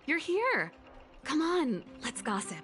You're here! Come on, let's gossip.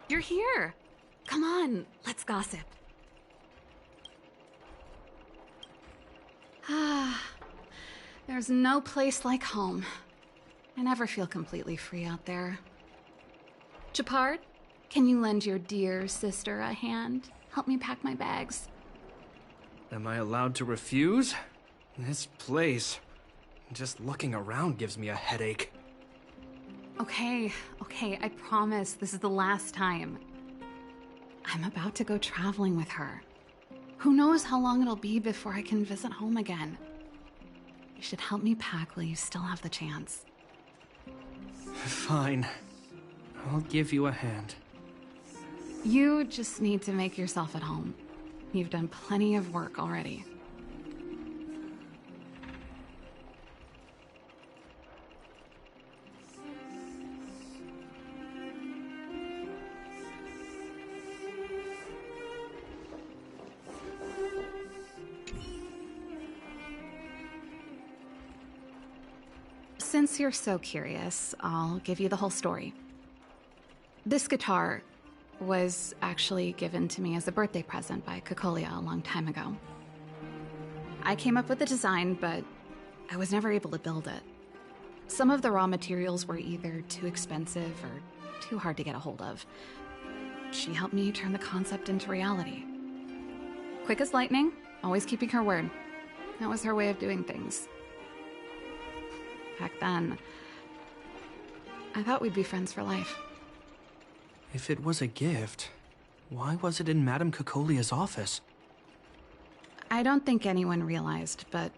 You're here! Come on, let's gossip. There's no place like home. I never feel completely free out there. Chapard, can you lend your dear sister a hand? Help me pack my bags. Am I allowed to refuse? This place, just looking around gives me a headache. Okay, I promise this is the last time. I'm about to go traveling with her. Who knows how long it'll be before I can visit home again. You should help me pack while you still have the chance. Fine. I'll give you a hand. You just need to make yourself at home. You've done plenty of work already. Since you're so curious, I'll give you the whole story. This guitar was actually given to me as a birthday present by Cocolia a long time ago. I came up with the design, but I was never able to build it. Some of the raw materials were either too expensive or too hard to get a hold of. She helped me turn the concept into reality. Quick as lightning, always keeping her word. That was her way of doing things. Back then, I thought we'd be friends for life. If it was a gift, why was it in Madame Cocolia's office? I don't think anyone realized, but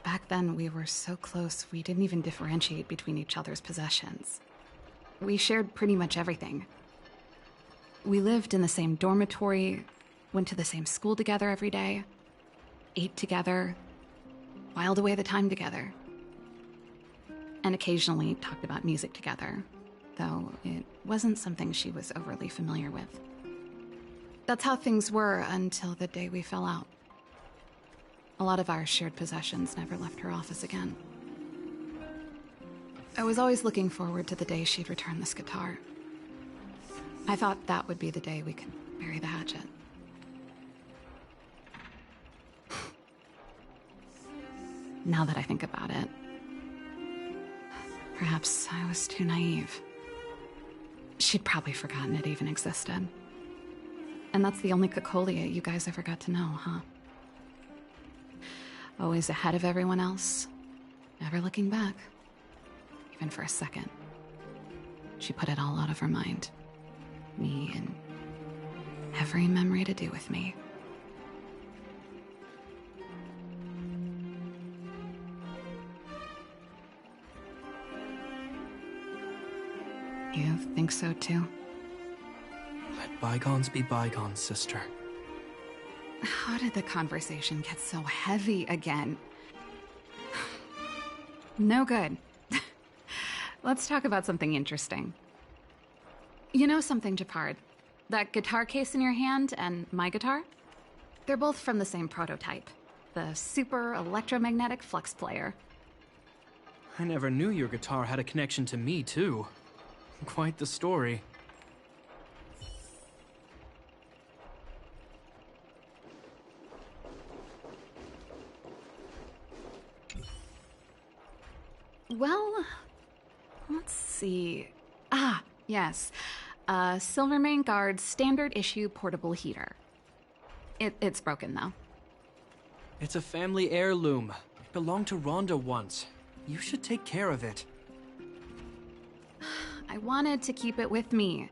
back then we were so close we didn't even differentiate between each other's possessions. We shared pretty much everything. We lived in the same dormitory, went to the same school together every day, ate together, whiled away the time together, and occasionally talked about music together, though it wasn't something she was overly familiar with. That's how things were until the day we fell out. A lot of our shared possessions never left her office again. I was always looking forward to the day she'd return this guitar. I thought that would be the day we could bury the hatchet. Now that I think about it, perhaps I was too naive. She'd probably forgotten it even existed. And that's the only Cocolia you guys ever got to know, huh? Always ahead of everyone else, never looking back, even for a second. She put it all out of her mind. Me and every memory to do with me. You think so too? Let bygones be bygones, sister. How did the conversation get so heavy again? No good. Let's talk about something interesting. You know something, Japard? That guitar case in your hand and my guitar? They're both from the same prototype, the Super Electromagnetic Flux Player. I never knew your guitar had a connection to me, too. Quite the story. Well, let's see. Ah, yes. Silvermane Guard's standard issue portable heater. It's broken, though. It's a family heirloom. It belonged to Rhonda once. You should take care of it. I wanted to keep it with me.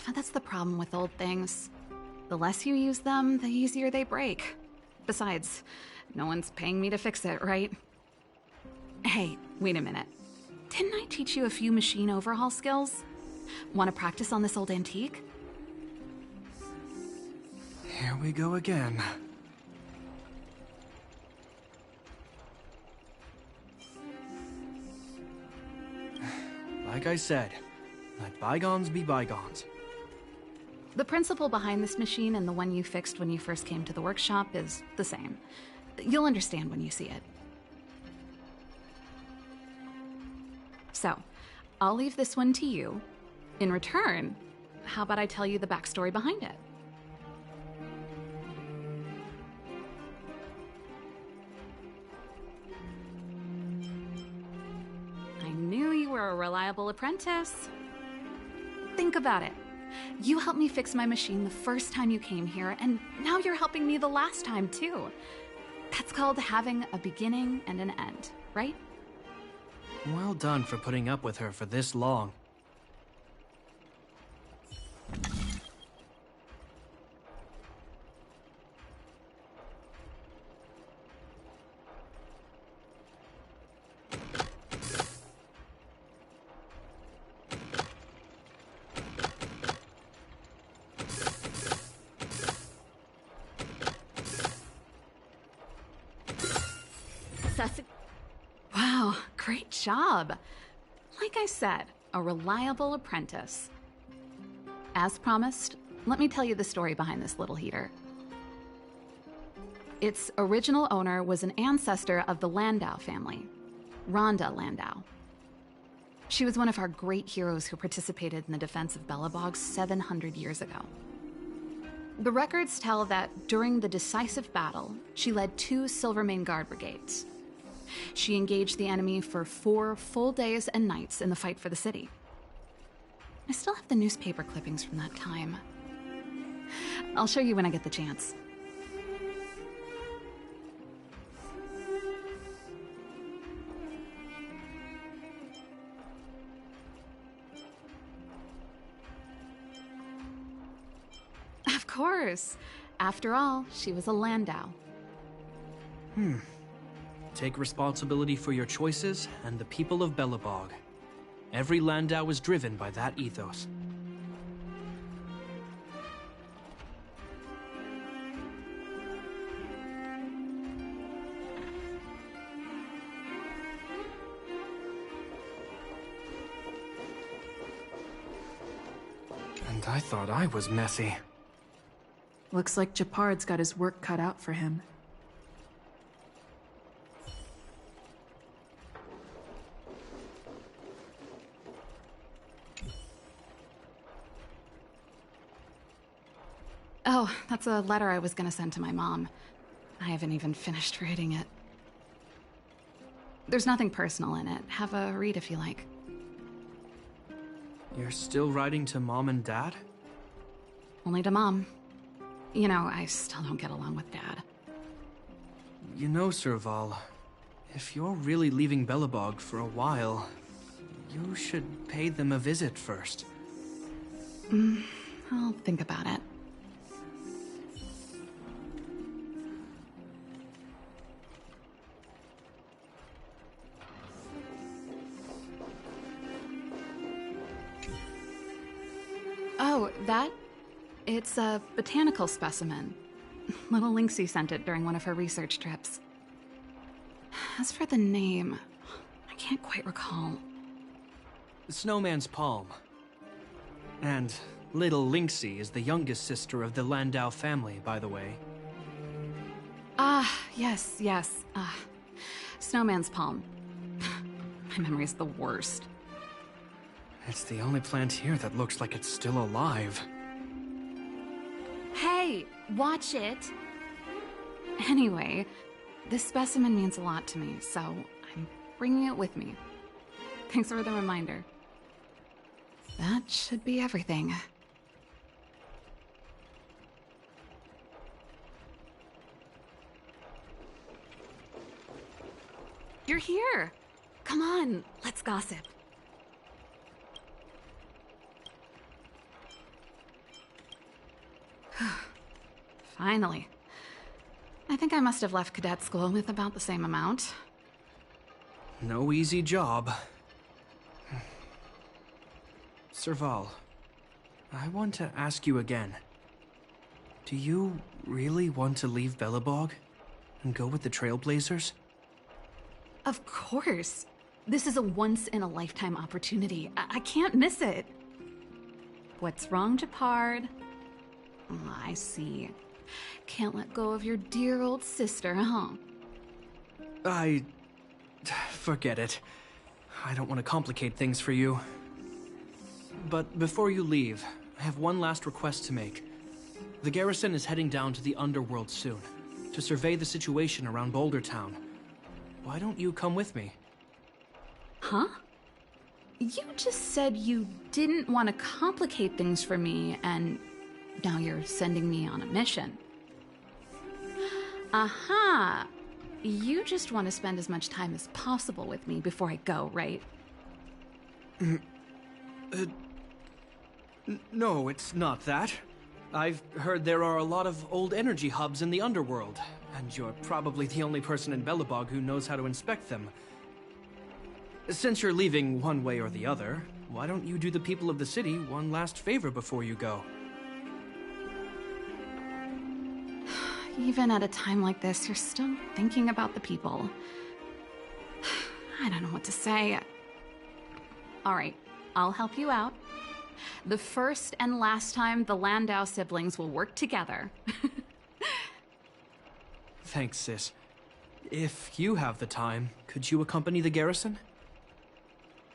But that's the problem with old things. The less you use them, the easier they break. Besides, no one's paying me to fix it, right? Hey, wait a minute. Didn't I teach you a few machine overhaul skills? Want to practice on this old antique? Here we go again. Like I said, let bygones be bygones. The principle behind this machine and the one you fixed when you first came to the workshop is the same. You'll understand when you see it. So, I'll leave this one to you. In return, how about I tell you the backstory behind it? I knew you were a reliable apprentice. Think about it. You helped me fix my machine the first time you came here, and now you're helping me the last time, too. That's called having a beginning and an end, right? Well done for putting up with her for this long. Wow, great job. Like I said, a reliable apprentice. As promised, let me tell you the story behind this little heater. Its original owner was an ancestor of the Landau family, Rhonda Landau. She was one of our great heroes who participated in the defense of Belobog 700 years ago. The records tell that during the decisive battle, she led 2 Silvermane Guard brigades. She engaged the enemy for 4 full days and nights in the fight for the city. I still have the newspaper clippings from that time. I'll show you when I get the chance. Of course. After all, she was a Landau. Take responsibility for your choices and the people of Belobog. Every Landau is driven by that ethos. And I thought I was messy. Looks like Japard's got his work cut out for him. Oh, that's a letter I was gonna send to my mom. I haven't even finished writing it. There's nothing personal in it. Have a read if you like. You're still writing to Mom and Dad? Only to Mom. You know, I still don't get along with Dad. You know, Serval, if you're really leaving Belobog for a while, you should pay them a visit first. I'll think about it. Oh, that? It's a botanical specimen. Little Lynxie sent it during one of her research trips. As for the name, I can't quite recall. Snowman's palm. And little Lynxie is the youngest sister of the Landau family, by the way. Yes, yes. Snowman's palm. My memory's the worst. It's the only plant here that looks like it's still alive. Hey, watch it! Anyway, this specimen means a lot to me, so I'm bringing it with me. Thanks for the reminder. That should be everything. You're here! Come on, let's gossip. Finally. I think I must have left cadet school with about the same amount. No easy job. Serval, I want to ask you again. Do you really want to leave Belobog and go with the Trailblazers? Of course. This is a once-in-a-lifetime opportunity. I can't miss it. What's wrong, Gepard? Oh, I see. Can't let go of your dear old sister, huh? Forget it. I don't want to complicate things for you. But before you leave, I have one last request to make. The garrison is heading down to the underworld soon, to survey the situation around Boulder Town. Why don't you come with me? Huh? You just said you didn't want to complicate things for me, and now you're sending me on a mission. Aha! You just want to spend as much time as possible with me before I go, right? No, it's not that. I've heard there are a lot of old energy hubs in the underworld, and you're probably the only person in Belobog who knows how to inspect them. Since you're leaving one way or the other, why don't you do the people of the city one last favor before you go? Even at a time like this, you're still thinking about the people. I don't know what to say. All right, I'll help you out. The first and last time the Landau siblings will work together. Thanks, sis. If you have the time, could you accompany the garrison?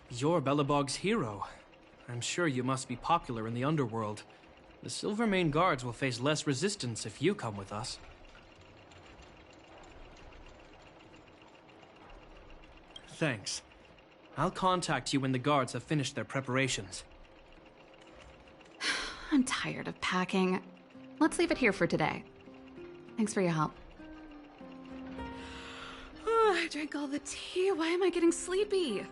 You're Belobog's hero. I'm sure you must be popular in the underworld. The Silvermane Guards will face less resistance if you come with us. Thanks. I'll contact you when the guards have finished their preparations. I'm tired of packing. Let's leave it here for today. Thanks for your help. I drank all the tea. Why am I getting sleepy?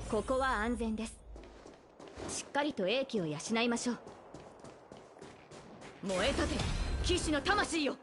ここは安全です。しっかりと英気を養いましょう。燃え立て騎士の魂よ。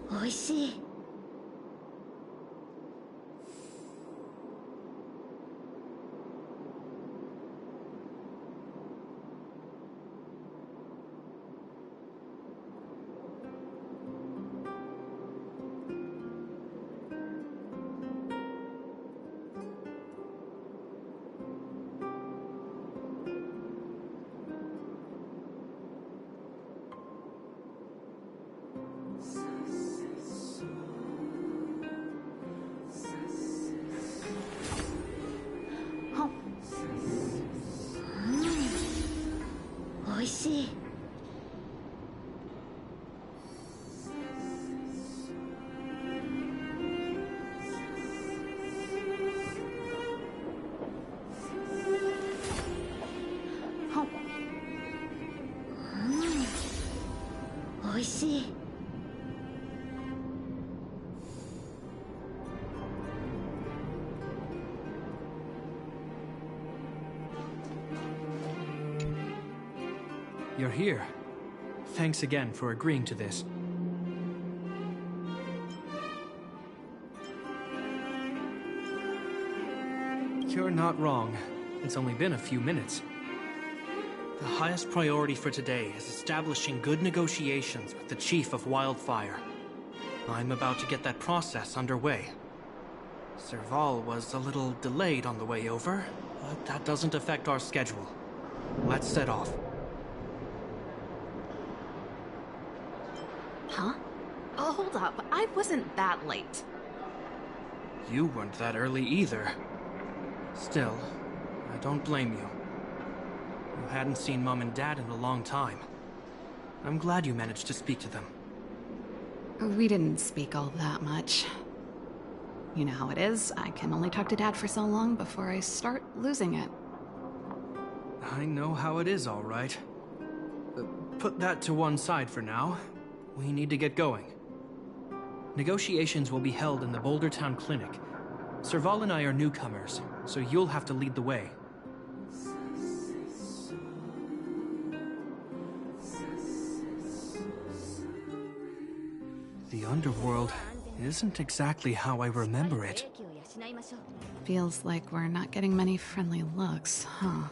美味しい。美味しい。美味しい。You're here. Thanks again for agreeing to this. You're not wrong. It's only been a few minutes. The highest priority for today is establishing good negotiations with the Chief of Wildfire. I'm about to get that process underway. Serval was a little delayed on the way over, but that doesn't affect our schedule. Let's set off. Huh? Oh, hold up. I wasn't that late. You weren't that early either. Still, I don't blame you. You hadn't seen Mom and Dad in a long time. I'm glad you managed to speak to them. We didn't speak all that much. You know how it is. I can only talk to Dad for so long before I start losing it. I know how it is, all right. Put that to one side for now. We need to get going. Negotiations will be held in the Boulder Town Clinic. Serval and I are newcomers, so you'll have to lead the way. The underworld isn't exactly how I remember it. Feels like we're not getting many friendly looks, huh?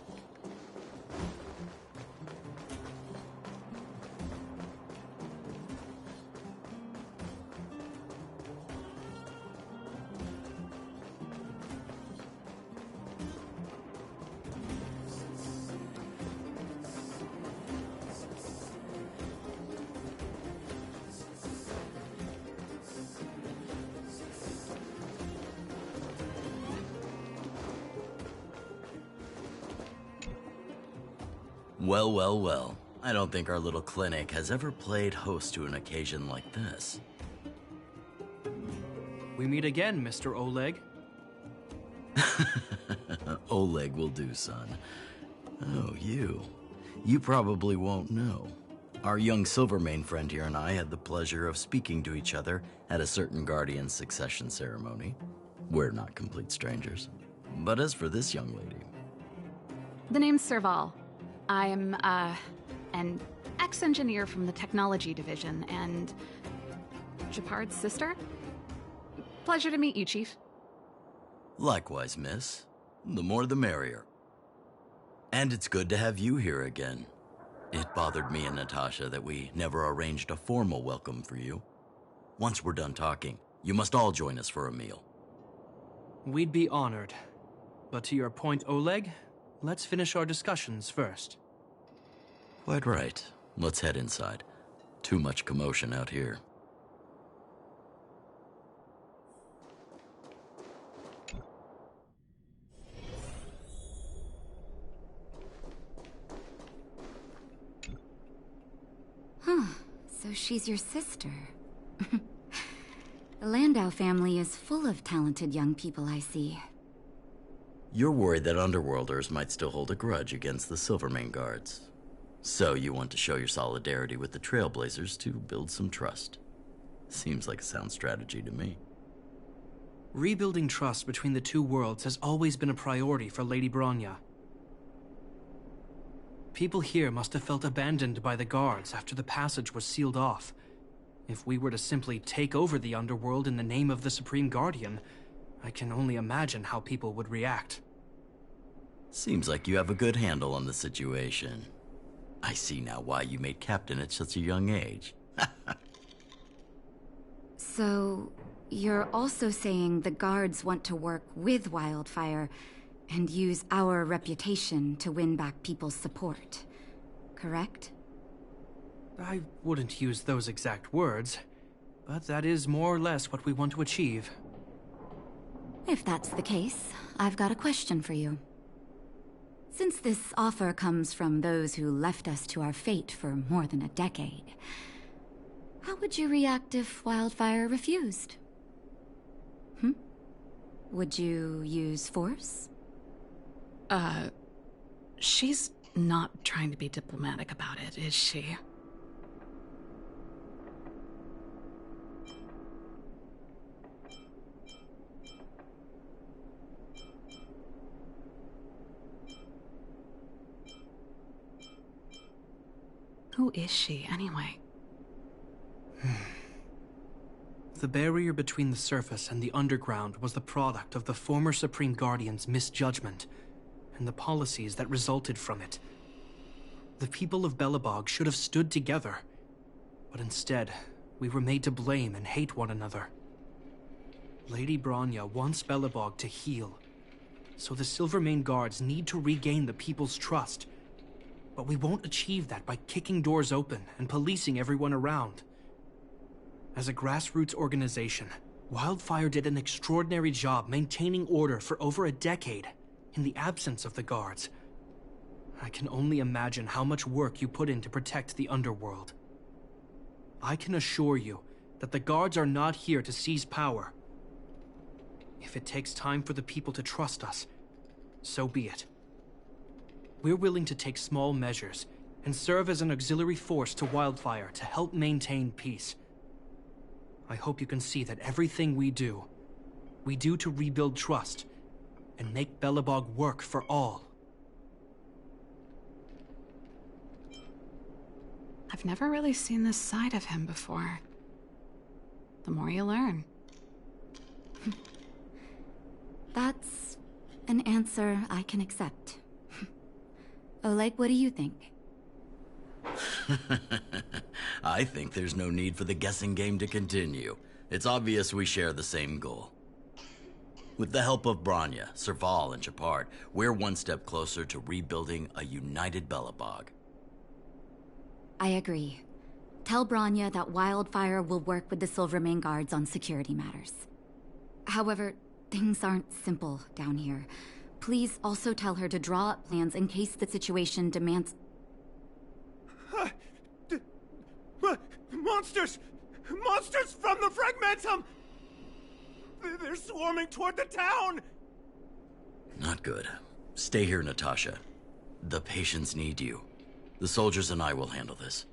Well, well, well. I don't think our little clinic has ever played host to an occasion like this. We meet again, Mr. Oleg. Oleg will do, son. Oh, you. You probably won't know. Our young Silvermane friend here and I had the pleasure of speaking to each other at a certain Guardian succession ceremony. We're not complete strangers. But as for this young lady... The name's Serval. I'm, an ex-engineer from the technology division, and... Japard's sister? Pleasure to meet you, Chief. Likewise, miss. The more the merrier. And it's good to have you here again. It bothered me and Natasha that we never arranged a formal welcome for you. Once we're done talking, you must all join us for a meal. We'd be honored. But to your point, Oleg, let's finish our discussions first. Quite right. Let's head inside. Too much commotion out here. So she's your sister. The Landau family is full of talented young people, I see. You're worried that Underworlders might still hold a grudge against the Silvermane guards. So you want to show your solidarity with the Trailblazers to build some trust. Seems like a sound strategy to me. Rebuilding trust between the two worlds has always been a priority for Lady Bronya. People here must have felt abandoned by the guards after the passage was sealed off. If we were to simply take over the underworld in the name of the Supreme Guardian, I can only imagine how people would react. Seems like you have a good handle on the situation. I see now why you made captain at such a young age. So, you're also saying the guards want to work with Wildfire and use our reputation to win back people's support, correct? I wouldn't use those exact words, but that is more or less what we want to achieve. If that's the case, I've got a question for you. Since this offer comes from those who left us to our fate for more than a decade, how would you react if Wildfire refused? Would you use force? She's not trying to be diplomatic about it, is she? Who is she, anyway? The barrier between the surface and the underground was the product of the former Supreme Guardian's misjudgment and the policies that resulted from it. The people of Belobog should have stood together, but instead, we were made to blame and hate one another. Lady Bronya wants Belobog to heal, so the Silvermane guards need to regain the people's trust. But we won't achieve that by kicking doors open and policing everyone around. As a grassroots organization, Wildfire did an extraordinary job maintaining order for over a decade in the absence of the guards. I can only imagine how much work you put in to protect the underworld. I can assure you that the guards are not here to seize power. If it takes time for the people to trust us, so be it. We're willing to take small measures and serve as an auxiliary force to Wildfire to help maintain peace. I hope you can see that everything we do to rebuild trust and make Belobog work for all. I've never really seen this side of him before. The more you learn. That's an answer I can accept. Oleg, what do you think? I think there's no need for the guessing game to continue. It's obvious we share the same goal. With the help of Bronya, Serval, and Japard, we're one step closer to rebuilding a united Belobog. I agree. Tell Bronya that Wildfire will work with the Silvermane guards on security matters. However, things aren't simple down here. Please also tell her to draw up plans in case the situation demands... Monsters! Monsters from the Fragmentum! They're swarming toward the town! Not good. Stay here, Natasha. The patients need you. The soldiers and I will handle this.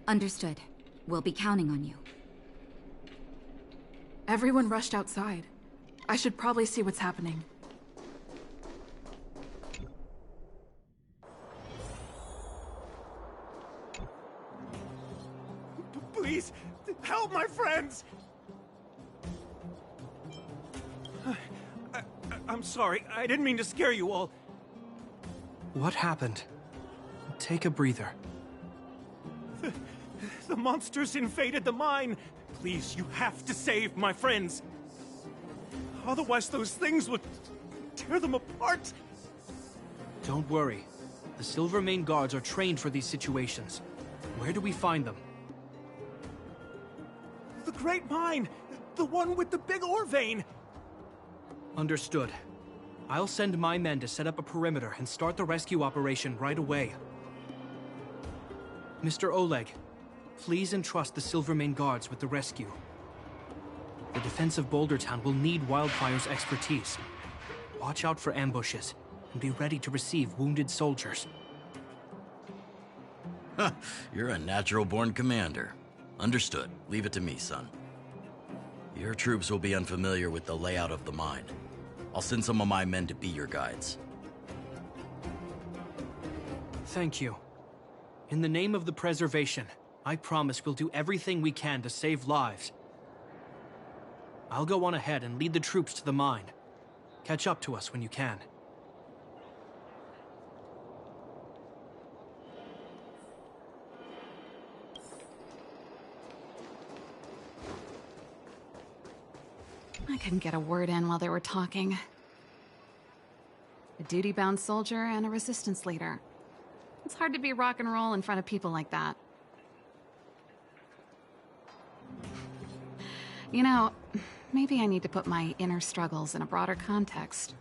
Understood. We'll be counting on you. Everyone rushed outside. I should probably see what's happening. Please, help my friends! I'm sorry, I didn't mean to scare you all. What happened? Take a breather. The monsters invaded the mine. Please, you have to save my friends. Otherwise, those things would tear them apart. Don't worry. The Silvermane guards are trained for these situations. Where do we find them? The Great Mine! The one with the big ore vein! Understood. I'll send my men to set up a perimeter and start the rescue operation right away. Mr. Oleg, please entrust the Silvermane guards with the rescue. The defense of Boulder Town will need Wildfire's expertise. Watch out for ambushes, and be ready to receive wounded soldiers. You're a natural-born commander. Understood. Leave it to me, son. Your troops will be unfamiliar with the layout of the mine. I'll send some of my men to be your guides. Thank you. In the name of the preservation, I promise we'll do everything we can to save lives. I'll go on ahead and lead the troops to the mine. Catch up to us when you can. I couldn't get a word in while they were talking. A duty-bound soldier and a resistance leader. It's hard to be rock and roll in front of people like that. You know, maybe I need to put my inner struggles in a broader context.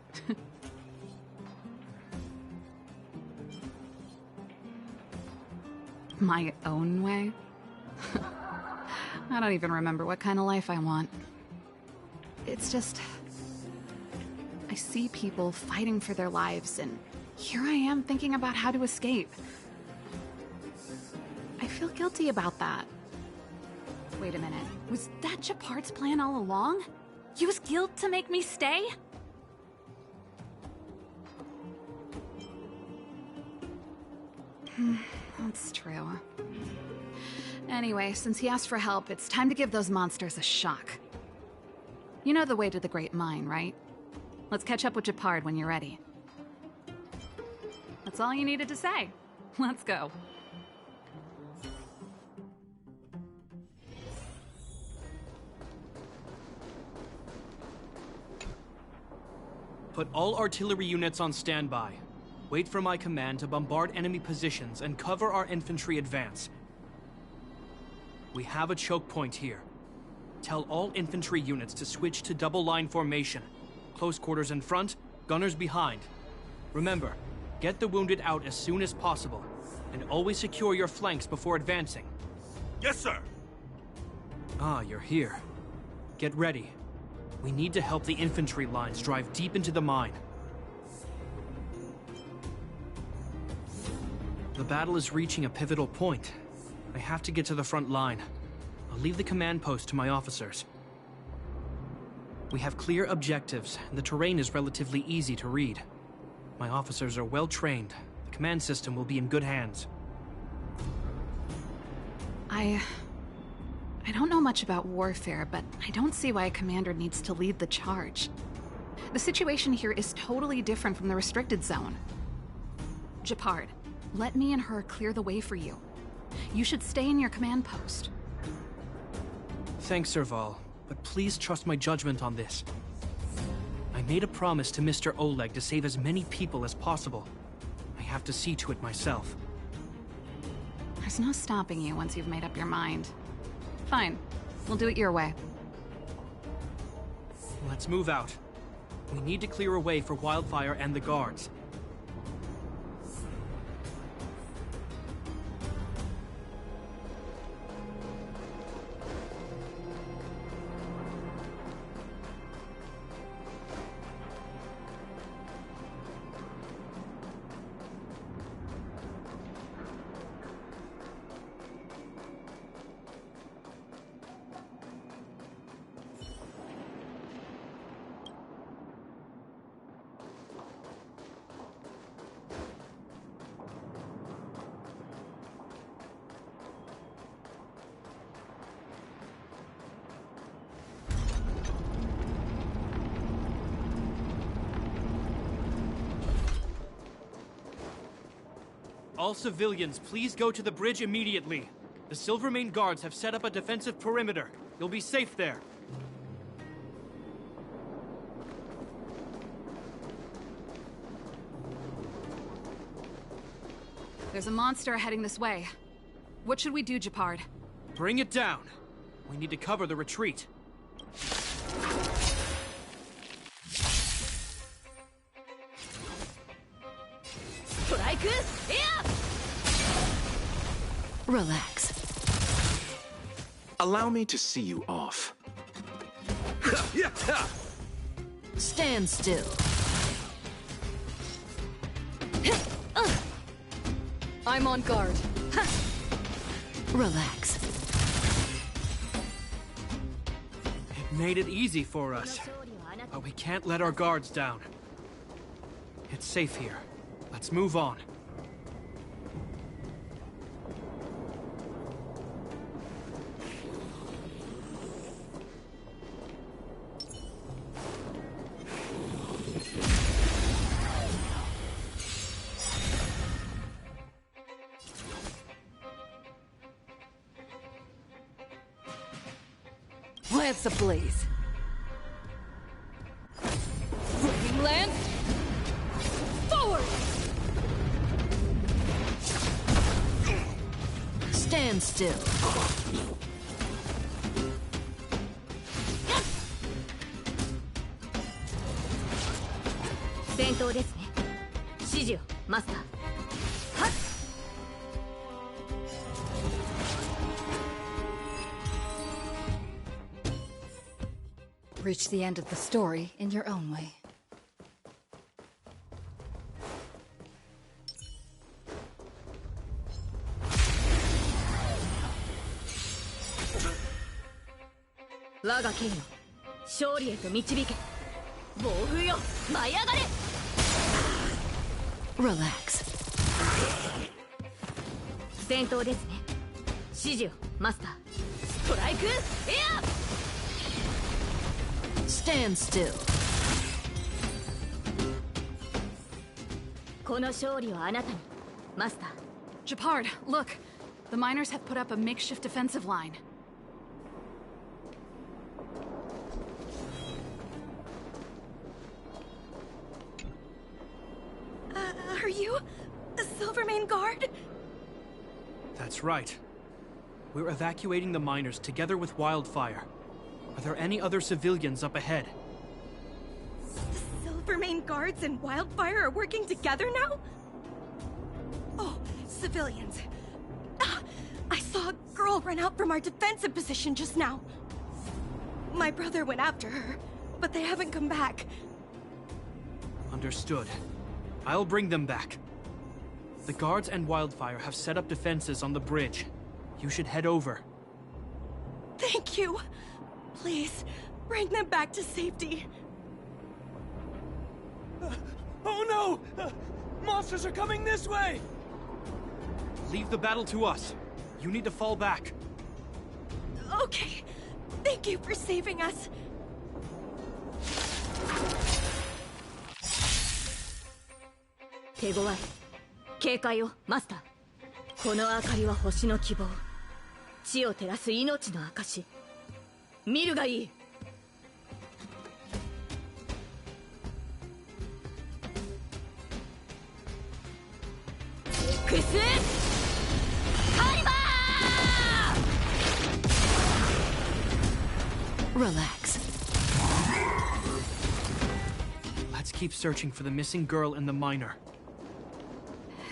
My own way? I don't even remember what kind of life I want. It's just... I see people fighting for their lives, and here I am thinking about how to escape. I feel guilty about that. Wait a minute. Was that Gepard's plan all along? Use guilt to make me stay? That's true. Anyway, since he asked for help, it's time to give those monsters a shock. You know the way to the Great Mine, right? Let's catch up with Gepard when you're ready. That's all you needed to say. Let's go. Put all artillery units on standby. Wait for my command to bombard enemy positions and cover our infantry advance. We have a choke point here. Tell all infantry units to switch to double-line formation. Close quarters in front, gunners behind. Remember, get the wounded out as soon as possible, and always secure your flanks before advancing. Yes, sir! Ah, you're here. Get ready. We need to help the infantry lines drive deep into the mine. The battle is reaching a pivotal point. I have to get to the front line. I'll leave the command post to my officers. We have clear objectives, and the terrain is relatively easy to read. My officers are well trained. The command system will be in good hands. I don't know much about warfare, but I don't see why a commander needs to lead the charge. The situation here is totally different from the restricted zone. Gepard, let me and her clear the way for you. You should stay in your command post. Thanks, Serval, but please trust my judgment on this. I made a promise to Mr. Oleg to save as many people as possible. I have to see to it myself. There's no stopping you once you've made up your mind. Fine. We'll do it your way. Let's move out. We need to clear a way for Wildfire and the guards. All civilians, please go to the bridge immediately. The Silvermane guards have set up a defensive perimeter. You'll be safe there. There's a monster heading this way. What should we do, Gepard? Bring it down. We need to cover the retreat. Relax. Allow me to see you off. Stand still. I'm on guard. Relax. It made it easy for us. But we can't let our guards down. It's safe here. Let's move on. Lance ablaze. Flaming lance. Forward! Stand still. 戦闘ですね。指示をマスター。はっ。Reach the end of the story in your own way. Relax. 戦闘ですね。指示をマスター。ストライクエア。 Stand still. この勝利はあなたに、マスター。 Gepard, look. The miners have put up a makeshift defensive line. Are you the Silvermane Guard? That's right. We're evacuating the miners together with Wildfire. Are there any other civilians up ahead? The Silvermane Guards and Wildfire are working together now? Oh, civilians. Ah, I saw a girl run out from our defensive position just now. My brother went after her, but they haven't come back. Understood. I'll bring them back. The guards and Wildfire have set up defenses on the bridge. You should head over. Thank you. Please, bring them back to safety. Oh no! Monsters are coming this way! Leave the battle to us. You need to fall back. Okay. Thank you for saving us. 手強い。警戒をマスター。この明かりは星の希望。地を照らす命の証。見るがいい。Xカリバー。 Relax. Let's keep searching for the missing girl and the miner.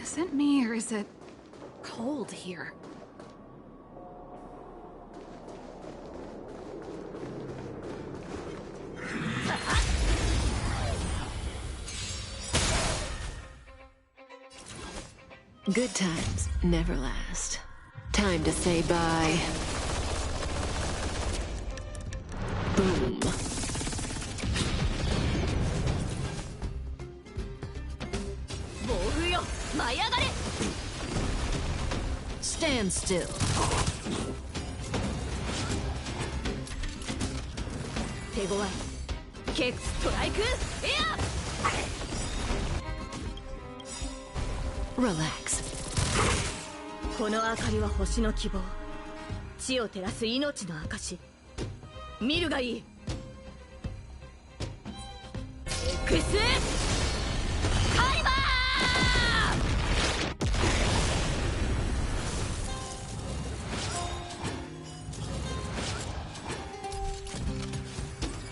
Is it me or is it cold here? Good times never last. Time to say bye. Boom. Stand still. 手強い。ケツストライクエア。 Relax. この明かりは星の希望。地を照らす命の証。見るがいい。エクスカリバ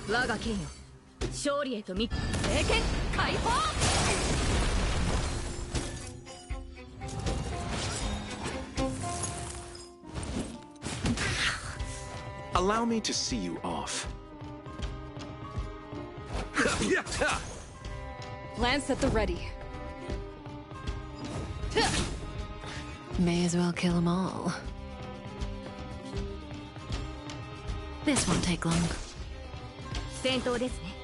ー。我が剣よ、勝利へと聖剣解放。Allow me to see you off. Lance at the ready. May as well kill them all. This won't take long. 戦闘ですね。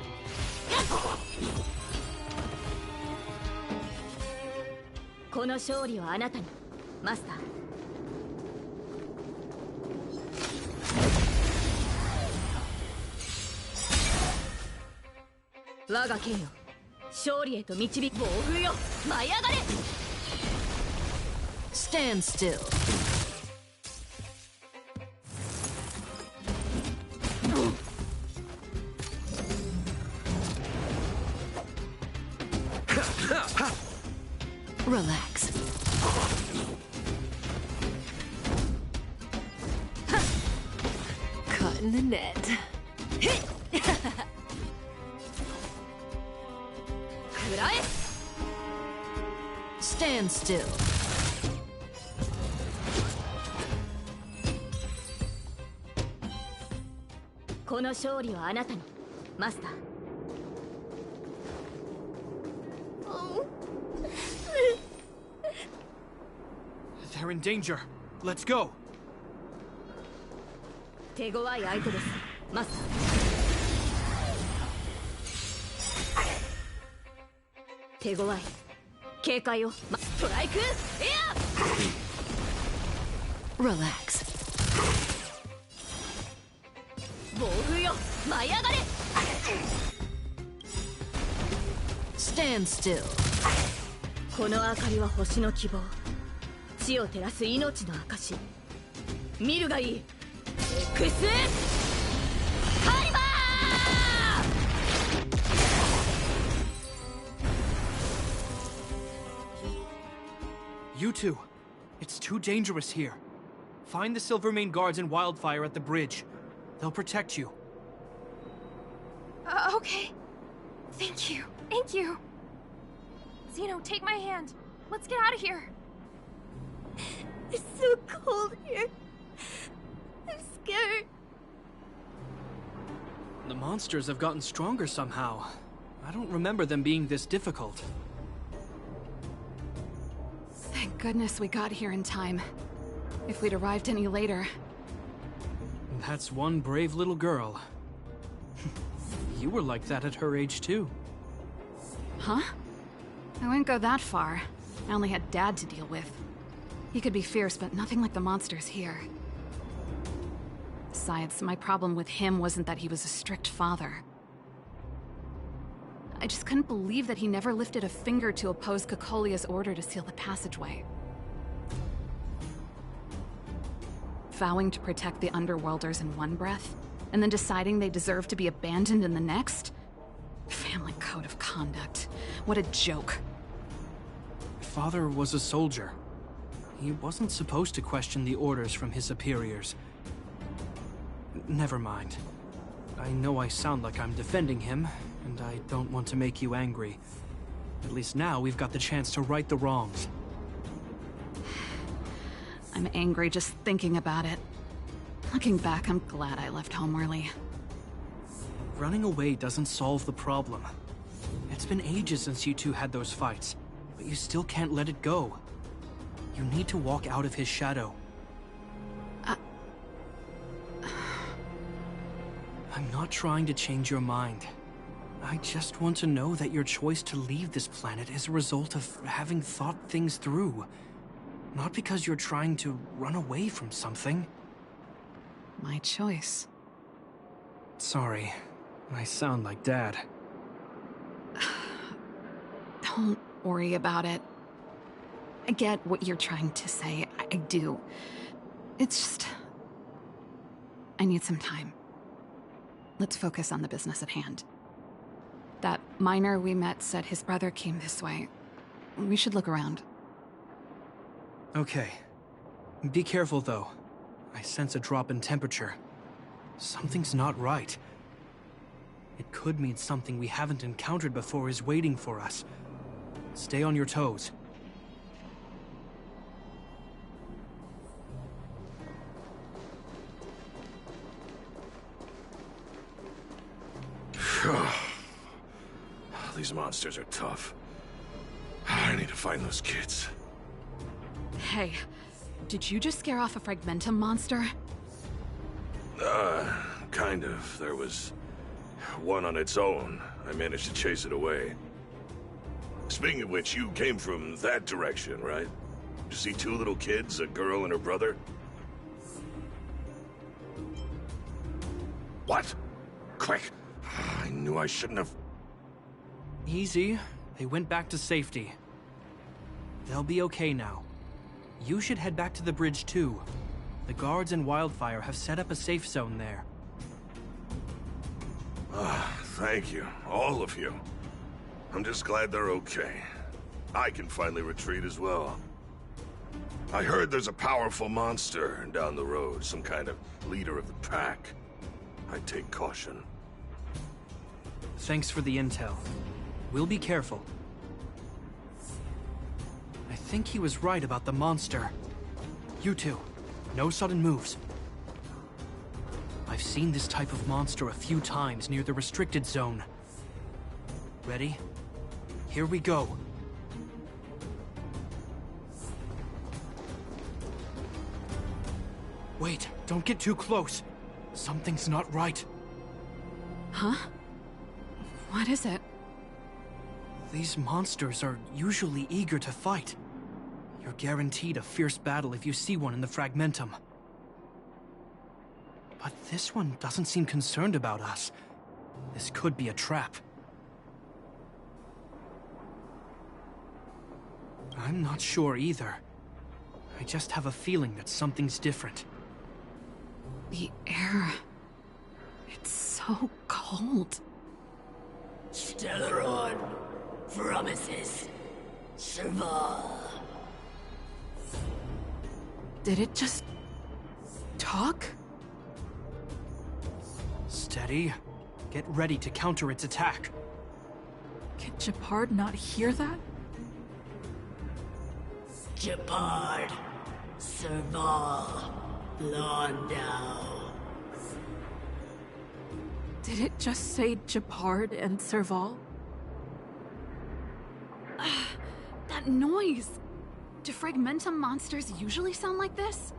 この勝利をあなたに、マスター。我が剣よ、勝利へと導く。暴風よ、舞い上がれ。 Stand still. Relax. Caught in the net. Stand still. They're in danger. Let's go. 手強い相手です、マスター。手強い。警戒を。ストライクエア。 Relax. 暴風よ、舞い上がれ。 Stand still. この明かりは星の希望。地を照らす命の証。見るがいい。エクスカリバー。 You two, it's too dangerous here. Find the Silvermane guards and Wildfire at the bridge. They'll protect you. Okay. Thank you. Thank you. Zeno, take my hand. Let's get out of here. It's so cold here. I'm scared. The monsters have gotten stronger somehow. I don't remember them being this difficult. Thank goodness we got here in time. If we'd arrived any later... That's one brave little girl. You were like that at her age, too. Huh? I wouldn't go that far. I only had Dad to deal with. He could be fierce, but nothing like the monsters here. Besides, my problem with him wasn't that he was a strict father. I just couldn't believe that he never lifted a finger to oppose Cocolia's order to seal the passageway. Vowing to protect the Underworlders in one breath, and then deciding they deserve to be abandoned in the next? Family code of conduct. What a joke. Father was a soldier. He wasn't supposed to question the orders from his superiors. Never mind. I know I sound like I'm defending him, and I don't want to make you angry. At least now we've got the chance to right the wrongs. I'm angry just thinking about it. Looking back, I'm glad I left home early. Running away doesn't solve the problem. It's been ages since you two had those fights, but you still can't let it go. You need to walk out of his shadow. I'm not trying to change your mind. I just want to know that your choice to leave this planet is a result of having thought things through. Not because you're trying to run away from something. My choice. Sorry, I sound like Dad. Don't worry about it. I get what you're trying to say. I do. It's just... I need some time. Let's focus on the business at hand. That miner we met said his brother came this way. We should look around. Okay. Be careful, though. I sense a drop in temperature. Something's not right. It could mean something we haven't encountered before is waiting for us. Stay on your toes. These monsters are tough. I need to find those kids. Hey, did you just scare off a Fragmentum monster? Kind of. There was one on its own. I managed to chase it away. Speaking of which, you came from that direction, right? You see two little kids, a girl and her brother? What? Quick! I knew I shouldn't have... Easy. They went back to safety. They'll be okay now. You should head back to the bridge too. The guards in Wildfire have set up a safe zone there. Thank you, all of you. I'm just glad they're okay. I can finally retreat as well. I heard there's a powerful monster down the road, some kind of leader of the pack. I'd take caution. Thanks for the intel. We'll be careful. I think he was right about the monster. You two, no sudden moves. I've seen this type of monster a few times near the restricted zone. Ready? Here we go. Wait, don't get too close. Something's not right. Huh? What is it? These monsters are usually eager to fight. You're guaranteed a fierce battle if you see one in the Fragmentum. But this one doesn't seem concerned about us. This could be a trap. I'm not sure either. I just have a feeling that something's different. The air... it's so cold. Stellaron promises survive. Did it just... talk? Steady. Get ready to counter its attack. Can Gepard not hear that? Gepard, Serval, Landau. Did it just say Gepard and Serval? That noise! Do Fragmentum monsters usually sound like this?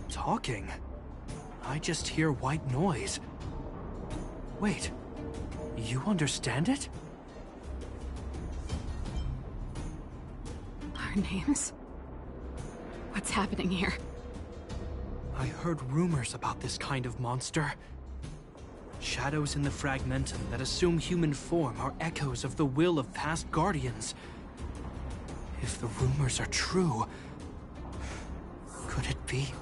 Talking? I just hear white noise. Wait, you understand it? Our names? What's happening here? I heard rumors about this kind of monster. Shadows in the Fragmentum that assume human form are echoes of the will of past guardians. If the rumors are true, could it be?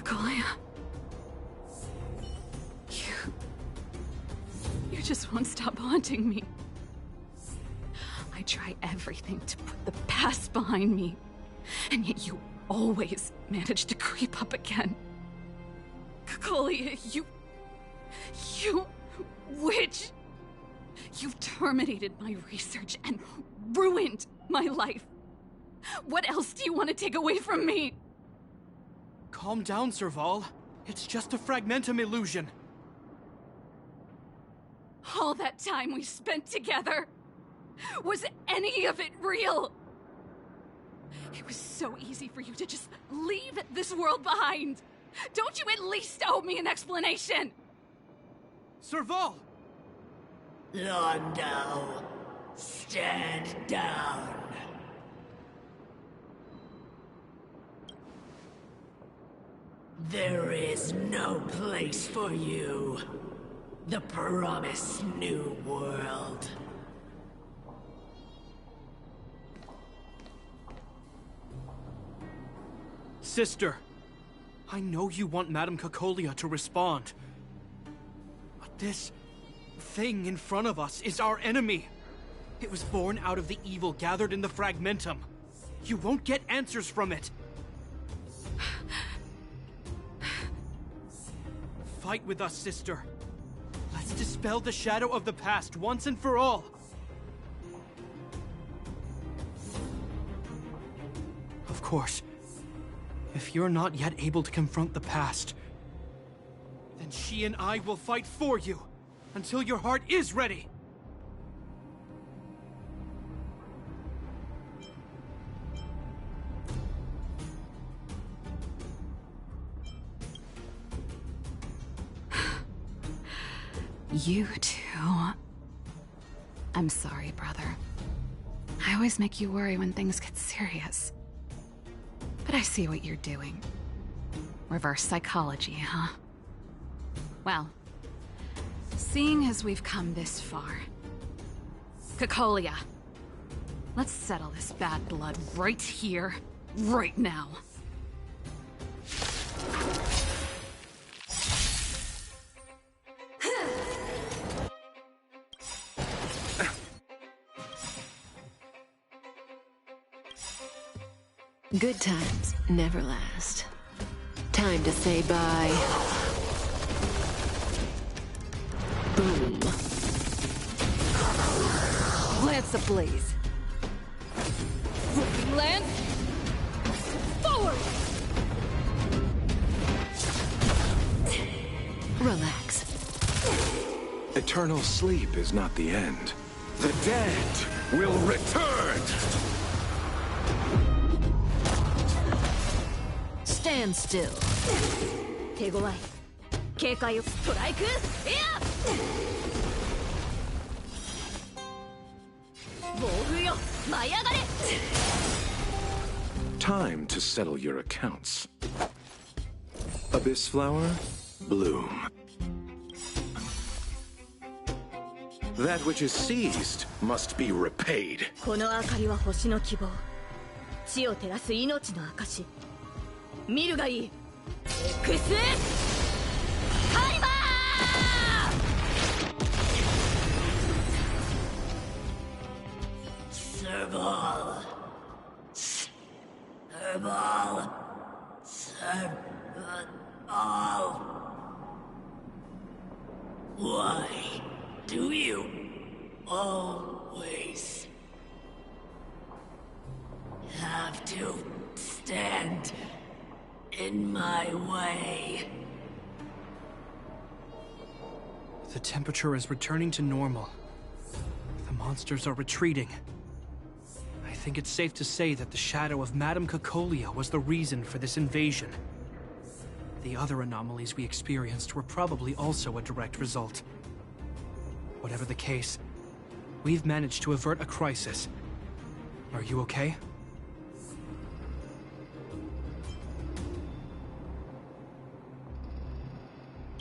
Kaguya. You just won't stop haunting me. I try everything to put the past behind me, and yet you always manage to creep up again. Kaguya, you witch! You've terminated my research and ruined my life. What else do you want to take away from me? Calm down, Serval. It's just a Fragmentum illusion. All that time we spent together, was any of it real? It was so easy for you to just leave this world behind. Don't you at least owe me an explanation? Serval! Landau, stand down. There is no place for you. the promised new world. Sister, I know you want Madame Cacolia to respond. But this thing in front of us is our enemy. It was born out of the evil gathered in the Fragmentum. You won't get answers from it. Fight with us, sister. Let's dispel the shadow of the past once and for all. Of course, if you're not yet able to confront the past, then she and I will fight for you until your heart is ready. You two. I'm sorry, brother. I always make you worry when things get serious. But I see what you're doing. Reverse psychology, huh? Well, seeing as we've come this far... Cacolia, let's settle this bad blood right here, right now. Good times never last. Time to say bye. Boom. Lance ablaze. Ripping lance. Forward! Relax. Eternal sleep is not the end. The dead will return! Stand still. 手強い。警戒をストライク。いや。暴風よ、舞い上がれ。Time to settle your accounts. Abyss flower, bloom. That which is seized must be repaid. この明かりは星の希望。地を照らす命の証。見るがいい。Xタイマー。Serval. Why do you always have to stand in my way? The temperature is returning to normal. The monsters are retreating. I think it's safe to say that the shadow of Madame Cacolia was the reason for this invasion. The other anomalies we experienced were probably also a direct result. Whatever the case, we've managed to avert a crisis. Are you okay?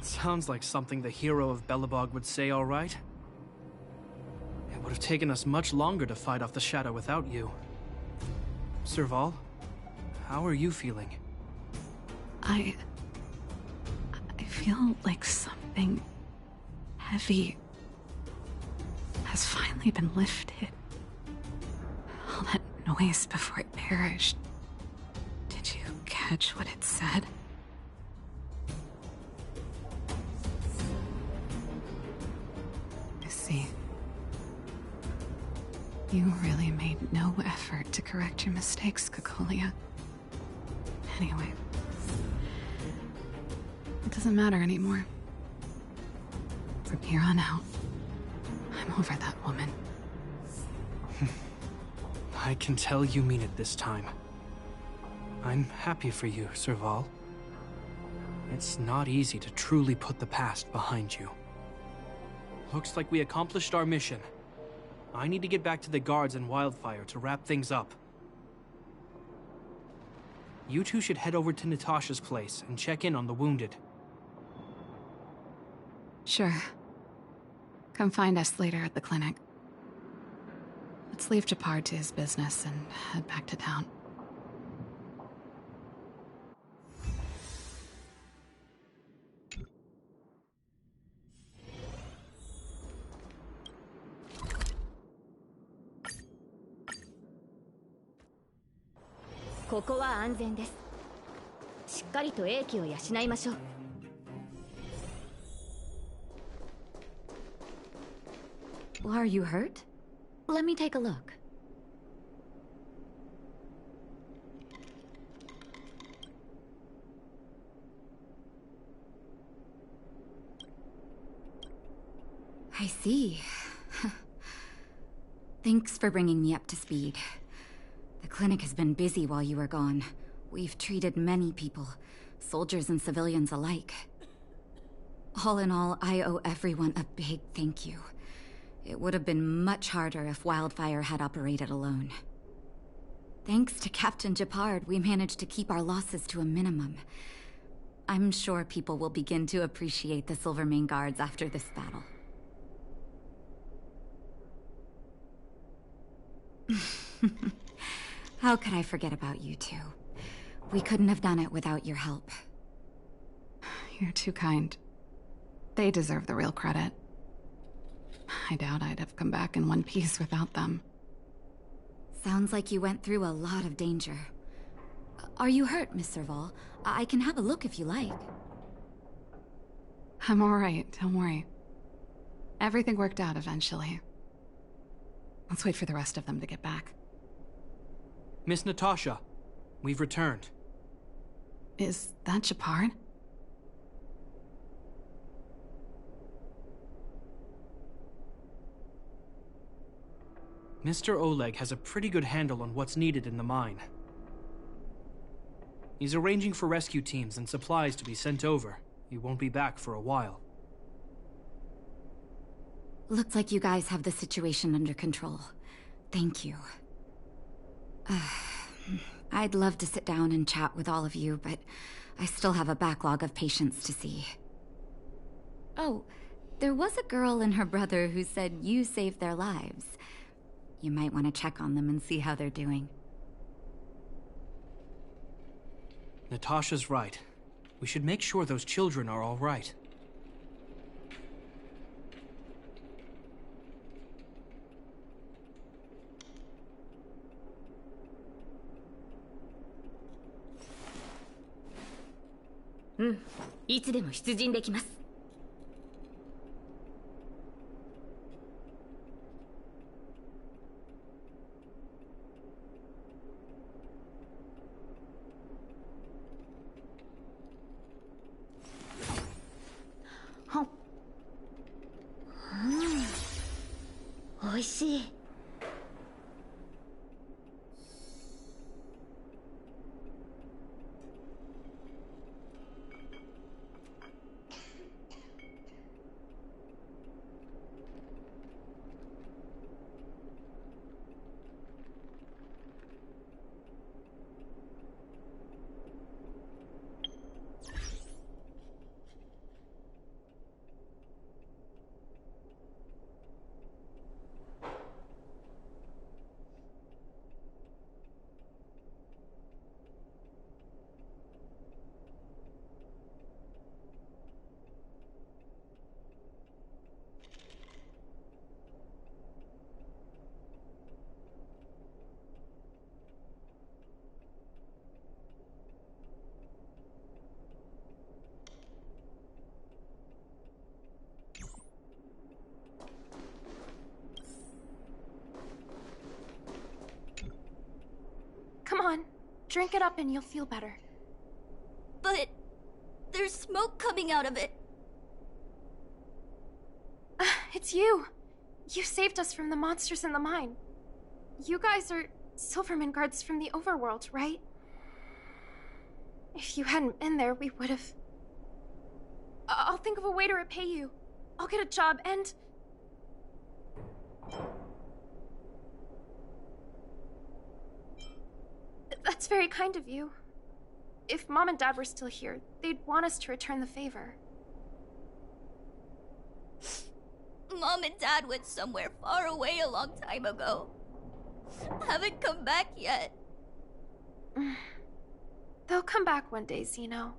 Sounds like something the hero of Belobog would say, all right? It would have taken us much longer to fight off the shadow without you. Serval, how are you feeling? I feel like something heavy has finally been lifted. All that noise before it perished. Did you catch what it said? See, you really made no effort to correct your mistakes, Cacolia. Anyway, it doesn't matter anymore. From here on out, I'm over that woman. I can tell you mean it this time. I'm happy for you, Serval. It's not easy to truly put the past behind you. Looks like we accomplished our mission. I need to get back to the guards and Wildfire to wrap things up. You two should head over to Natasha's place and check in on the wounded. Sure. Come find us later at the clinic. Let's leave Japar to his business and head back to town. Are you hurt? Let me take a look. I see. Thanks for bringing me up to speed. The clinic has been busy while you were gone. We've treated many people, soldiers and civilians alike. All in all, I owe everyone a big thank you. It would have been much harder if Wildfire had operated alone. Thanks to Captain Japard, we managed to keep our losses to a minimum. I'm sure people will begin to appreciate the Silvermane Guards after this battle. How could I forget about you two? We couldn't have done it without your help. You're too kind. They deserve the real credit. I doubt I'd have come back in one piece without them. Sounds like you went through a lot of danger. Are you hurt, Miss Serval? I can have a look if you like. I'm alright, don't worry. Everything worked out eventually. Let's wait for the rest of them to get back. Miss Natasha, we've returned. Is that Japard? Mr. Oleg has a pretty good handle on what's needed in the mine. He's arranging for rescue teams and supplies to be sent over. He won't be back for a while. Looks like you guys have the situation under control. Thank you. I'd love to sit down and chat with all of you, but I still have a backlog of patients to see. Oh, there was a girl and her brother who said you saved their lives. You might want to check on them and see how they're doing. Natasha's right. We should make sure those children are all right. Come on, drink it up and you'll feel better. But there's smoke coming out of it. It's you. You saved us from the monsters in the mine. You guys are Silvermane Guards from the overworld, right? If you hadn't been there, we would have... I'll think of a way to repay you. I'll get a job and... That's very kind of you. If Mom and Dad were still here, they'd want us to return the favor. Mom and Dad went somewhere far away a long time ago. Haven't come back yet. They'll come back one day, Zeno.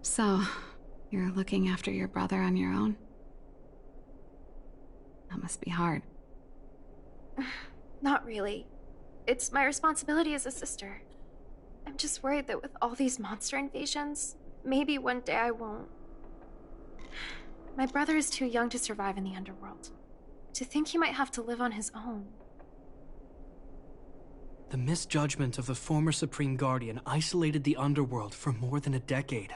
So, you're looking after your brother on your own? That must be hard. Not really. It's my responsibility as a sister. I'm just worried that with all these monster invasions, maybe one day I won't. My brother is too young to survive in the underworld. To think he might have to live on his own. The misjudgment of the former Supreme Guardian isolated the underworld for more than a decade.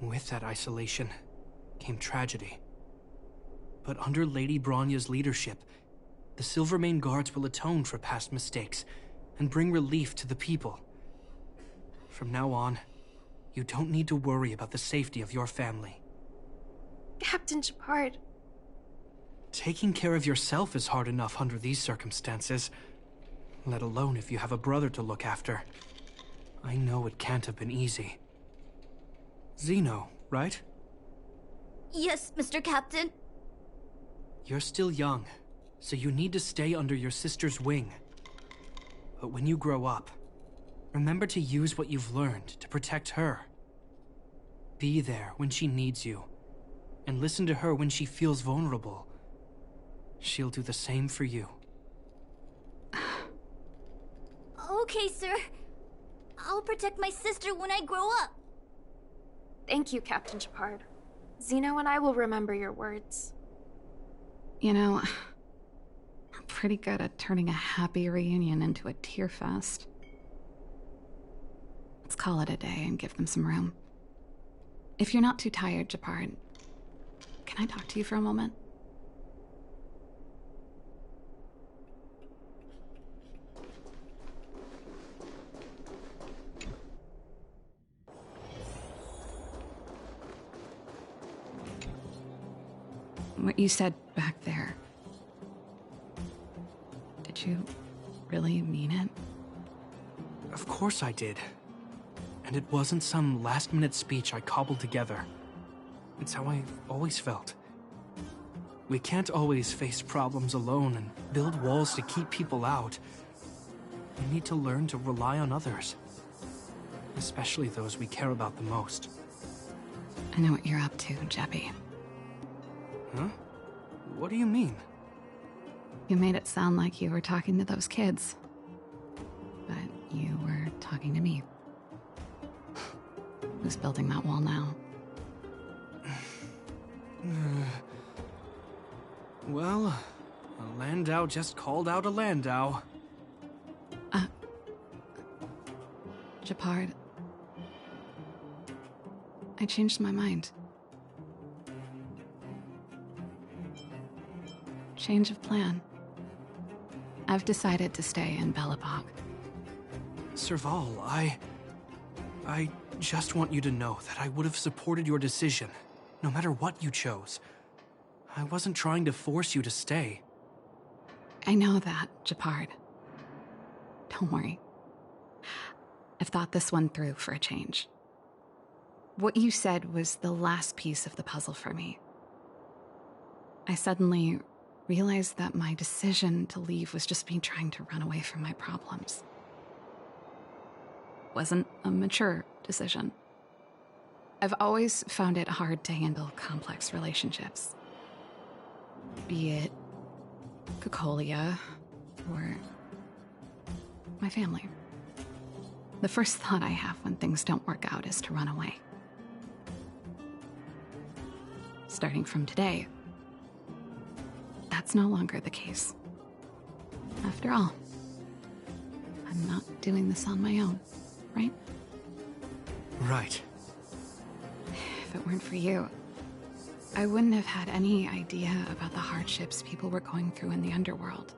With that isolation came tragedy. But under Lady Bronya's leadership, the Silvermane Guards will atone for past mistakes and bring relief to the people. From now on, you don't need to worry about the safety of your family. Captain Gepard. Taking care of yourself is hard enough under these circumstances, let alone if you have a brother to look after. I know it can't have been easy. Zeno, right? Yes, Mr. Captain. You're still young, so you need to stay under your sister's wing. But when you grow up, remember to use what you've learned to protect her. Be there when she needs you, and listen to her when she feels vulnerable. She'll do the same for you. Okay, sir. I'll protect my sister when I grow up. Thank you, Captain Gepard. Zeno and I will remember your words. You know, I'm pretty good at turning a happy reunion into a tear fest. Let's call it a day and give them some room. If you're not too tired, Gepard, can I talk to you for a moment? What you said back there, did you really mean it? Of course I did. And it wasn't some last-minute speech I cobbled together. It's how I've always felt. We can't always face problems alone and build walls to keep people out. We need to learn to rely on others. Especially those we care about the most. I know what you're up to, Jeppy. Huh? What do you mean? You made it sound like you were talking to those kids. But you were talking to me. Who's building that wall now? Well, a Landau just called out a Landau. Gepard. I changed my mind. Change of plan. I've decided to stay in Belobog. Serval, I just want you to know that I would have supported your decision, no matter what you chose. I wasn't trying to force you to stay. I know that, Gepard. Don't worry. I've thought this one through for a change. What you said was the last piece of the puzzle for me. I suddenly realized that my decision to leave was just me trying to run away from my problems. Wasn't a mature decision. I've always found it hard to handle complex relationships. Be it Cocolia or my family. The first thought I have when things don't work out is to run away. Starting from today, that's no longer the case. After all, I'm not doing this on my own, right? Right. If it weren't for you, I wouldn't have had any idea about the hardships people were going through in the underworld.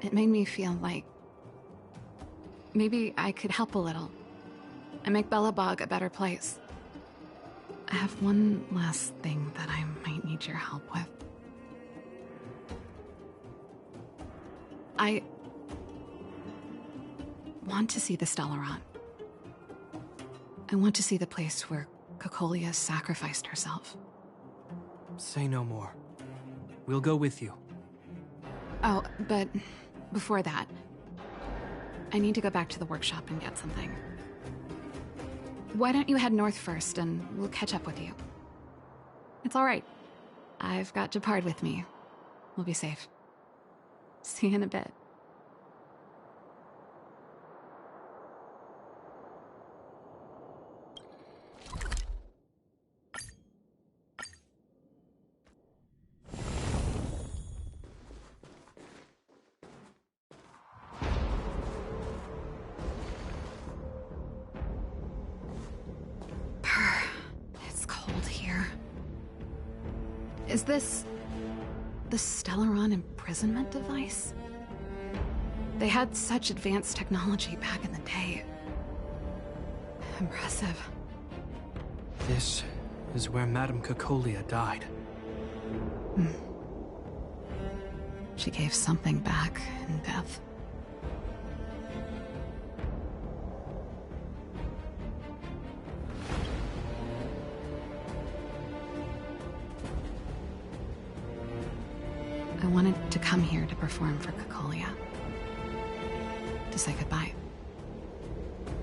It made me feel like maybe I could help a little and make Belobog a better place. I have one last thing that I might need your help with. I want to see the Stellaron. I want to see the place where Cocolia sacrificed herself. Say no more. We'll go with you. Oh, but before that, I need to go back to the workshop and get something. Why don't you head north first, and we'll catch up with you. It's all right. I've got Gepard with me. We'll be safe. See you in a bit. It's cold here. Is this the Stellaron imprisonment device? They had such advanced technology back in the day. Impressive. This is where Madame Cocolia died. She gave something back in death. I wanted to come here to perform for Cocolia. To say goodbye.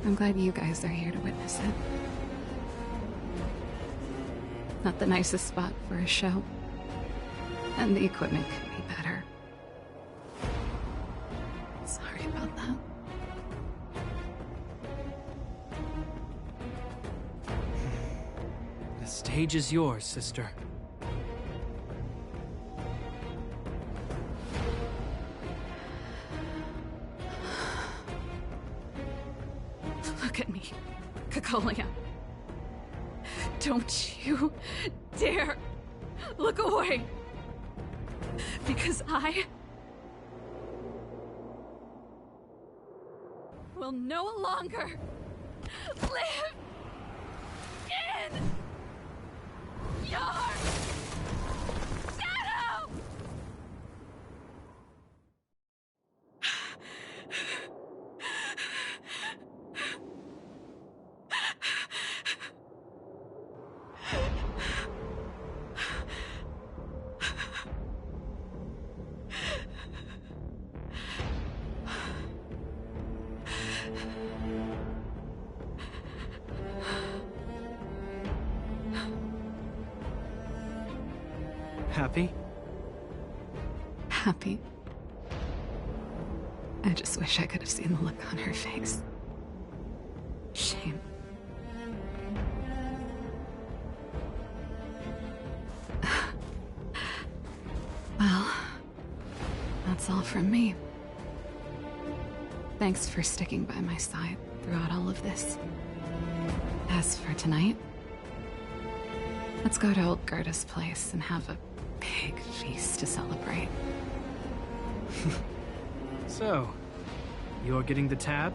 I'm glad you guys are here to witness it. Not the nicest spot for a show. And the equipment could be better. Sorry about that. The stage is yours, sister. Look at me, Cocolia. Don't you dare look away. Because I will no longer live in your shadow! Happy? Happy. I just wish I could have seen the look on her face. Shame. Well, that's all from me. Thanks for sticking by my side throughout all of this. As for tonight, let's go to old Gerda's place and have a big feast to celebrate. So, you're getting the tab?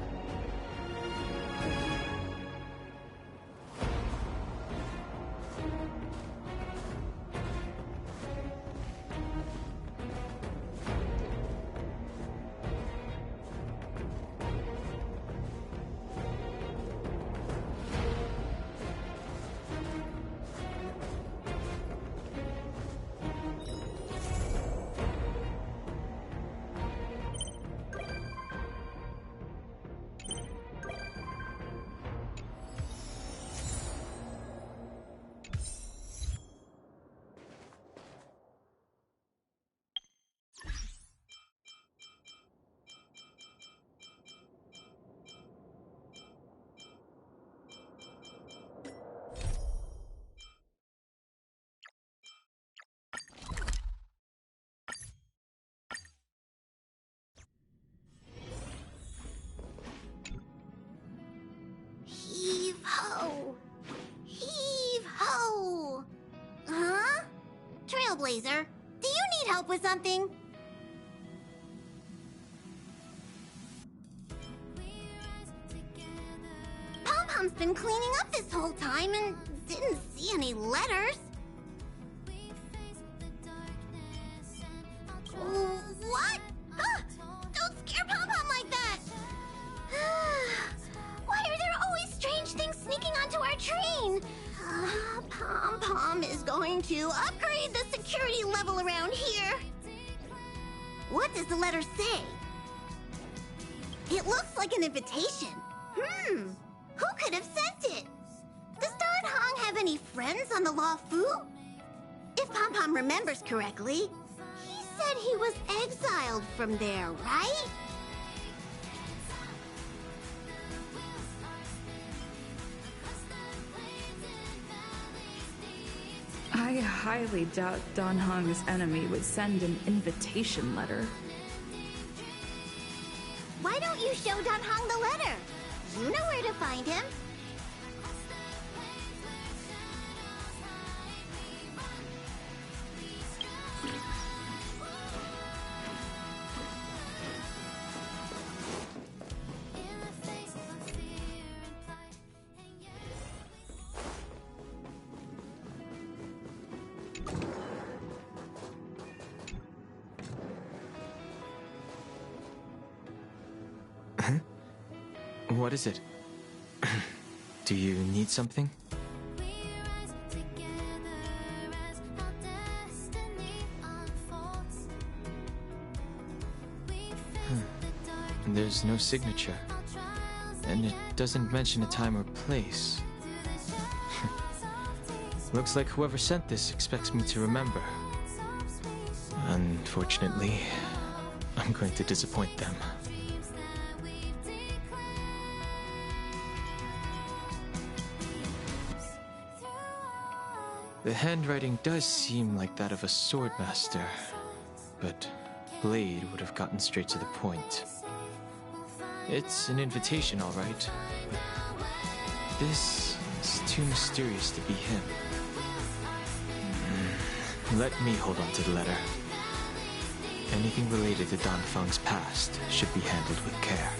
Heave ho! Heave ho! Huh? Trailblazer, do you need help with something? Pom-Pom's been cleaning up this whole time and didn't see any letters. What? Ah, don't scare Pom-Pom like that! Why are there always strange things sneaking onto our train? Pom-Pom. Pom is going to upgrade the security level around here. What does the letter say? It looks like an invitation. Who could have sent it? Does Don Hong have any friends on the Law Fu? If Pom Pom remembers correctly, he said he was exiled from there, right? I highly doubt Don Hong's enemy would send an invitation letter. Why don't you show Don Hong the letter? You know where to find him. What is it? Do you need something? There's no signature. And it doesn't mention a time or place. Looks like whoever sent this expects me to remember. Unfortunately, I'm going to disappoint them. The handwriting does seem like that of a swordmaster, but Blade would have gotten straight to the point. It's an invitation, all right, but this is too mysterious to be him. Let me hold on to the letter. Anything related to Dan Feng's past should be handled with care.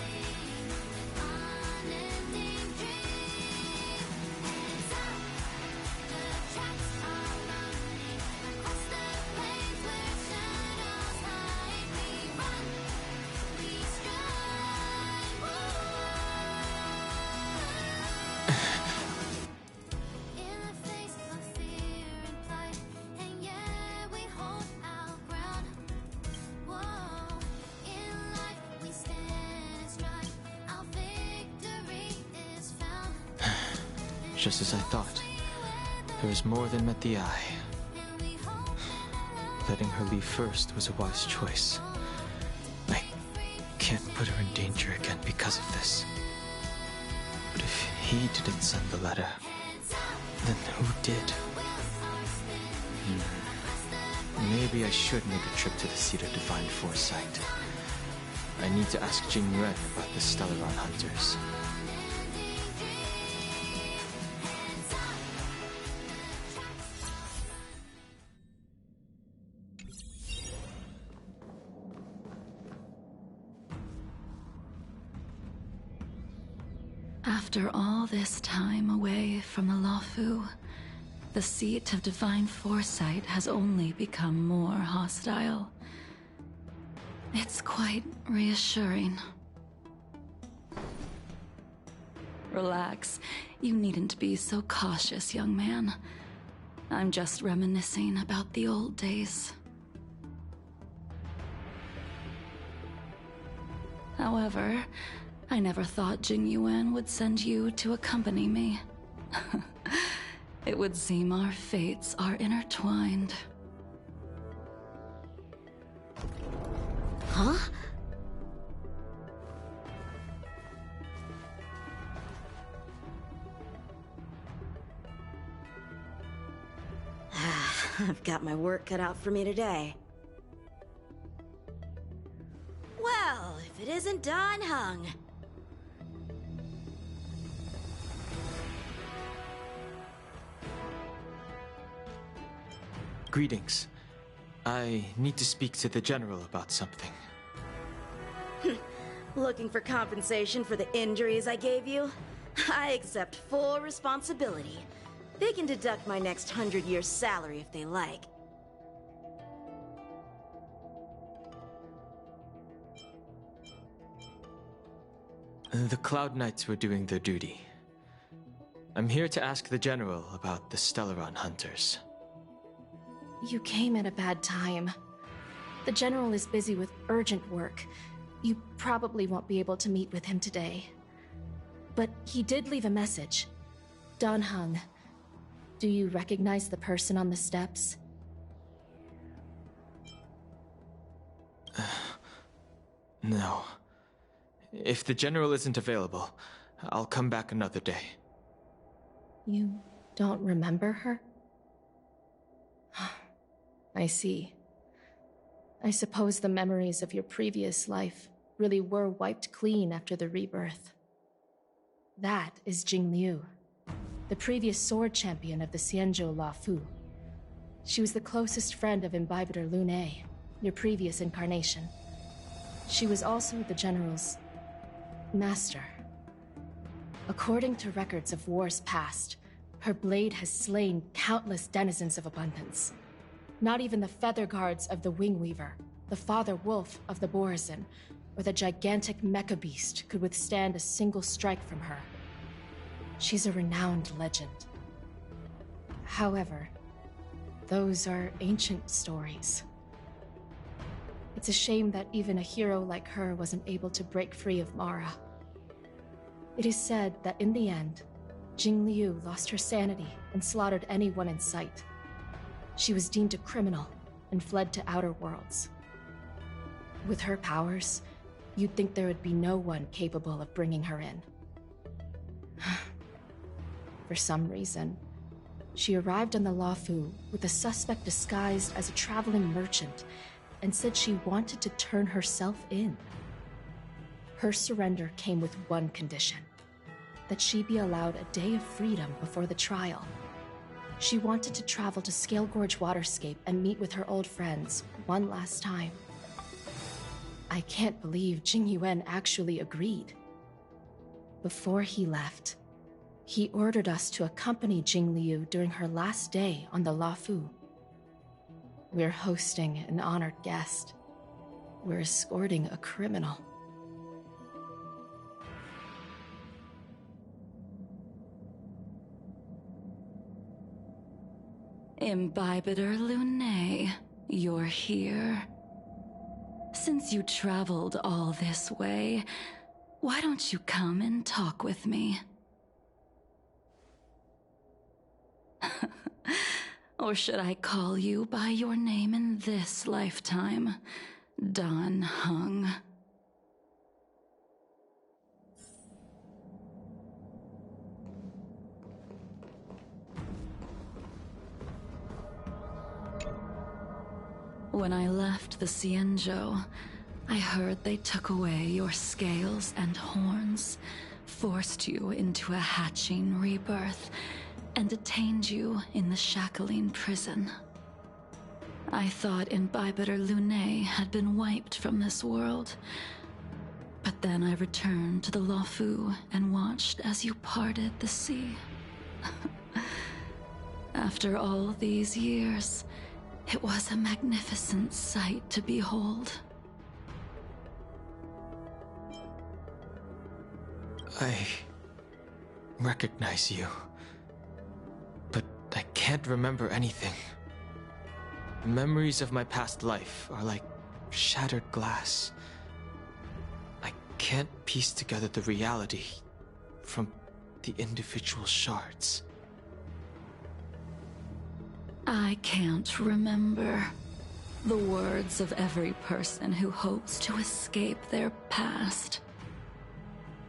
Just as I thought. There was more than met the eye. Letting her leave first was a wise choice. I can't put her in danger again because of this. But if he didn't send the letter, then who did? Maybe I should make a trip to the seat of divine foresight. I need to ask Jing Yuan about the Stellaron hunters. After all this time away from the Luofu, the seat of divine foresight has only become more hostile. It's quite reassuring. Relax. You needn't be so cautious, young man. I'm just reminiscing about the old days. However, I never thought Jing Yuan would send you to accompany me. It would seem our fates are intertwined. Huh? I've got my work cut out for me today. Well, if it isn't Dan Hong. Greetings. I need to speak to the General about something. Looking for compensation for the injuries I gave you? I accept full responsibility. They can deduct my next 100 years' salary if they like. The Cloud Knights were doing their duty. I'm here to ask the General about the Stellaron hunters. You came at a bad time. The General is busy with urgent work. You probably won't be able to meet with him today. But he did leave a message. Dan Heng. Do you recognize the person on the steps? No. If the General isn't available, I'll come back another day. You don't remember her? I see. I suppose the memories of your previous life really were wiped clean after the rebirth. That is Jing Liu, the previous sword champion of the Xianzhou La Fu. She was the closest friend of Imbibitor Lune, your previous incarnation. She was also the General's master. According to records of wars past, her blade has slain countless denizens of abundance. Not even the feather guards of the Wingweaver, the father wolf of the Borazon, or the gigantic mecha beast could withstand a single strike from her. She's a renowned legend. However, those are ancient stories. It's a shame that even a hero like her wasn't able to break free of Mara. It is said that in the end, Jing Liu lost her sanity and slaughtered anyone in sight. She was deemed a criminal and fled to outer worlds. With her powers, you'd think there would be no one capable of bringing her in. For some reason, she arrived on the Luofu with a suspect disguised as a traveling merchant and said she wanted to turn herself in. Her surrender came with one condition: that she be allowed a day of freedom before the trial. She wanted to travel to Scale Gorge Waterscape and meet with her old friends one last time. I can't believe Jing Yuan actually agreed. Before he left, he ordered us to accompany Jing Liu during her last day on the Luofu. We're hosting an honored guest. We're escorting a criminal. Imbibitor Lune, you're here. Since you traveled all this way, why don't you come and talk with me? Or should I call you by your name in this lifetime? Dan Heng. When I left the Xianzhou, I heard they took away your scales and horns, forced you into a hatching rebirth, and detained you in the Shackling prison. I thought Imbibitor Lune had been wiped from this world, but then I returned to the Luofu and watched as you parted the sea. After all these years, it was a magnificent sight to behold. I recognize you, but I can't remember anything. Memories of my past life are like shattered glass. I can't piece together the reality from the individual shards. I can't remember the words of every person who hopes to escape their past.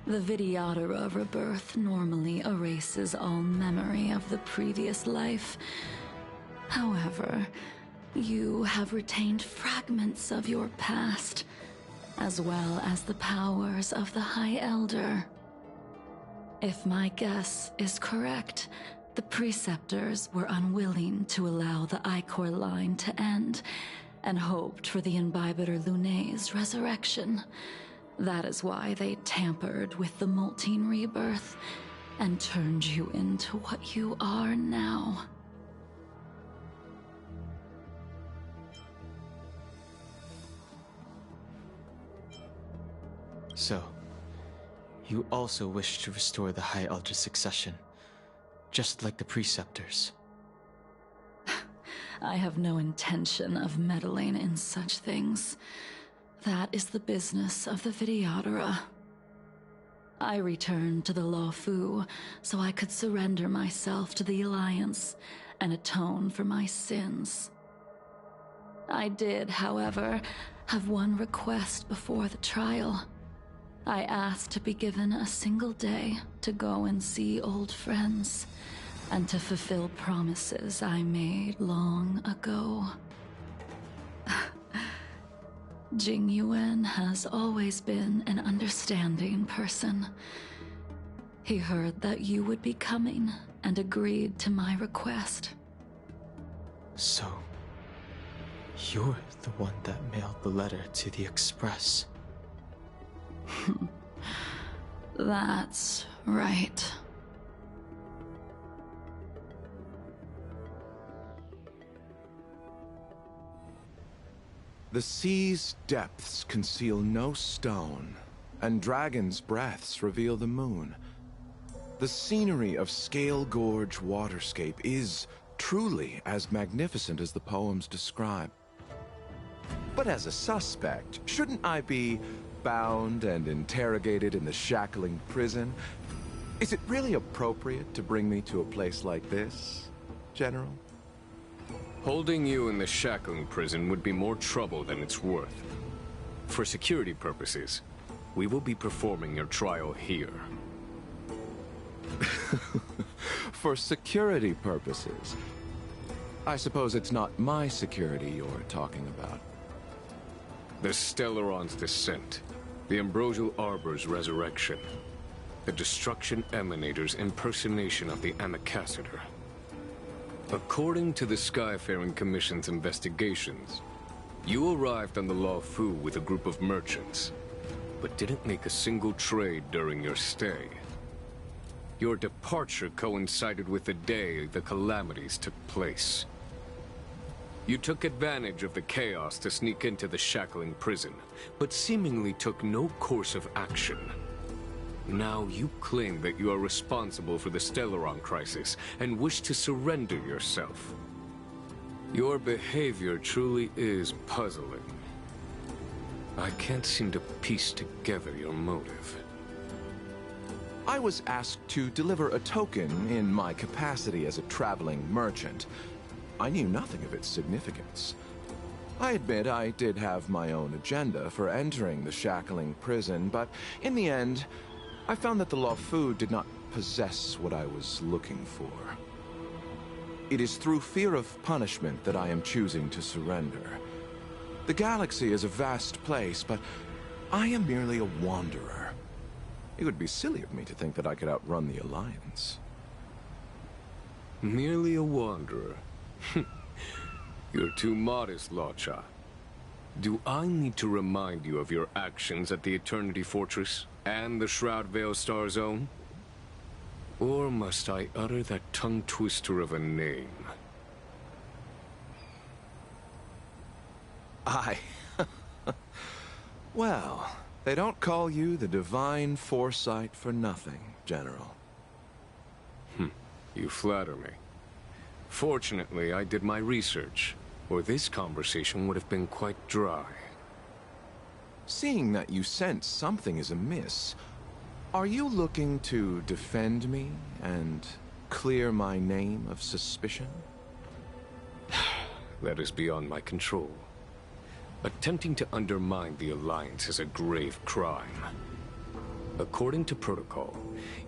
The Vidyadhara rebirth normally erases all memory of the previous life. However, you have retained fragments of your past, as well as the powers of the High Elder. If my guess is correct, the Preceptors were unwilling to allow the Ichor line to end, and hoped for the Imbibitor Lune's resurrection. That is why they tampered with the Moltene rebirth, and turned you into what you are now. So, you also wish to restore the High Elder succession, just like the preceptors. I have no intention of meddling in such things. That is the business of the Videodora. I returned to the Luofu so I could surrender myself to the Alliance and atone for my sins. I did, however, have one request before the trial. I asked to be given a single day to go and see old friends, and to fulfill promises I made long ago. Jing Yuan has always been an understanding person. He heard that you would be coming and agreed to my request. So, you're the one that mailed the letter to the Express. That's right. The sea's depths conceal no stone, and dragons' breaths reveal the moon. The scenery of Scale Gorge Waterscape is truly as magnificent as the poems describe. But as a suspect, shouldn't I be bound and interrogated in the shackling prison? Is it really appropriate to bring me to a place like this, General? Holding you in the shackling prison would be more trouble than it's worth. For security purposes, we will be performing your trial here. For security purposes? I suppose it's not my security you're talking about. The Stellaron's descent, the Ambrosial Arbor's resurrection, the Destruction Emanator's impersonation of the Amicassator. According to the Skyfaring Commission's investigations, you arrived on the Luofu with a group of merchants, but didn't make a single trade during your stay. Your departure coincided with the day the calamities took place. You took advantage of the chaos to sneak into the shackling prison, but seemingly took no course of action. Now you claim that you are responsible for the Stellaron crisis and wish to surrender yourself. Your behavior truly is puzzling. I can't seem to piece together your motive. I was asked to deliver a token in my capacity as a traveling merchant. I knew nothing of its significance. I admit I did have my own agenda for entering the shackling prison, but in the end, I found that the Luofu did not possess what I was looking for. It is through fear of punishment that I am choosing to surrender. The galaxy is a vast place, but I am merely a wanderer. It would be silly of me to think that I could outrun the Alliance. Merely a wanderer? You're too modest, Locha. Do I need to remind you of your actions at the Eternity Fortress and the Shroud Veil Star Zone? Or must I utter that tongue twister of a name? Well, they don't call you the Divine Foresight for nothing, General. You flatter me. Fortunately, I did my research, or this conversation would have been quite dry. Seeing that you sense something is amiss, are you looking to defend me and clear my name of suspicion? That is beyond my control. Attempting to undermine the Alliance is a grave crime. According to protocol,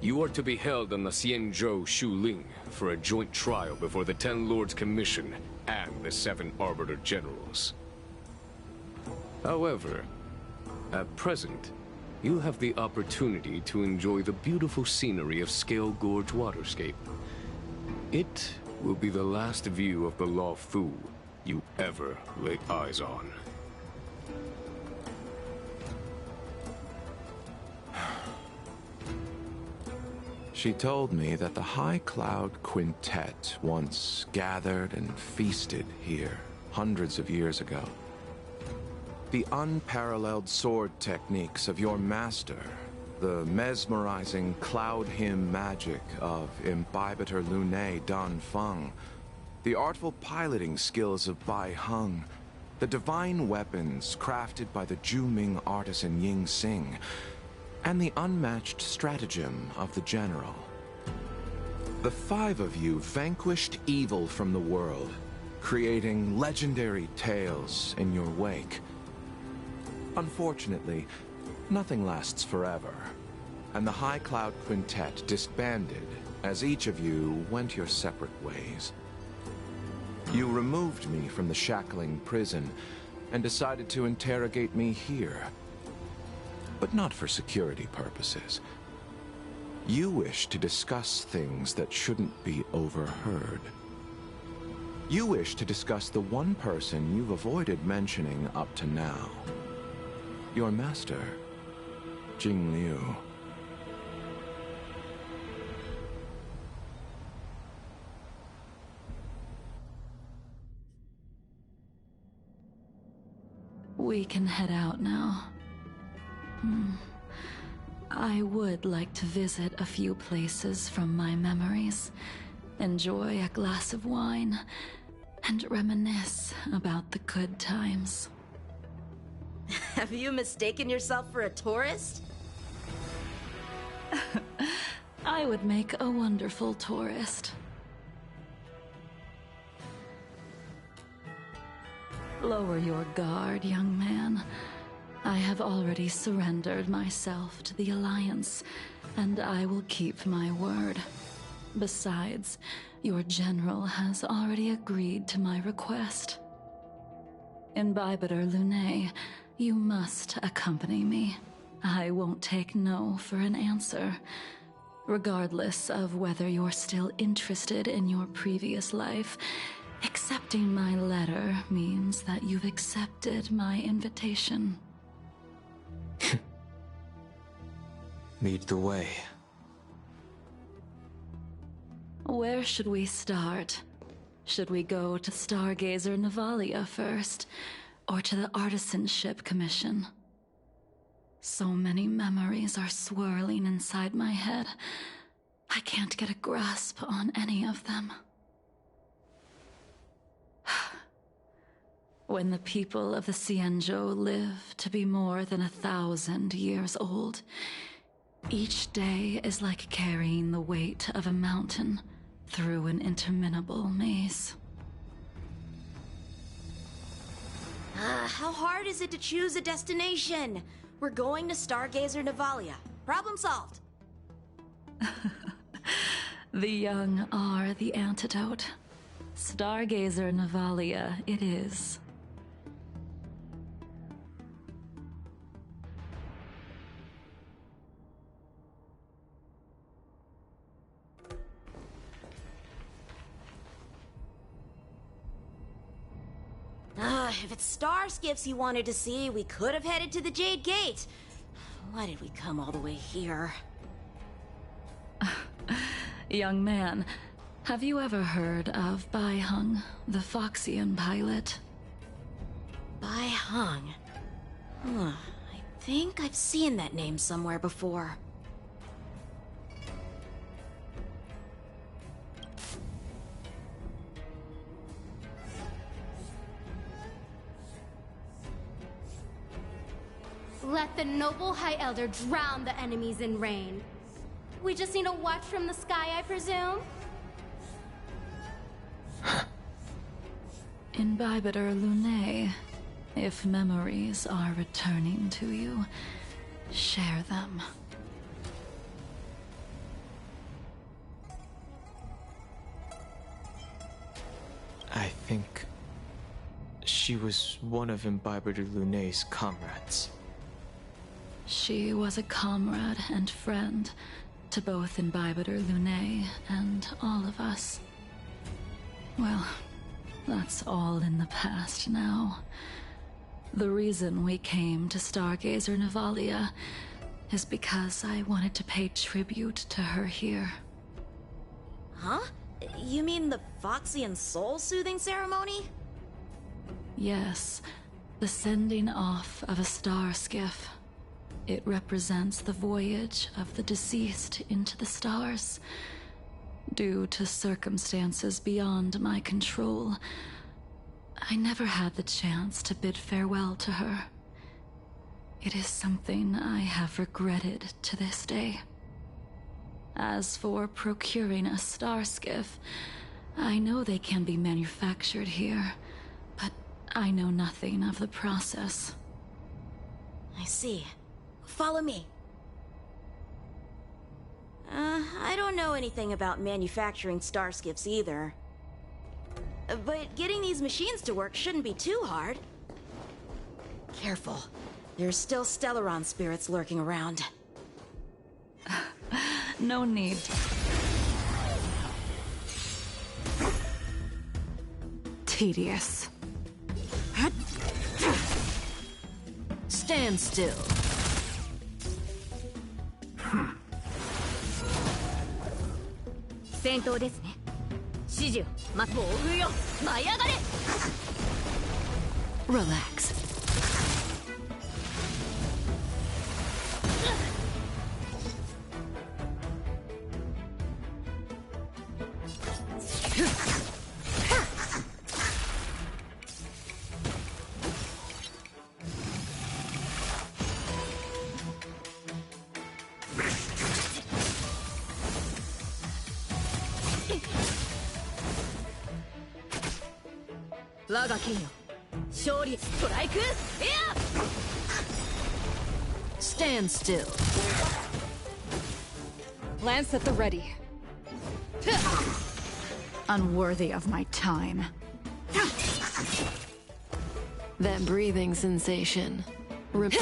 you are to be held on the Xianzhou Shuling for a joint trial before the 10 Lords Commission and the 7 Arbiter Generals. However, at present, you have the opportunity to enjoy the beautiful scenery of Scale Gorge Waterscape. It will be the last view of the Luofu you ever lay eyes on. She told me that the High Cloud Quintet once gathered and feasted here hundreds of years ago. The unparalleled sword techniques of your master The mesmerizing cloud hymn magic of Imbibitor Lunae Dan Feng, the artful piloting skills of Bai Heng, the divine weapons crafted by the Ju-Ming artisan Ying Xing, and the unmatched stratagem of the general. The five of you vanquished evil from the world, creating legendary tales in your wake. Unfortunately, nothing lasts forever, and the High Cloud Quintet disbanded as each of you went your separate ways. You removed me from the shackling prison and decided to interrogate me here. But not for security purposes. You wish to discuss things that shouldn't be overheard. You wish to discuss the one person you've avoided mentioning up to now. Your master, Jingliu. We can head out now. I would like to visit a few places from my memories, enjoy a glass of wine, and reminisce about the good times. Have you mistaken yourself for a tourist? I would make a wonderful tourist. Lower your guard, young man. I have already surrendered myself to the Alliance, and I will keep my word. Besides, your general has already agreed to my request. Imbibitor Lunae, you must accompany me. I won't take no for an answer. Regardless of whether you're still interested in your previous life, accepting my letter means that you've accepted my invitation. Lead the way. Where should we start? Should we go to Stargazer Navalia first, or to the Artisanship Commission? So many memories are swirling inside my head. I can't get a grasp on any of them. When the people of the Xianzhou live to be more than 1,000 years old, each day is like carrying the weight of a mountain through an interminable maze. How hard is it to choose a destination? We're going to Stargazer Navalia. Problem solved. The young are the antidote. Stargazer Navalia it is. If it's star skiffs you wanted to see, we could have headed to the Jade Gate. Why did we come all the way here? Young man, have you ever heard of Bai Heng, the Foxian pilot? Bai Heng? I think I've seen that name somewhere before. Let the noble High Elder drown the enemies in rain. We just need a watch from the sky, I presume? Imbibitor Lunae, if memories are returning to you, share them. I think she was one of Imbibitor Lunae's comrades. She was a comrade and friend to both Imbibitor Lunae and all of us. Well, that's all in the past now. The reason we came to Stargazer Navalia is because I wanted to pay tribute to her here. Huh? You mean the Foxian soul-soothing ceremony? Yes, the sending off of a star skiff. It represents the voyage of the deceased into the stars. Due to circumstances beyond my control, I never had the chance to bid farewell to her. It is something I have regretted to this day. As for procuring a star skiff, I know they can be manufactured here, but I know nothing of the process. I see. Follow me. I don't know anything about manufacturing star skiffs either. But getting these machines to work shouldn't be too hard. Careful. There's still Stellaron spirits lurking around. No need. Tedious. Stand still. Relax. Stand still. Lance at the ready. Unworthy of my time. That breathing sensation. Could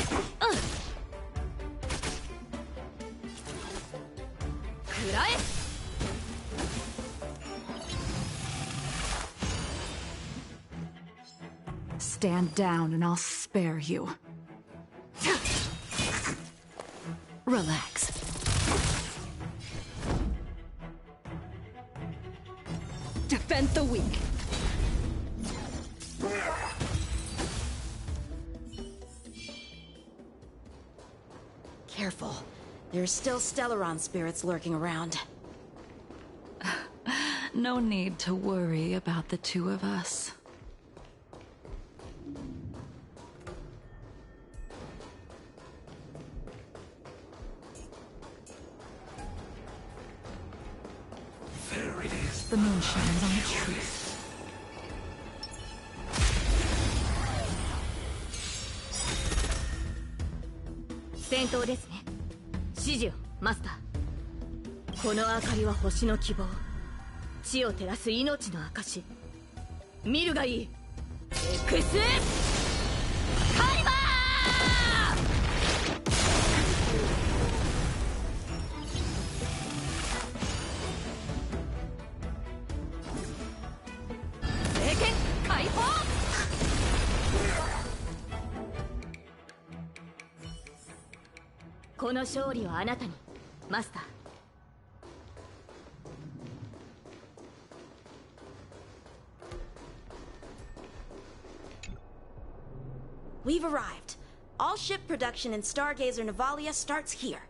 I? Stand down and I'll spare you. Relax. Defend the weak. Careful. There's still Stellaron spirits lurking around. No need to worry about the two of us. There it is. The moon shines on the truth. We've arrived. All ship production in Stargazer Navalia starts here.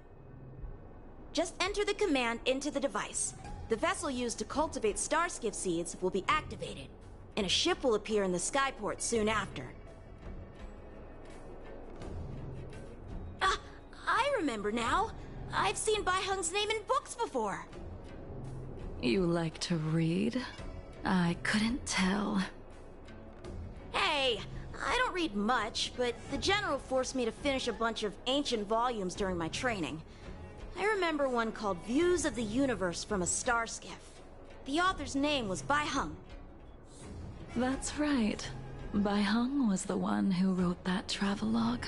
Just enter the command into the device. The vessel used to cultivate starskiff seeds will be activated, and a ship will appear in the skyport soon after. I remember now. I've seen Bai Hung's name in books before. You like to read? I couldn't tell. Hey, I don't read much, but the General forced me to finish a bunch of ancient volumes during my training. I remember one called Views of the Universe from a Starskiff. The author's name was Bai Hung. That's right. Bai Hung was the one who wrote that travelogue.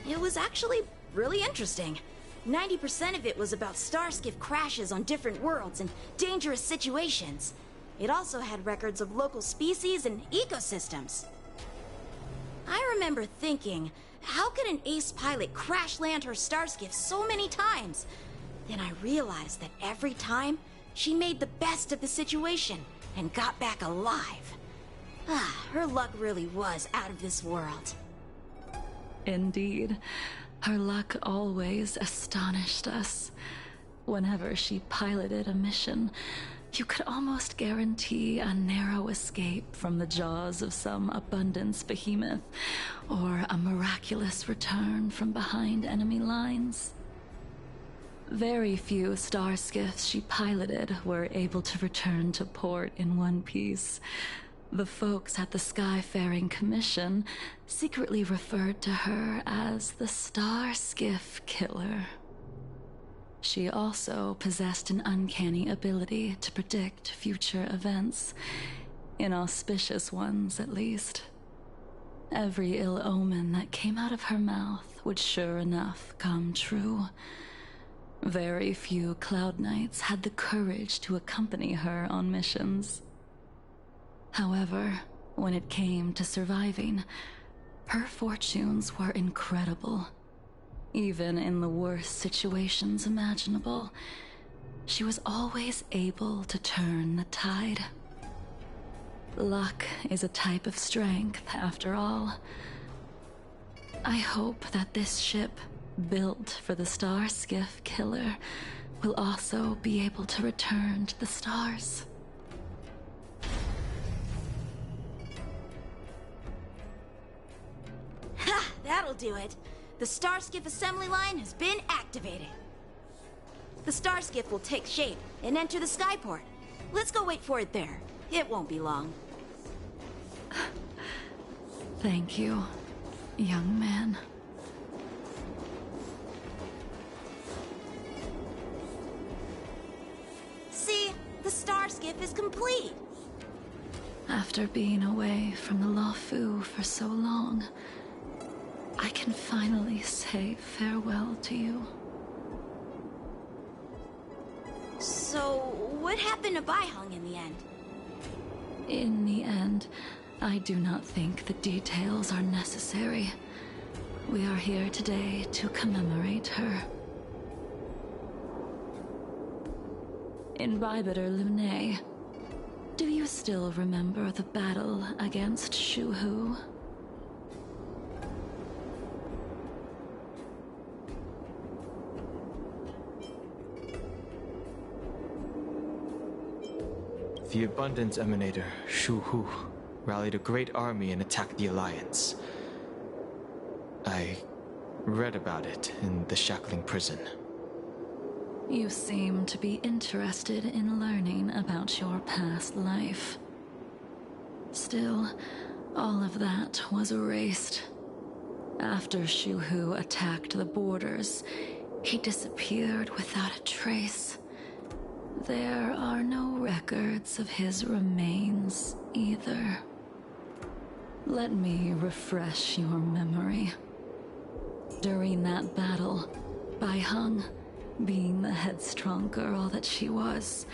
It was actually really interesting. 90% of it was about starskiff crashes on different worlds and dangerous situations. It also had records of local species and ecosystems. I remember thinking, how could an ace pilot crash land her starskiff so many times? Then I realized that every time, she made the best of the situation and got back alive. Her luck really was out of this world. Indeed. Her luck always astonished us. Whenever she piloted a mission, you could almost guarantee a narrow escape from the jaws of some abundance behemoth, or a miraculous return from behind enemy lines. Very few star skiffs she piloted were able to return to port in one piece. The folks at the Skyfaring Commission secretly referred to her as the Star Skiff Killer. She also possessed an uncanny ability to predict future events, inauspicious ones at least. Every ill omen that came out of her mouth would sure enough come true. Very few Cloud Knights had the courage to accompany her on missions. However, when it came to surviving, her fortunes were incredible. Even in the worst situations imaginable, she was always able to turn the tide. Luck is a type of strength, after all. I hope that this ship, built for the Star Skiff Killer, will also be able to return to the stars. Ha! That'll do it. The Starskiff assembly line has been activated. The Starskiff will take shape and enter the skyport. Let's go wait for it there. It won't be long. Thank you, young man. See, the Starskiff is complete. After being away from the Lawfu for so long, I can finally say farewell to you. So, what happened to Baihung in the end? In the end, I do not think the details are necessary. We are here today to commemorate her. Imbibitor Lune, do you still remember the battle against Shuhu? The Abundance Emanator, Shuhu, rallied a great army and attacked the Alliance. I read about it in the Shackling prison. You seem to be interested in learning about your past life. Still, all of that was erased. After Shuhu attacked the borders, he disappeared without a trace. There are no records of his remains either. Let me refresh your memory. During that battle, Baihung, being the headstrong girl that she was,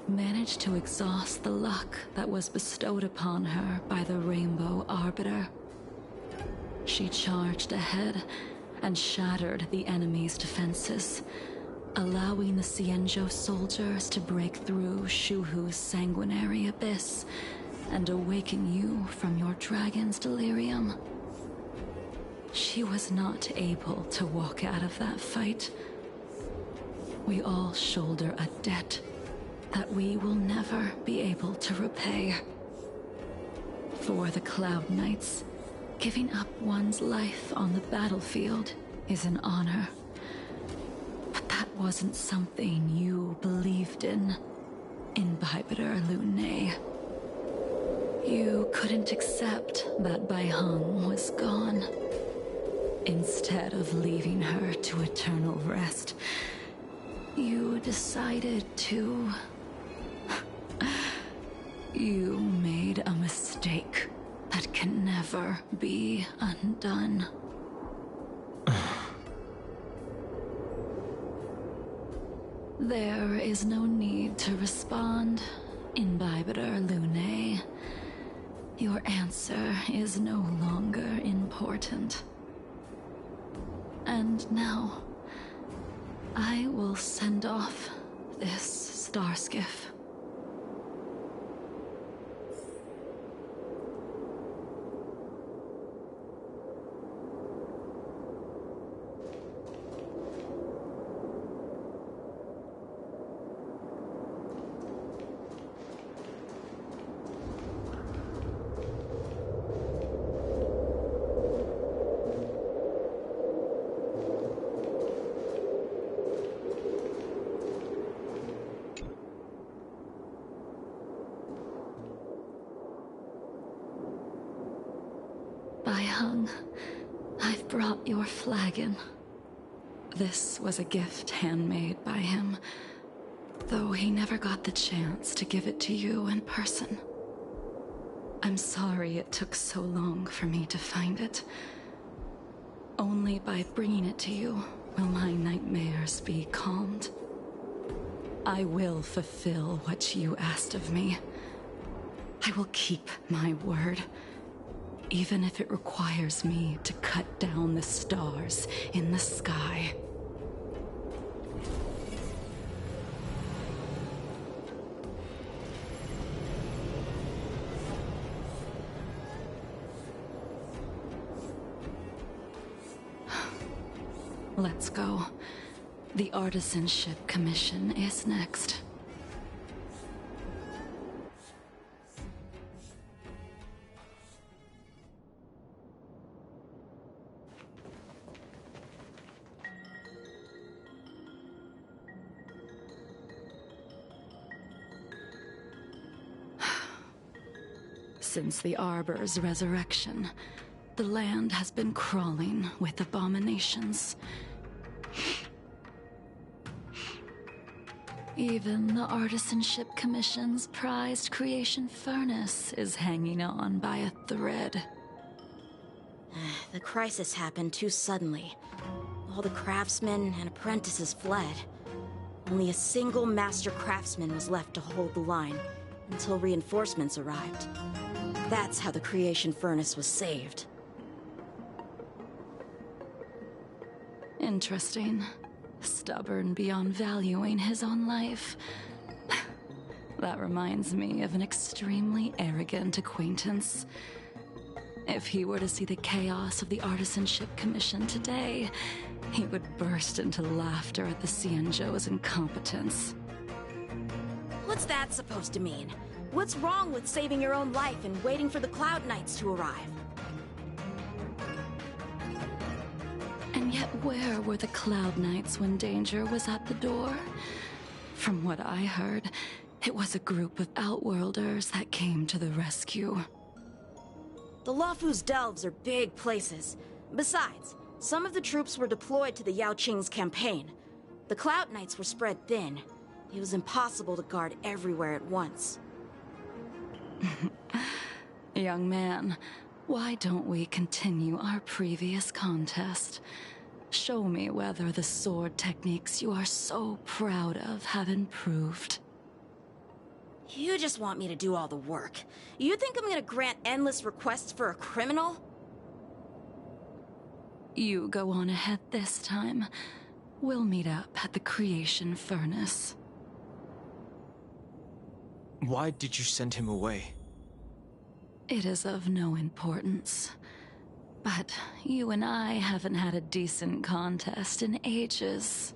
managed to exhaust the luck that was bestowed upon her by the Rainbow Arbiter. She charged ahead and shattered the enemy's defenses, allowing the Xianzhou soldiers to break through Shuhu's sanguinary abyss and awaken you from your dragon's delirium. She was not able to walk out of that fight. We all shoulder a debt that we will never be able to repay. For the Cloud Knights, giving up one's life on the battlefield is an honor. But that wasn't something you believed in, Imbibitor Lune. You couldn't accept that Baihung was gone. Instead of leaving her to eternal rest, you decided to... You made a mistake that can never be undone. There is no need to respond, Imbibitor Lune. Your answer is no longer important. And now, I will send off this starskiff. Hung, I've brought your flagon. This was a gift handmade by him, though he never got the chance to give it to you in person. I'm sorry it took so long for me to find it. Only by bringing it to you will my nightmares be calmed. I will fulfill what you asked of me. I will keep my word, even if it requires me to cut down the stars in the sky. Let's go. The Artisanship Commission is next. Since the Arbor's resurrection, the land has been crawling with abominations. Even the Artisanship Commission's prized creation furnace is hanging on by a thread. The crisis happened too suddenly. All the craftsmen and apprentices fled. Only a single master craftsman was left to hold the line until reinforcements arrived. That's how the creation furnace was saved. Interesting. Stubborn beyond valuing his own life. That reminds me of an extremely arrogant acquaintance. If he were to see the chaos of the Artisanship Commission today, he would burst into laughter at the Xianzhou's incompetence. What's that supposed to mean? What's wrong with saving your own life and waiting for the Cloud Knights to arrive? And yet where were the Cloud Knights when danger was at the door? From what I heard, it was a group of Outworlders that came to the rescue. The Luofu's delves are big places. Besides, some of the troops were deployed to the Yaoqing's campaign. The Cloud Knights were spread thin. It was impossible to guard everywhere at once. Young man, why don't we continue our previous contest? Show me whether the sword techniques you are so proud of have improved. You just want me to do all the work. You think I'm gonna grant endless requests for a criminal? You go on ahead this time. We'll meet up at the creation furnace. Why did you send him away? It is of no importance. But you and I haven't had a decent contest in ages.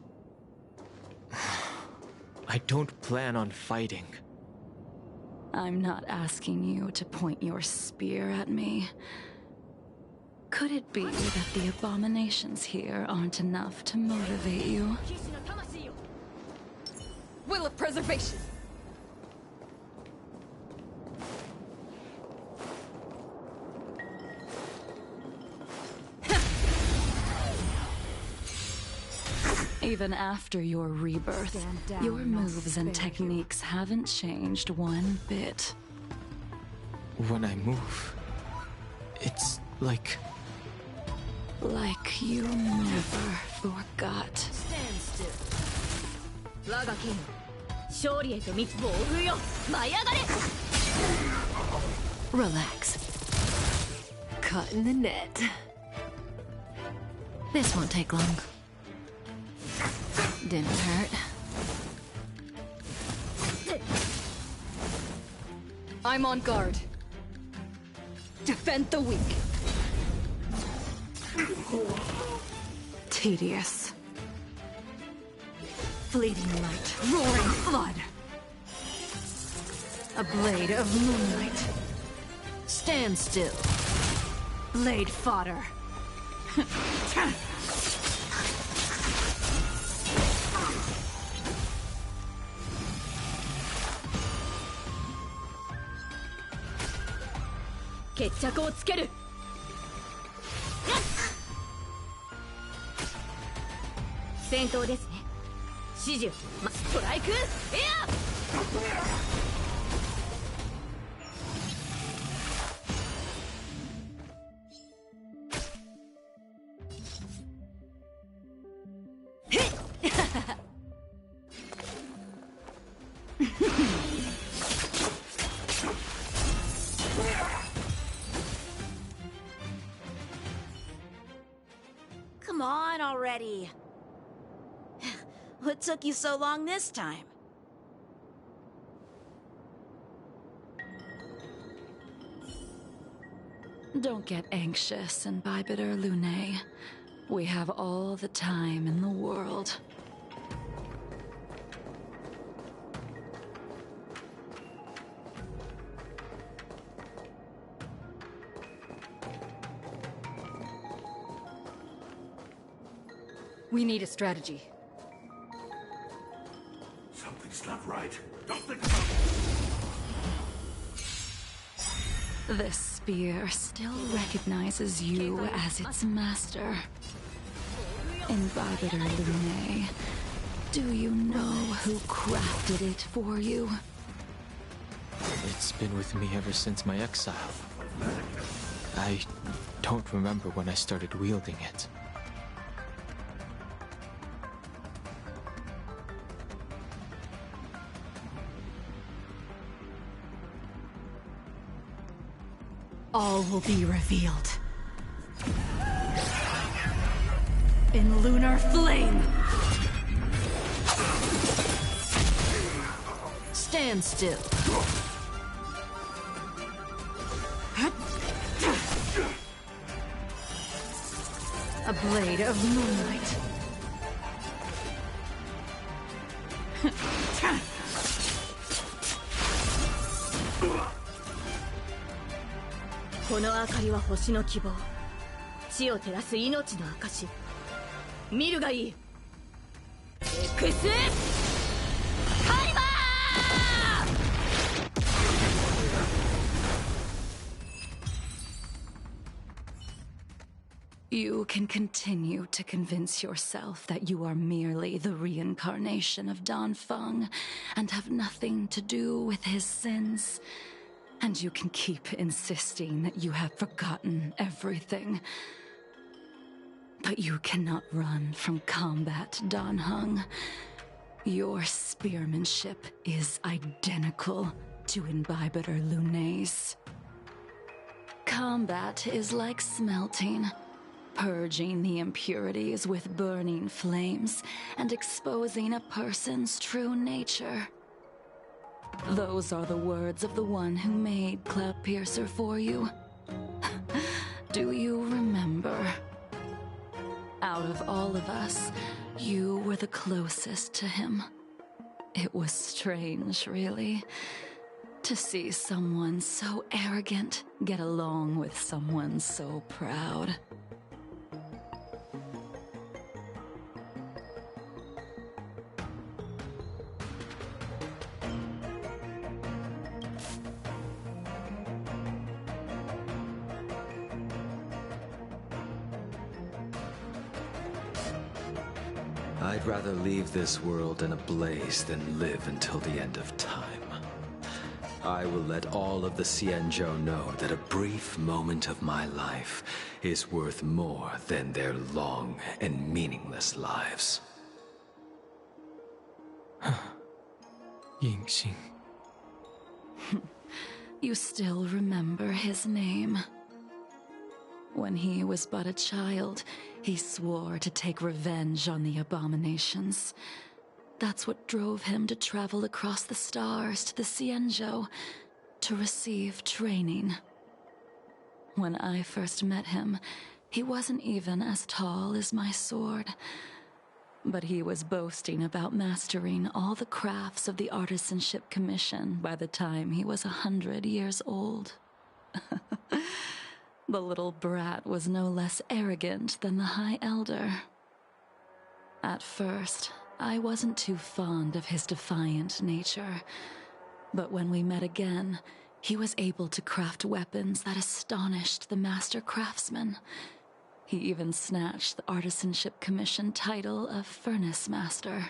I don't plan on fighting. I'm not asking you to point your spear at me. Could it be that the abominations here aren't enough to motivate you? Will of preservation! Even after your rebirth, your moves and techniques haven't changed one bit. When I move, it's like you never forgot. Stand still. Waga King, 勝利へと道を追うよ。舞い上がれ! Relax. Caught in the net. This won't take long. Didn't hurt. I'm on guard. Defend the weak. Tedious. Fleeting light, roaring flood. A blade of moonlight. Stand still. Blade fodder. 戦闘ですね。指示を、ストライクエア。Come on already. What took you so long this time? Don't get anxious, Imbibiter Lune. We have all the time in the world. We need a strategy. Something's not right. Don't think about it. This spear still recognizes you as its master. Imbibiter Lune, do you know who crafted it for you? It's been with me ever since my exile. I don't remember when I started wielding it. All will be revealed. In lunar flame! Stand still. A blade of moonlight. この明かりは星の希望。地を照らす命の証。見るがいい。エクスカリバー! You can continue to convince yourself that you are merely the reincarnation of Danfeng and have nothing to do with his sins. And you can keep insisting that you have forgotten everything. But you cannot run from combat, Danheng. Your spearmanship is identical to Imbibiter Lune's. Combat is like smelting, purging the impurities with burning flames and exposing a person's true nature. Those are the words of the one who made Cloudpiercer for you. Do you remember? Out of all of us, you were the closest to him. It was strange, really, to see someone so arrogant get along with someone so proud. I'd rather leave this world in a blaze than live until the end of time. I will let all of the Xianzhou know that a brief moment of my life is worth more than their long and meaningless lives. Yingxing. You still remember his name. When he was but a child, he swore to take revenge on the abominations. That's what drove him to travel across the stars to the Xianzhou to receive training. When I first met him, he wasn't even as tall as my sword. But he was boasting about mastering all the crafts of the Artisanship Commission by the time he was 100 years old. The little brat was no less arrogant than the High Elder. At first, I wasn't too fond of his defiant nature, but when we met again, he was able to craft weapons that astonished the master craftsmen. He even snatched the Artisanship Commission title of Furnace Master.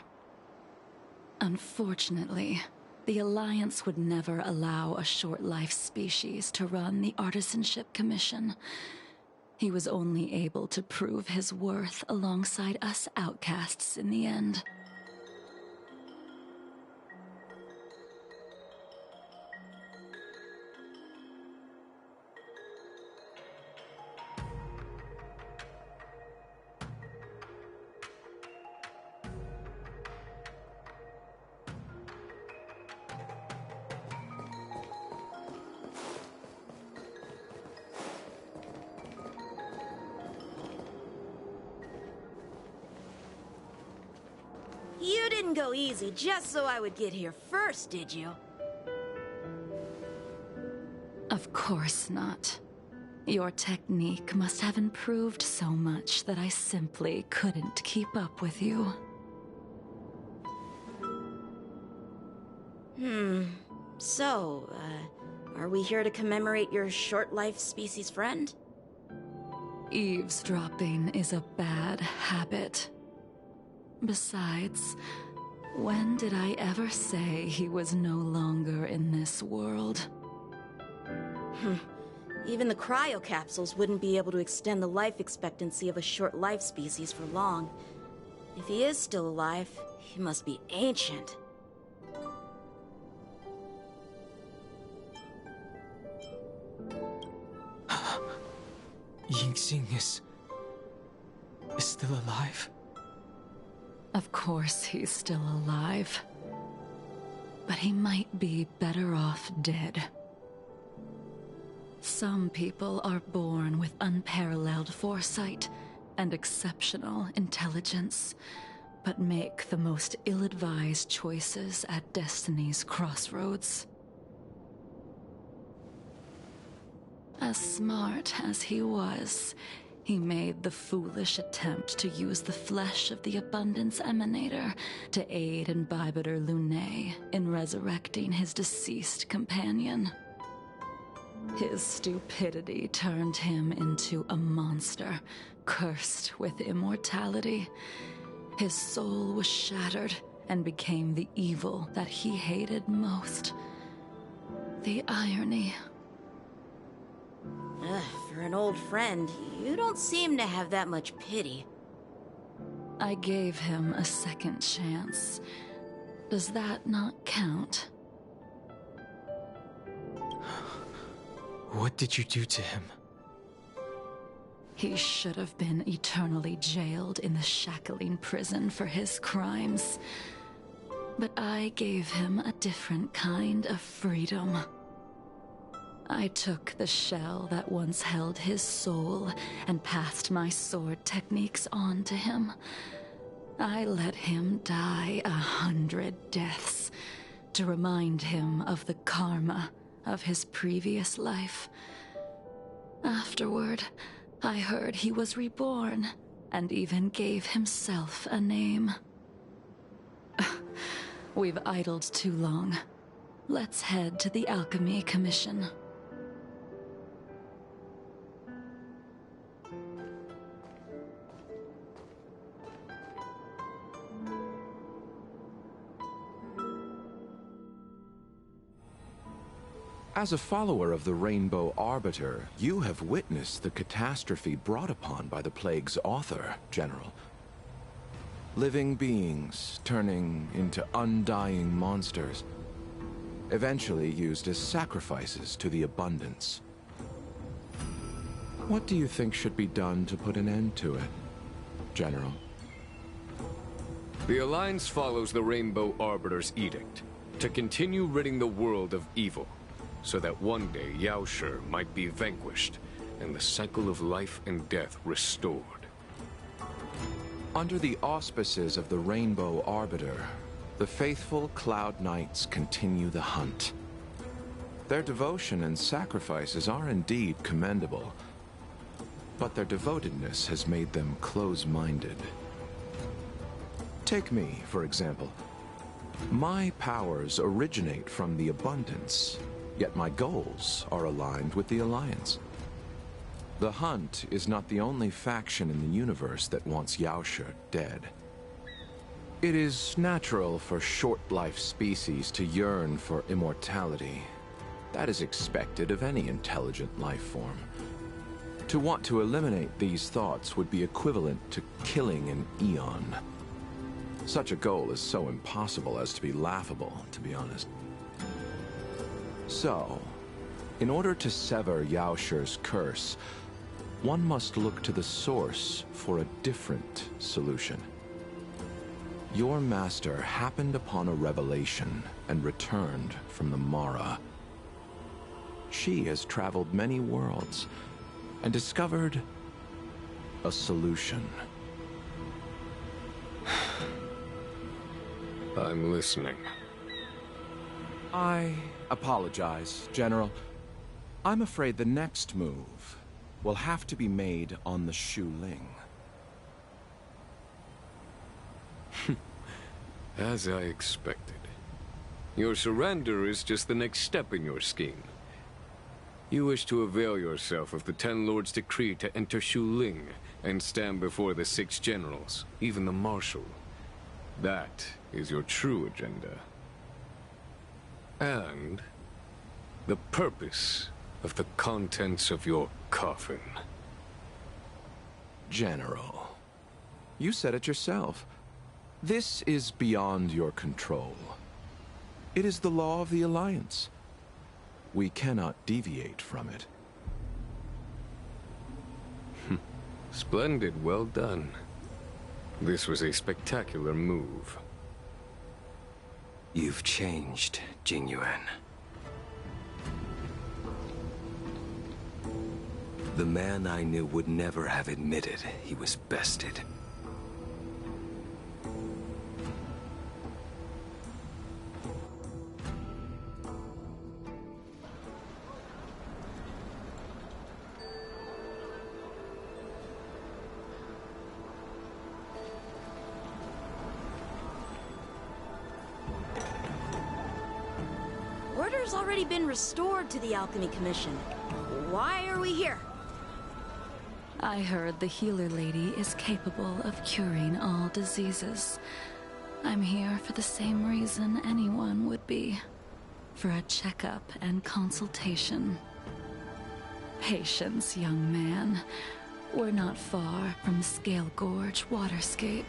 Unfortunately, the Alliance would never allow a short-life species to run the Artisanship Commission. He was only able to prove his worth alongside us outcasts in the end. You didn't go easy just so I would get here first, did you? Of course not. Your technique must have improved so much that I simply couldn't keep up with you. So, are we here to commemorate your short-life species friend? Eavesdropping is a bad habit. Besides, when did I ever say he was no longer in this world? Even the cryocapsules wouldn't be able to extend the life expectancy of a short-life species for long. If he is still alive, he must be ancient. Yingxing is still alive? Of course he's still alive. But he might be better off dead. Some people are born with unparalleled foresight and exceptional intelligence, but make the most ill-advised choices at destiny's crossroads. As smart as he was, he made the foolish attempt to use the flesh of the Abundance Emanator to aid Imbibitor Lunae in resurrecting his deceased companion. His stupidity turned him into a monster, cursed with immortality. His soul was shattered and became the evil that he hated most. The irony. For an old friend, you don't seem to have that much pity. I gave him a second chance. Does that not count? What did you do to him? He should have been eternally jailed in the shackling prison for his crimes. But I gave him a different kind of freedom. I took the shell that once held his soul and passed my sword techniques on to him. I let him die 100 deaths to remind him of the karma of his previous life. Afterward, I heard he was reborn and even gave himself a name. We've idled too long. Let's head to the Alchemy Commission. As a follower of the Rainbow Arbiter, you have witnessed the catastrophe brought upon by the plague's author, General. Living beings turning into undying monsters, eventually used as sacrifices to the Abundance. What do you think should be done to put an end to it, General? The Alliance follows the Rainbow Arbiter's edict to continue ridding the world of evil, so that one day Yaoshi might be vanquished and the cycle of life and death restored. Under the auspices of the Rainbow Arbiter, the faithful Cloud Knights continue the hunt. Their devotion and sacrifices are indeed commendable, but their devotedness has made them close-minded. Take me, for example. My powers originate from the Abundance, yet my goals are aligned with the Alliance. The Hunt is not the only faction in the universe that wants Yaoshe dead. It is natural for short-life species to yearn for immortality. That is expected of any intelligent life form. To want to eliminate these thoughts would be equivalent to killing an eon. Such a goal is so impossible as to be laughable, to be honest. So, in order to sever Yaoshe's curse, one must look to the source for a different solution. Your master happened upon a revelation and returned from the Mara. She has traveled many worlds and discovered a solution. I'm listening. I apologize, General. I'm afraid the next move will have to be made on the Shu Ling. As I expected. Your surrender is just the next step in your scheme. You wish to avail yourself of the Ten Lords' decree to enter Shu Ling and stand before the 6 generals, even the Marshal. That is your true agenda. And the purpose of the contents of your coffin. General, you said it yourself. This is beyond your control. It is the law of the Alliance. We cannot deviate from it. Splendid, well done. This was a spectacular move. You've changed, Jingyuan. The man I knew would never have admitted he was bested. Order's already been restored to the Alchemy Commission. Why are we here? I heard the healer lady is capable of curing all diseases. I'm here for the same reason anyone would be. For a checkup and consultation. Patience, young man. We're not far from Scale Gorge waterscape.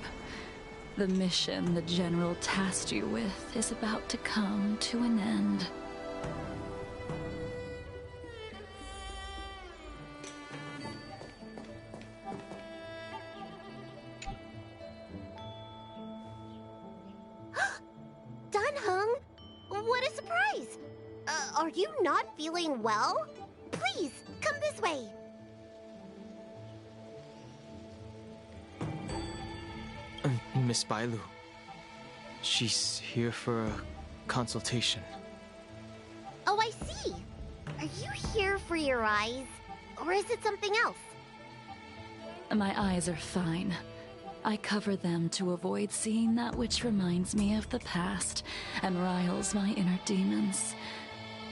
The mission the General tasked you with is about to come to an end. Dunhung, what a surprise! Are you not feeling well? Please, come this way. Miss Bailu. She's here for a consultation. Oh, I see. Are you here for your eyes? Or is it something else? My eyes are fine. I cover them to avoid seeing that which reminds me of the past and riles my inner demons.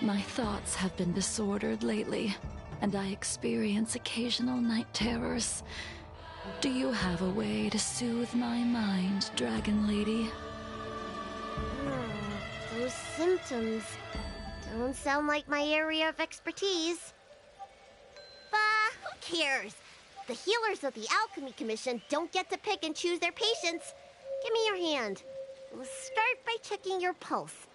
My thoughts have been disordered lately, and I experience occasional night terrors. Do you have a way to soothe my mind, Dragon Lady? Those symptoms don't sound like my area of expertise. But who cares? The healers of the Alchemy Commission don't get to pick and choose their patients. Give me your hand. We'll start by checking your pulse.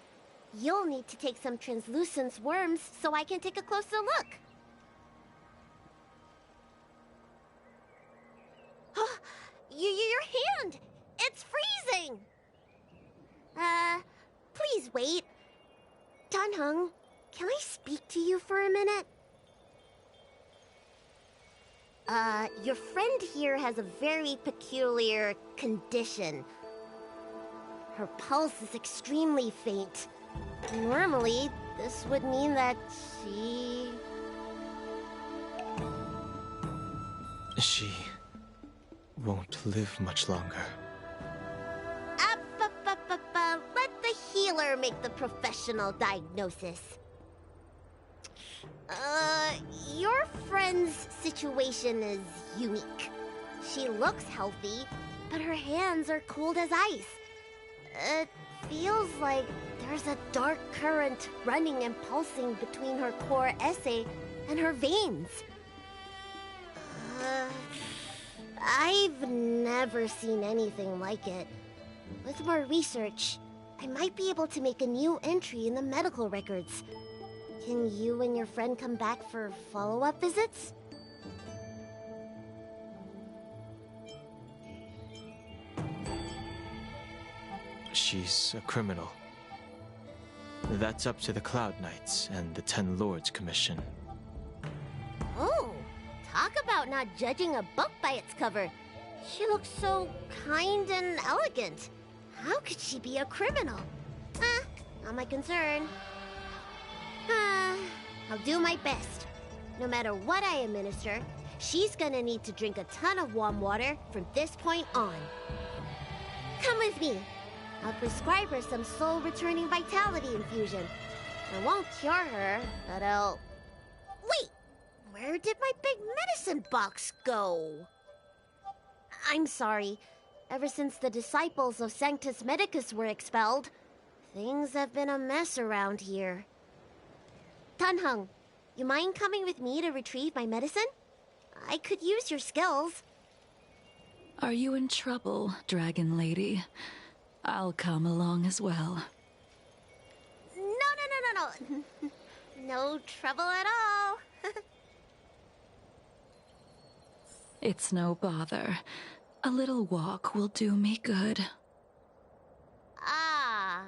You'll need to take some translucence worms so I can take a closer look. Your hand! It's freezing! Please wait. Dunhung, can I speak to you for a minute? Your friend here has a very peculiar condition. Her pulse is extremely faint. Normally, this would mean that She won't live much longer. Let the healer make the professional diagnosis. Your friend's situation is unique. She looks healthy, but her hands are cold as ice. It feels like there's a dark current running and pulsing between her core esse and her veins. I've never seen anything like it. With more research, I might be able to make a new entry in the medical records. Can you and your friend come back for follow-up visits? She's a criminal. That's up to the Cloud Knights and the Ten Lords Commission. Oh, talk about not judging a book by its cover. She looks so kind and elegant. How could she be a criminal? Not my concern. I'll do my best. No matter what I administer, she's gonna need to drink a ton of warm water from this point on. Come with me. I'll prescribe her some soul-returning vitality infusion. I won't cure her, but I'll... Wait! Where did my big medicine box go? I'm sorry. Ever since the disciples of Sanctus Medicus were expelled, things have been a mess around here. Tanhung, you mind coming with me to retrieve my medicine? I could use your skills. Are you in trouble, Dragon Lady? I'll come along as well. No. No trouble at all. It's no bother. A little walk will do me good. Ah.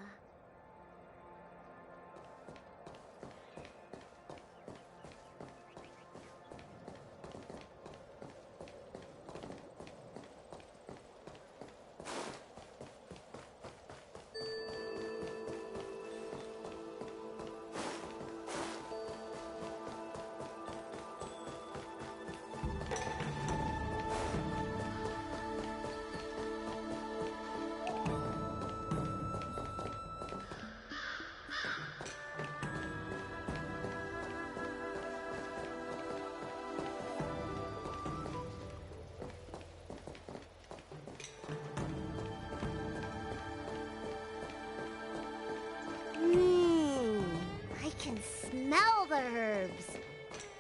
I can smell the herbs.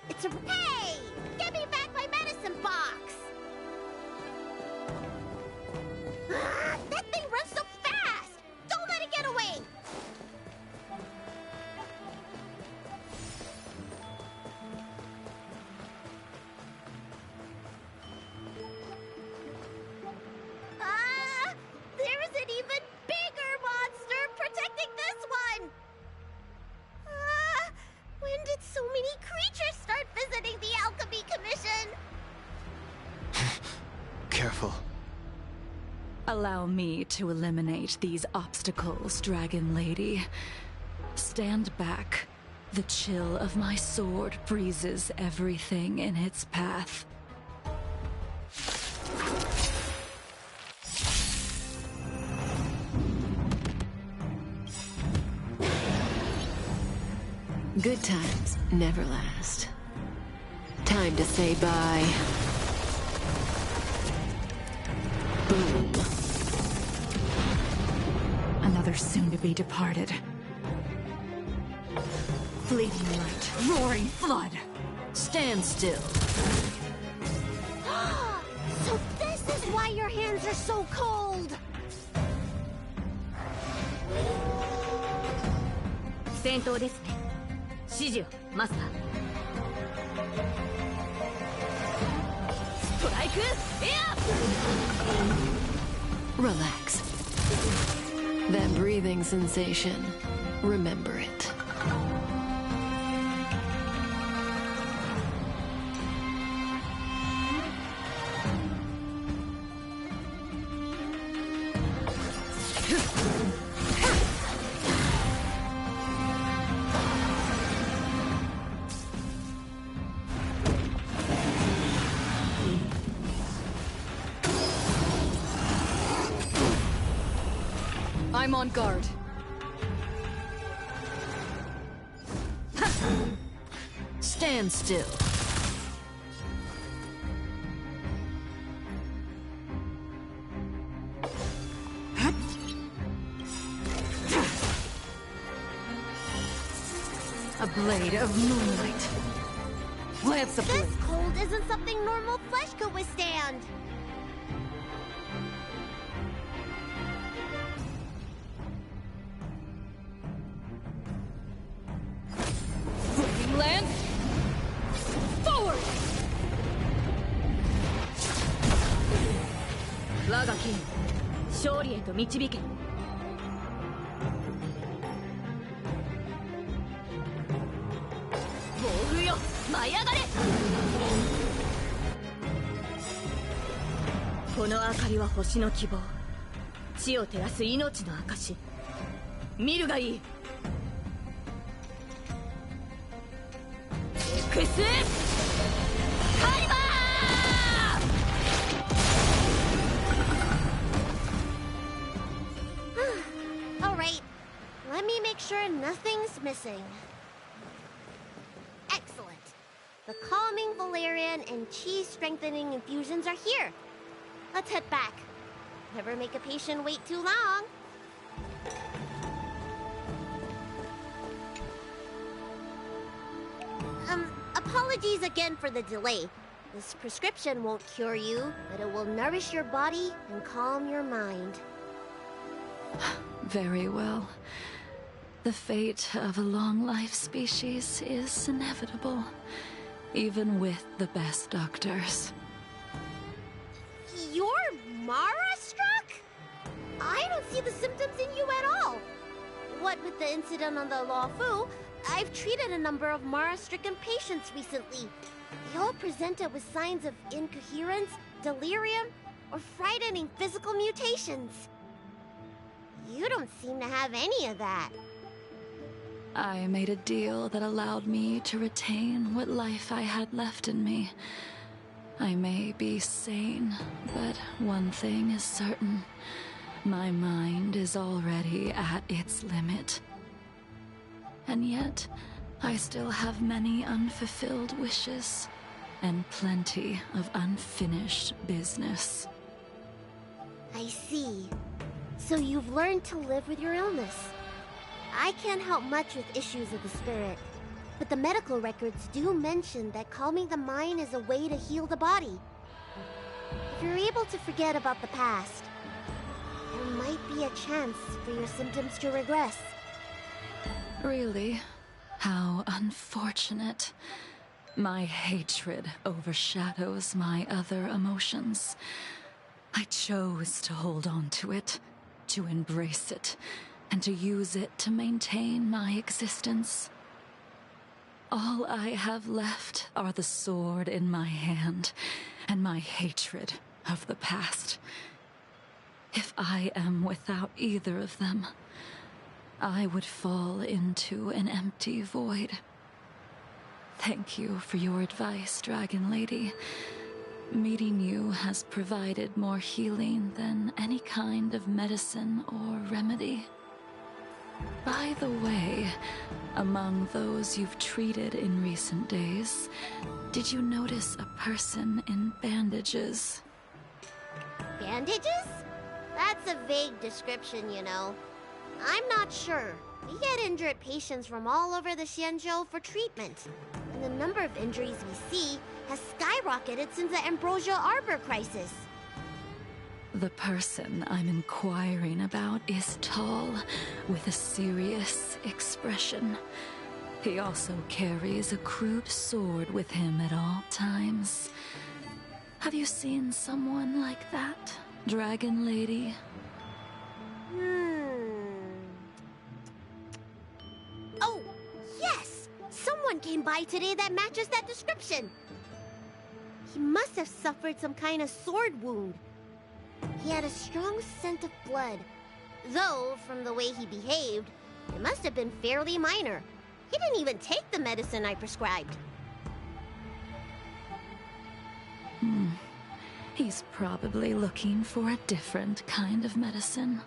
It's a... Hey! Give me back my medicine box! That thing runs so fast! Don't let it get away! There's an even bigger monster protecting this one! When did so many creatures start visiting the Alchemy Commission? Careful. Allow me to eliminate these obstacles, Dragon Lady. Stand back. The chill of my sword freezes everything in its path. Good times never last. Time to say bye. Boom. Another soon-to-be departed. Fleeting light, roaring flood. Stand still. So this is why your hands are so cold! Relax. That breathing sensation, remember it. I'm on guard. Stand still. A blade of moonlight. Lance of This cold isn't something normal flesh could withstand. Flaming lance! Forward! 我が剣、勝利へと導け。暴風よ、舞い上がれ。この明かりは星の希望。地を照らす命の証。見るがいい。エクスカリバーAlright, let me make sure nothing's missing. Excellent. The calming valerian and chi strengthening infusions are here. Let's head back. Never make a patient wait too long. Apologies again for the delay. This prescription won't cure you, but it will nourish your body and calm your mind. Very well. The fate of a long-life species is inevitable, even with the best doctors. You're Mara-struck? I don't see the symptoms in you at all. What with the incident on the Law Fu, I've treated a number of Mara-stricken patients recently. They all presented with signs of incoherence, delirium, or frightening physical mutations. You don't seem to have any of that. I made a deal that allowed me to retain what life I had left in me. I may be sane, but one thing is certain. My mind is already at its limit. And yet, I still have many unfulfilled wishes, and plenty of unfinished business. I see. So you've learned to live with your illness. I can't help much with issues of the spirit, but the medical records do mention that calming the mind is a way to heal the body. If you're able to forget about the past, there might be a chance for your symptoms to regress. Really? How unfortunate. My hatred overshadows my other emotions. I chose to hold on to it, to embrace it, and to use it to maintain my existence. All I have left are the sword in my hand and my hatred of the past. If I am without either of them, I would fall into an empty void. Thank you for your advice, Dragon Lady. Meeting you has provided more healing than any kind of medicine or remedy. By the way, among those you've treated in recent days, did you notice a person in bandages? Bandages? That's a vague description, you know. I'm not sure. We get injured patients from all over the Xianzhou for treatment, and the number of injuries we see has skyrocketed since the Ambrosia Arbor crisis. The person I'm inquiring about is tall, with a serious expression. He also carries a crude sword with him at all times. Have you seen someone like that, Dragon Lady? Oh, yes! Someone came by today that matches that description. He must have suffered some kind of sword wound. He had a strong scent of blood, though from the way he behaved, it must have been fairly minor. He didn't even take the medicine I prescribed. He's probably looking for a different kind of medicine.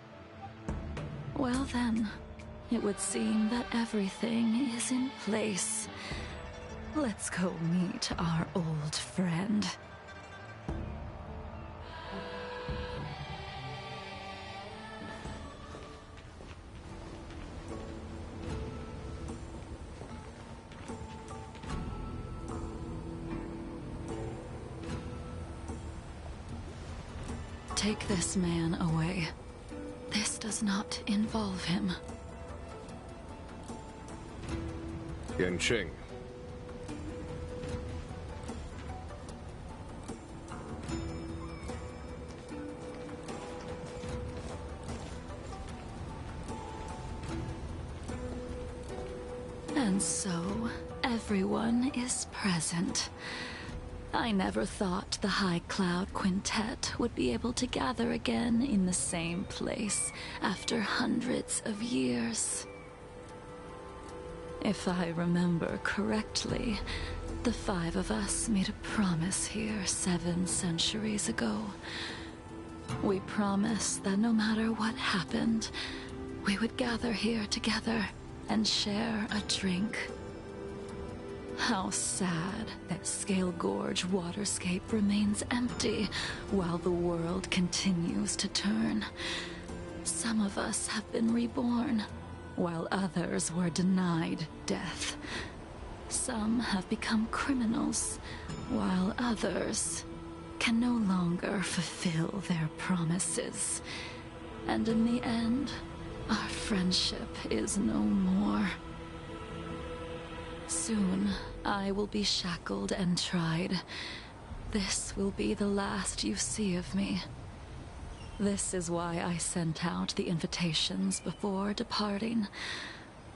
Well then, it would seem that everything is in place. Let's go meet our old friend. Take this man away. This does not involve him. Yanqing. And so, everyone is present. I never thought the High Cloud Quintet would be able to gather again in the same place after hundreds of years. If I remember correctly, the 5 of us made a promise here 7 centuries ago. We promised that no matter what happened, we would gather here together and share a drink. How sad that Scale Gorge waterscape remains empty while the world continues to turn. Some of us have been reborn, while others were denied death. Some have become criminals, while others can no longer fulfill their promises. And in the end, our friendship is no more. Soon, I will be shackled and tried. This will be the last you see of me. This is why I sent out the invitations before departing,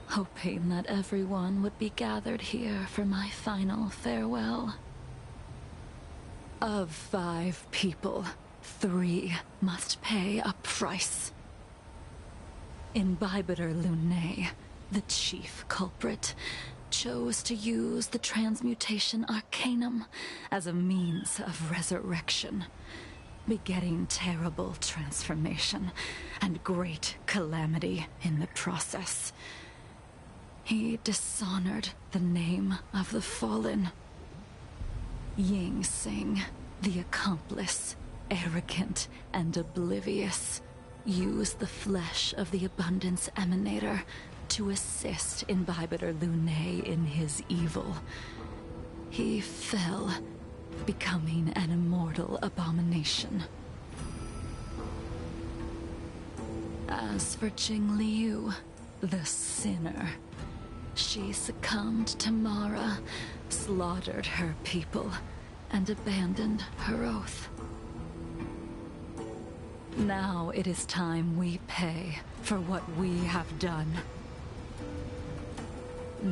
hoping that everyone would be gathered here for my final farewell. Of 5 people, 3 must pay a price. Imbibitor Lunae, the chief culprit, chose to use the transmutation arcanum as a means of resurrection, begetting terrible transformation and great calamity in the process. He dishonored the name of the fallen. Ying Sing, the accomplice, arrogant and oblivious, used the flesh of the Abundance Emanator to assist Imbibitor Lunae in his evil. He fell, becoming an immortal abomination. As for Jingliu, the sinner, she succumbed to Mara, slaughtered her people, and abandoned her oath. Now it is time we pay for what we have done.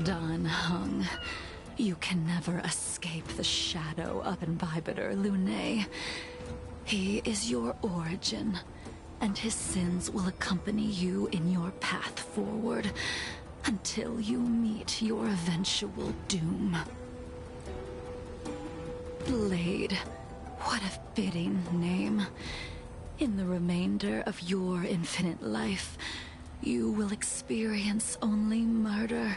Dan Heng, you can never escape the shadow of Imbibitor Lunae. He is your origin, and his sins will accompany you in your path forward until you meet your eventual doom. Blade, what a fitting name. In the remainder of your infinite life, you will experience only murder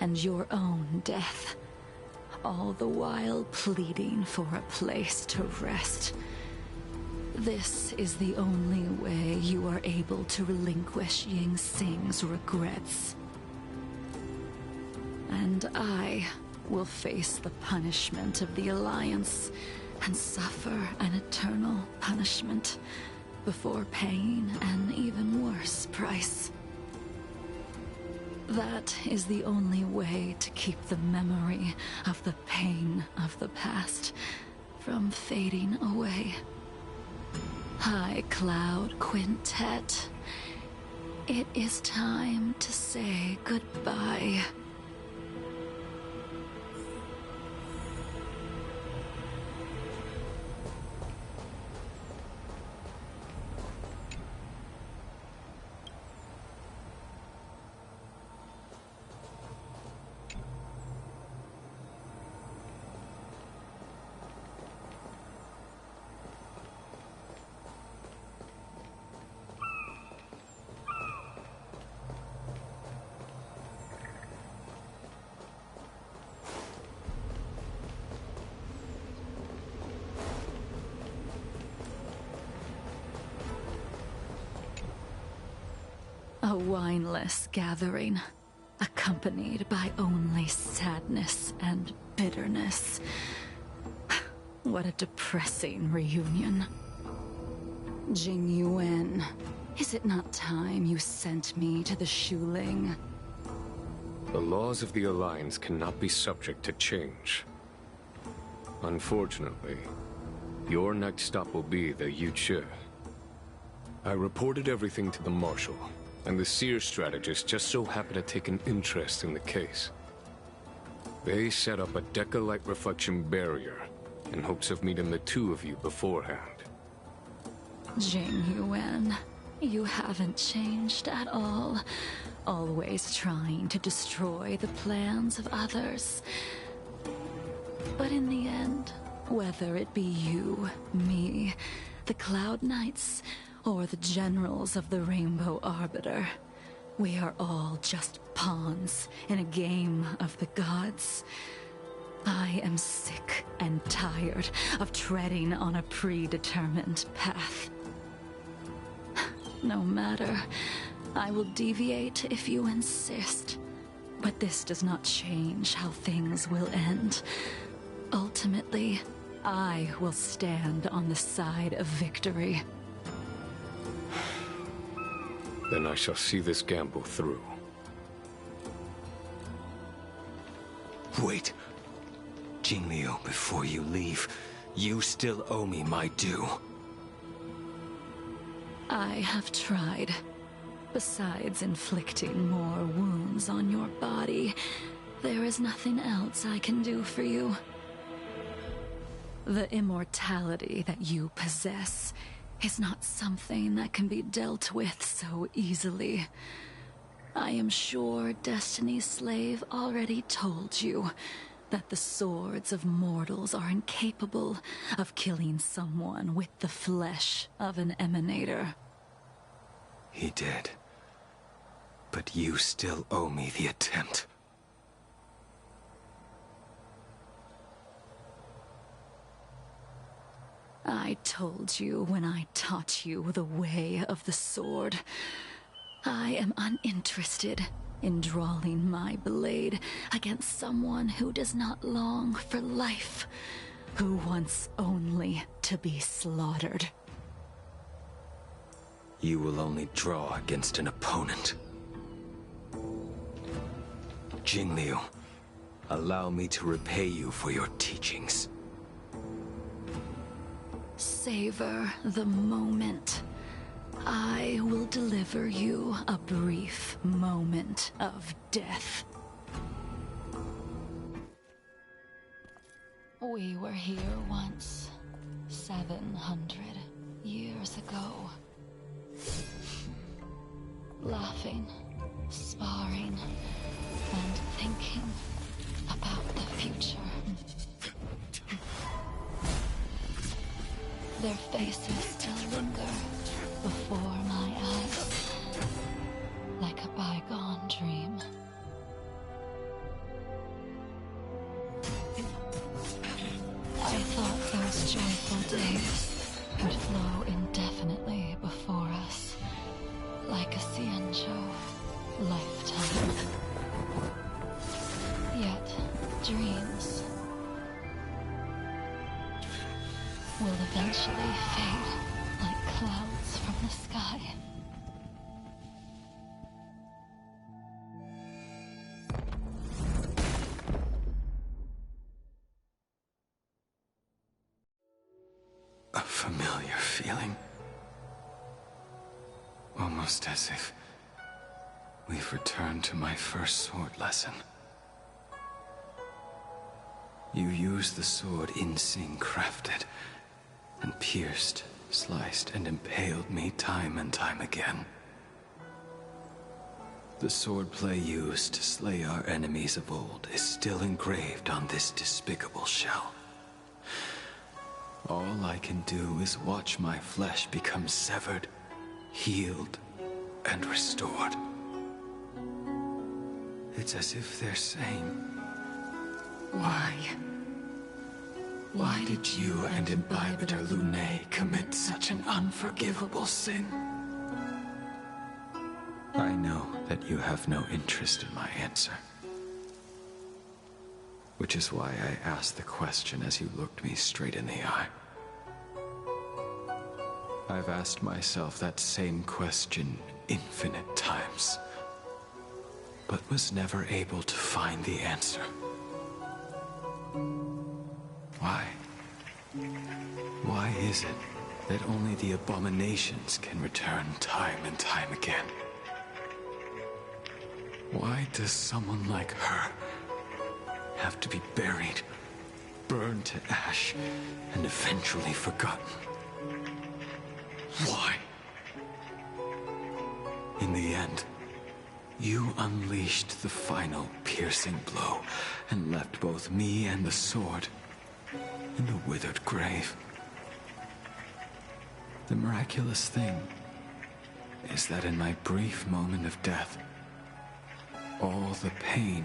and your own death, all the while pleading for a place to rest. This is the only way you are able to relinquish Ying Sing's regrets. And I will face the punishment of the Alliance and suffer an eternal punishment before paying an even worse price. That is the only way to keep the memory of the pain of the past from fading away. High Cloud Quintet, it is time to say goodbye. A wineless gathering, accompanied by only sadness and bitterness. What a depressing reunion. Jing Yuan, is it not time you sent me to the Shuling? The laws of the Alliance cannot be subject to change. Unfortunately, your next stop will be the Yuchi. I reported everything to the Marshal, and the Seer strategist just so happened to take an interest in the case. They set up a Deca-light reflection barrier in hopes of meeting the two of you beforehand. Jing Yuan, you haven't changed at all. Always trying to destroy the plans of others. But in the end, whether it be you, me, the Cloud Knights, or the generals of the Rainbow Arbiter, we are all just pawns in a game of the gods. I am sick and tired of treading on a predetermined path. No matter, I will deviate if you insist. But this does not change how things will end. Ultimately, I will stand on the side of victory. Then I shall see this gamble through. Wait. Jingliu, before you leave, you still owe me my due. I have tried. Besides inflicting more wounds on your body, there is nothing else I can do for you. The immortality that you possess is not something that can be dealt with so easily. I am sure Destiny's Slave already told you that the swords of mortals are incapable of killing someone with the flesh of an emanator. He did. But you still owe me the attempt. I told you when I taught you the way of the sword. I am uninterested in drawing my blade against someone who does not long for life, who wants only to be slaughtered. You will only draw against an opponent. Jingliu, allow me to repay you for your teachings. Savor the moment. I will deliver you a brief moment of death. We were here once, 700 years ago. Laughing, sparring, and thinking about the future. Their faces still linger before my eyes, like a bygone dream. I thought those joyful days would flow indefinitely before us, like a Xianzhou lifetime. Yet, dreams will eventually fade like clouds from the sky. A familiar feeling. Almost as if we've returned to my first sword lesson. You used the sword Insing crafted, and pierced, sliced, and impaled me time and time again. The swordplay used to slay our enemies of old is still engraved on this despicable shell. All I can do is watch my flesh become severed, healed, and restored. It's as if they're saying, why? Why did you and Imbibitor Lunae commit such an unforgivable sin? I know that you have no interest in my answer. Which is why I asked the question as you looked me straight in the eye. I've asked myself that same question infinite times, but was never able to find the answer. Why? Why is it that only the abominations can return time and time again? Why does someone like her have to be buried, burned to ash, and eventually forgotten? Why? In the end, you unleashed the final piercing blow and left both me and the sword in a withered grave. The miraculous thing is that in my brief moment of death, all the pain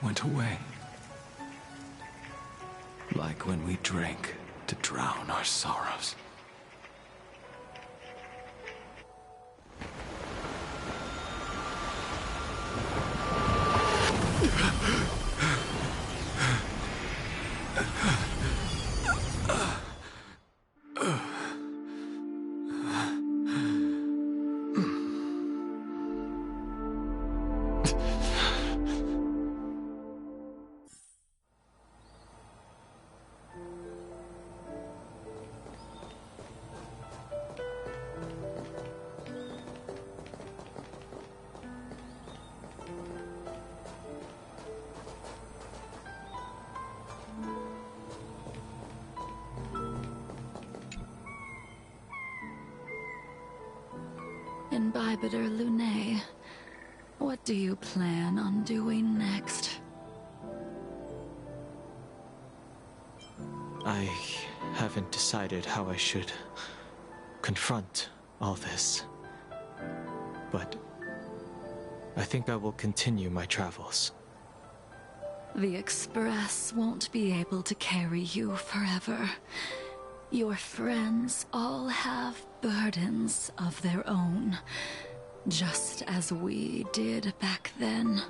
went away. Like when we drank to drown our sorrows. Imbibitor Lunae, what do you plan on doing next? I haven't decided how I should confront all this, but I think I will continue my travels. The Express won't be able to carry you forever. Your friends all have burdens of their own, just as we did back then.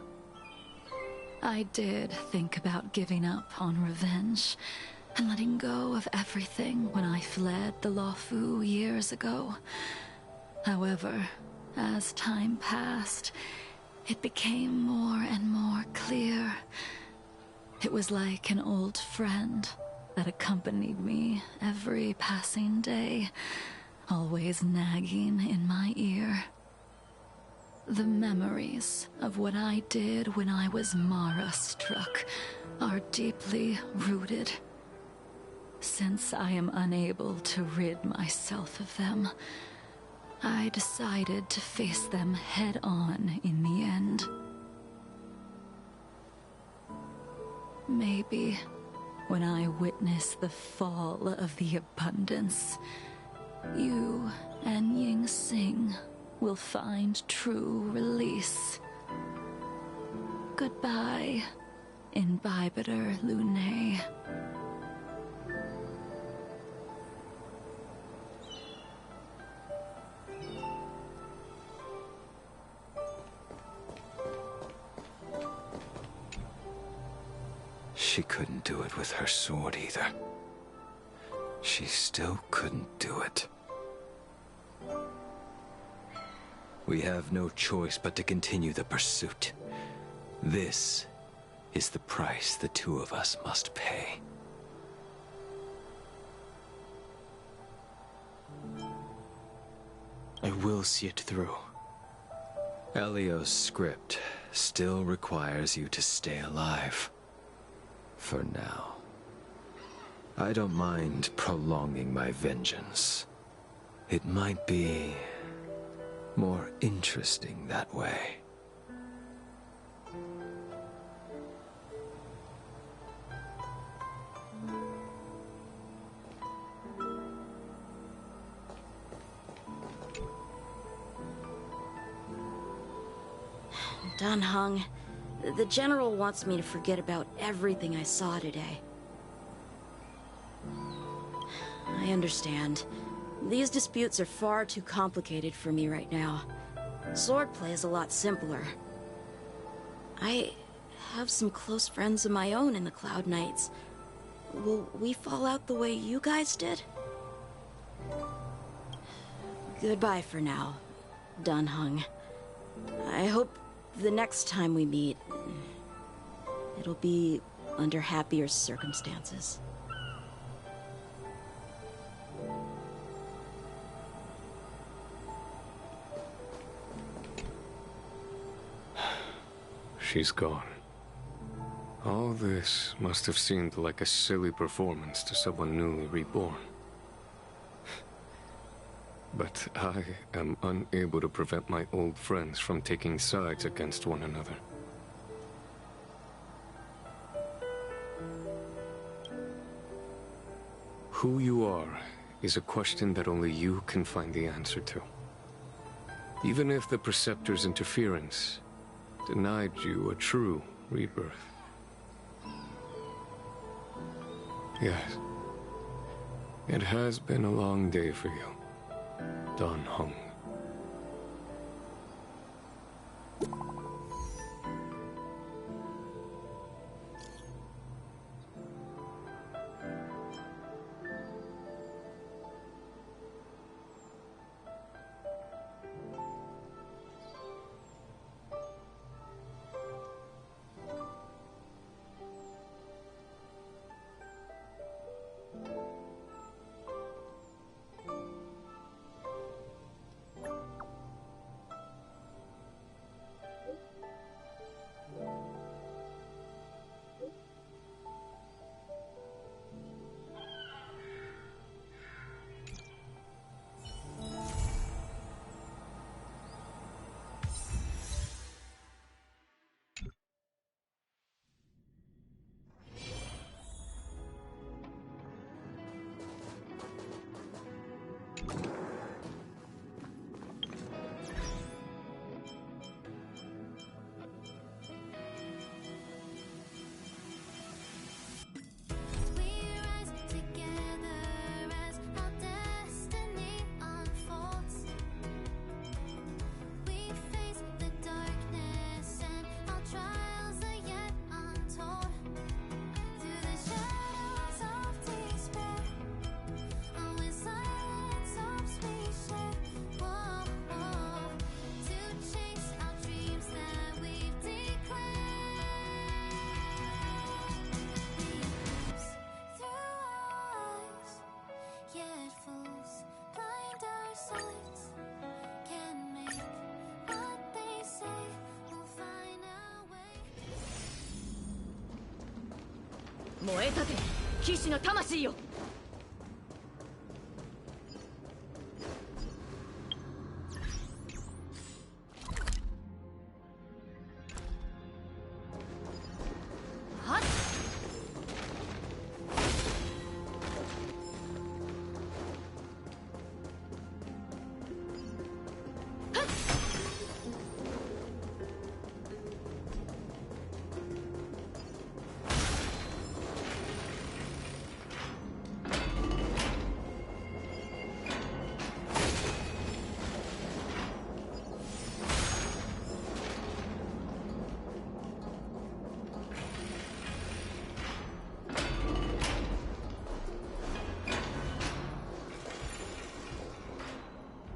I did think about giving up on revenge and letting go of everything when I fled the Lawfu years ago. However, as time passed, it became more and more clear. It was like an old friend that accompanied me every passing day, always nagging in my ear. The memories of what I did when I was Mara-struck are deeply rooted. Since I am unable to rid myself of them, I decided to face them head-on in the end. Maybe when I witness the fall of the abundance, you and Ying Sing will find true release. Goodbye, Imbibitor Lunae. She couldn't do it with her sword either. She still couldn't do it. We have no choice but to continue the pursuit. This is the price the two of us must pay. I will see it through. Elio's script still requires you to stay alive. For now. I don't mind prolonging my vengeance. It might be more interesting that way. Dan Heng, the General wants me to forget about everything I saw today. I understand. These disputes are far too complicated for me right now. Swordplay is a lot simpler. I have some close friends of my own in the Cloud Knights. Will we fall out the way you guys did? Goodbye for now, Dan Heng. I hope the next time we meet, it'll be under happier circumstances. She's gone. All this must have seemed like a silly performance to someone newly reborn. But I am unable to prevent my old friends from taking sides against one another. Who you are is a question that only you can find the answer to. Even if the Preceptor's interference denied you a true rebirth. Yes. It has been a long day for you, Dan Heng.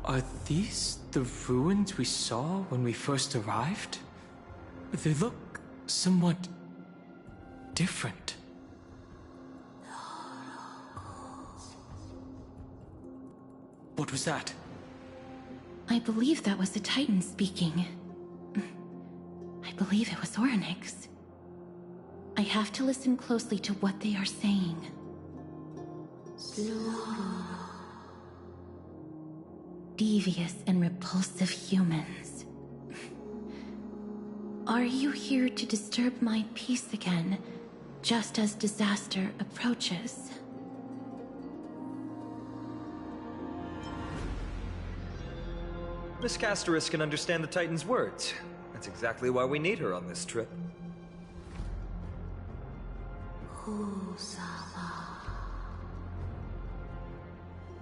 Are these the ruins we saw when we first arrived? They look somewhat different. What was that? I believe that was the Titan speaking. I believe it was Orynyx. I have to listen closely to what they are saying. Devious and repulsive humans. Are you here to disturb my peace again, just as disaster approaches? Miss Casteris can understand the Titan's words. That's exactly why we need her on this trip.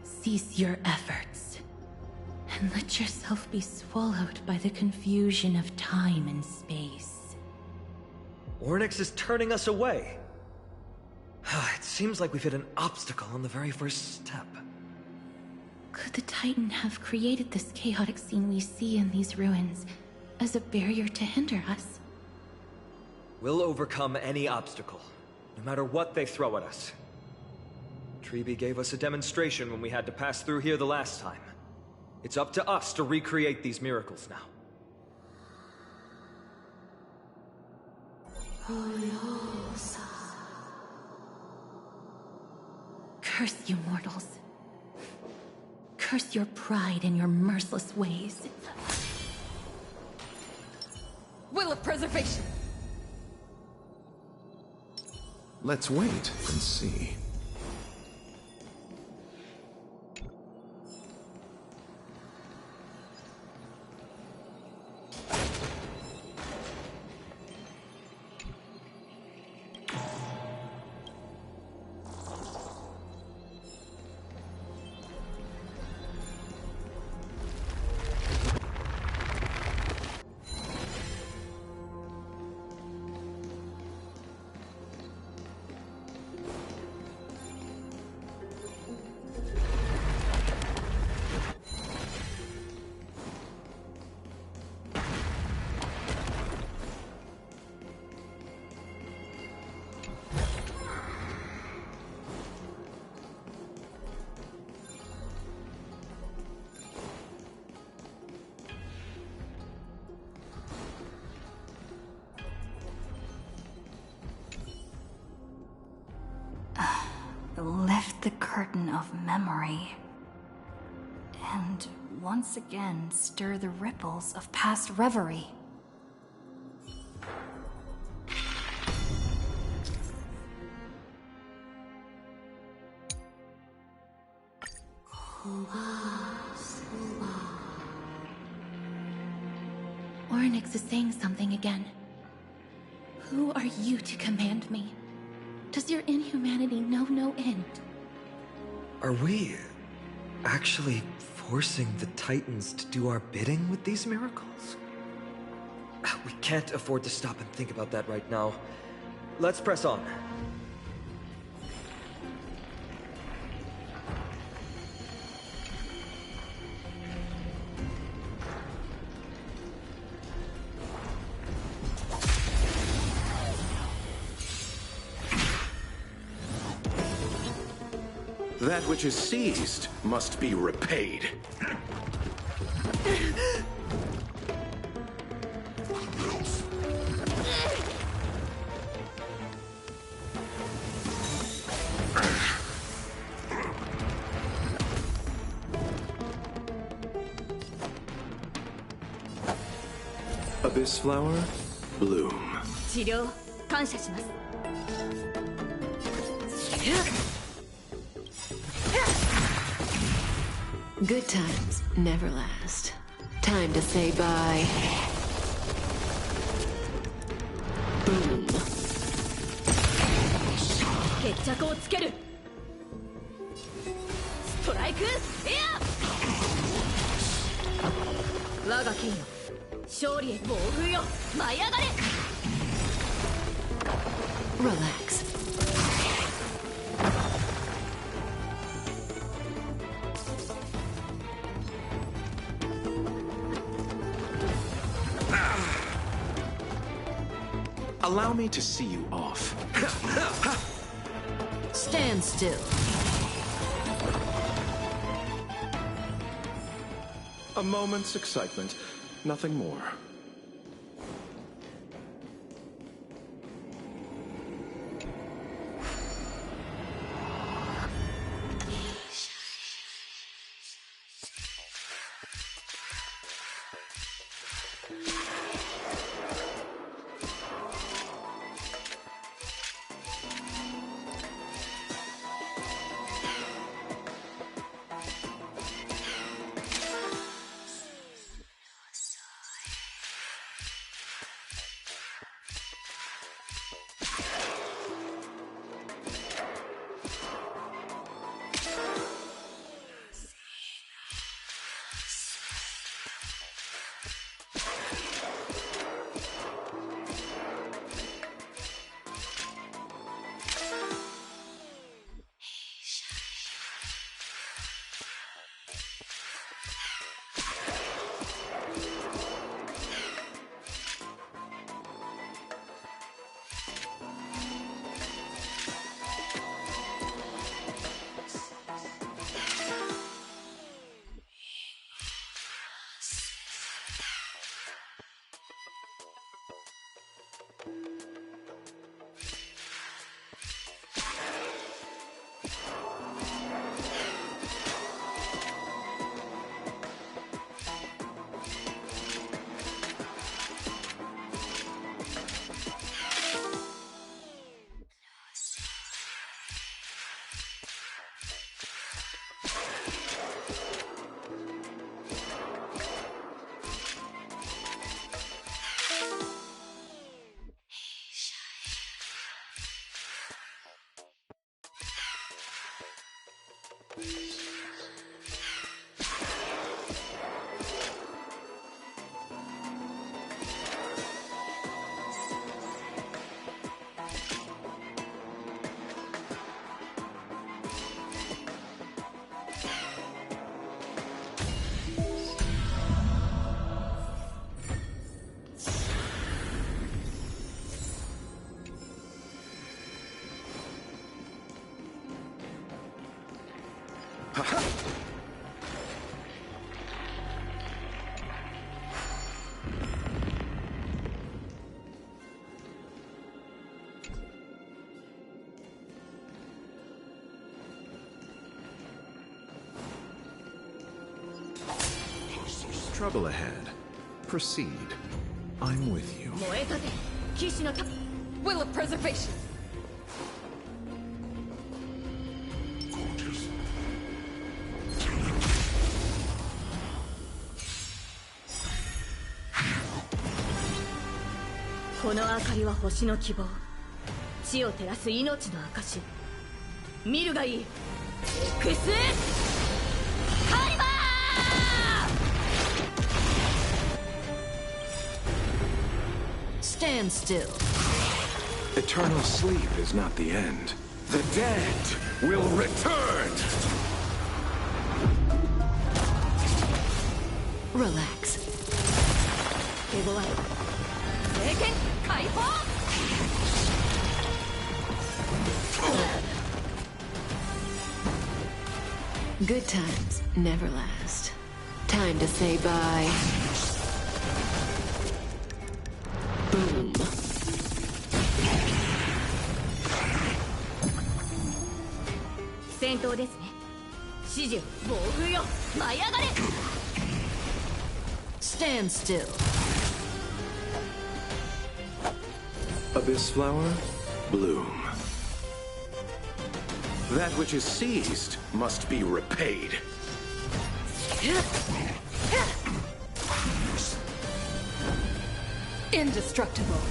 Cease your efforts, and let yourself be swallowed by the confusion of time and space. Orynyx is turning us away. It seems like we've hit an obstacle on the very first step. Could the Titan have created this chaotic scene we see in these ruins as a barrier to hinder us? We'll overcome any obstacle, no matter what they throw at us. Treeby gave us a demonstration when we had to pass through here the last time. It's up to us to recreate these miracles now. Curse you mortals. Curse your pride and your merciless ways. Will of preservation! Let's wait and see. Lift the curtain of memory. And once again stir the ripples of past reverie. Orynyx is saying something again. Who are you to command me? Does your inhumanity know no end? Are we actually forcing the Titans to do our bidding with these miracles? We can't afford to stop and think about that right now. Let's press on. That which is seized must be repaid. Abyss flower, bloom. 治療感謝します。 Good times never last. Time to say bye. Boom. 決着をつける。ストライクエア。我が剣よ、勝利へと追うよ。舞い上がれ。Relax. Allow me to see you off. Stand still. A moment's excitement, nothing more. Trouble ahead. Proceed. I'm with you. Will of preservation. Stand still. Eternal sleep is not the end. The dead will return! Relax. Good times never last. Time to say bye. Boom. Stand still. Abyss flower, bloom. That which is seized must be repaid. Indestructible.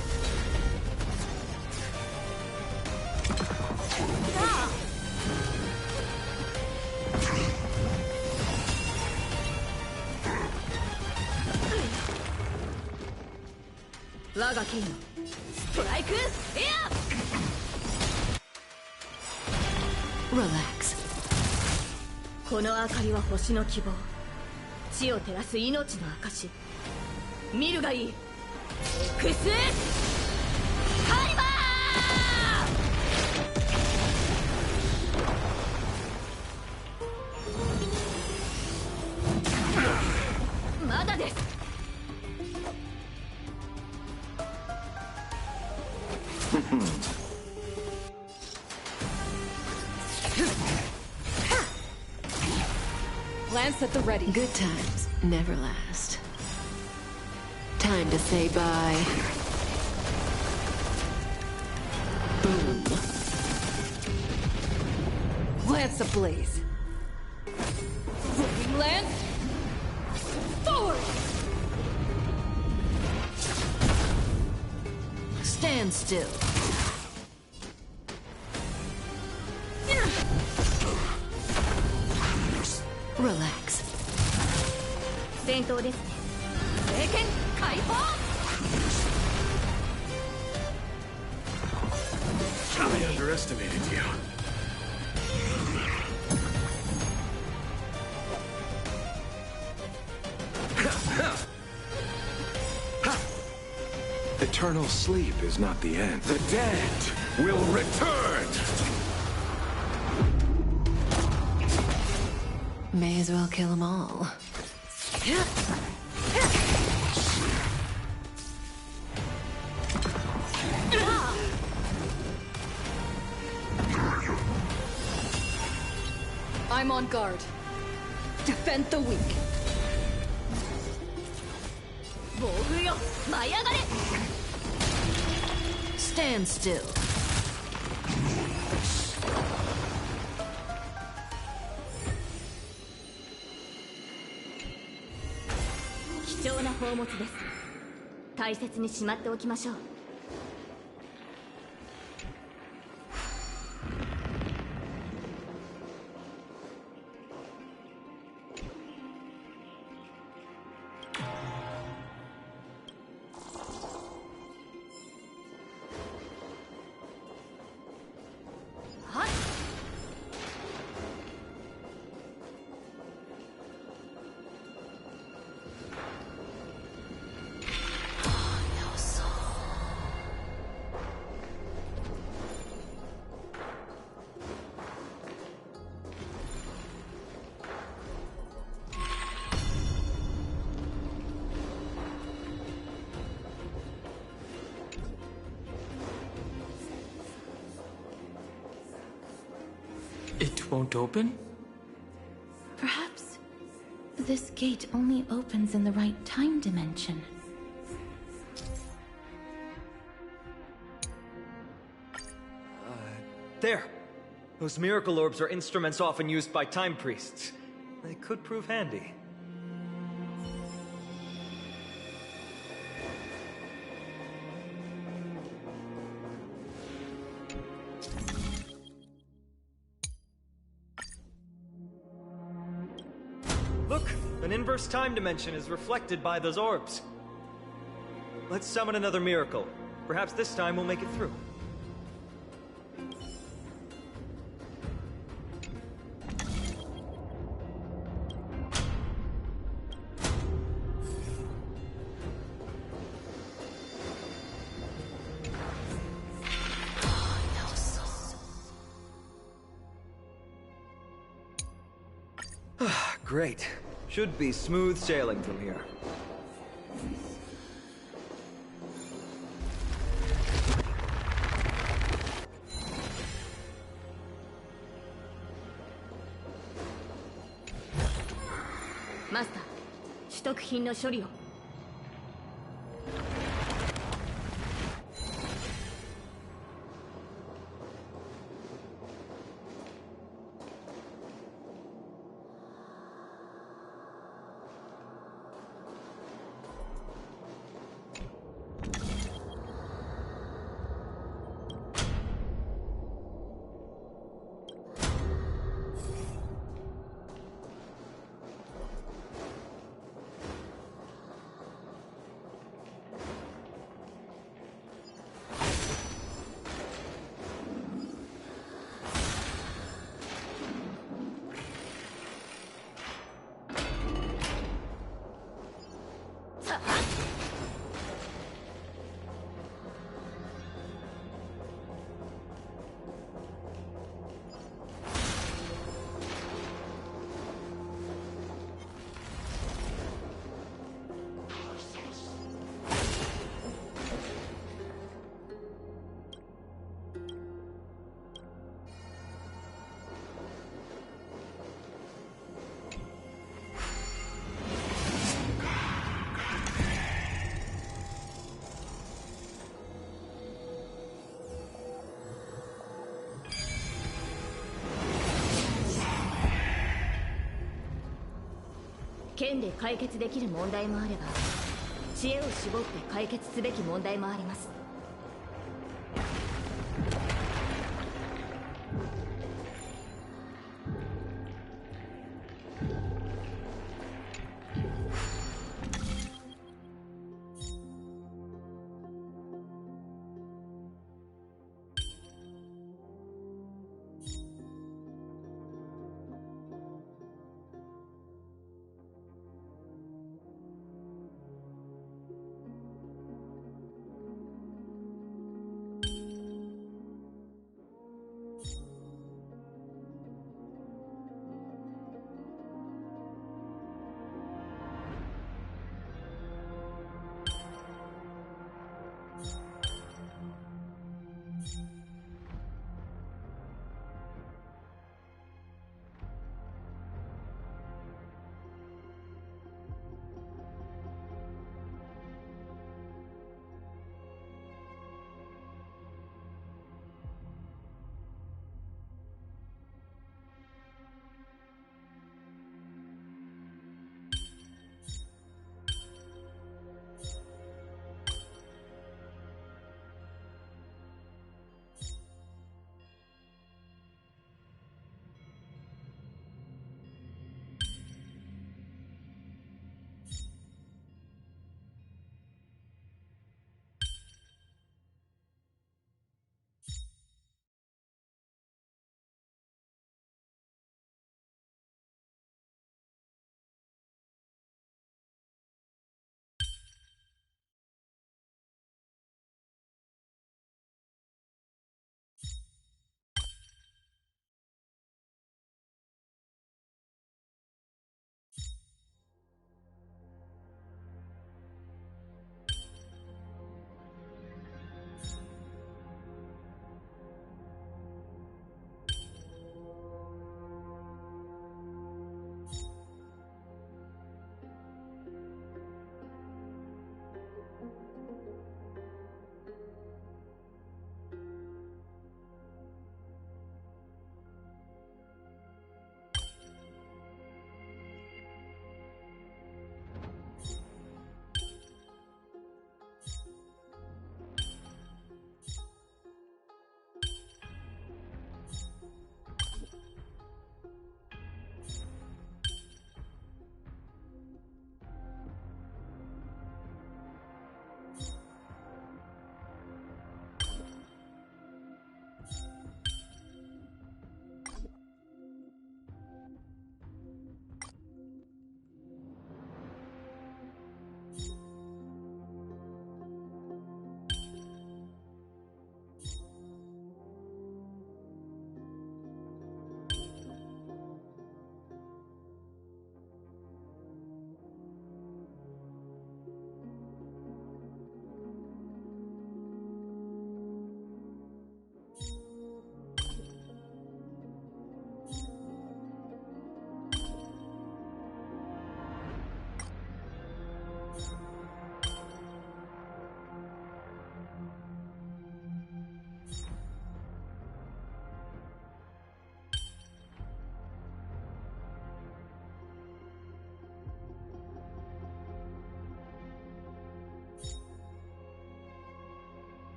Relax. この明かりは星の希望。地を照らす命の証。見るがいい。エクスカリバー！まだです。Lance at the ready. Good times never last. Time to say bye. Boom. Lance ablaze. Rolling lance. Forward. Stand still. Relax. 戦闘ですね。聖剣解放。I underestimated you. Eternal sleep is not the end. The dead will return! May as well kill them all. I'm on guard. Defend the weak. Stand still.貴重な宝物です。大切にしまっておきましょう。gate won't open? Perhaps this gate only opens in the right time dimension. There! Those miracle orbs are instruments often used by time priests. They could prove handy. Look! An inverse time dimension is reflected by those orbs. Let's summon another miracle. Perhaps this time we'll make it through. Great. Should be smooth sailing from here. Master, 取得品の処理を。剣で解決できる問題もあれば、知恵を絞って解決すべき問題もあります。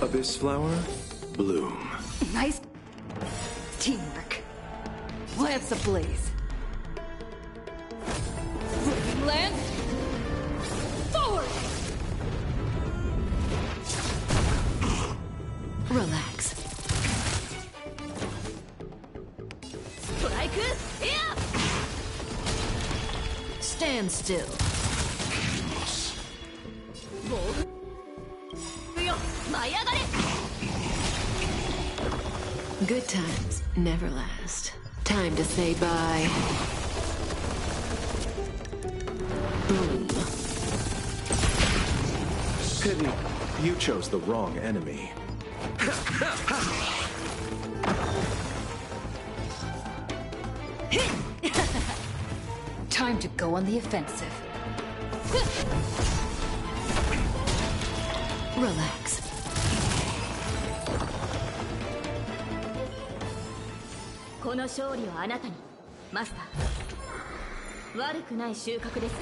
Abyss flower, bloom. Nice teamwork. Lance ablaze. Flaming lance. Forward! Relax. Strike! Yeah! Stand still. Good times never last. Time to say bye. Boom. Pity, you chose the wrong enemy. Time to go on the offensive. Relax. This victory is for you, Master. Good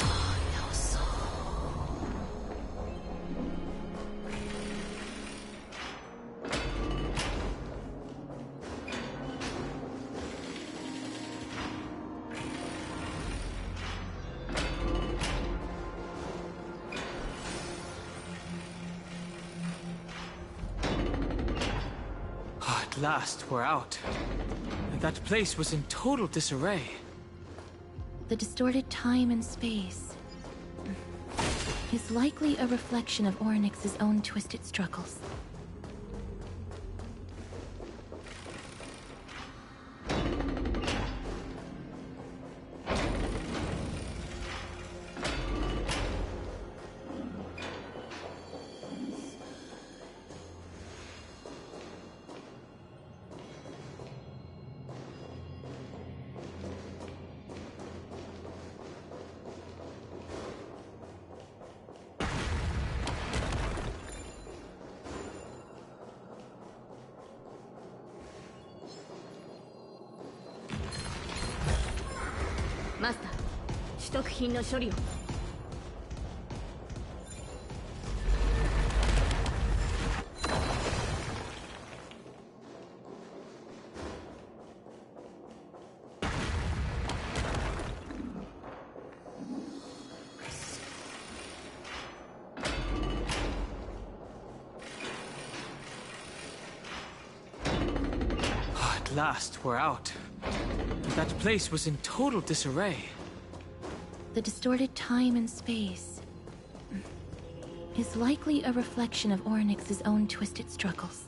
harvest. At last, we're out. That place was in total disarray. The distorted time and space is likely a reflection of Orynyx's own twisted struggles. Master, 取得品の処理を。At last, we're out. That place was in total disarray. The distorted time and space is likely a reflection of Orynyx's own twisted struggles.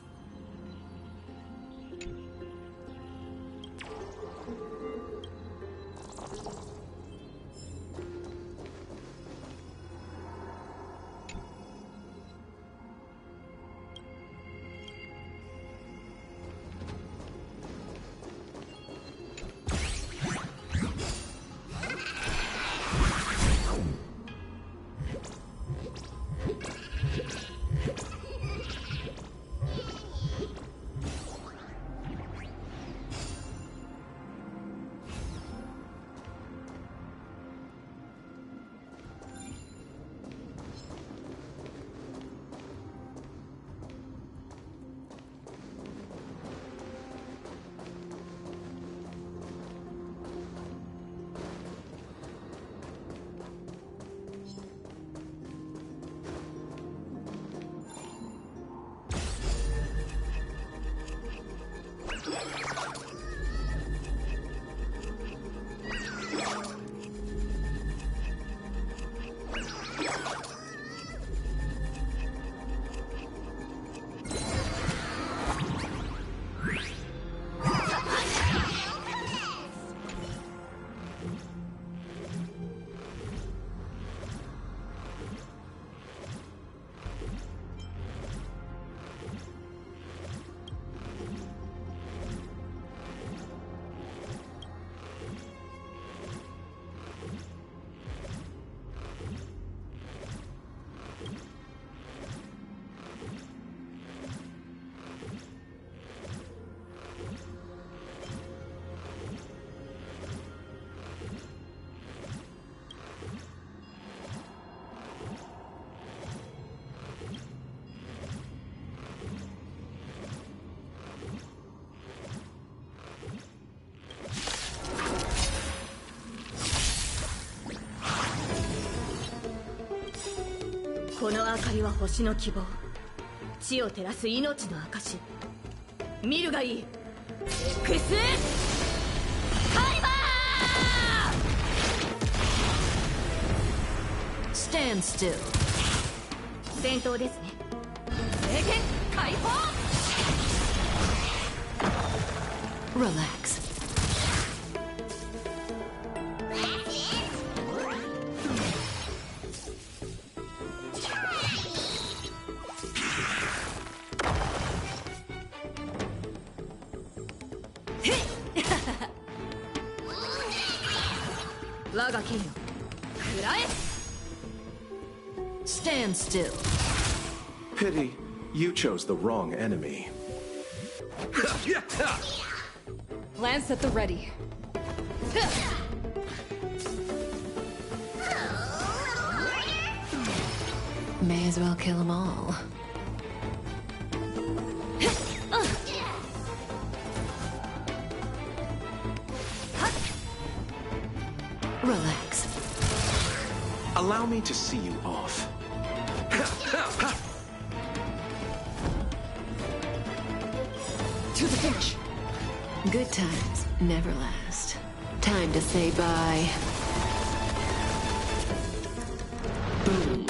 この明かりは星の希望。地を照らす命の証。見るがいい。X カイバー Stand still. 戦闘ですね。聖剣解放 Relax. Stand still. Pity, you chose the wrong enemy. Lance at the ready. May as well kill them all. Relax. Allow me to see you off. To the finish. Good times never last. Time to say bye. Boom.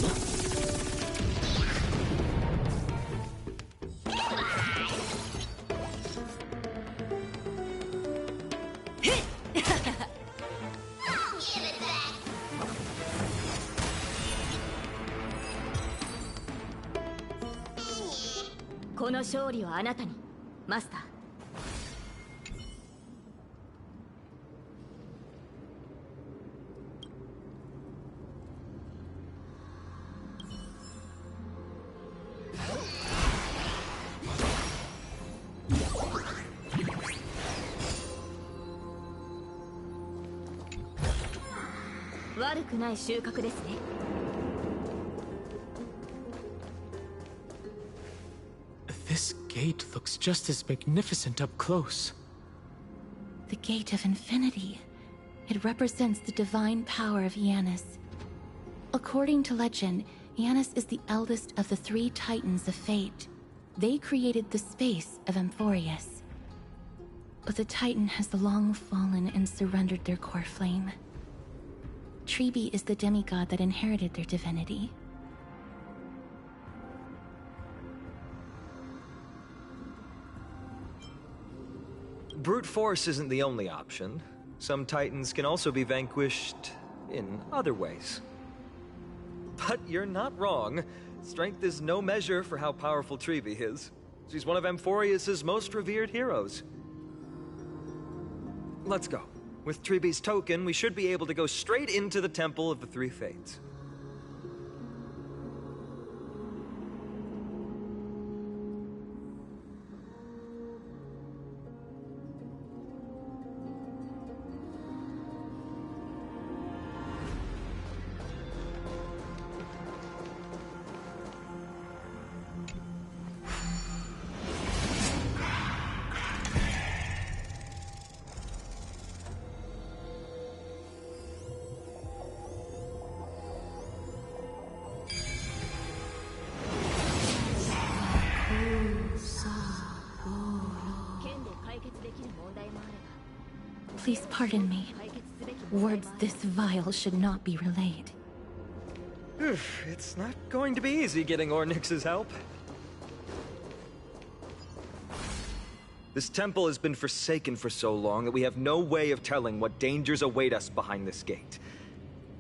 Master. This gate looks just as magnificent up close. The Gate of Infinity. It represents the divine power of Janus. According to legend, Janus is the eldest of the 3 Titans of Fate. They created the space of Amphorius. But the Titan has long fallen and surrendered their core flame. Treeby is the demigod that inherited their divinity. Brute force isn't the only option. Some Titans can also be vanquished in other ways. But you're not wrong. Strength is no measure for how powerful Treeby is. She's one of Amphorius' most revered heroes. Let's go. With Treeby's token, we should be able to go straight into the Temple of the Three Fates. Please pardon me. Words this vile should not be relayed. It's not going to be easy getting Ornyx's help. This temple has been forsaken for so long that we have no way of telling what dangers await us behind this gate.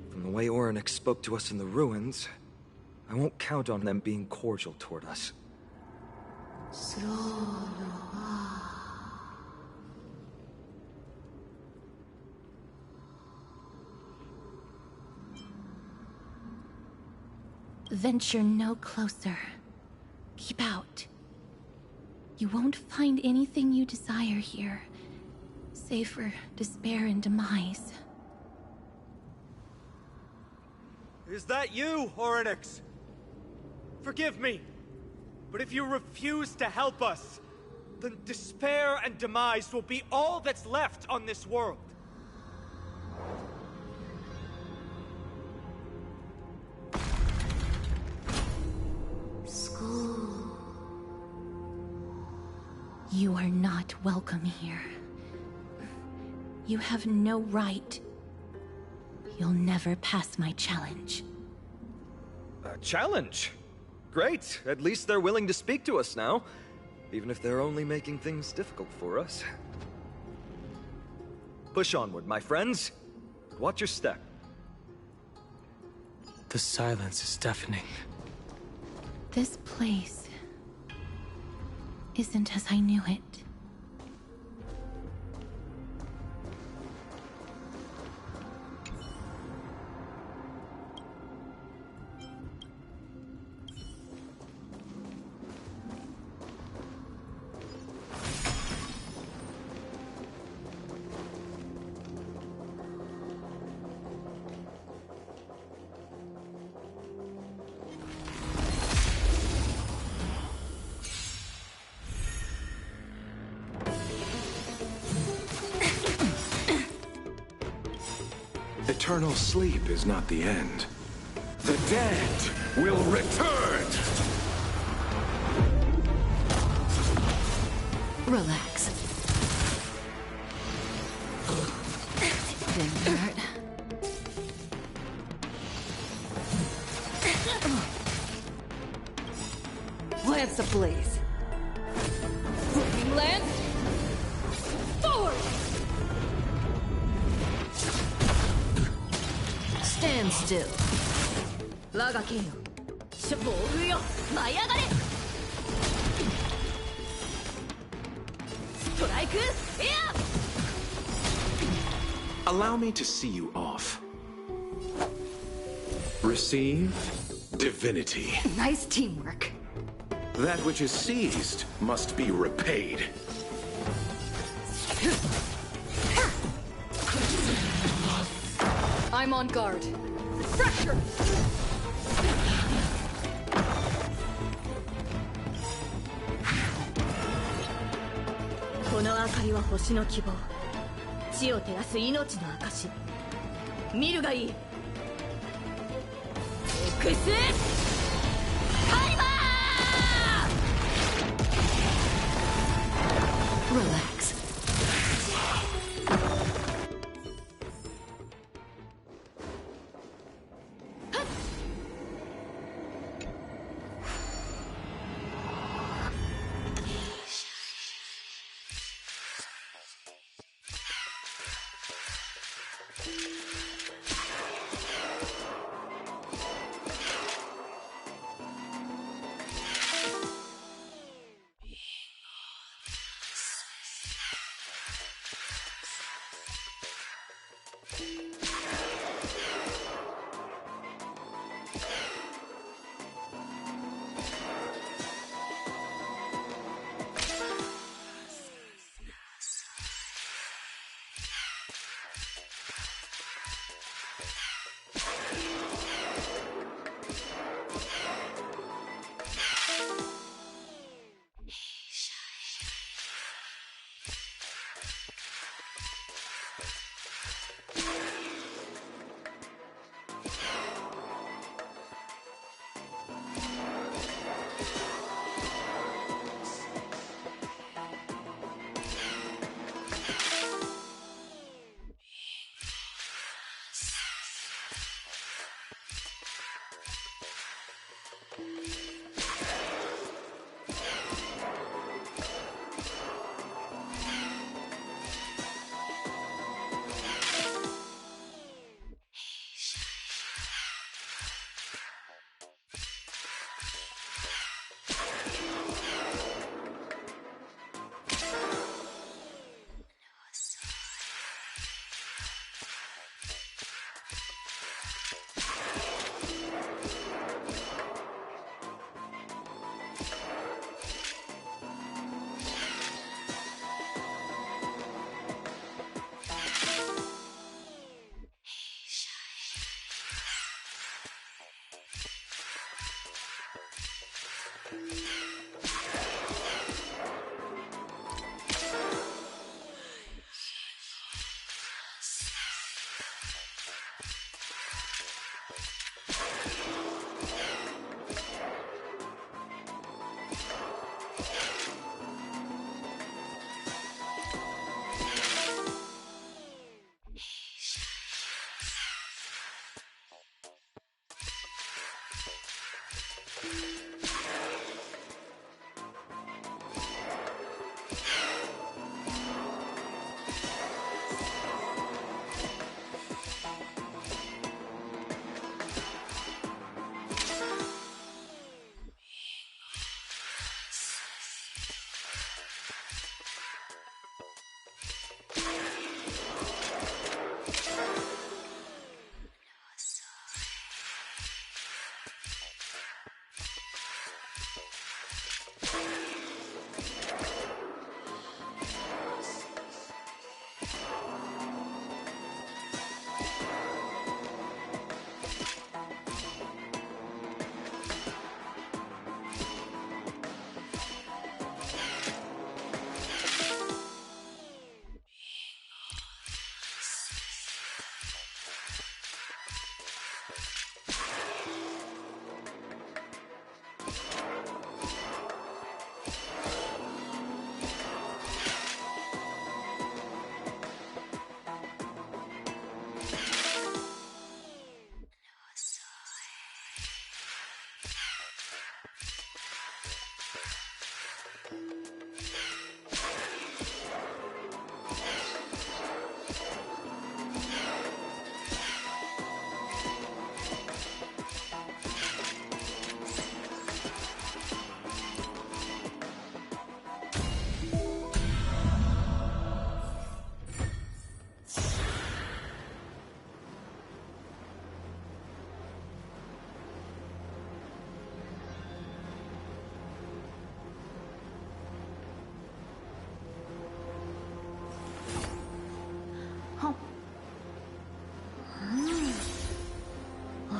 From the way Ornyx spoke to us in the ruins, I won't count on them being cordial toward us. Venture no closer. Keep out. You won't find anything you desire here, save for despair and demise. Is that you, Ornyx? Forgive me, but if you refuse to help us, then despair and demise will be all that's left on this world. not welcome here. You have no right. You'll never pass my challenge. A challenge? Great. At least they're willing to speak to us now. Even if they're only making things difficult for us. Push onward, my friends. Watch your step. The silence is deafening. This place isn't as I knew it. Eternal sleep is not the end. The dead will return! Relax. Didn't hurt. Lance ablaze. Flaming lance. Forward! Stand still. 我が剣よ、暴風よ、舞い上がれ。ストライク、エア。 Allow me to see you off. Receive divinity. Nice teamwork. That which is seized must be repaid. I'm on guard. Pressure! この明かりは星の希望。地を照らす命の証。見るがいい。エクスカリバー！ Relax.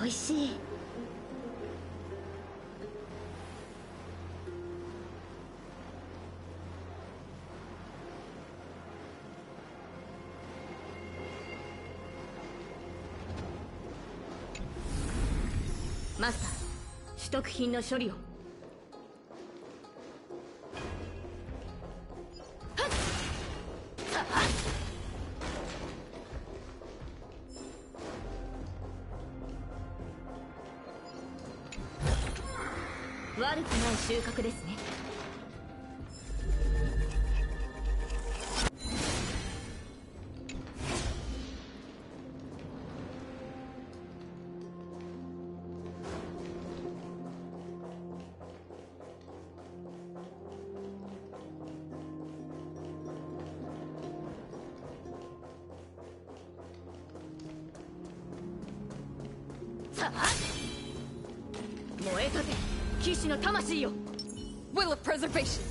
おいしい。マスター、取得品の処理を。悪くない収穫ですね。さあ、燃えたて騎士の魂よ。 Will of preservation.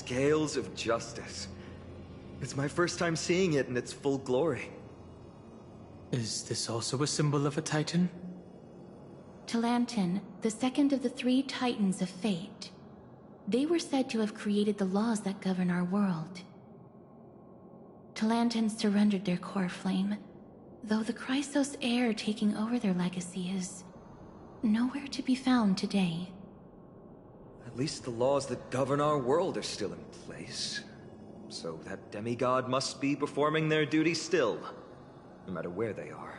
Scales of justice. It's my first time seeing it in its full glory. Is this also a symbol of a Titan? Talantin, the second of the 3 Titans of Fate. They were said to have created the laws that govern our world. Talantin surrendered their core flame, though the Chrysos heir taking over their legacy is nowhere to be found today. At least the laws that govern our world are still in place. So that demigod must be performing their duty still, no matter where they are.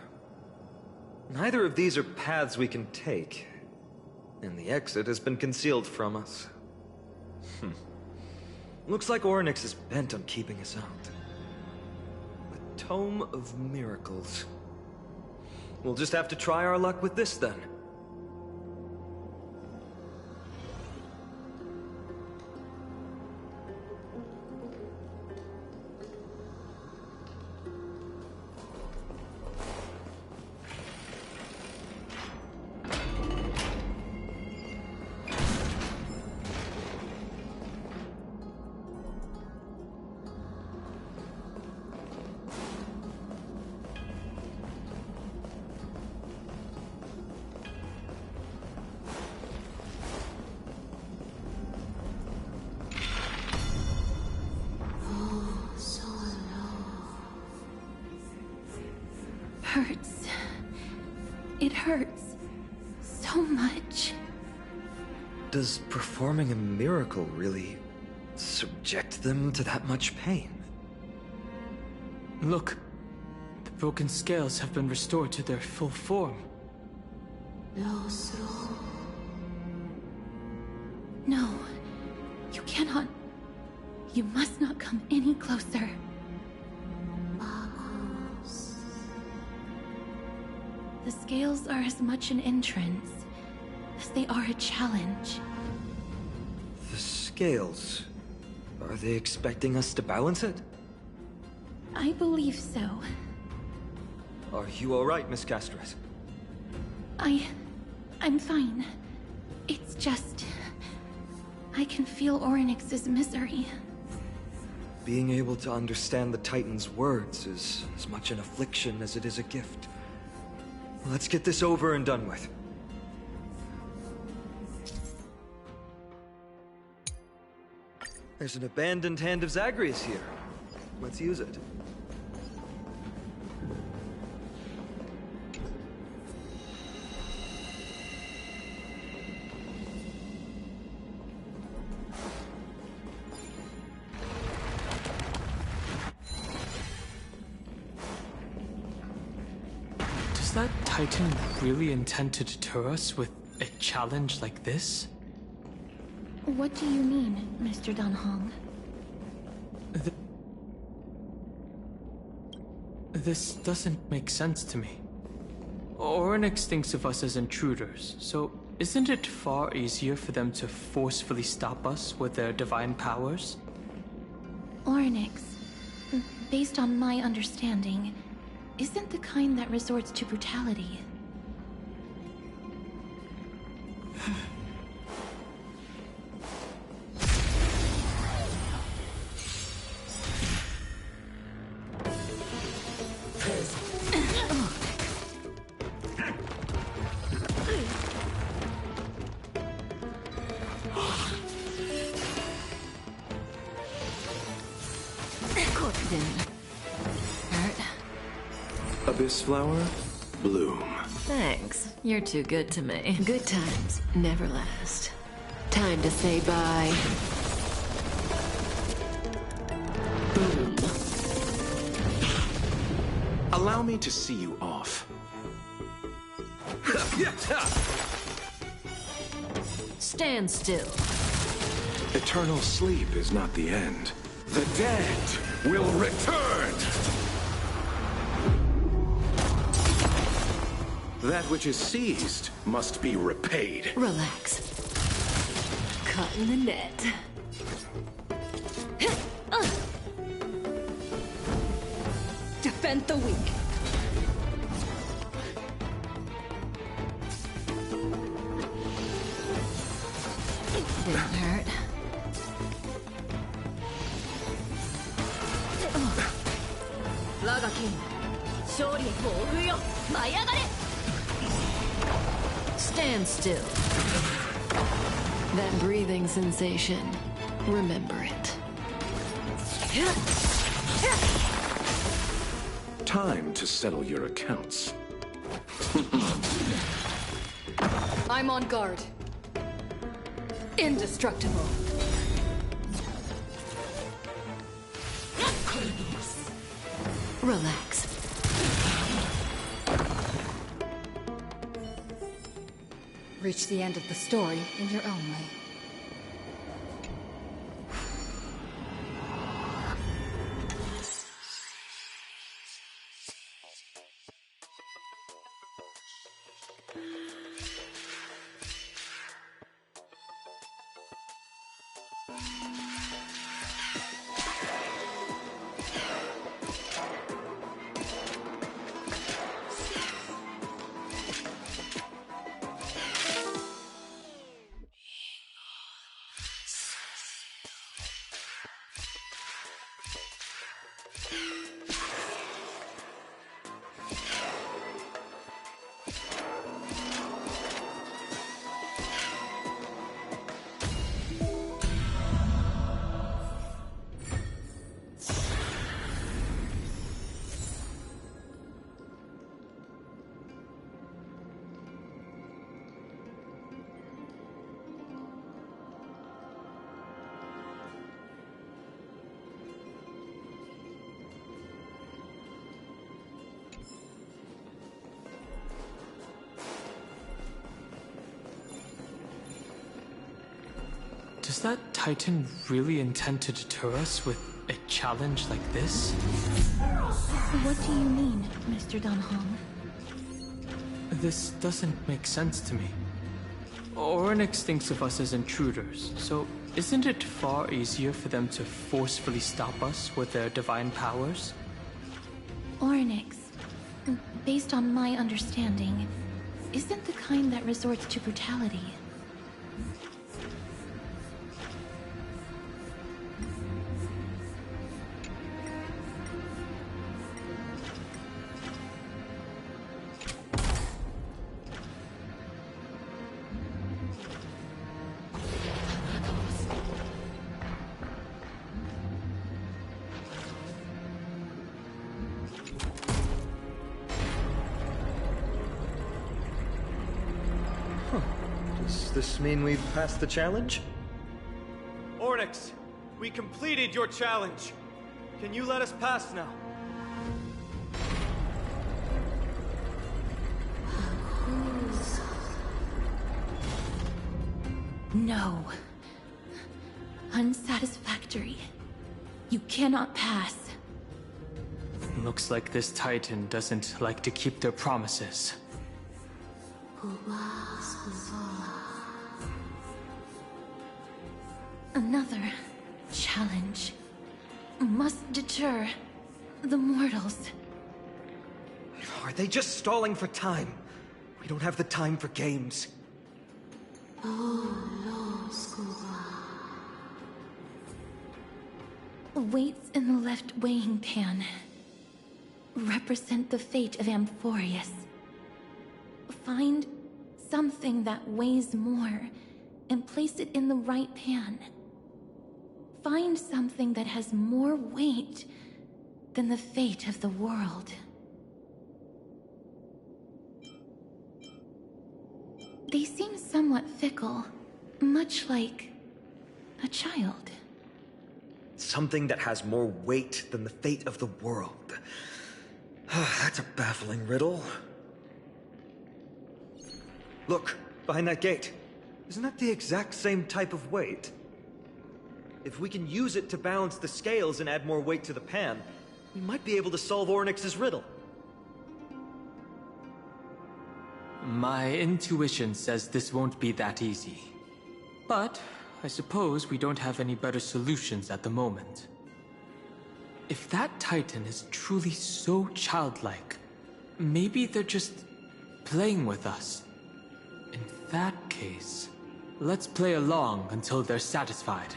Neither of these are paths we can take, and the exit has been concealed from us. Looks like Orynyx is bent on keeping us out. The Tome of Miracles. We'll just have to try our luck with this then. Hurts. It hurts so much. Does performing a miracle really subject them to that much pain? Look, the broken scales have been restored to their full form. No, you cannot. You must not come any closer. The scales are as much an entrance as they are a challenge. The scales... Are they expecting us to balance it? I believe so. Are you alright, Miss Castres? I'm fine. It's just... I can feel Orynyx's misery. Being able to understand the Titan's words is as much an affliction as it is a gift. Let's get this over and done with. There's an abandoned hand of Zagreus here. Let's use it. Does that Titan really intend to deter us with a challenge like this? What do you mean, Mr. Dan Hong? This doesn't make sense to me. Oryx thinks of us as intruders, so isn't it far easier for them to forcefully stop us with their divine powers? Oryx, based on my understanding, isn't the kind that resorts to brutality. Abyss flower, bloom. Thanks. You're too good to me. Good times never last. Time to say bye. Boom. Allow me to see you off. Stand still. Eternal sleep is not the end. The dead will return! That which is seized must be repaid. Relax. Caught in the net. Defend the weak. Didn't hurt. Stand still. That breathing sensation. Remember it. Time to settle your accounts. I'm on guard. Indestructible. Relax. Reach the end of the story in your own way. Does that Titan really intend to deter us with a challenge like this? What do you mean, Mr. Dan Hong? This doesn't make sense to me. Oryx thinks of us as intruders, so isn't it far easier for them to forcefully stop us with their divine powers? Oryx, based on my understanding, isn't the kind that resorts to brutality. Does this mean we've passed the challenge? Ornyx, we completed your challenge. Can you let us pass now? No. Unsatisfactory. You cannot pass. Looks like this Titan doesn't like to keep their promises. Another challenge must deter the mortals. Are they just stalling for time? We don't have the time for games. Weights in the left weighing pan represent the fate of Amphorius. Find something that weighs more and place it in the right pan. Find something that has more weight than the fate of the world. They seem somewhat fickle, much like a child. Something that has more weight than the fate of the world. That's a baffling riddle. Look, behind that gate. Isn't that the exact same type of weight? If we can use it to balance the scales and add more weight to the pan, we might be able to solve Ornyx's riddle. My intuition says this won't be that easy. But I suppose we don't have any better solutions at the moment. If that Titan is truly so childlike, maybe they're just playing with us. In that case, let's play along until they're satisfied.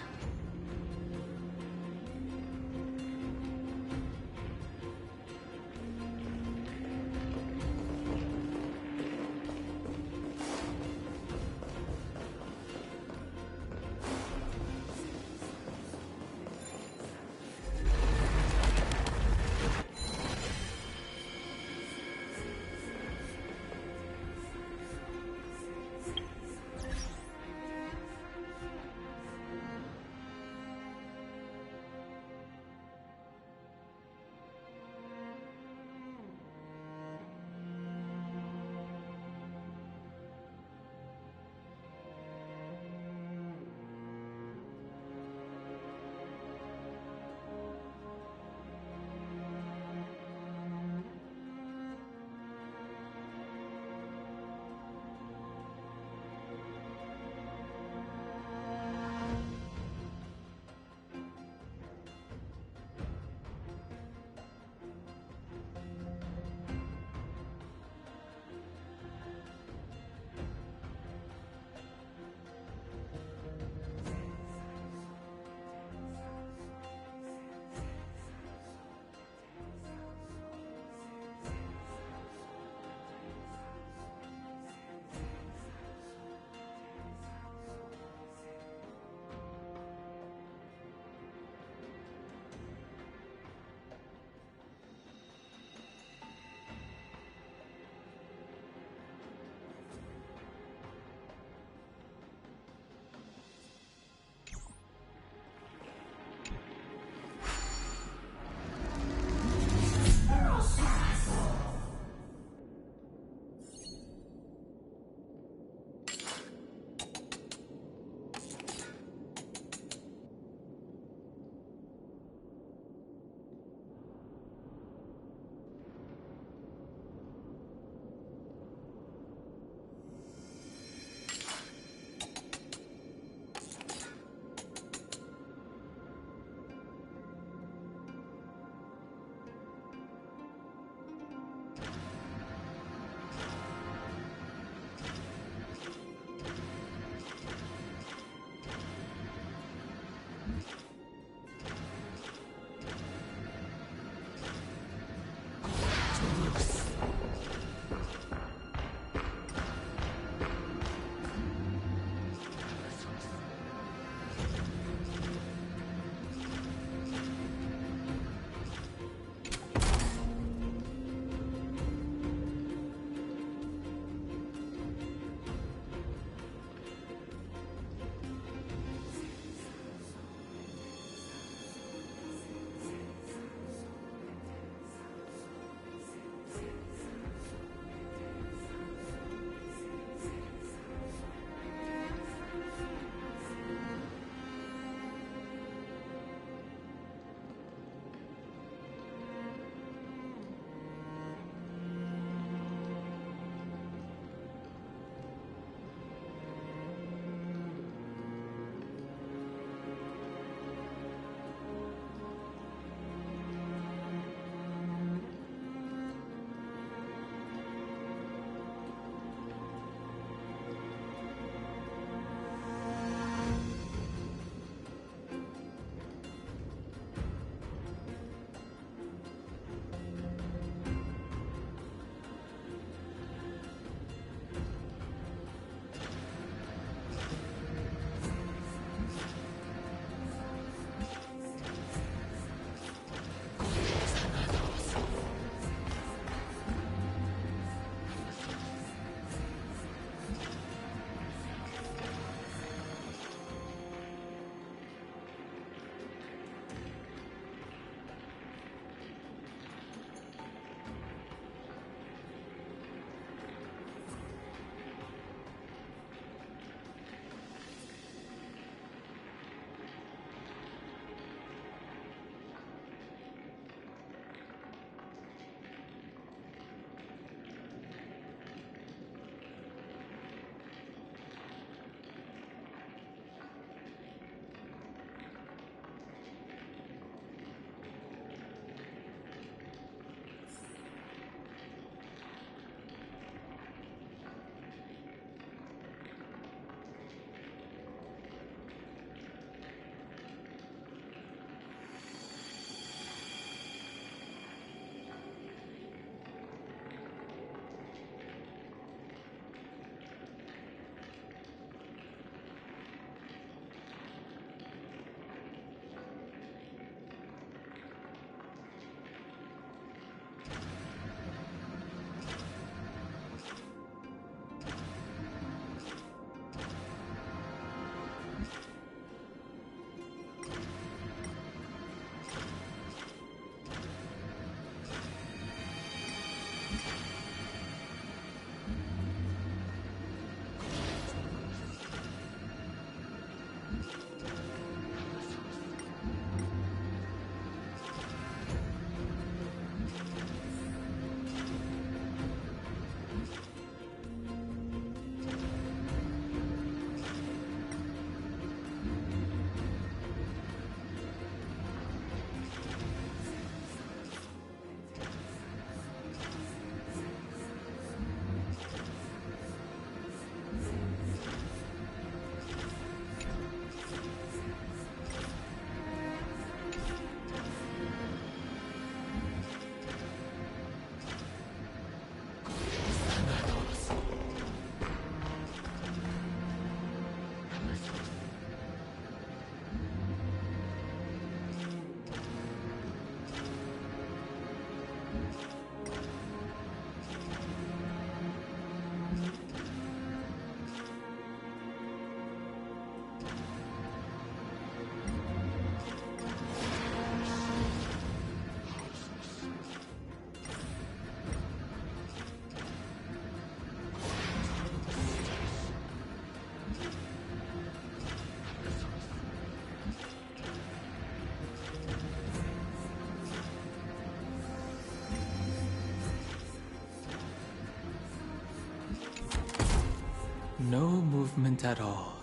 No movement at all.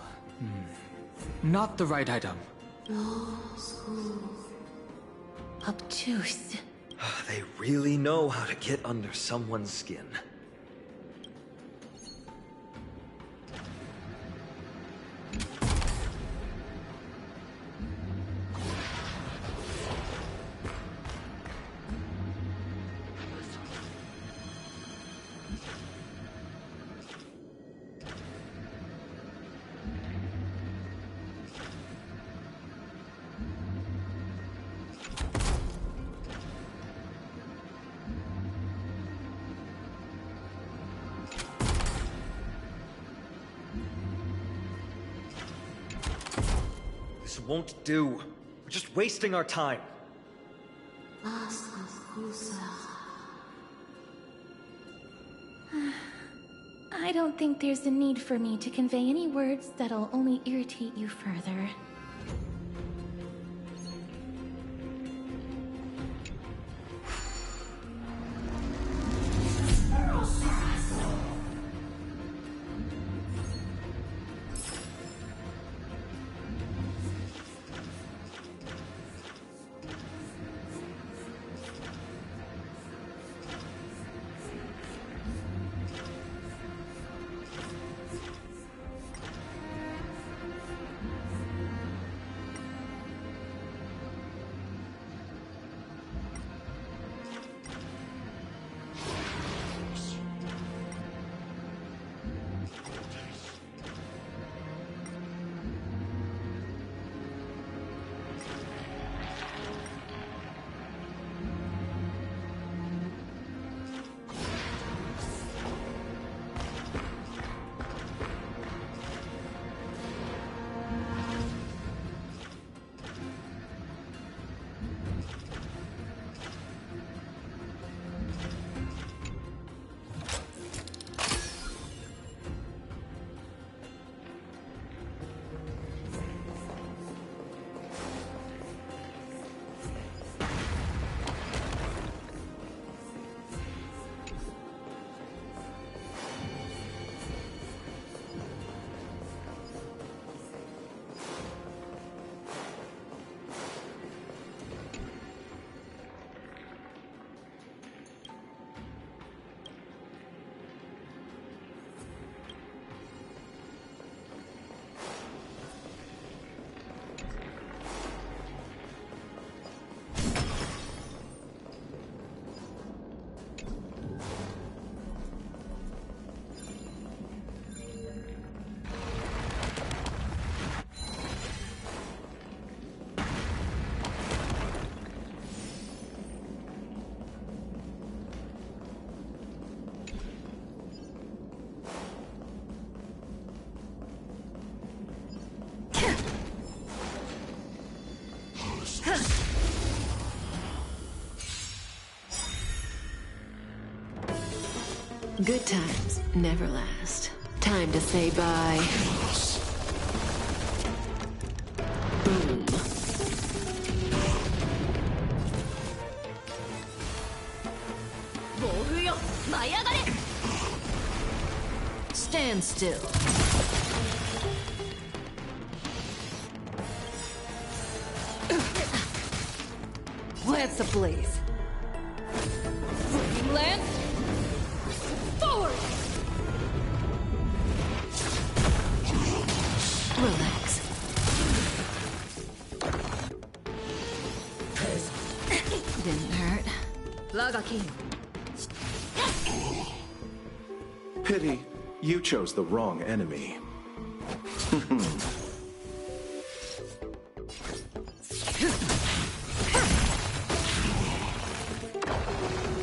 Not the right item. Obtuse. They really know how to get under someone's skin. This won't do. We're just wasting our time. I don't think there's a need for me to convey any words that'll only irritate you further. Good times never last. Time to say bye. Boom. Stand still. Lance ablaze. Flaming lance. Forward! Relax. Didn't hurt. Lagakin. Pity, you chose the wrong enemy.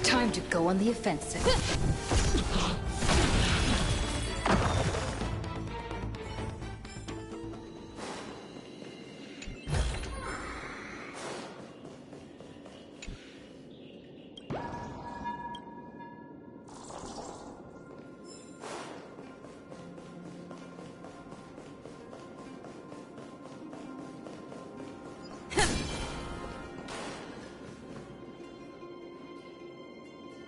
Time to go on the offensive.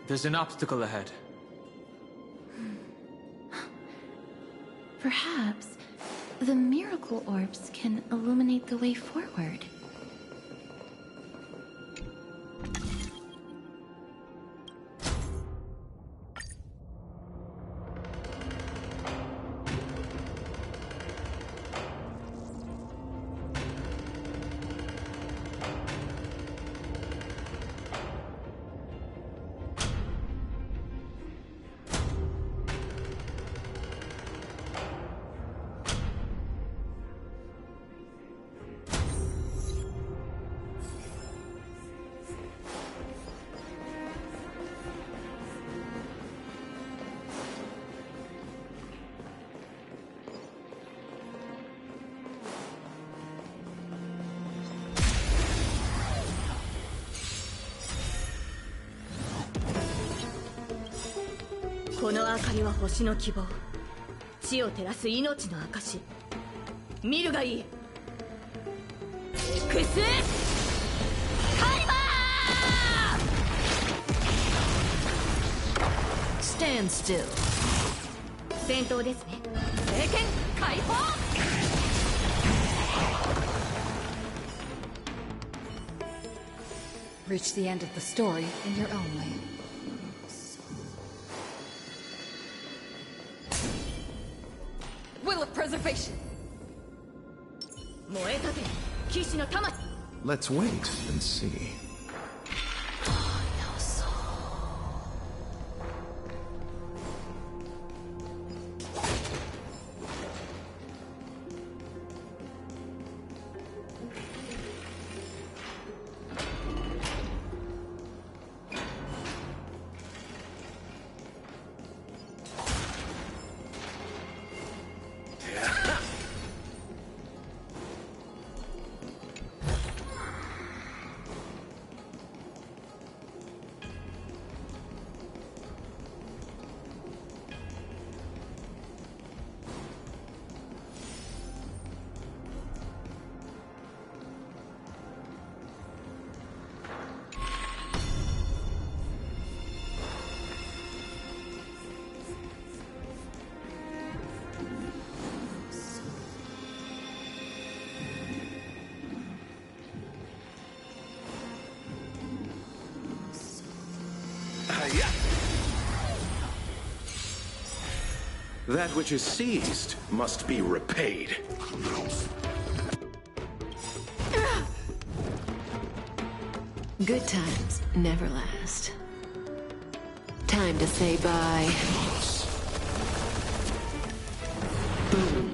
There's an obstacle ahead. Perhaps the miracle orbs can illuminate the way forward.この明かりは星の希望。地を照らす命の証。見るがいい。エクスカリバー Stand still. 戦闘ですね。聖剣解放。Reach the end of the story in your own way. Will of preservation. 燃え立て騎士の魂。 Let's wait and see. That which is seized must be repaid. Good times never last. Time to say bye. Boom.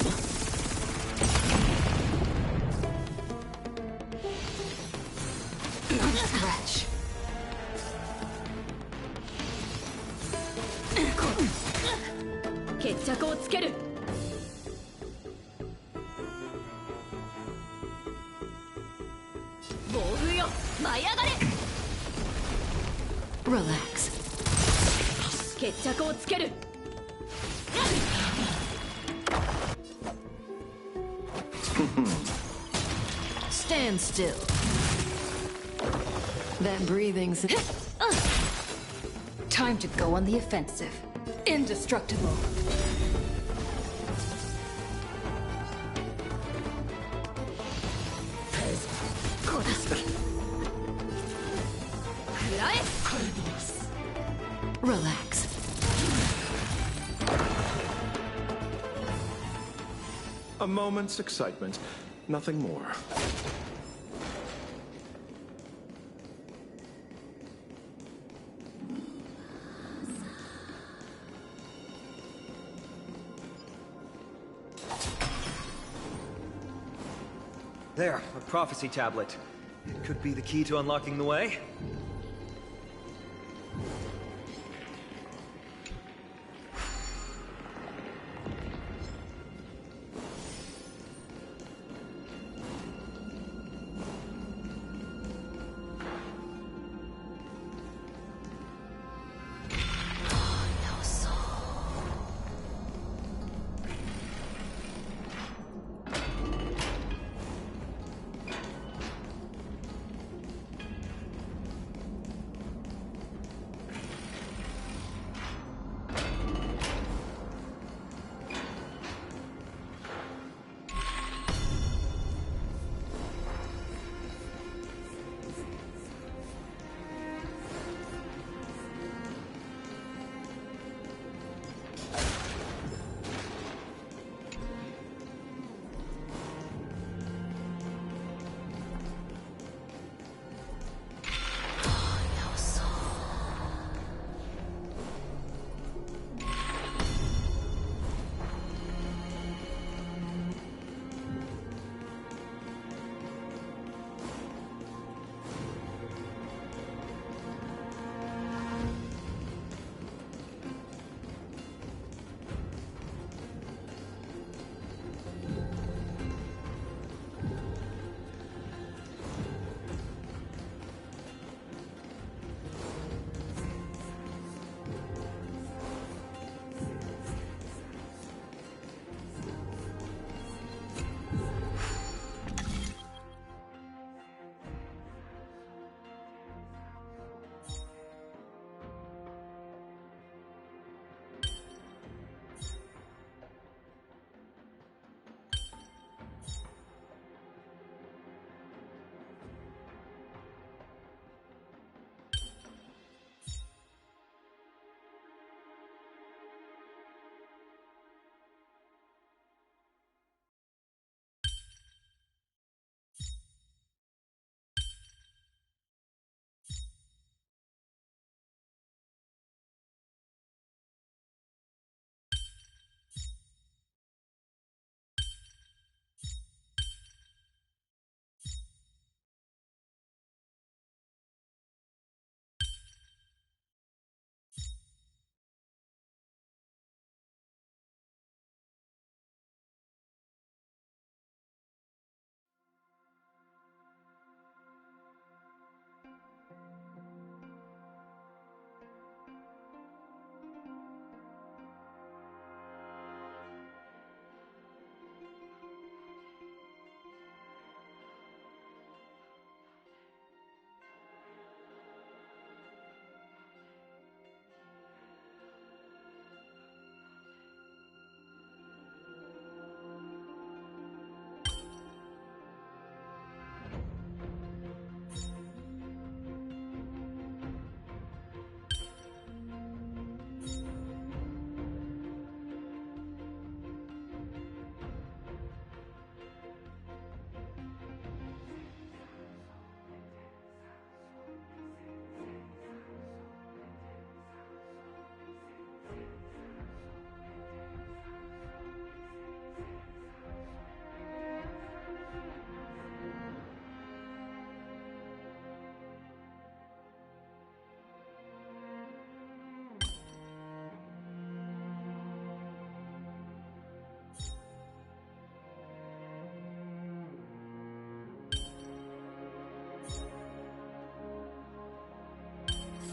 Scratch. 決着をつける。暴風よ舞い上がれ。 Relax. 決着をつける。Stand still. That breathing's... Time to go on the offensive. Indestructible. Relax. A moment's excitement, nothing more. There, a prophecy tablet. It could be the key to unlocking the way.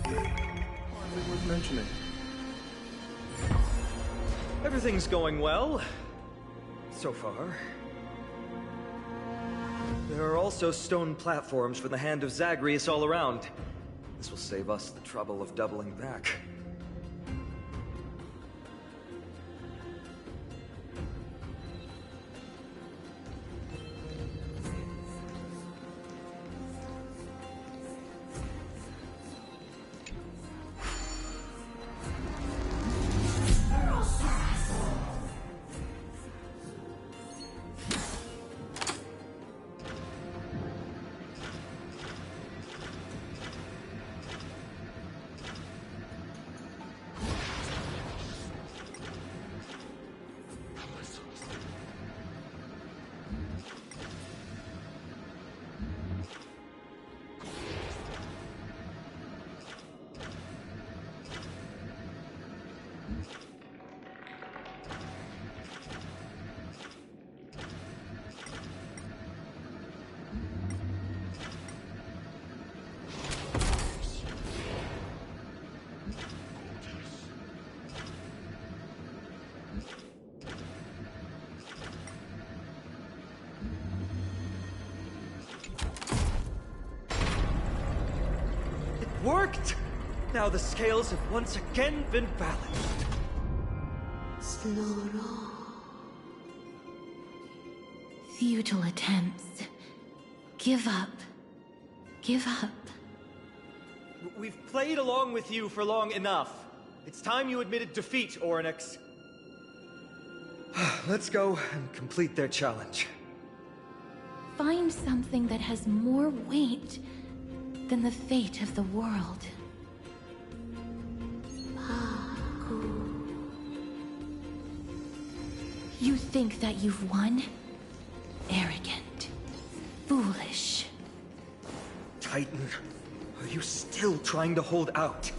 Hardly worth mentioning. Everything's going well. So far. There are also stone platforms for the Hand of Zagreus all around. This will save us the trouble of doubling back. Worked! Now the scales have once again been balanced. Futile attempts. Give up. Give up. We've played along with you for long enough. It's time you admitted defeat, Orynyx. Let's go and complete their challenge. Find something that has more weight than the fate of the world. You think that you've won? Arrogant. Foolish. Titan, are you still trying to hold out?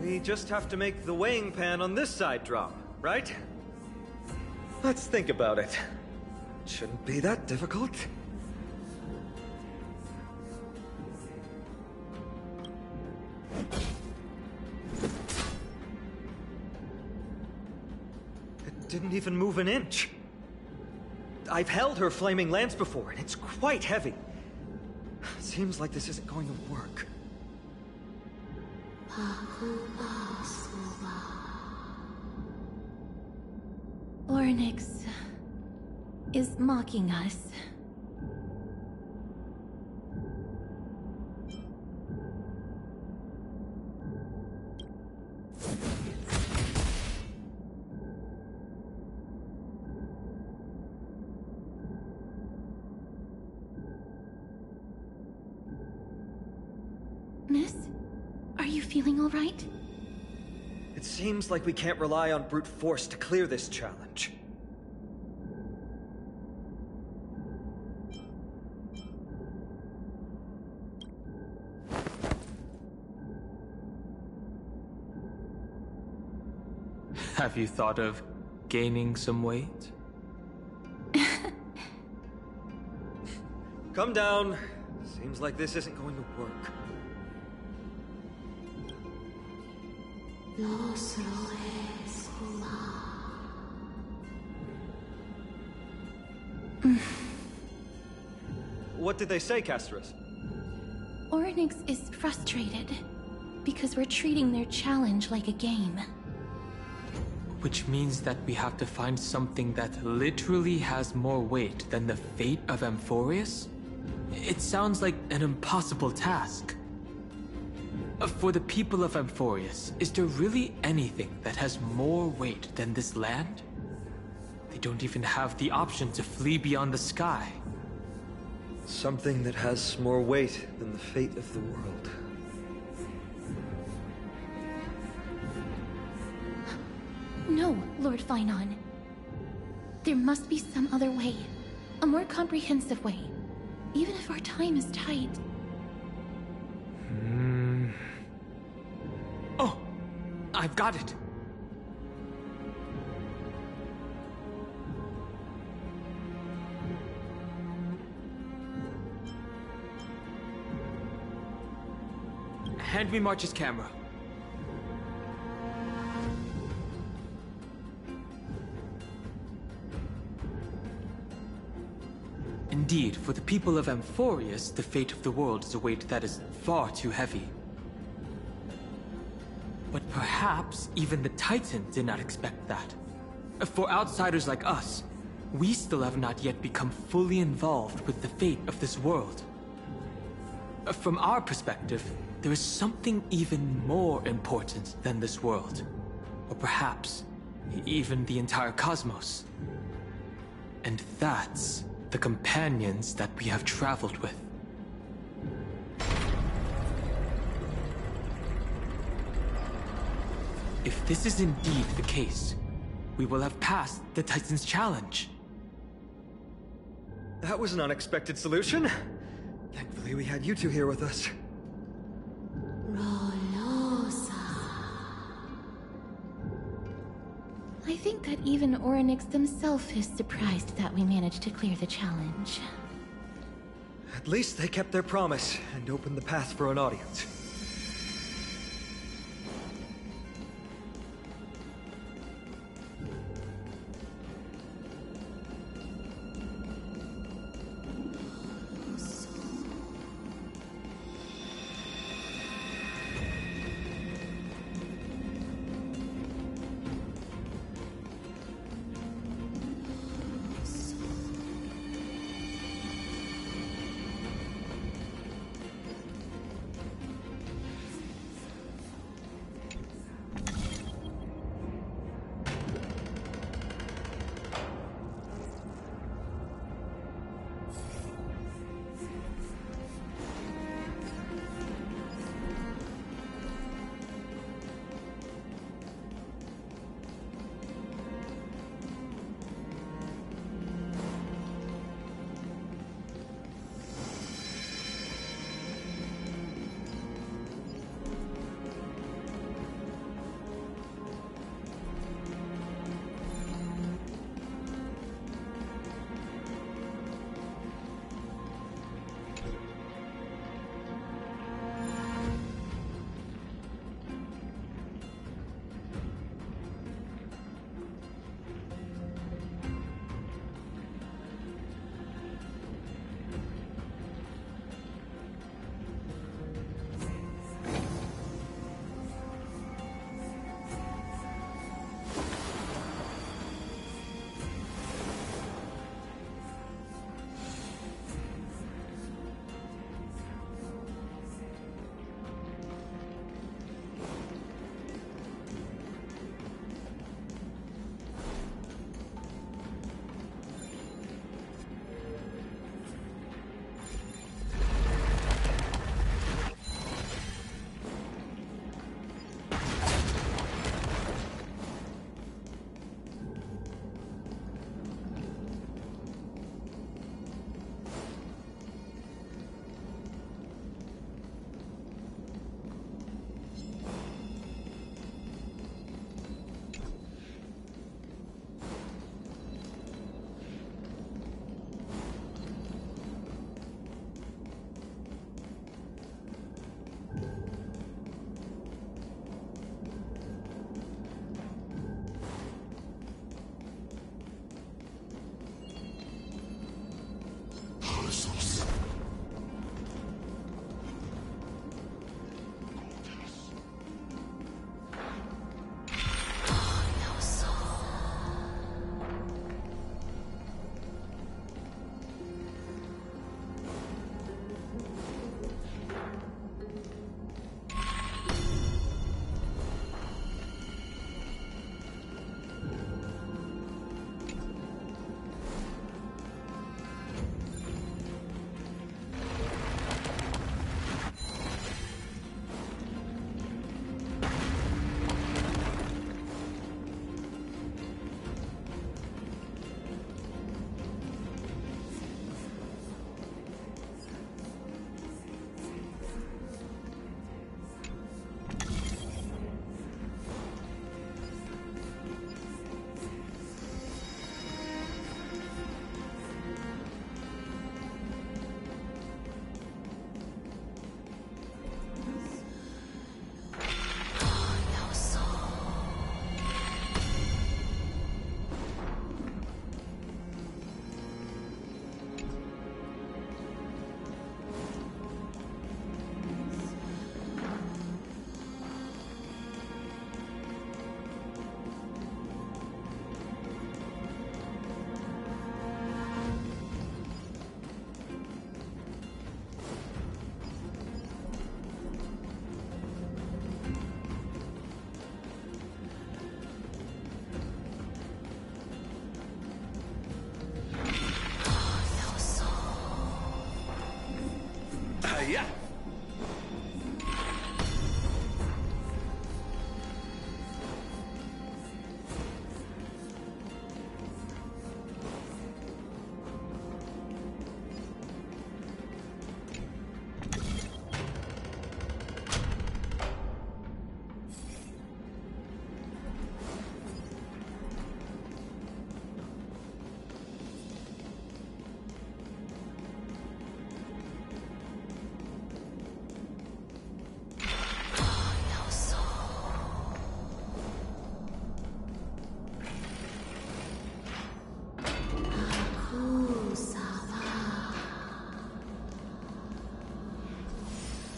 We just have to make the weighing pan on this side drop, right? Let's think about it. Shouldn't be that difficult. It didn't even move an inch. I've held her flaming lance before, and it's quite heavy. Seems like this isn't going to work. Orynyx is mocking us. Miss, are you feeling all right? It seems like we can't rely on brute force to clear this challenge. Have you thought of gaining some weight? Come down. Seems like this isn't going to work. What did they say, Castris? Orynyx is frustrated because we're treating their challenge like a game. Which means that we have to find something that literally has more weight than the fate of Amphorius? It sounds like an impossible task. For the people of Amphorius, is there really anything that has more weight than this land? They don't even have the option to flee beyond the sky. Something that has more weight than the fate of the world. No, Lord Finon. There must be some other way. A more comprehensive way. Even if our time is tight. Oh! I've got it! Hand me March's camera. Indeed, for the people of Amphorius, the fate of the world is a weight that is far too heavy. But perhaps even the Titan did not expect that. For outsiders like us, we still have not yet become fully involved with the fate of this world. From our perspective, there is something even more important than this world. Or perhaps, even the entire cosmos. And that's the companions that we have traveled with. If this is indeed the case, we will have passed the Titan's challenge. That was an unexpected solution. Thankfully, we had you two here with us. I think that even Orynyx himself is surprised that we managed to clear the challenge. At least they kept their promise and opened the path for an audience.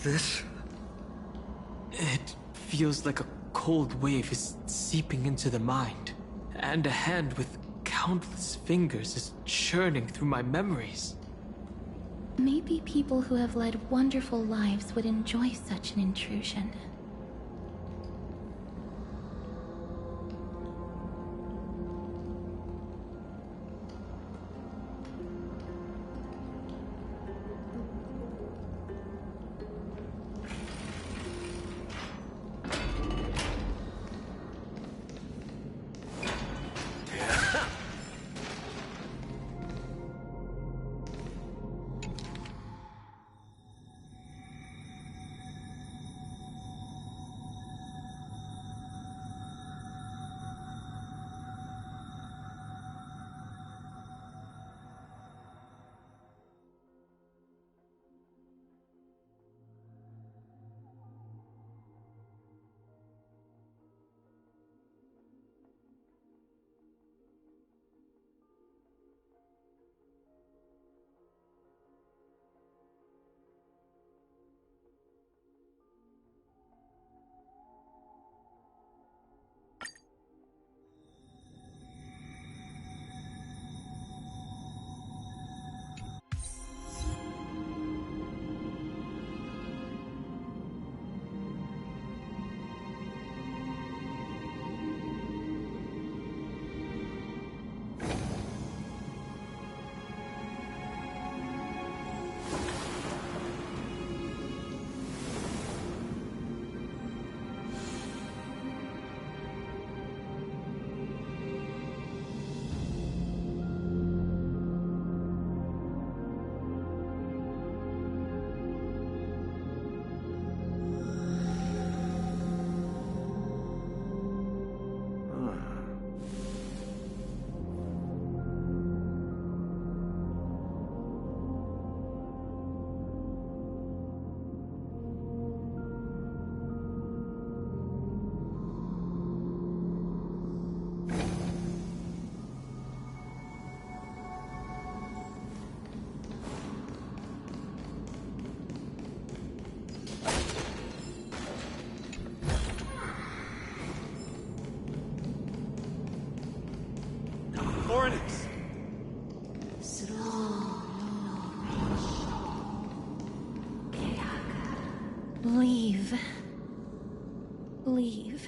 This? It feels like a cold wave is seeping into the mind, and a hand with countless fingers is churning through my memories. Maybe people who have led wonderful lives would enjoy such an intrusion. Oryx! Leave. Leave.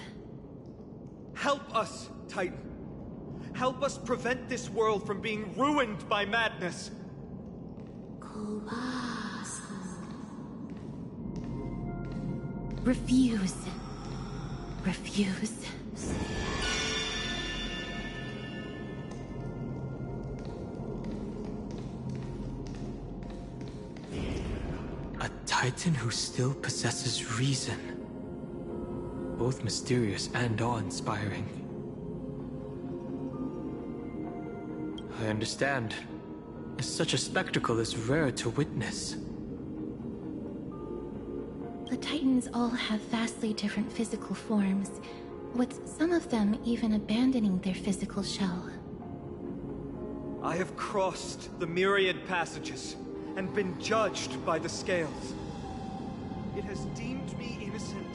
Help us, Titan. Help us prevent this world from being ruined by madness. Refuse. Refuse. A Titan who still possesses reason. Both mysterious and awe-inspiring. I understand. Such a spectacle is rare to witness. The Titans all have vastly different physical forms, with some of them even abandoning their physical shell. I have crossed the myriad passages and been judged by the scales. It has deemed me innocent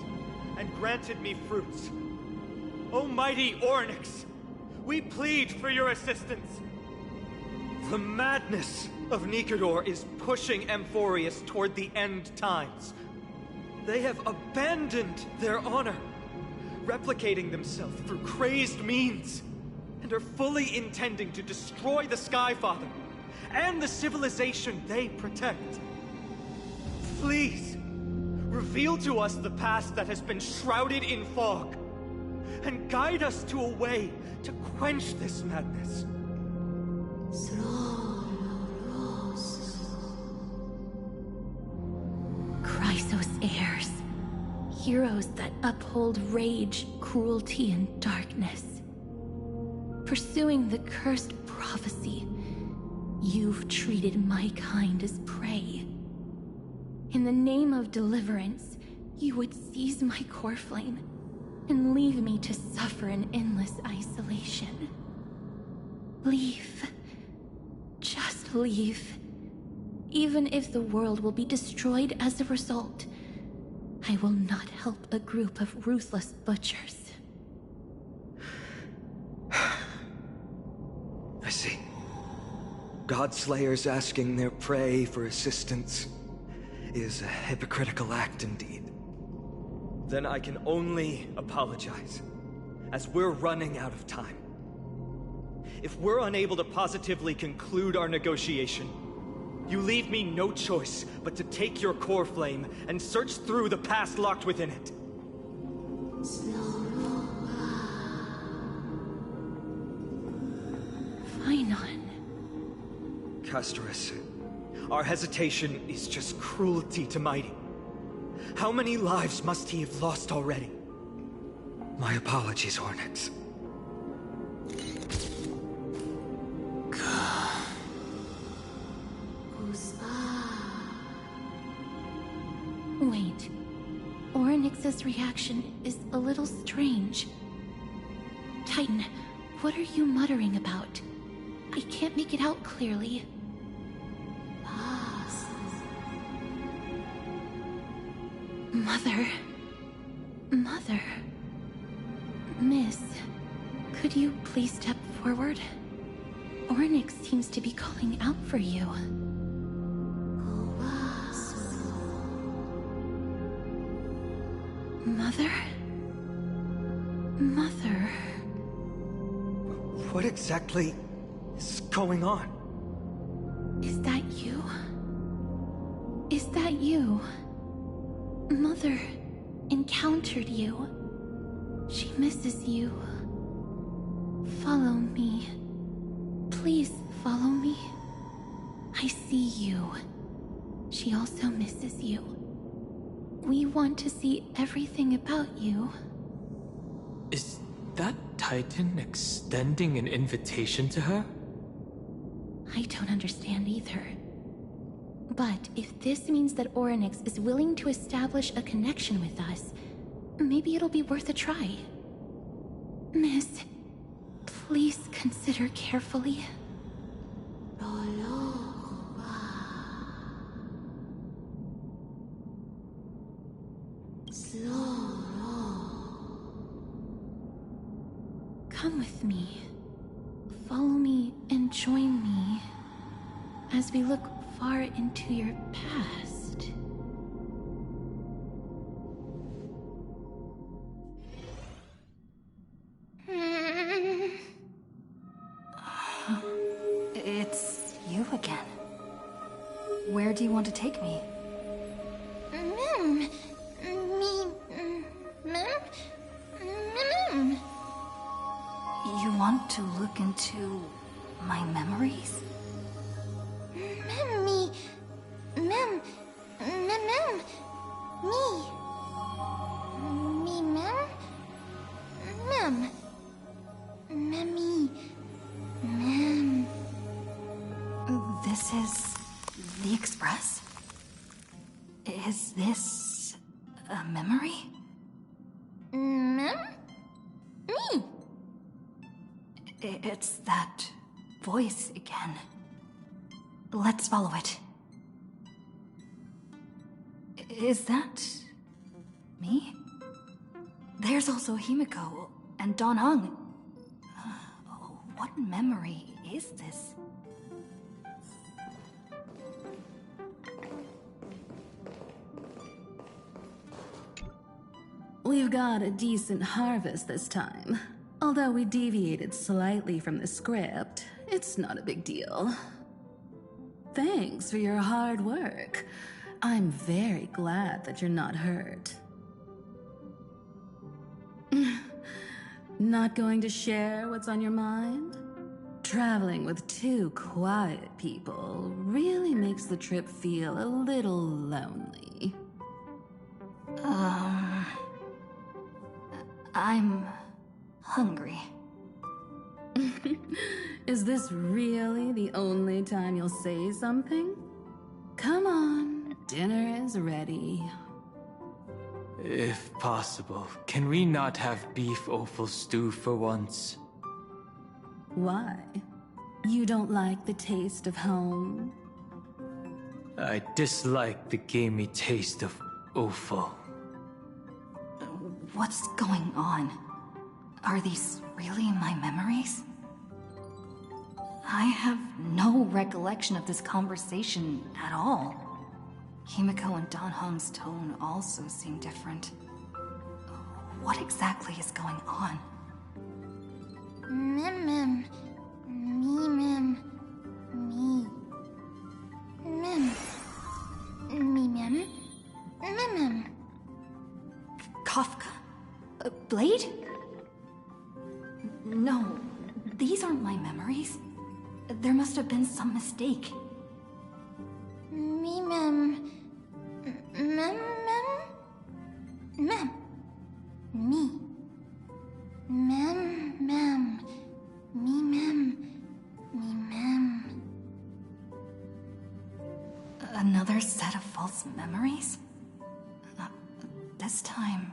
and granted me fruits. Almighty Ornyx, we plead for your assistance. The madness of Nikedor is pushing Amphorius toward the end times. They have abandoned their honor, replicating themselves through crazed means, and are fully intending to destroy the Skyfather and the civilization they protect. Please, reveal to us the past that has been shrouded in fog, and guide us to a way to quench this madness. Chrysos heirs. Heroes that uphold rage, cruelty, and darkness. Pursuing the cursed prophecy, you've treated my kind as prey. In the name of deliverance, you would seize my core flame and leave me to suffer in endless isolation. Leave. Just leave. Even if the world will be destroyed as a result, I will not help a group of ruthless butchers. I see. Godslayers asking their prey for assistance is a hypocritical act indeed. Then I can only apologize, as we're running out of time. If we're unable to positively conclude our negotiation, you leave me no choice but to take your core flame and search through the past locked within it. Phainon. Castorus, our hesitation is just cruelty to Mighty. How many lives must he have lost already? My apologies, Onyx. Wait. Oryx's reaction is a little strange. Titan, what are you muttering about? I can't make it out clearly. Mother. Mother. Miss, could you please step forward? Oryx seems to be calling out for you. Mother? Mother? What exactly is going on? Is that you? Is that you? Mother encountered you. She misses you. Follow me. Please follow me. I see you. She also misses you. We want to see everything about you. Is that Titan extending an invitation to her? I don't understand either. But if this means that Oryx is willing to establish a connection with us, maybe it'll be worth a try. Miss, please consider carefully. Come with me. Follow me and join me as we look far into your past. It's you again. Where do you want to take me? You want to look into my memories? This is the Express? Is this a memory? Me? It's that voice again. Let's follow it. Is that me? There's also Himiko and Don Hung. What memory is this? We've got a decent harvest this time. Although we deviated slightly from the script, it's not a big deal. Thanks for your hard work. I'm very glad that you're not hurt. Not going to share what's on your mind? Traveling with two quiet people really makes the trip feel a little lonely. I'm hungry. Is this really the only time you'll say something? Come on, dinner is ready. If possible, can we not have beef offal stew for once? Why? You don't like the taste of home? I dislike the gamey taste of offal. What's going on? Are these really my memories? I have no recollection of this conversation at all. Himiko and Dan Hong's tone also seem different. What exactly is going on? Mim, mim. Me, mim. Me. Mim. Me, mim. Mim, mim. Kafka? Blade? No, these aren't my memories. There must have been some mistake. Me, mim. Mim, mim. Mim. Me. Mem, mem. Me, mem. Me, mem. Another set of false memories? This time,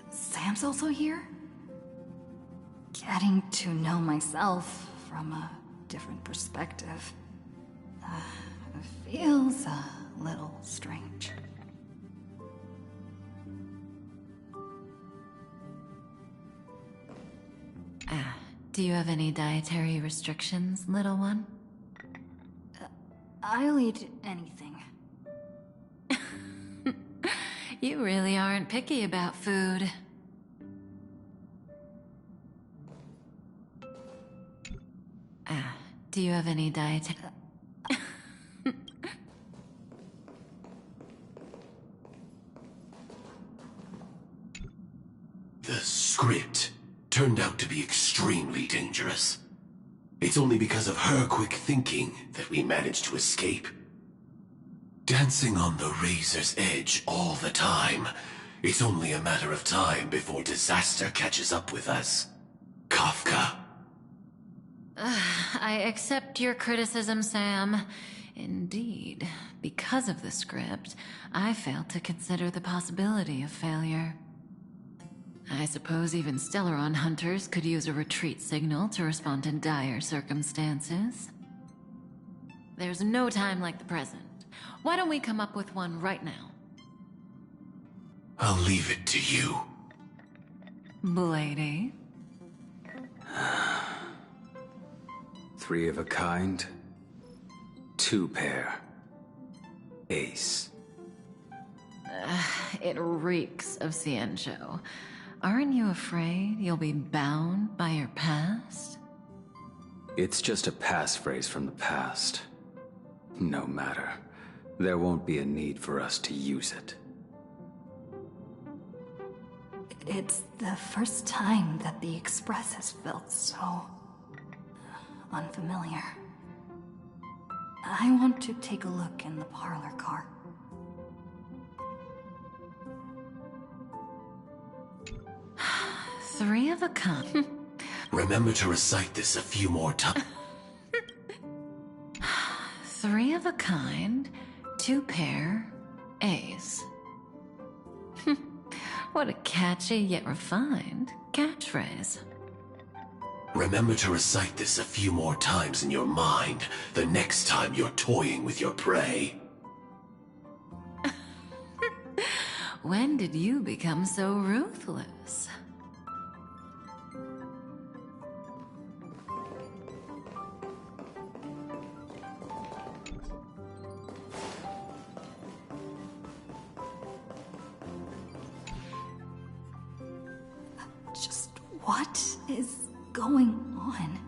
Sam's also here? Getting to know myself from a different perspective feels a little strange. Do you have any dietary restrictions, little one? I'll eat anything. You really aren't picky about food. Do you have any dietary... The script turned out to be extremely dangerous. It's only because of her quick thinking that we managed to escape. Dancing on the razor's edge all the time. It's only a matter of time before disaster catches up with us. Kafka. I accept your criticism, Sam. Indeed, because of the script, I failed to consider the possibility of failure. I suppose even Stellaron hunters could use a retreat signal to respond in dire circumstances. There's no time like the present. Why don't we come up with one right now? I'll leave it to you. Blady? 3 of a kind. 2 pair. Ace. It reeks of Xianzhou. Aren't you afraid you'll be bound by your past? It's just a passphrase from the past. No matter. There won't be a need for us to use it. It's the first time that the Express has felt so... unfamiliar. I want to take a look in the parlor car. Three of a kind. Remember to recite this a few more times. 3 of a kind, 2 pair, ace. What a catchy yet refined catchphrase. Remember to recite this a few more times in your mind the next time you're toying with your prey. When did you become so ruthless? Just what is going on?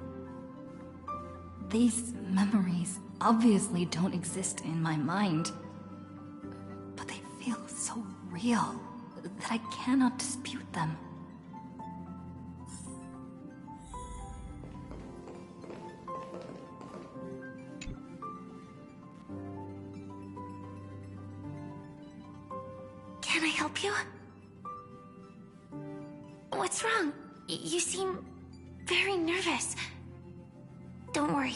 These memories obviously don't exist in my mind, but they feel so real that I cannot dispute them. Can I help you? What's wrong? You seem very nervous. Don't worry.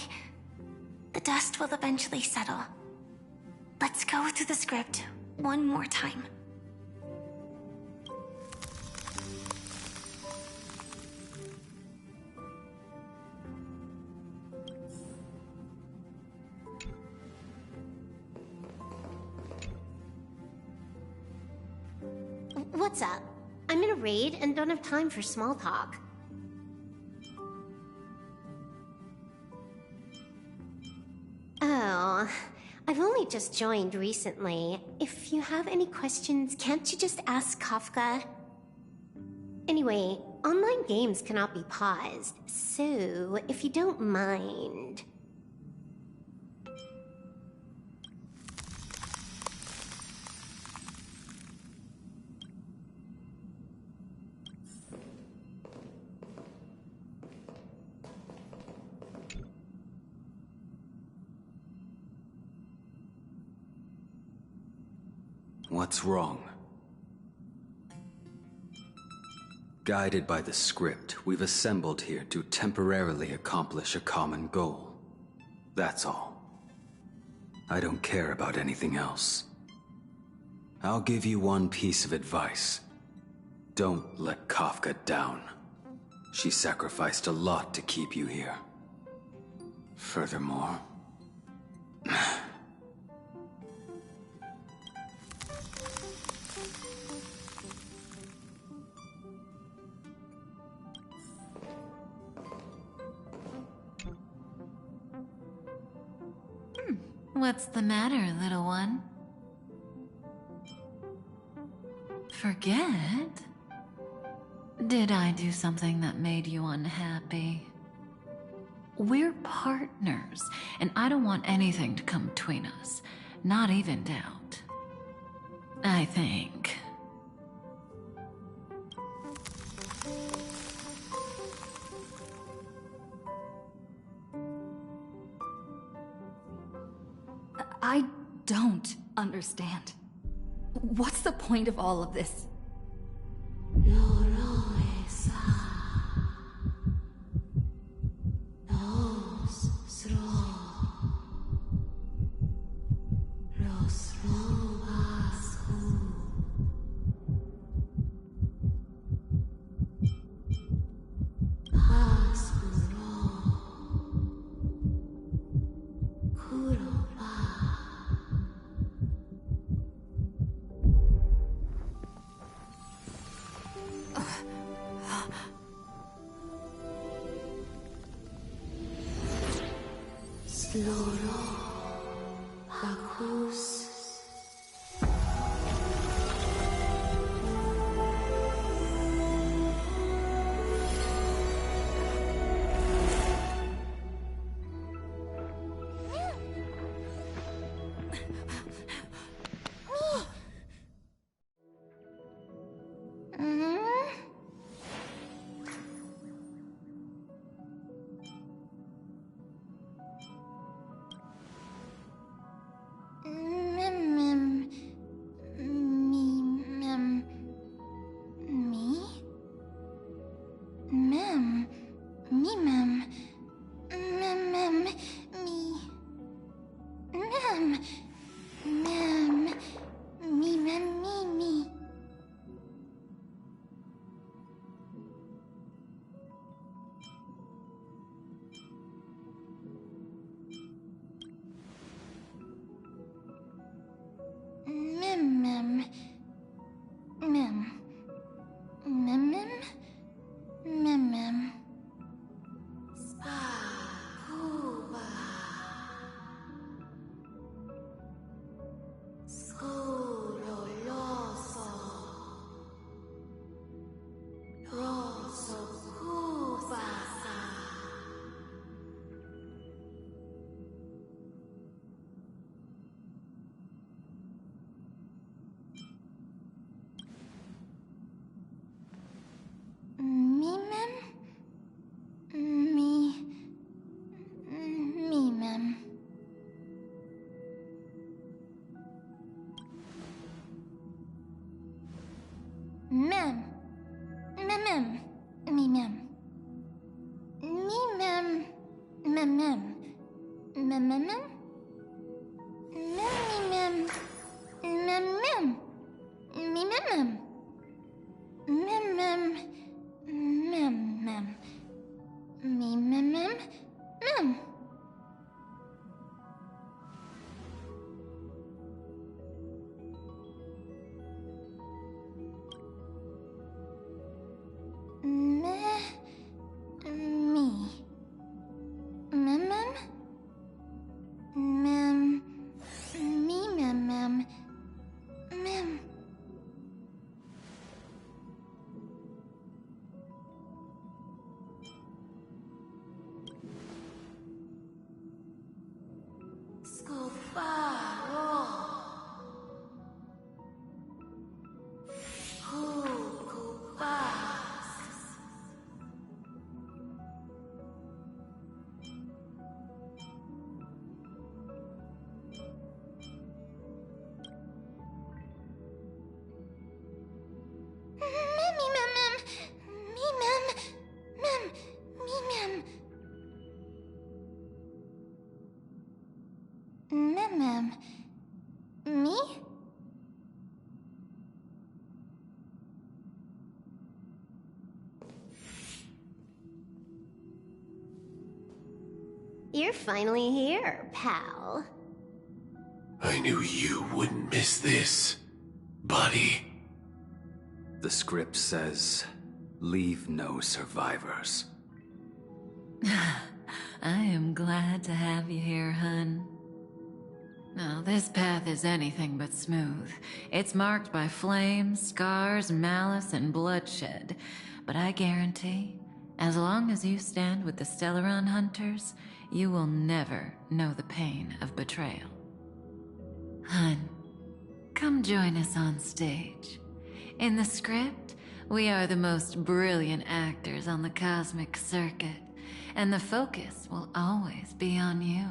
The dust will eventually settle. Let's go through the script one more time. What's up? I'm in a raid and don't have time for small talk. Oh, I've only just joined recently. If you have any questions, can't you just ask Kafka? Anyway, online games cannot be paused, so if you don't mind... What's wrong? Guided by the script, we've assembled here to temporarily accomplish a common goal. That's all. I don't care about anything else. I'll give you one piece of advice. Don't let Kafka down. She sacrificed a lot to keep you here. Furthermore... What's the matter, little one? Forget? Did I do something that made you unhappy? We're partners, and I don't want anything to come between us. Not even doubt. I think. I don't understand. What's the point of all of this? Mim. Me? You're finally here, pal. I knew you wouldn't miss this, buddy. The script says, leave no survivors. I am glad to have you here, hun. Now, this path is anything but smooth. It's marked by flames, scars, malice, and bloodshed. But I guarantee, as long as you stand with the Stellaron hunters, you will never know the pain of betrayal. Hun, come join us on stage. In the script, we are the most brilliant actors on the cosmic circuit, and the focus will always be on you.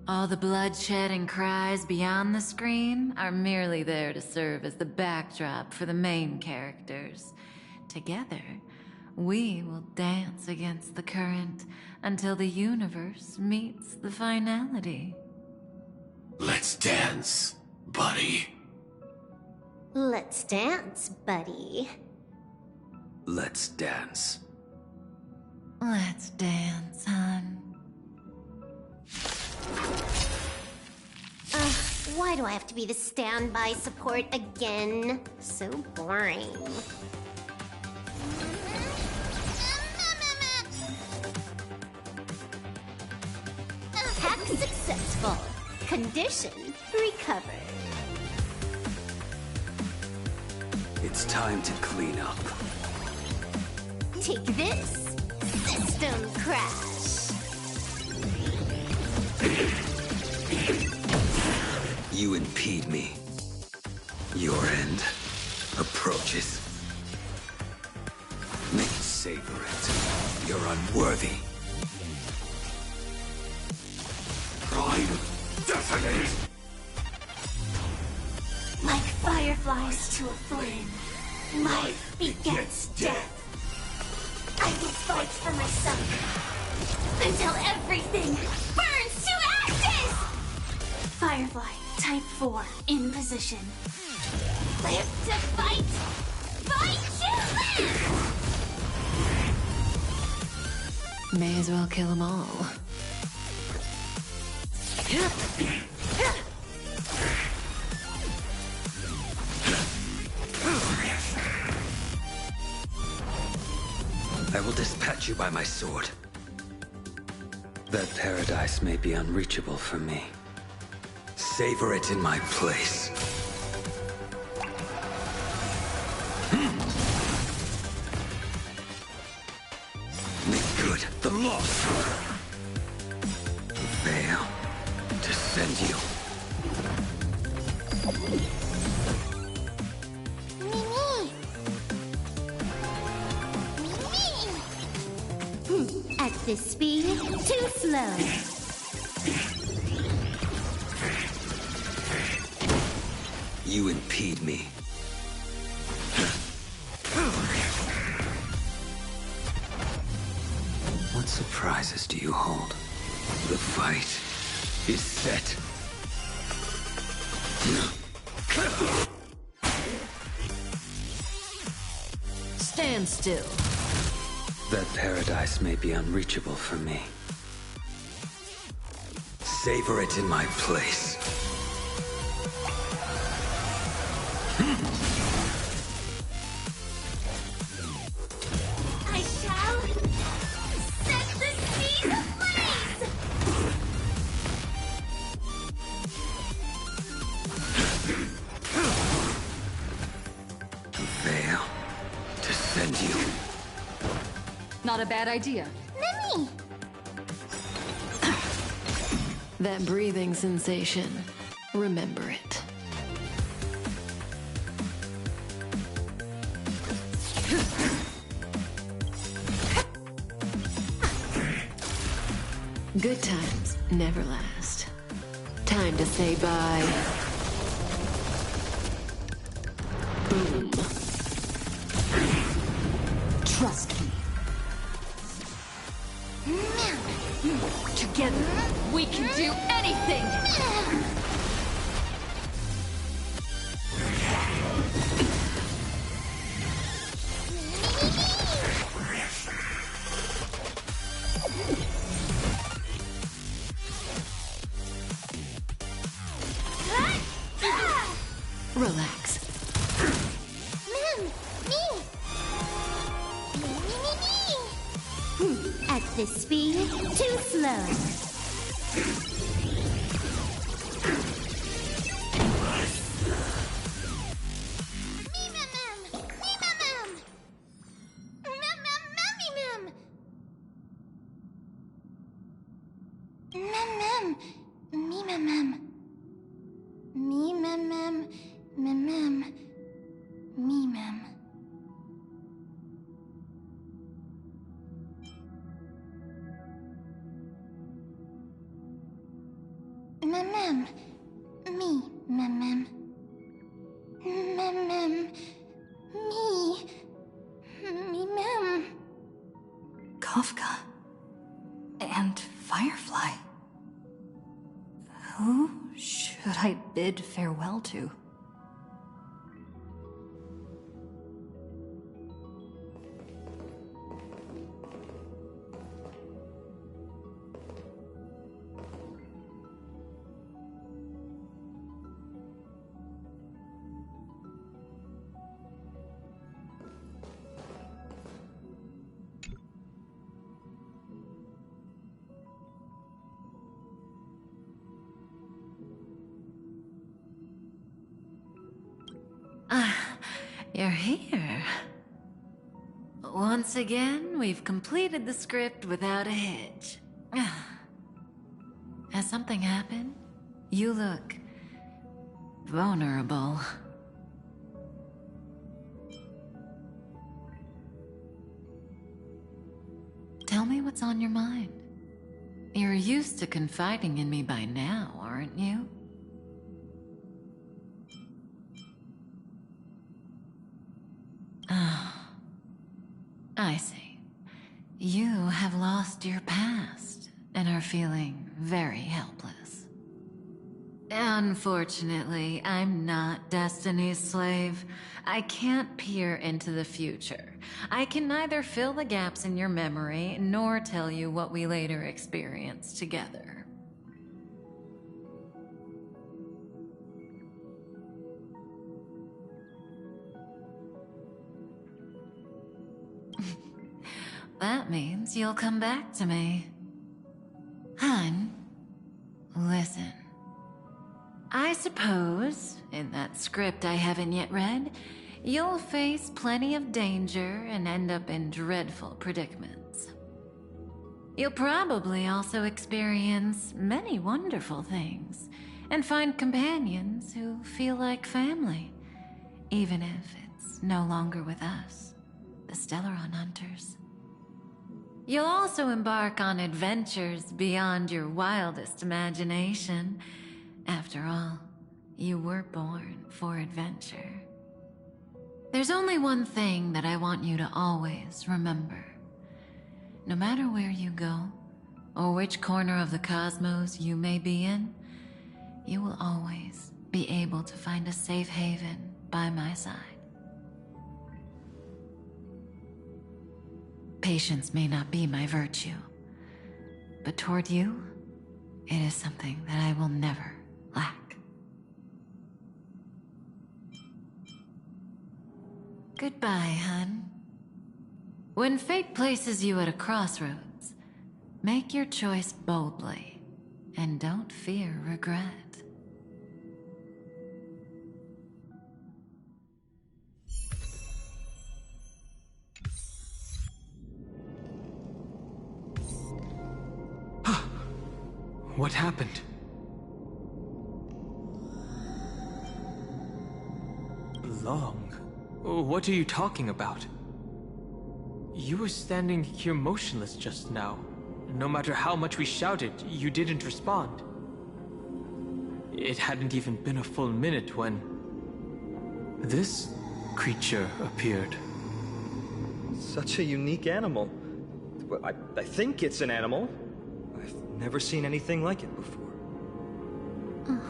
All the bloodshed and cries beyond the screen are merely there to serve as the backdrop for the main characters. Together, we will dance against the current until the universe meets the finality. Let's dance, buddy. Let's dance, buddy. Let's dance. Let's dance, hun. Why do I have to be the standby support again? So boring. Attack successful. Condition recovered. It's time to clean up. Take this. System crash. You impede me. Your end approaches. Savor it. You're unworthy. Pride, detonate! Like fireflies to a flame, life begets death. I will fight for myself until everything burns to ashes! Firefly, type 4, in position. Live to fight! Fight to live! May as well kill them all. I will dispatch you by my sword. That paradise may be unreachable for me. Savor it in my place. Make good the loss. Veil to send you. At this speed, too slow. You impede me. What surprises do you hold? The fight is set. Stand still. That paradise may be unreachable for me. Savor it in my place. I shall set the seas ablaze! Veil to send you. Not a bad idea. Mimi! That breathing sensation. Remember it. Good times never last. Time to say bye. Boom. Trust me. Together, we can do anything! Relax. At this speed, too slow. Kafka and Firefly. Who should I bid farewell to? You're here. Once again, we've completed the script without a hitch. Has something happened? You look vulnerable. Tell me what's on your mind. You're used to confiding in me by now, aren't you? I see. You have lost your past and are feeling very helpless. Unfortunately, I'm not Destiny's slave. I can't peer into the future. I can neither fill the gaps in your memory nor tell you what we later experienced together. That means you'll come back to me. Hun, listen. I suppose, in that script I haven't yet read, you'll face plenty of danger and end up in dreadful predicaments. You'll probably also experience many wonderful things, and find companions who feel like family, even if it's no longer with us, the Stellaron Hunters. You'll also embark on adventures beyond your wildest imagination. After all, you were born for adventure. There's only one thing that I want you to always remember. No matter where you go, or which corner of the cosmos you may be in, you will always be able to find a safe haven by my side. Patience may not be my virtue, but toward you, it is something that I will never lack. Goodbye, hun. When fate places you at a crossroads, make your choice boldly, and don't fear regret. What happened? Long? What are you talking about? You were standing here motionless just now. No matter how much we shouted, you didn't respond. It hadn't even been a full minute when this creature appeared. Such a unique animal. I think it's an animal. I've never seen anything like it before. Oh,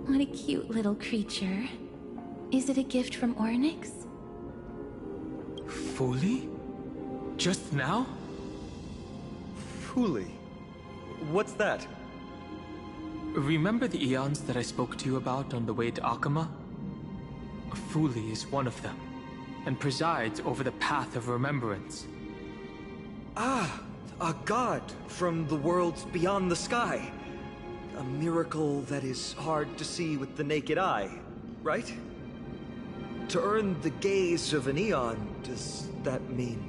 what a cute little creature. Is it a gift from Ornyx? Fully? Just now? Fully? What's that? Remember the eons that I spoke to you about on the way to Akama? Fully is one of them, and presides over the Path of Remembrance. Ah, a god from the worlds beyond the sky. A miracle that is hard to see with the naked eye, right? To earn the gaze of an eon, does that mean...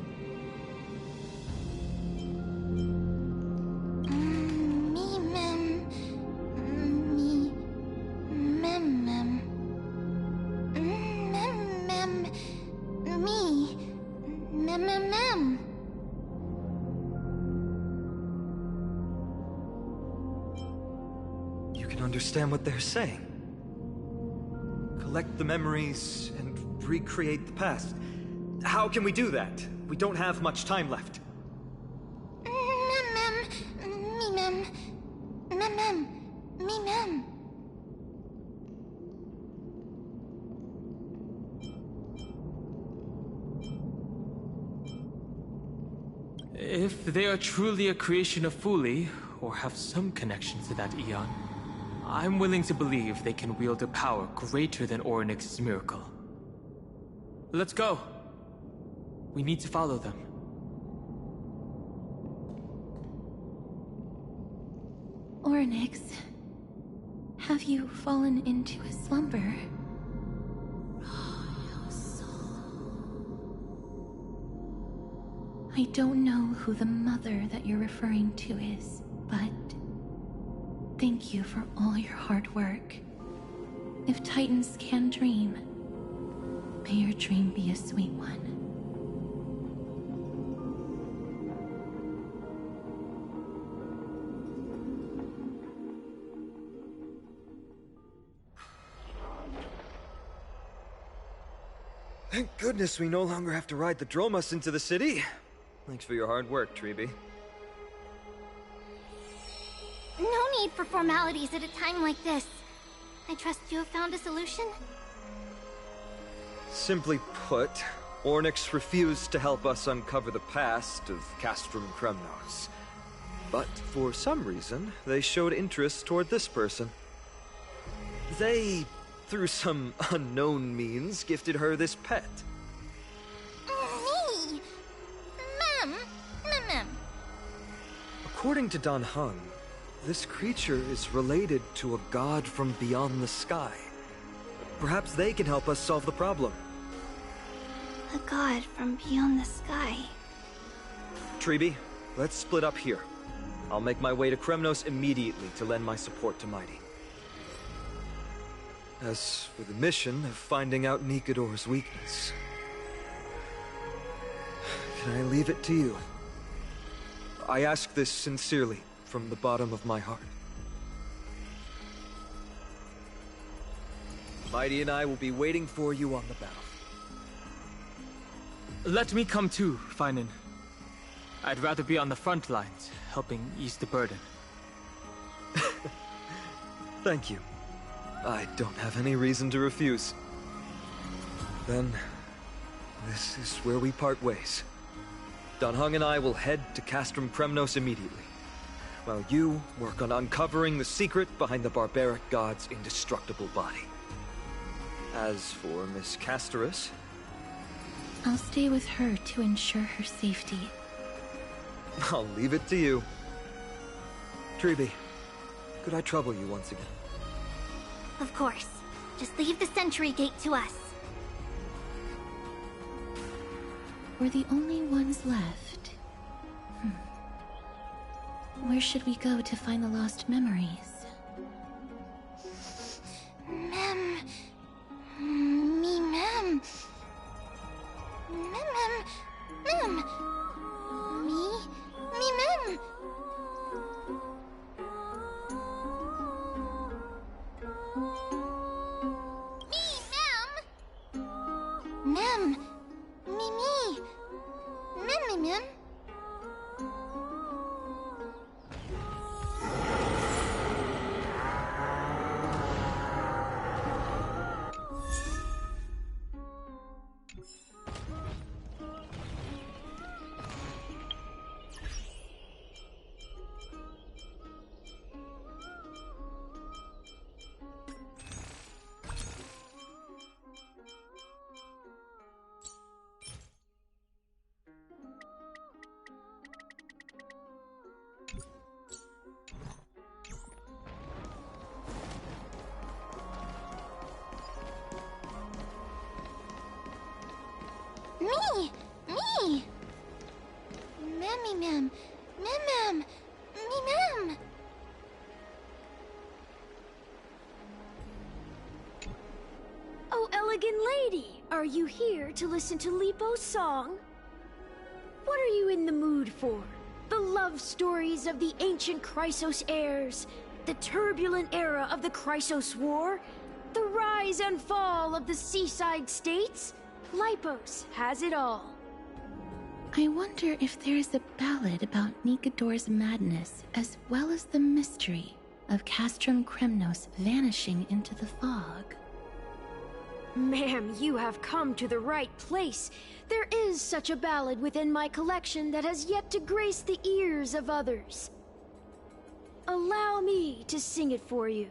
understand what they're saying. Collect the memories and recreate the past. How can we do that? We don't have much time left. If they are truly a creation of Fully, or have some connection to that eon, I'm willing to believe they can wield a power greater than Ornyx's miracle. Let's go. We need to follow them. Ornyx, have you fallen into a slumber? I don't know who the mother that you're referring to is, but thank you for all your hard work. If Titans can dream, may your dream be a sweet one. Thank goodness we no longer have to ride the Dromas into the city. Thanks for your hard work, Treeby. No need for formalities at a time like this. I trust you have found a solution? Simply put, Ornyx refused to help us uncover the past of Castrum Kremnos. But for some reason, they showed interest toward this person. They, through some unknown means, gifted her this pet. Me? Mem. According to Dan Heng, this creature is related to a god from beyond the sky. Perhaps they can help us solve the problem. A god from beyond the sky. Treeby, let's split up here. I'll make my way to Kremnos immediately to lend my support to Mighty. As for the mission of finding out Nikador's weakness, can I leave it to you? I ask this sincerely, from the bottom of my heart. Mighty and I will be waiting for you on the battle. Let me come too, Feinen. I'd rather be on the front lines, helping ease the burden. Thank you. I don't have any reason to refuse. Then, this is where we part ways. Dan Heng and I will head to Castrum Kremnos immediately, while you work on uncovering the secret behind the barbaric god's indestructible body. As for Miss Casterus, I'll stay with her to ensure her safety. I'll leave it to you. Treeby, could I trouble you once again? Of course. Just leave the sentry gate to us. We're the only ones left. Where should we go to find the lost memories? Mem. Are you here to listen to Lipo's song? What are you in the mood for? The love stories of the ancient Chrysos heirs, the turbulent era of the Chrysos War, the rise and fall of the seaside states? Lipos has it all. I wonder if there's a ballad about Nikodor's madness, as well as the mystery of Castrum Kremnos vanishing into the fog. Ma'am, you have come to the right place. There is such a ballad within my collection that has yet to grace the ears of others. Allow me to sing it for you.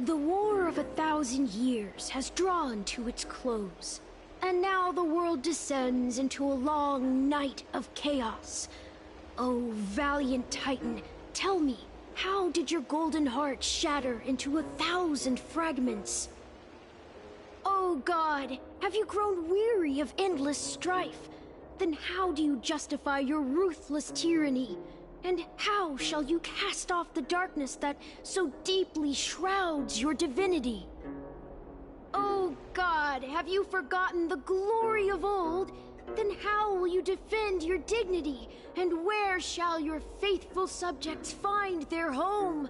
The War of 1,000 Years has drawn to its close, and now the world descends into a long night of chaos. Oh, valiant Titan, tell me, how did your golden heart shatter into 1,000 fragments? Oh God, have you grown weary of endless strife? Then how do you justify your ruthless tyranny? And how shall you cast off the darkness that so deeply shrouds your divinity? Oh God, have you forgotten the glory of old? Then how will you defend your dignity? And where shall your faithful subjects find their home?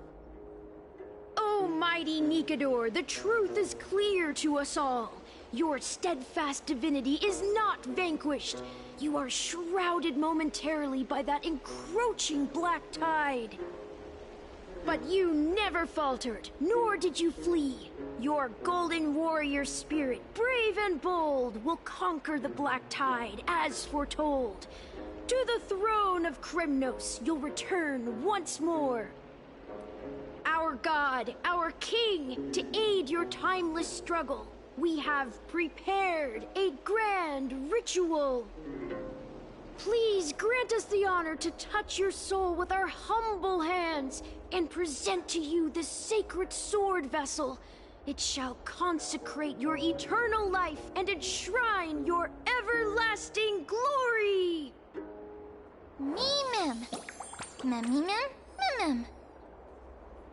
Oh mighty Nikodor, the truth is clear to us all. Your steadfast divinity is not vanquished. You are shrouded momentarily by that encroaching black tide. But you never faltered, nor did you flee. Your golden warrior spirit, brave and bold, will conquer the black tide, as foretold. To the throne of Kremnos you'll return once more. Our God, our King, to aid your timeless struggle, we have prepared a grand ritual. Please grant us the honor to touch your soul with our humble hands and present to you this sacred sword vessel. It shall consecrate your eternal life and enshrine your everlasting glory! Mimim! Mimim!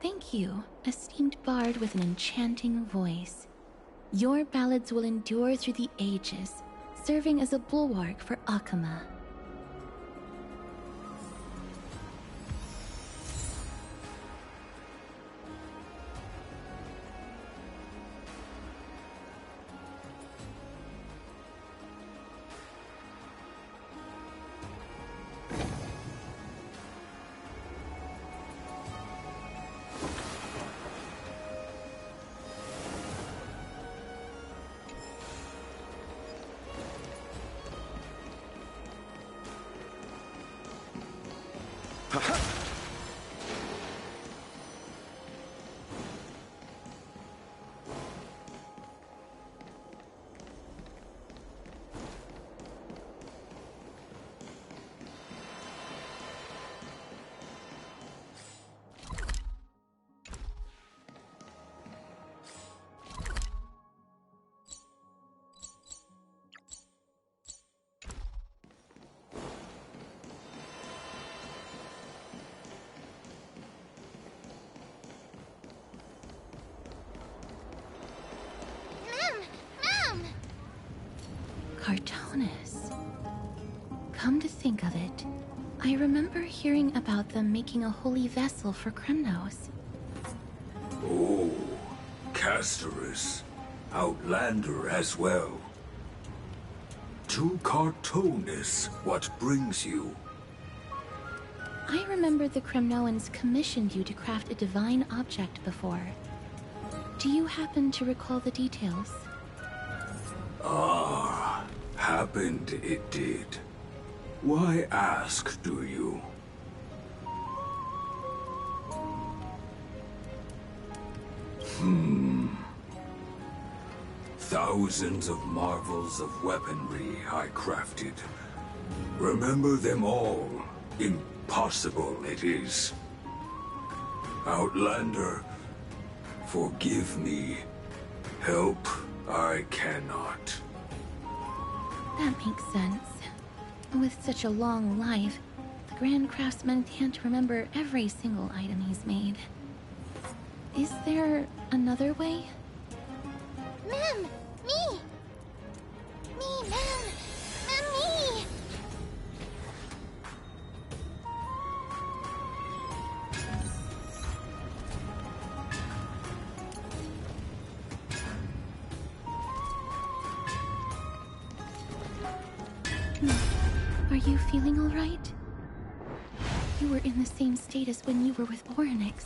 Thank you, esteemed bard with an enchanting voice. Your ballads will endure through the ages, serving as a bulwark for Akama. Cartonis. Come to think of it, I remember hearing about them making a holy vessel for Kremnos. Oh, Casterus. Outlander as well. To Cartonis, what brings you? I remember the Kremnoans commissioned you to craft a divine object before. Do you happen to recall the details? Ah, happened it did. Why ask, do you? Thousands of marvels of weaponry I crafted. Remember them all. Impossible it is. Outlander, forgive me. Help I cannot. That makes sense. With such a long life, the Grand Craftsman can't remember every single item he's made. Is there another way? Ma'am! Me! Me, ma'am! Ma'am, me! Are you feeling all right? You were in the same state as when you were with Oryx.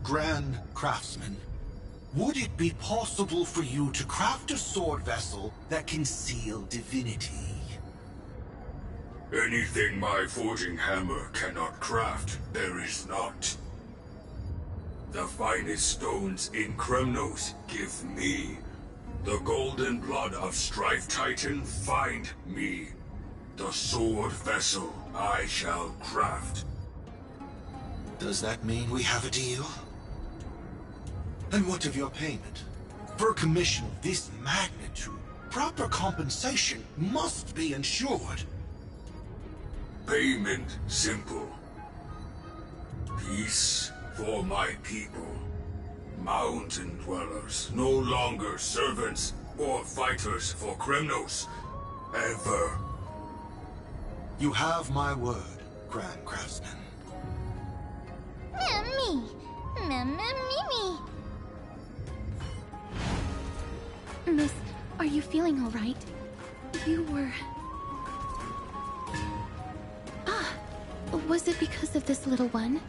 Grand Craftsman, would it be possible for you to craft a sword vessel that can seal divinity? Anything my forging hammer cannot craft, there is not. The finest stones in Kremnos give me. The golden blood of Strife Titan find me. The sword vessel I shall craft. Does that mean we have a deal? And what of your payment? For a commission of this magnitude, proper compensation must be ensured. Payment simple. Peace for my people. Mountain dwellers, no longer servants or fighters for Kremnos. Ever. You have my word, Grand Craftsman. Me. Me. Miss, are you feeling all right? You were... Was it because of this little one?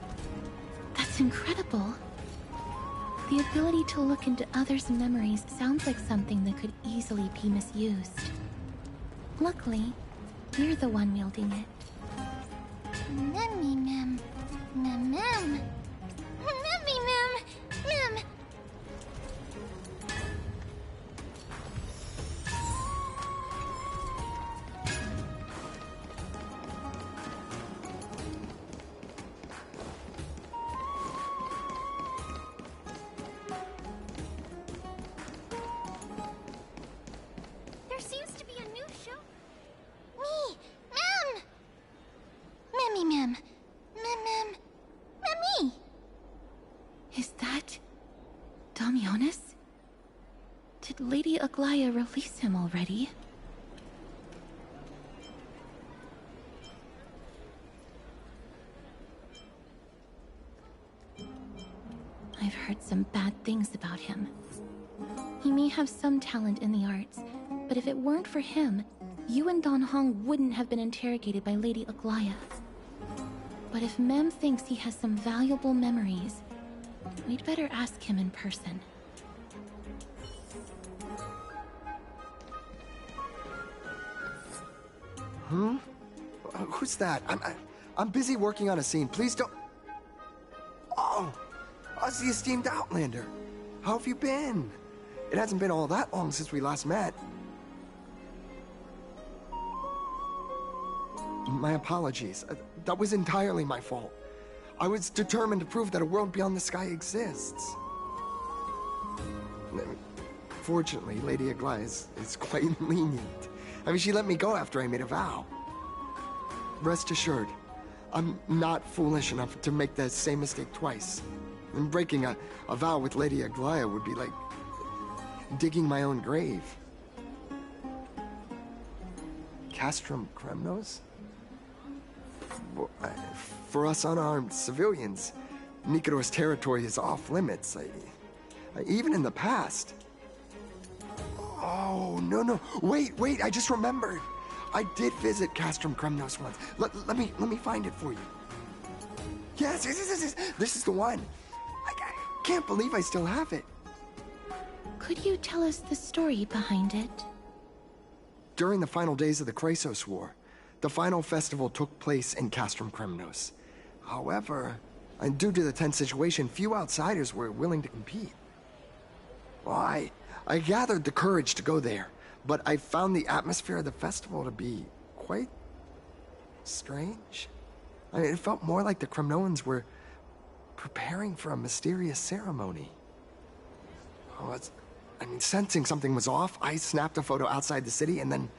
That's incredible. The ability to look into others' memories sounds like something that could easily be misused. Luckily, you're the one wielding it. Memmy, ma'am. Ma'am. Memmy, ma'am. Ma'am. There seems to be a new show. Me, ma'am. Memmy, ma'am. Ma'am. Memmy. Is that... Damionis? Did Lady Aglaya release him already? I've heard some bad things about him. He may have some talent in the arts, but if it weren't for him, you and Dan Hong wouldn't have been interrogated by Lady Aglaya. But if Mem thinks he has some valuable memories, we'd better ask him in person. Who's that? I'm busy working on a scene. Please don't... Oh, Us the esteemed Outlander. How have you been? It hasn't been all that long since we last met. My apologies. That was entirely my fault. I was determined to prove that a world beyond the sky exists. Fortunately, Lady Aglaya is quite lenient. I mean, she let me go after I made a vow. Rest assured, I'm not foolish enough to make the same mistake twice. And breaking a vow with Lady Aglaya would be like digging my own grave. Castrum Kremnos? For us unarmed civilians, Nikodor's territory is off limits. Even in the past. Oh, no. Wait, I just remembered. I did visit Castrum Kremnos once. Let me find it for you. Yes. This is the one. I can't believe I still have it. Could you tell us the story behind it? During the final days of the Chrysos War, the final festival took place in Castrum Kremnos. However, due to the tense situation, few outsiders were willing to compete. Well, I gathered the courage to go there, but I found the atmosphere of the festival to be quite strange. It felt more like the Kremnoans were preparing for a mysterious ceremony. I mean, sensing something was off, I snapped a photo outside the city and then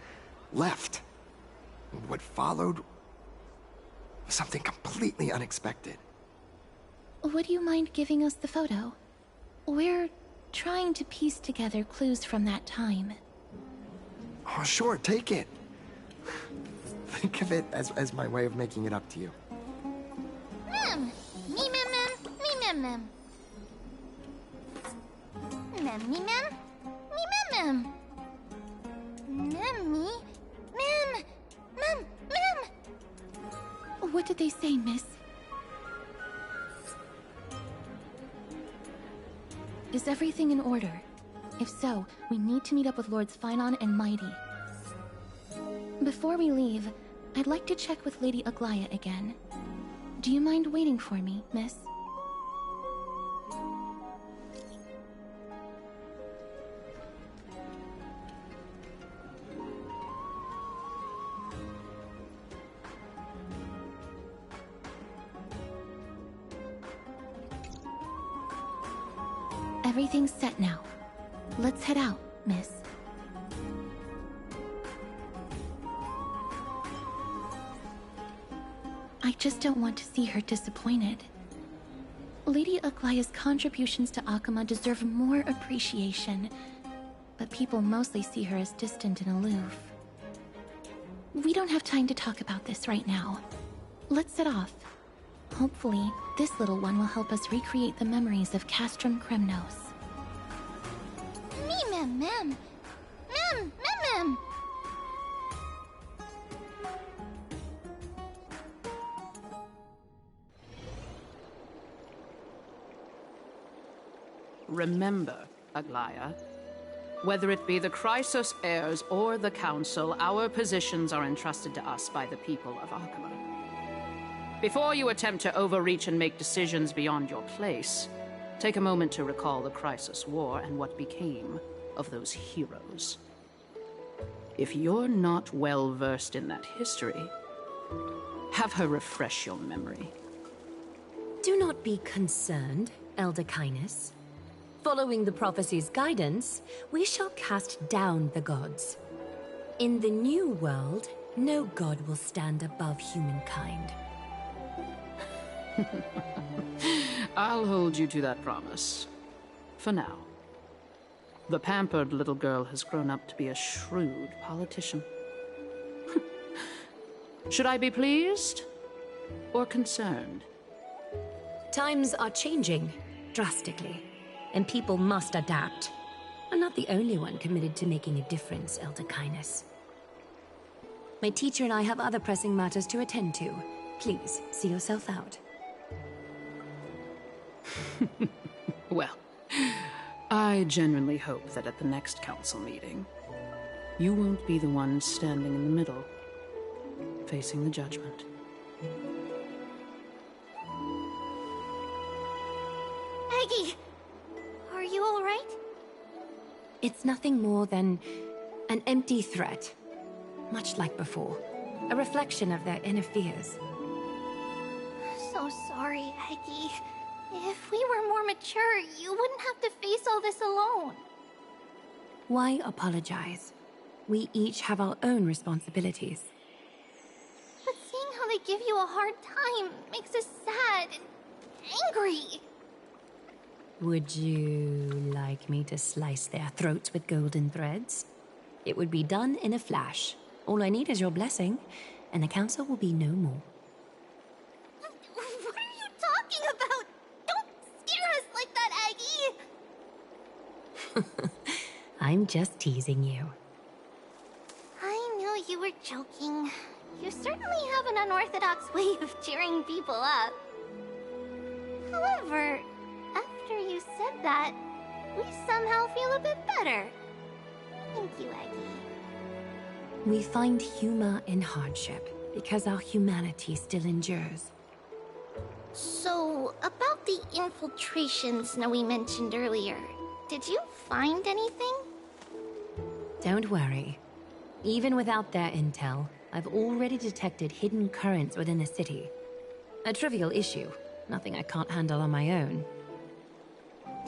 left. What followed was something completely unexpected. Would you mind giving us the photo? We're trying to piece together clues from that time. Oh, sure, take it. Think of it as my way of making it up to you. Mem! Me mem mem! Me mem mem! Mem me mem! Me mem mem! Mem me! Mem! Mem! Mem! What did they say, miss? Is everything in order? If so, we need to meet up with Lords Phynon and Mighty. Before we leave, I'd like to check with Lady Aglaya again. Do you mind waiting for me, miss? Everything's set now. Let's head out, miss. I just don't want to see her disappointed. Lady Aglaya's contributions to Akama deserve more appreciation, but people mostly see her as distant and aloof. We don't have time to talk about this right now. Let's set off. Hopefully, this little one will help us recreate the memories of Castrum Kremnos. Me mem mem! Mem! Mem mem! Remember, Aglaya, whether it be the Chrysos heirs or the Council, our positions are entrusted to us by the people of Akama. Before you attempt to overreach and make decisions beyond your place, take a moment to recall the Chrysos War and what became of those heroes. If you're not well versed in that history, have her refresh your memory. Do not be concerned, Elder Kynus. Following the prophecy's guidance, we shall cast down the gods. In the new world, no god will stand above humankind. I'll hold you to that promise. For now. The pampered little girl has grown up to be a shrewd politician. Should I be pleased or concerned? Times are changing drastically, and people must adapt. I'm not the only one committed to making a difference, Elder Kynus. My teacher and I have other pressing matters to attend to. Please, see yourself out. Well, I genuinely hope that at the next council meeting, you won't be the one standing in the middle, facing the judgment. Aggie! Are you alright? It's nothing more than an empty threat. Much like before. A reflection of their inner fears. So sorry, Aggie. If we were more mature, you wouldn't have to face all this alone. Why apologize? We each have our own responsibilities. But seeing how they give you a hard time makes us sad and angry. Would you like me to slice their throats with golden threads? It would be done in a flash. All I need is your blessing, and the council will be no more. What are you talking about? Don't scare us like that, Aggie! I'm just teasing you. I knew you were joking. You certainly have an unorthodox way of cheering people up. However, after you said that, we somehow feel a bit better. Thank you, Aggie. We find humor in hardship because our humanity still endures. So, about the infiltration Snowy mentioned earlier, did you find anything? Don't worry. Even without their intel, I've already detected hidden currents within the city. A trivial issue, nothing I can't handle on my own.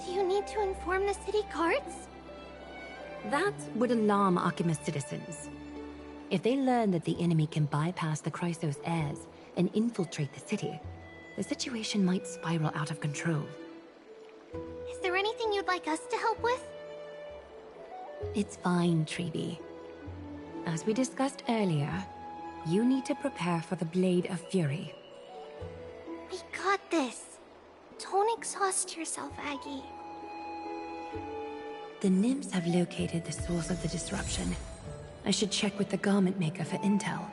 Do you need to inform the city guards? That would alarm Archimedes citizens. If they learn that the enemy can bypass the Chrysos heirs and infiltrate the city, the situation might spiral out of control. Is there anything you'd like us to help with? It's fine, Treeby. As we discussed earlier, you need to prepare for the Blade of Fury. We got this. Don't exhaust yourself, Aggie. The nymphs have located the source of the disruption. I should check with the garment maker for intel.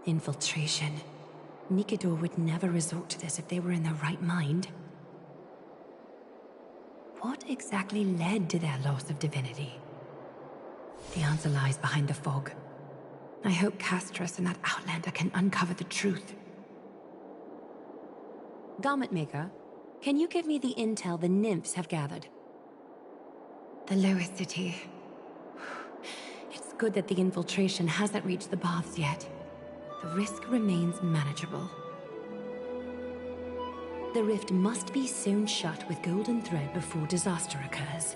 Infiltration. Nikidor would never resort to this if they were in their right mind. What exactly led to their loss of divinity? The answer lies behind the fog. I hope Castras and that Outlander can uncover the truth. Garment Maker, can you give me the intel the nymphs have gathered? The lower city. It's good that the infiltration hasn't reached the baths yet. The risk remains manageable. The rift must be sewn shut with golden thread before disaster occurs.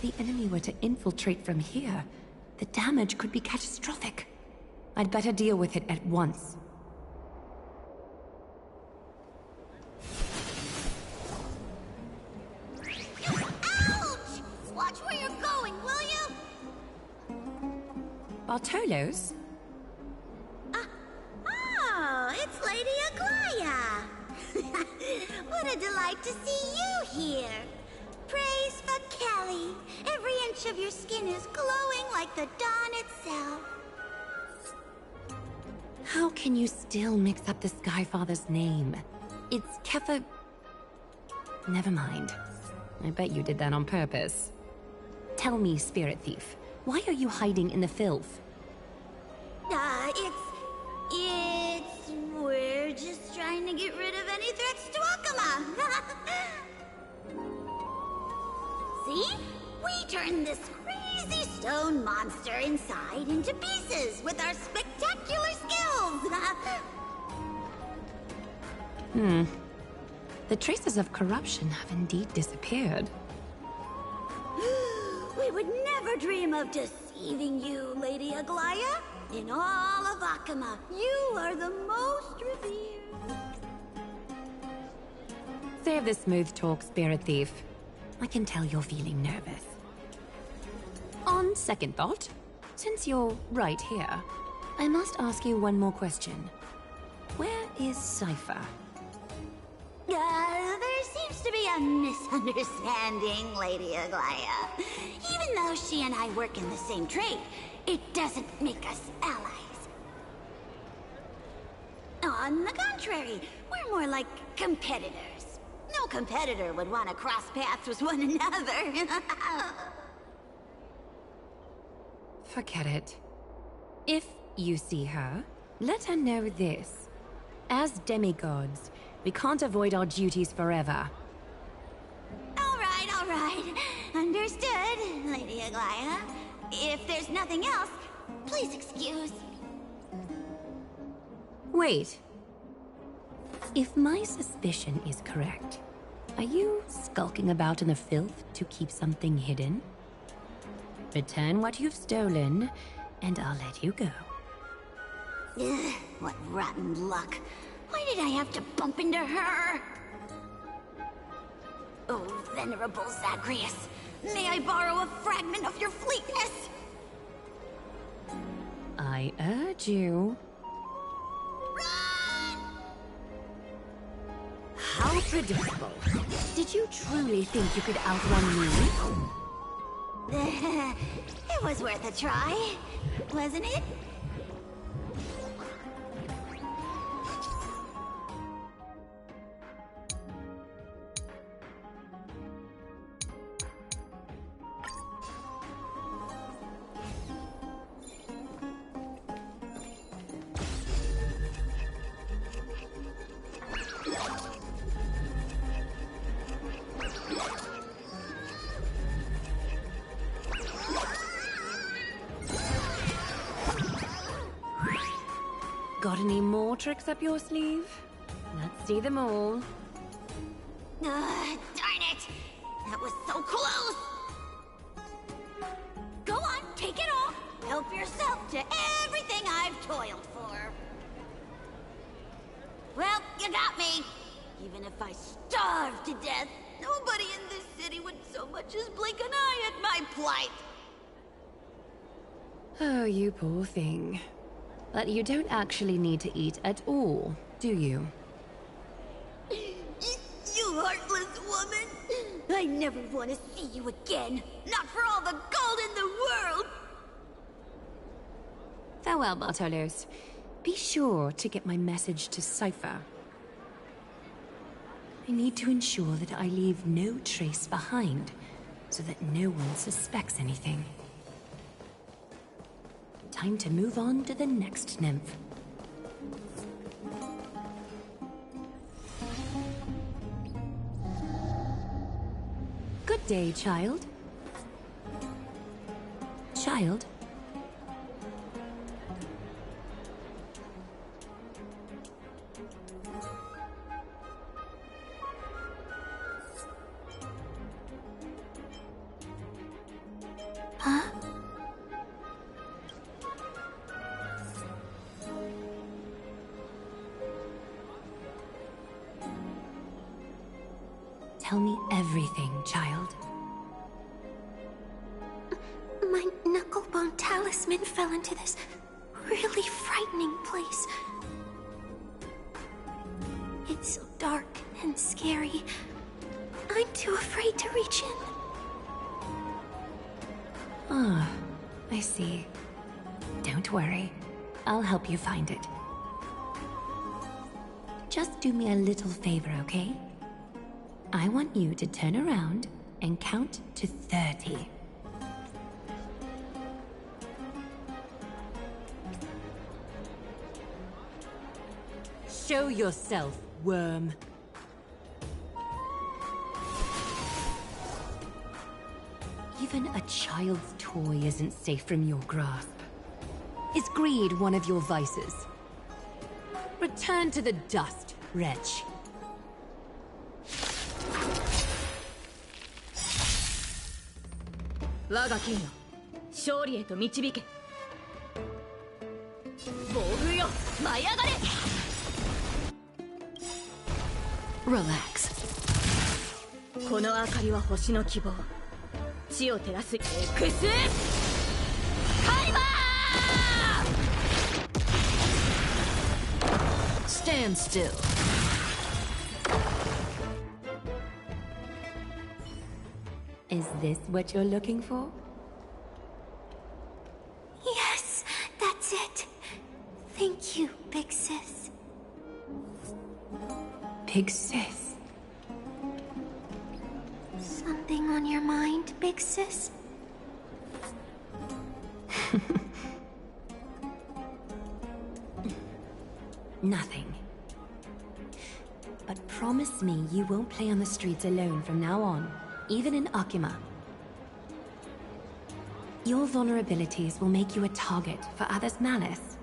the enemy were to infiltrate from here, the damage could be catastrophic. I'd better deal with it at once. Ouch! Watch where you're going, will you? Bartolos? Oh, it's Lady Aglaya. What a delight to see you here. Praise for Kelly. Every inch of your skin is glowing like the dawn itself. How can you still mix up the Skyfather's name? It's Kepha... Never mind. I bet you did that on purpose. Tell me, Spirit Thief, why are you hiding in the filth? We're just trying to get rid of any threats to Akama. See? We turned this crazy stone monster inside into pieces with our spectacular skills. The traces of corruption have indeed disappeared. We would never dream of deceiving you, Lady Aglaya. In all of Akama, you are the most revered. Save the smooth talk, Spirit Thief. I can tell you're feeling nervous. On second thought, since you're right here, I must ask you one more question. Where is Cypher? There seems to be a misunderstanding, Lady Aglaya. Even though she and I work in the same trade, it doesn't make us allies. On the contrary, we're more like competitors. No competitor would want to cross paths with one another. Forget it. If you see her, let her know this. As demigods, we can't avoid our duties forever. All right. Understood, Lady Aglaya. If there's nothing else, please excuse. Wait. If my suspicion is correct, are you skulking about in the filth to keep something hidden? Return what you've stolen, and I'll let you go. Ugh, what rotten luck. Why did I have to bump into her? Oh, Venerable Zagreus, may I borrow a fragment of your fleetness? I urge you. Run! How predictable. Did you truly think you could outrun me? It was worth a try, wasn't it? Got any more tricks up your sleeve? Let's see them all. Darn it! That was so close! Go on, take it all! Help yourself to everything I've toiled for. Well, you got me. Even if I starved to death, nobody in this city would so much as blink an eye at my plight. Oh, you poor thing. But you don't actually need to eat at all, do you? You heartless woman! I never want to see you again. Not for all the gold in the world! Farewell, Bartolos. Be sure to get my message to Cypher. I need to ensure that I leave no trace behind, so that no one suspects anything. Time to move on to the next nymph. Good day, child. Child? Tell me everything, child. My knucklebone talisman fell into this really frightening place. It's so dark and scary. I'm too afraid to reach in. Ah, I see. Don't worry. I'll help you find it. Just do me a little favor, okay? I want you to turn around and count to 30. Show yourself, worm. Even a child's toy isn't safe from your grasp. Is greed one of your vices? Return to the dust, wretch. Relax. この明かりは星の希望。地を照らすエクスカリバー Stand still. Is this what you're looking for? Yes, that's it. Thank you, big sis. Big sis. Something on your mind, big sis? Nothing. But promise me you won't play on the streets alone from now on, even in Akima. Your vulnerabilities will make you a target for others' malice.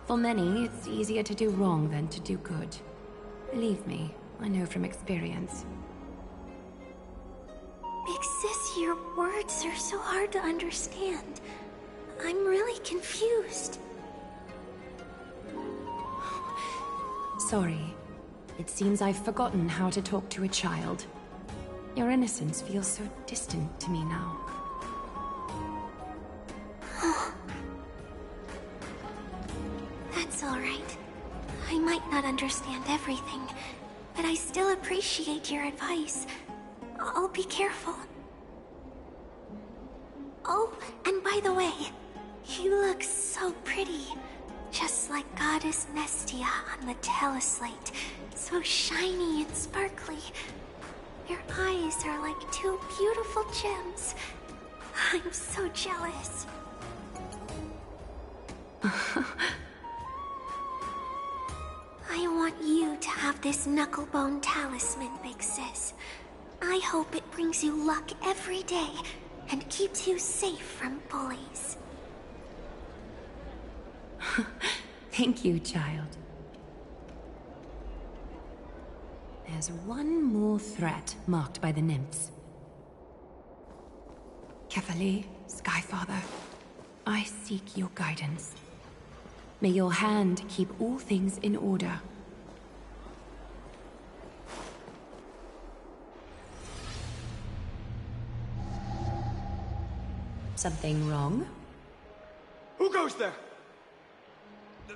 For many, it's easier to do wrong than to do good. Believe me, I know from experience. Big sis, your words are so hard to understand. I'm really confused. Sorry. It seems I've forgotten how to talk to a child. Your innocence feels so distant to me now. That's all right. I might not understand everything, but I still appreciate your advice. I'll be careful. Oh, and by the way, you look so pretty. Just like Goddess Nestia on the teleslate. So shiny and sparkly. Your eyes are like two beautiful gems. I'm so jealous. I want you to have this knucklebone talisman, big sis. I hope it brings you luck every day and keeps you safe from bullies. Thank you, child. There's one more threat marked by the nymphs. Kefali, Skyfather, I seek your guidance. May your hand keep all things in order. Something wrong? Who goes there?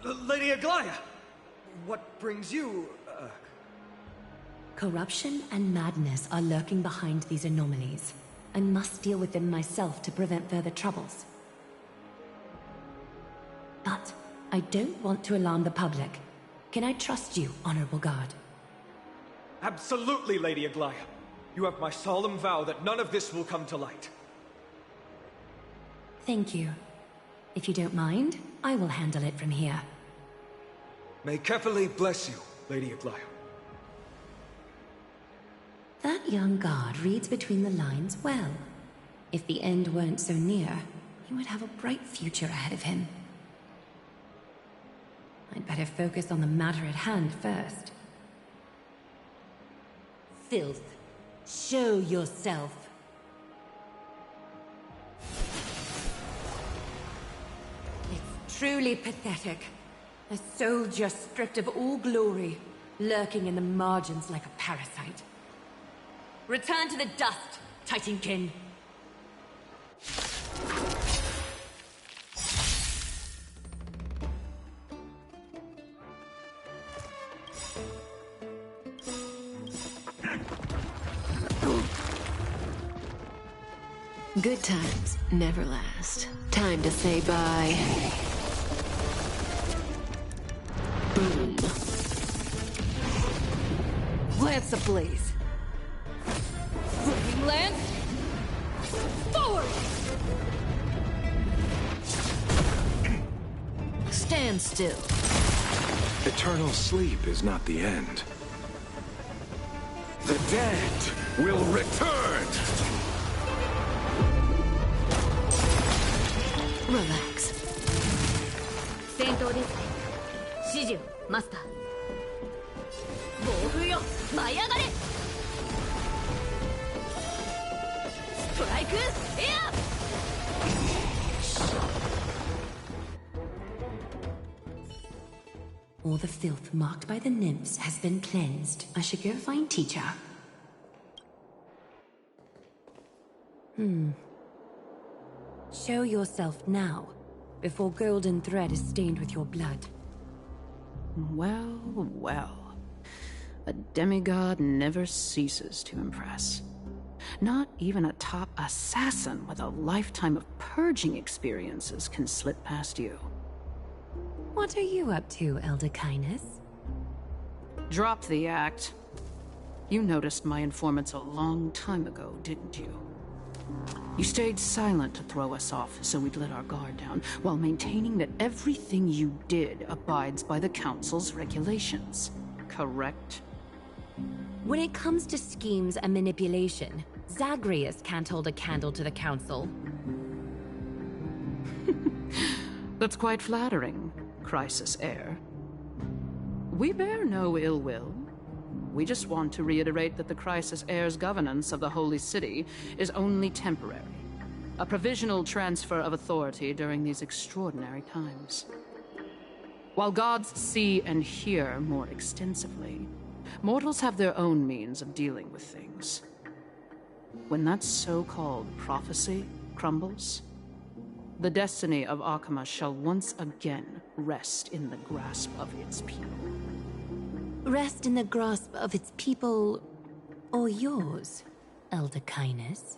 Lady Aglaya! What brings you, Corruption and madness are lurking behind these anomalies. I must deal with them myself to prevent further troubles. But I don't want to alarm the public. Can I trust you, Honorable Guard? Absolutely, Lady Aglaya. You have my solemn vow that none of this will come to light. Thank you. If you don't mind, I will handle it from here. May Kefali bless you, Lady Aglaya. That young guard reads between the lines well. If the end weren't so near, he would have a bright future ahead of him. I'd better focus on the matter at hand first. Filth, show yourself. It's truly pathetic. A soldier stripped of all glory, lurking in the margins like a parasite. Return to the dust, Titankin. Good times never last. Time to say bye. Boom. Lance ablaze. Flaming lance. Forward! Stand still. Eternal sleep is not the end. The dead will return! Relax. 戦闘ですね。指示をマスター。暴風よ、舞い上がれ。ストライクエア。All the filth marked by the nymphs has been cleansed. I should go find teacher. Show yourself now, before golden thread is stained with your blood. Well, well. A demigod never ceases to impress. Not even a top assassin with a lifetime of purging experiences can slip past you. What are you up to, Elder Kindness? Drop the act. You noticed my informants a long time ago, didn't you? You stayed silent to throw us off so we'd let our guard down, while maintaining that everything you did abides by the Council's regulations. Correct? When it comes to schemes and manipulation, Zagreus can't hold a candle to the Council. That's quite flattering, Crisis Heir. We bear no ill will. We just want to reiterate that the Crisis Heir's governance of the Holy City is only temporary. A provisional transfer of authority during these extraordinary times. While gods see and hear more extensively, mortals have their own means of dealing with things. When that so-called prophecy crumbles, the destiny of Akama shall once again rest in the grasp of its people. Rest in the grasp of its people, or yours, Elder Kindness?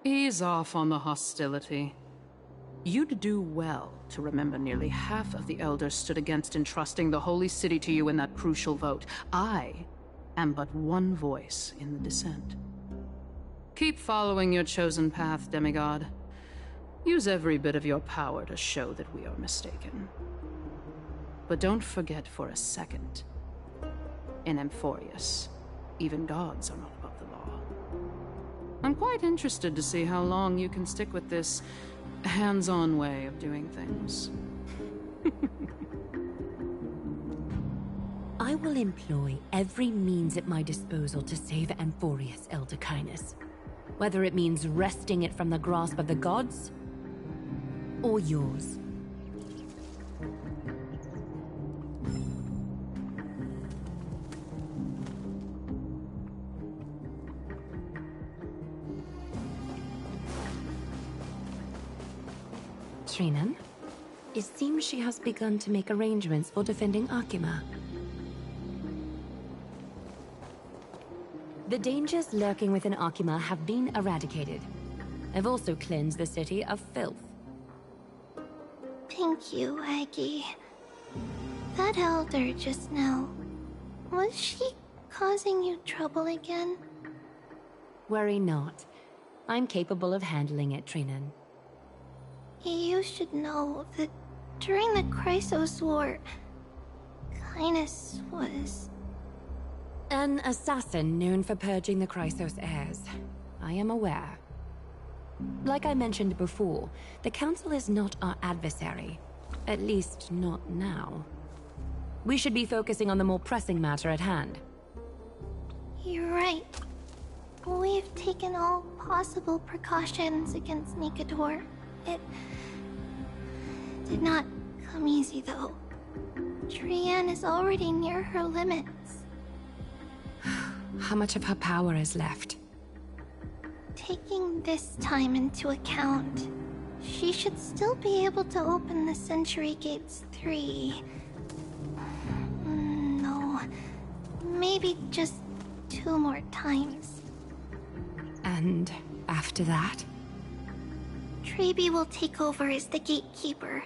Ease off on the hostility. You'd do well to remember nearly half of the elders stood against entrusting the Holy City to you in that crucial vote. I am but one voice in the dissent. Keep following your chosen path, demigod. Use every bit of your power to show that we are mistaken. But don't forget for a second, in Amphorius, even gods are not above the law. I'm quite interested to see how long you can stick with this hands-on way of doing things. I will employ every means at my disposal to save Amphorius, Elder Kindness. Whether it means wresting it from the grasp of the gods, or yours. Trinan, it seems she has begun to make arrangements for defending Akima. The dangers lurking within Akima have been eradicated. I've also cleansed the city of filth. Thank you, Aggie. That elder just now, was she causing you trouble again? Worry not. I'm capable of handling it, Trinan. You should know that during the Chrysos War, Kindness was... An assassin known for purging the Chrysos heirs. I am aware. Like I mentioned before, the Council is not our adversary. At least, not now. We should be focusing on the more pressing matter at hand. You're right. We've taken all possible precautions against Nikador. It did not come easy, though. Trian is already near her limits. how much of her power is left? Taking this time into account, she should still be able to open the Century Gates 3. No, maybe just 2 more times. And after that? Treeby will take over as the gatekeeper,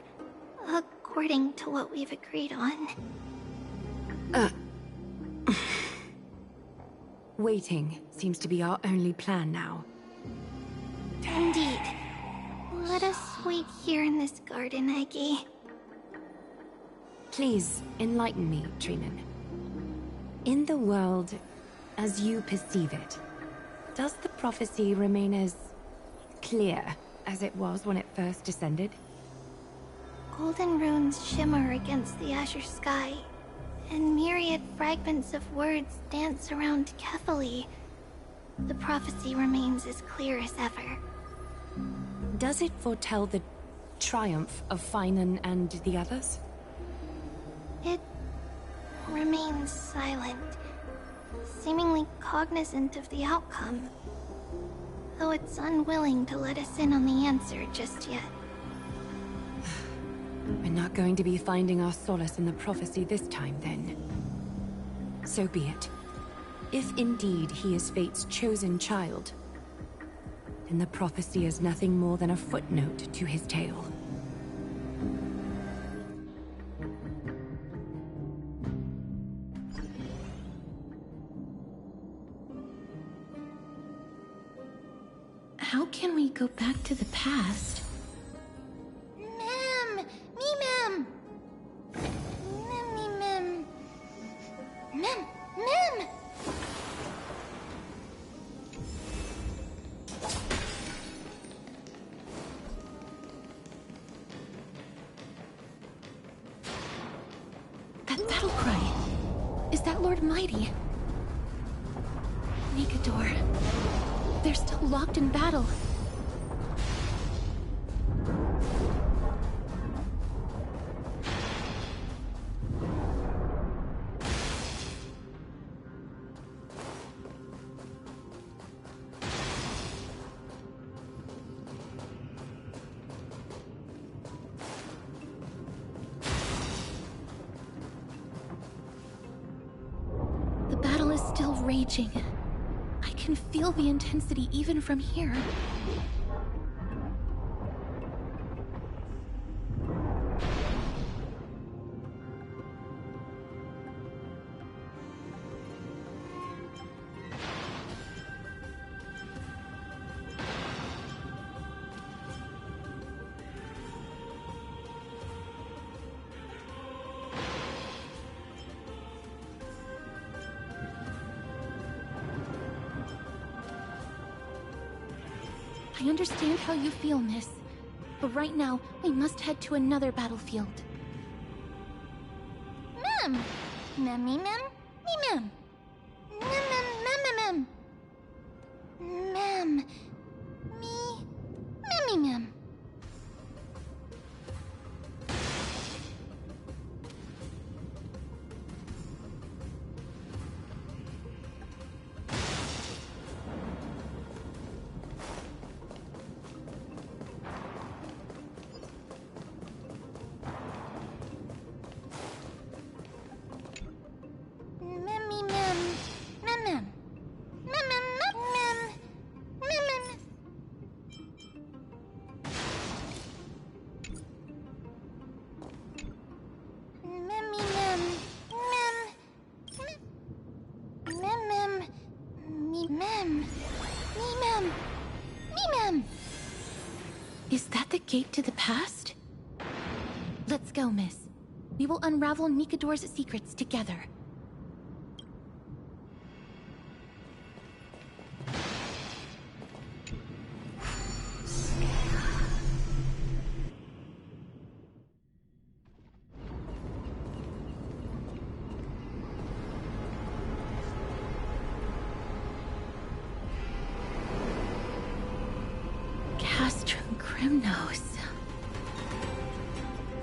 according to what we've agreed on. Waiting seems to be our only plan now. Indeed. Let us wait here in this garden, Aggie. Please, enlighten me, Trinan. In the world, as you perceive it, does the prophecy remain as clear as it was when it first descended? Golden runes shimmer against the azure sky, and myriad fragments of words dance around carefully. The prophecy remains as clear as ever. Does it foretell the triumph of Finan and the others? It remains silent, seemingly cognizant of the outcome, though it's unwilling to let us in on the answer just yet. We're not going to be finding our solace in the prophecy this time, then. So be it. If indeed he is Fate's chosen child, then the prophecy is nothing more than a footnote to his tale. How can we go back to the past? Mem! Me, Mem! Mem, Mem! Mem! Mem! That battle cry. Is that Lord Mighty? Nikador. They're still locked in battle. The battle is still raging. I can feel the intensity even from here. I understand how you feel, miss. But right now, we must head to another battlefield. Mem! Mem, me, Mem? Me, Mem! Mem, Mem, Mem, Mem, Mem! Mem! Me... Mem, me, Mem! Is that the gate to the past? Let's go, miss. We will unravel Nikador's secrets together.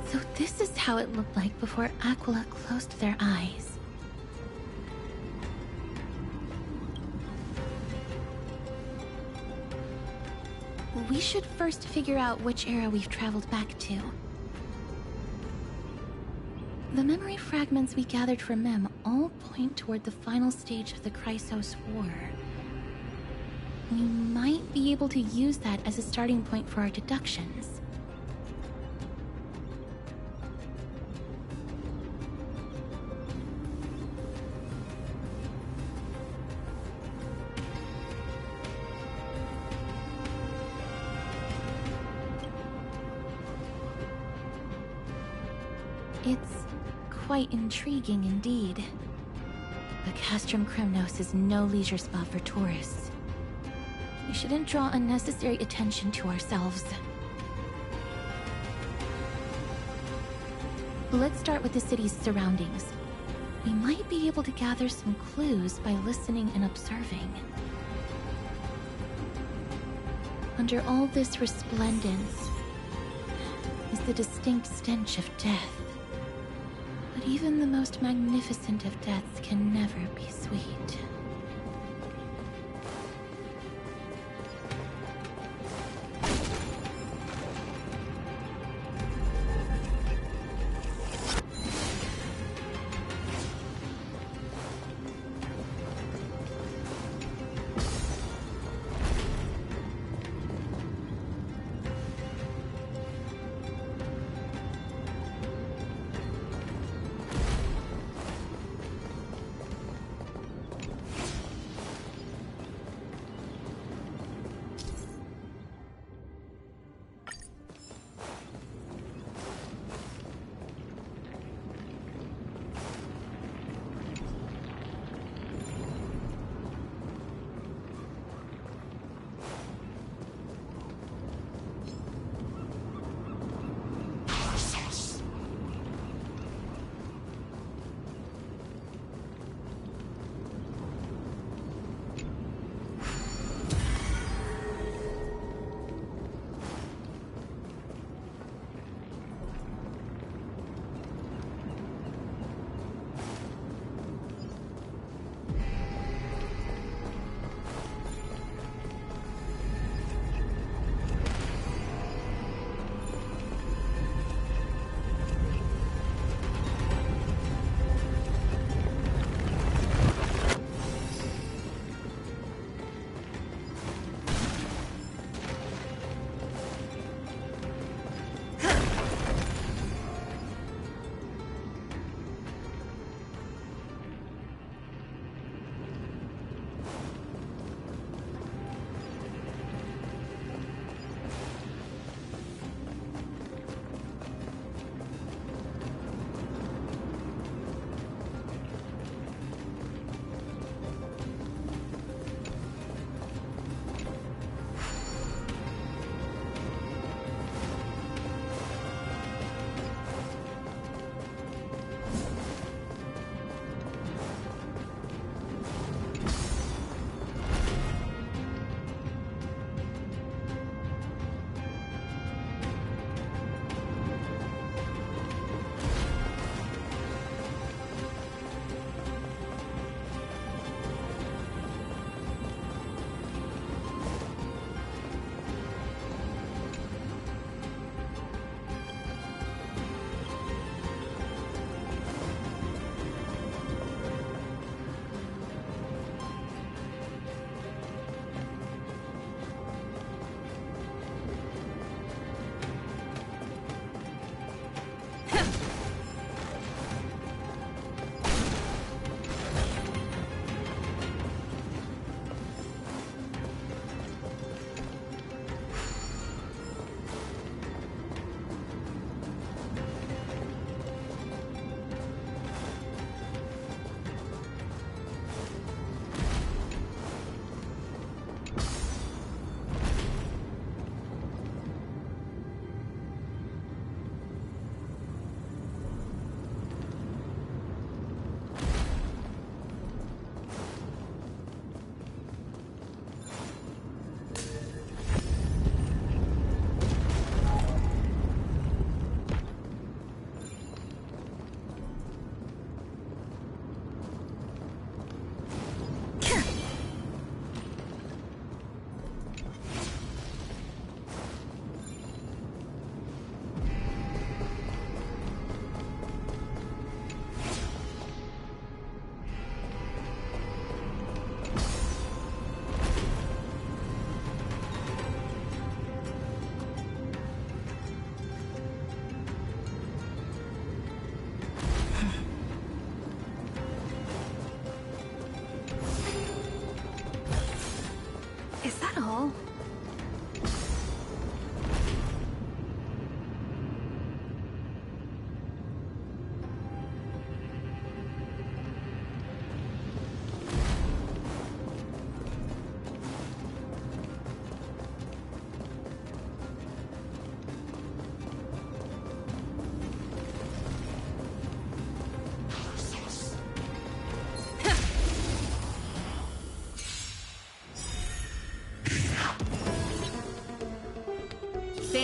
So this is how it looked like before Aquila closed their eyes. we should first figure out which era we've traveled back to. The memory fragments we gathered from Mem all point toward the final stage of the Chrysos War. We might be able to use that as a starting point for our deductions. It's quite intriguing indeed. But Castrum Kremnos is no leisure spot for tourists. We shouldn't draw unnecessary attention to ourselves. Let's start with the city's surroundings. We might be able to gather some clues by listening and observing. Under all this resplendence is the distinct stench of death. But even the most magnificent of deaths can never be sweet.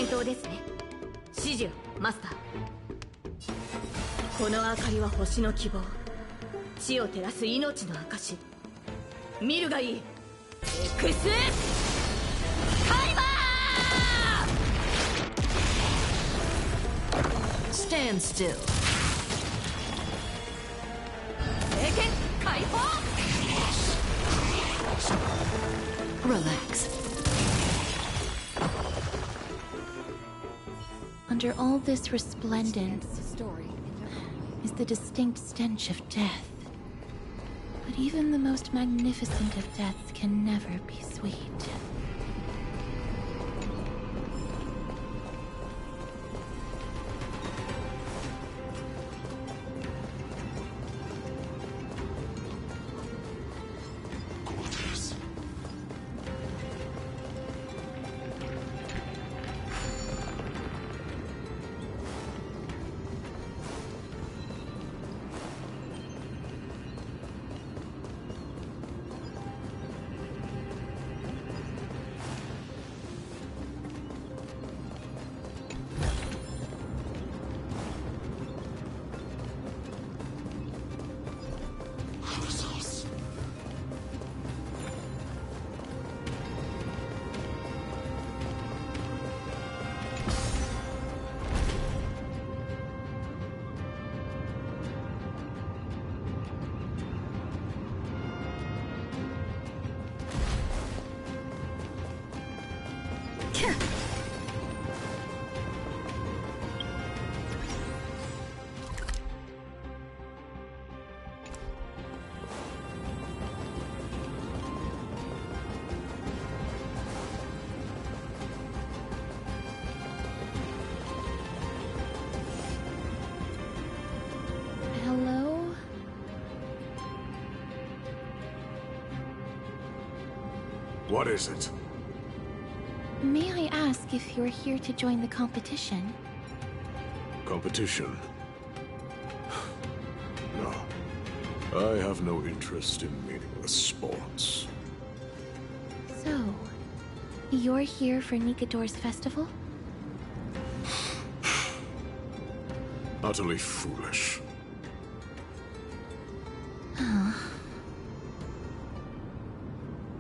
返答ですね。指示をマスター。この明かりは星の希望、地を照らす命の証。見るがいい。エクスカリバー Stand still. 聖剣解放 Relax. Under all this resplendence is the distinct stench of death. But even the most magnificent of deaths can never be sweet. Hello? What is it? May I ask if you're here to join the competition? Competition? No. I have no interest in meaningless sports. So, you're here for Nikador's festival? Utterly foolish.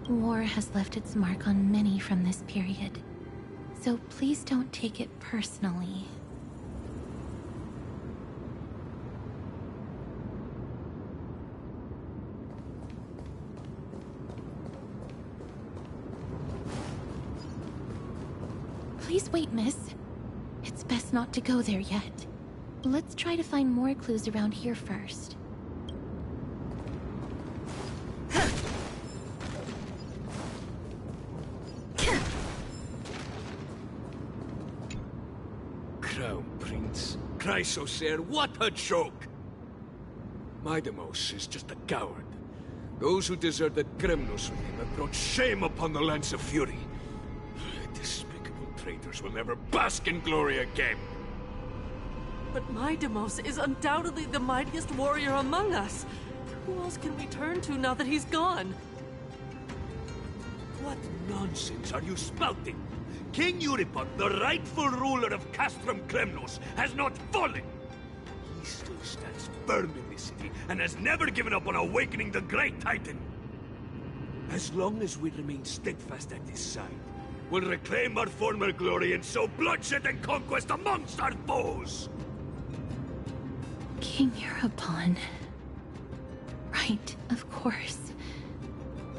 War has left its mark on many from this period, so please don't take it personally. Please wait, miss. It's best not to go there yet. Let's try to find more clues around here first. Crown Prince, Chrysosaur, what a joke! Midemos is just a coward. Those who deserted Kremnos with him have brought shame upon the lands of Fury. Despicable traitors will never bask in glory again. But Midemos is undoubtedly the mightiest warrior among us. Who else can we turn to now that he's gone? What nonsense are you spouting? King Euripon, the rightful ruler of Castrum Kremnos, has not fallen. He still stands firm in this city and has never given up on awakening the great Titan. As long as we remain steadfast at his side, we'll reclaim our former glory and sow bloodshed and conquest amongst our foes. King Euripon. Right, of course.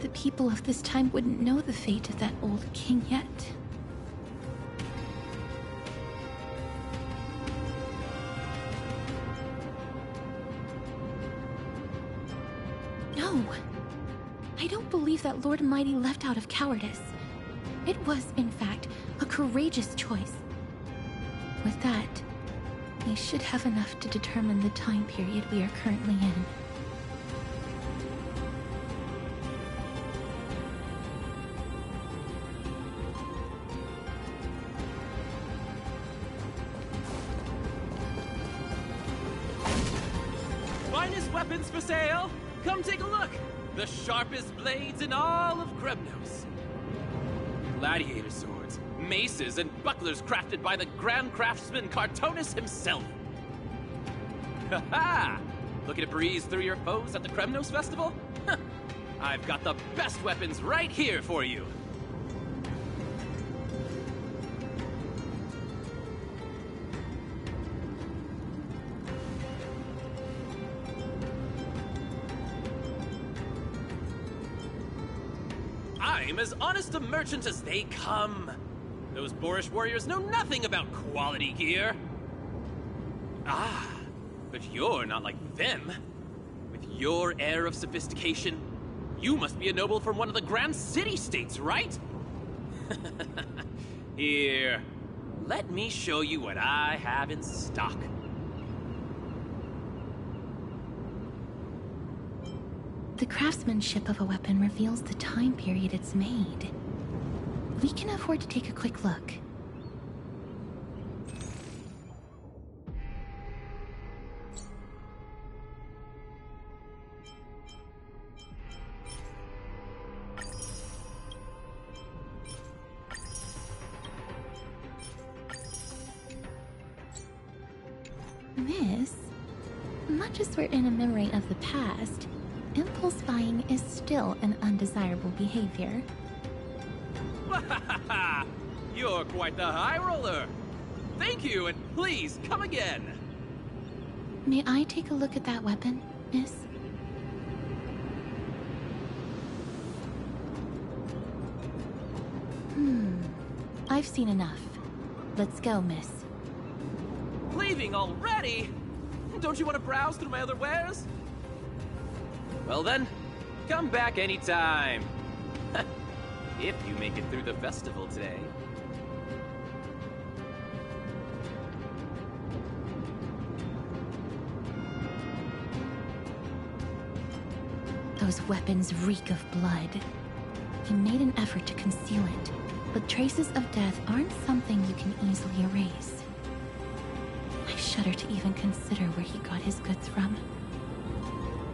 The people of this time wouldn't know the fate of that old king yet. No! I don't believe that Lord Mighty left out of cowardice. It was, in fact, a courageous choice. With that, we should have enough to determine the time period we are currently in. Finest weapons for sale! Come take a look! The sharpest blades in all of Kremnos. gladiator swords, maces, and bucklers crafted by the grand craftsman Cartonus himself. Ha-ha! Looking to breeze through your foes at the Kremnos Festival? I've got the best weapons right here for you! I'm as honest a merchant as they come. Those boorish warriors know nothing about quality gear. Ah, but you're not like them. With your air of sophistication, you must be a noble from one of the grand city-states, right? Here, let me show you what I have in stock. The craftsmanship of a weapon reveals the time period it's made. We can afford to take a quick look. Miss, much as we're in a memory of the past, impulse buying is still an undesirable behavior. You're quite the high roller. Thank you, and please come again. May I take a look at that weapon, miss? I've seen enough. Let's go, miss. Leaving already? Don't you want to browse through my other wares? Well then, come back anytime. If you make it through the festival today. Those weapons reek of blood. He made an effort to conceal it, but traces of death aren't something you can easily erase. I shudder to even consider where he got his goods from.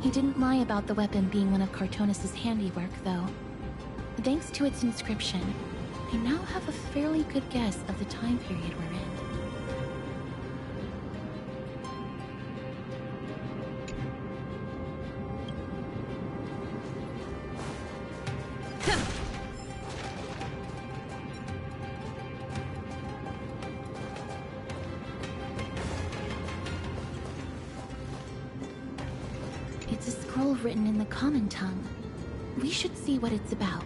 He didn't lie about the weapon being one of Cartonus' handiwork, though. Thanks to its inscription, I now have a fairly good guess of the time period we're in. It's a scroll written in the common tongue. We should see what it's about.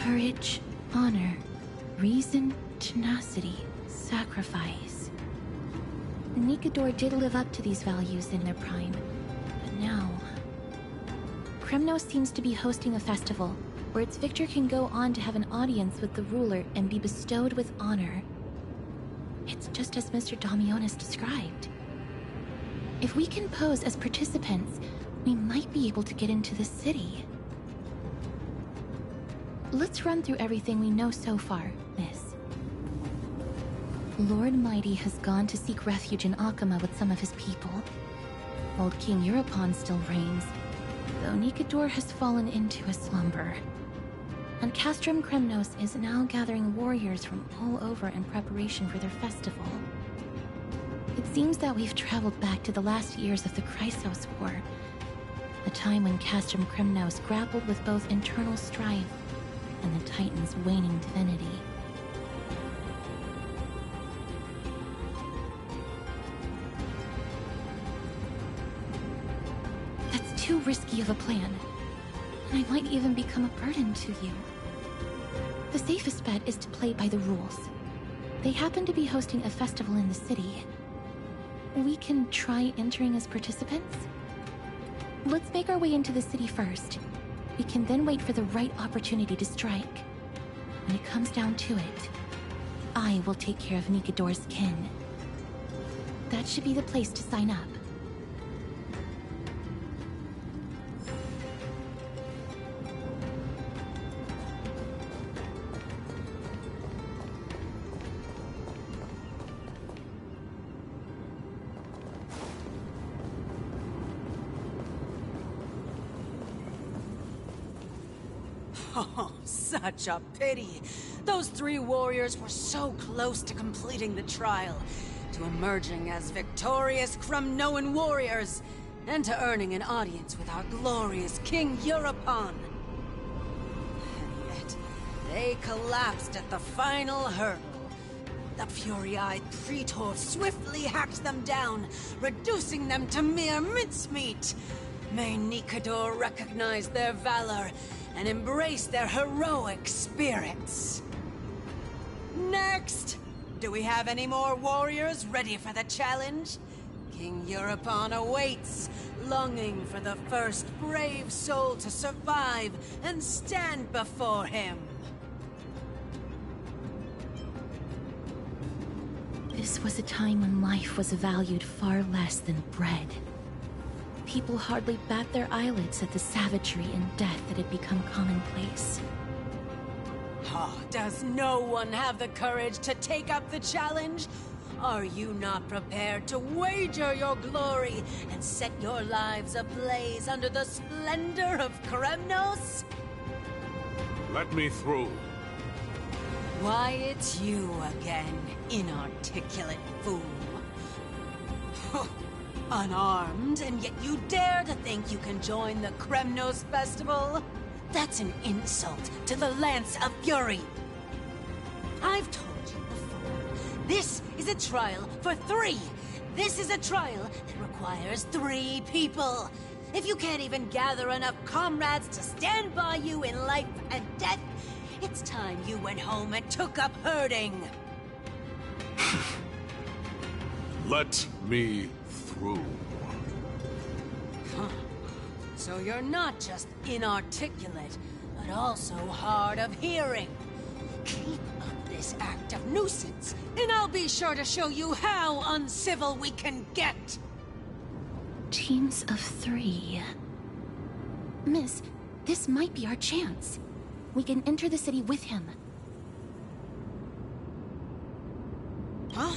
Courage, honor, reason, tenacity, sacrifice. Nikador did live up to these values in their prime, but now... Kremnos seems to be hosting a festival, where its victor can go on to have an audience with the ruler and be bestowed with honor. It's just as Mr. Damionis described. If we can pose as participants, we might be able to get into the city. Let's run through everything we know so far, miss. Lord Mighty has gone to seek refuge in Akama with some of his people. Old King Europon still reigns, Though Nikador has fallen into a slumber, and Castrum Kremnos is now gathering warriors from all over in preparation for their festival. It seems that we've traveled back to the last years of the Chrysos War, a time when Castrum Kremnos grappled with both internal strife and the Titan's waning divinity. That's too risky of a plan, and I might even become a burden to you. The safest bet is to play by the rules. They happen to be hosting a festival in the city. We can try entering as participants? Let's make our way into the city first. We can then wait for the right opportunity to strike. When it comes down to it, I will take care of Nikador's kin. That should be the place to sign up. Oh, such a pity. Those 3 warriors were so close to completing the trial, to emerging as victorious Kremnoan warriors, and to earning an audience with our glorious King Europon. And yet, they collapsed at the final hurdle. The fury-eyed Praetor swiftly hacked them down, reducing them to mere mincemeat. May Nikador recognize their valor and embrace their heroic spirits. Next! Do we have any more warriors ready for the challenge? King Europon awaits, longing for the first brave soul to survive and stand before him. This was a time when life was valued far less than bread. People hardly bat their eyelids at the savagery and death that had become commonplace. Oh, does no one have the courage to take up the challenge? Are you not prepared to wager your glory and set your lives ablaze under the splendor of Kremnos? Let me through. Why, it's you again, inarticulate fool. Unarmed, and yet you dare to think you can join the Kremnos festival? That's an insult to the Lance of Fury. I've told you before, this is a trial for 3. This is a trial that requires 3 people. If you can't even gather enough comrades to stand by you in life and death, it's time you went home and took up herding. Let me through. Huh. So you're not just inarticulate, but also hard of hearing. Keep up this act of nuisance, and I'll be sure to show you how uncivil we can get. Teams of 3. Miss, this might be our chance. We can enter the city with him. Huh?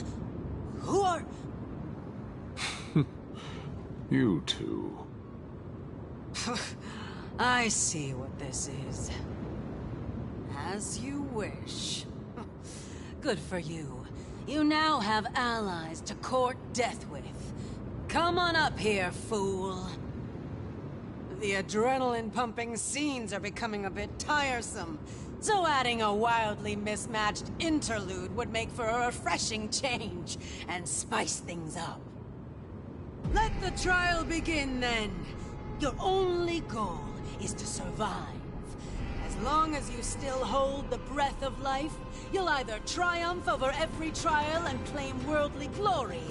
Who are... You two. I see what this is. As you wish. Good for you. You now have allies to court death with. Come on up here, fool. The adrenaline-pumping scenes are becoming a bit tiresome, so adding a wildly mismatched interlude would make for a refreshing change and spice things up. Let the trial begin, then. Your only goal is to survive. As long as you still hold the breath of life, you'll either triumph over every trial and claim worldly glory,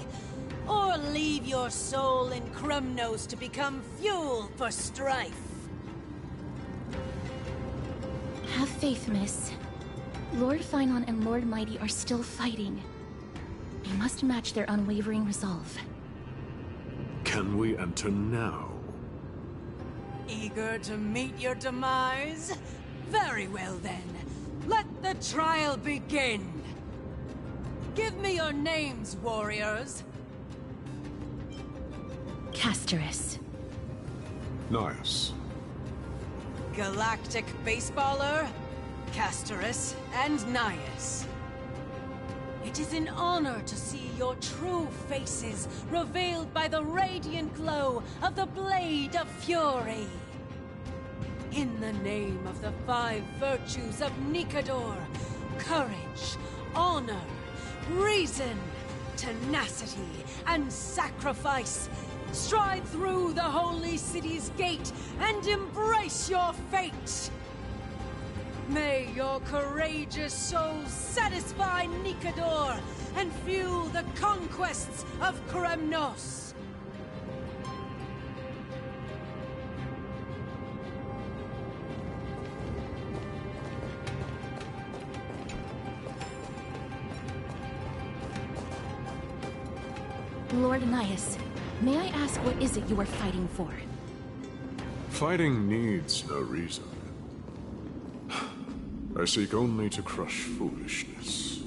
or leave your soul in Kremnos to become fuel for strife. Have faith, miss. Lord Finon and Lord Mighty are still fighting. We must match their unwavering resolve. Can we enter now? Eager to meet your demise? Very well then. Let the trial begin. Give me your names, warriors. Casterus. Nias. Galactic Baseballer, Castorus, and Nias. It is an honor to see your true faces revealed by the radiant glow of the Blade of Fury. In the name of the 5 virtues of Nikador, courage, honor, reason, tenacity, and sacrifice, stride through the holy city's gate and embrace your fate! May your courageous souls satisfy Nikador and fuel the conquests of Kremnos! Lord Nias, may I ask what is it you are fighting for? Fighting needs no reason. I seek only to crush foolishness.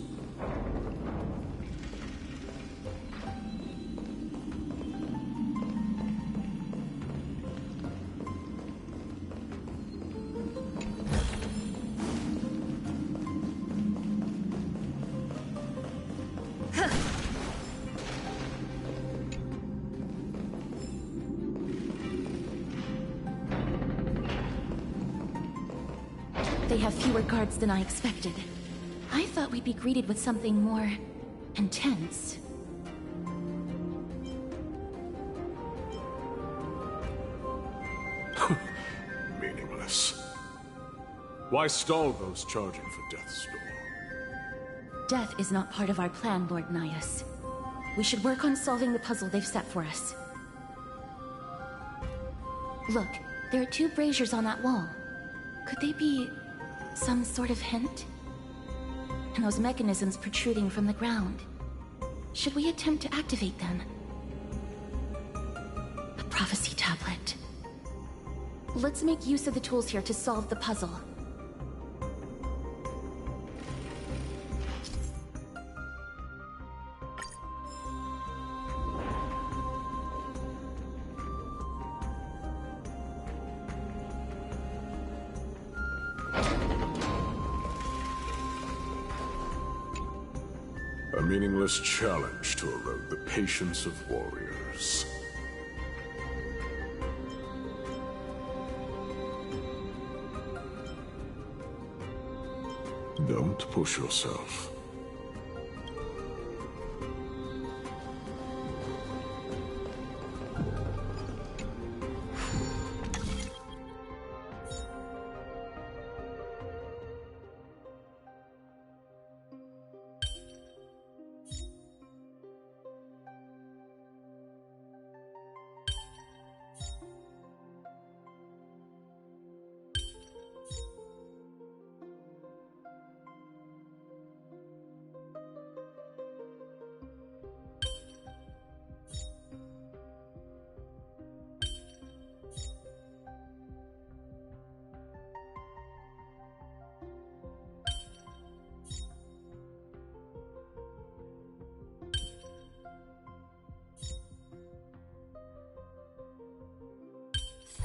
They have fewer guards than I expected. I thought we'd be greeted with something more intense. Meaningless. Why stall those charging for death's door? Death is not part of our plan, Lord Nias. We should work on solving the puzzle they've set for us. Look, there are 2 braziers on that wall. Could they be some sort of hint? And those mechanisms protruding from the ground. Should we attempt to activate them? A prophecy tablet. Let's make use of the tools here to solve the puzzle. A meaningless challenge to erode the patience of warriors. Don't push yourself.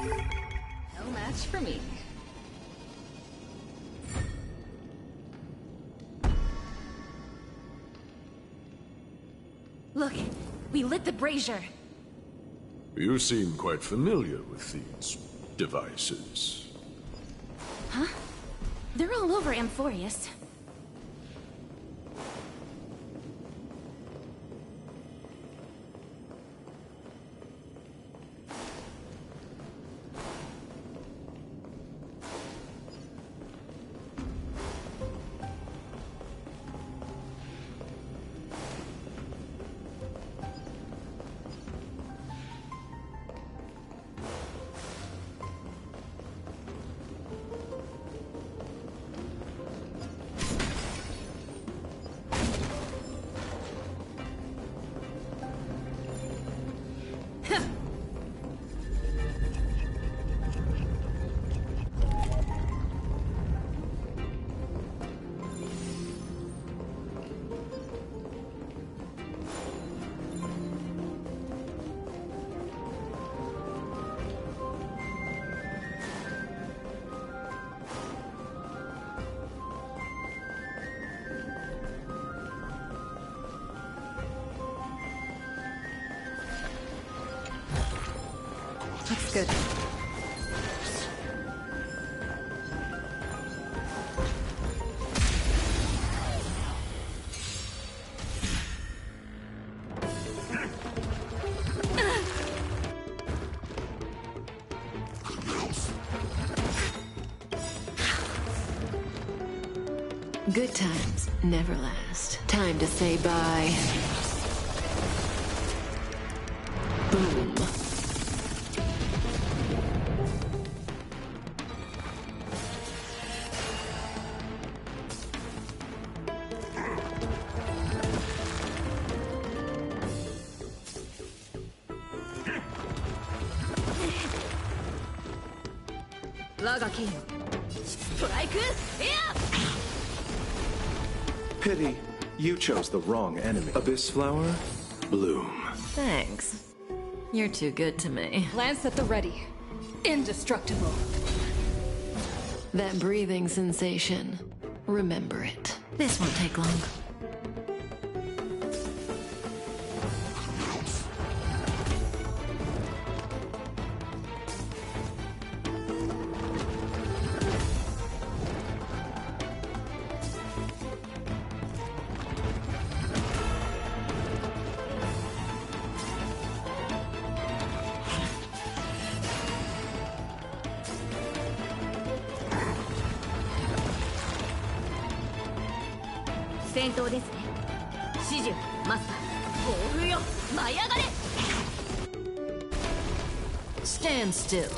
No match for me. Look, we lit the brazier. You seem quite familiar with these devices. Huh? They're all over Amphorius. Good. Good times never last. Time to say bye. Boom. Pity, you chose the wrong enemy. Abyss flower, bloom. Thanks. You're too good to me. Lance at the ready. Indestructible. That breathing sensation. Remember it. This won't take long. Stand still.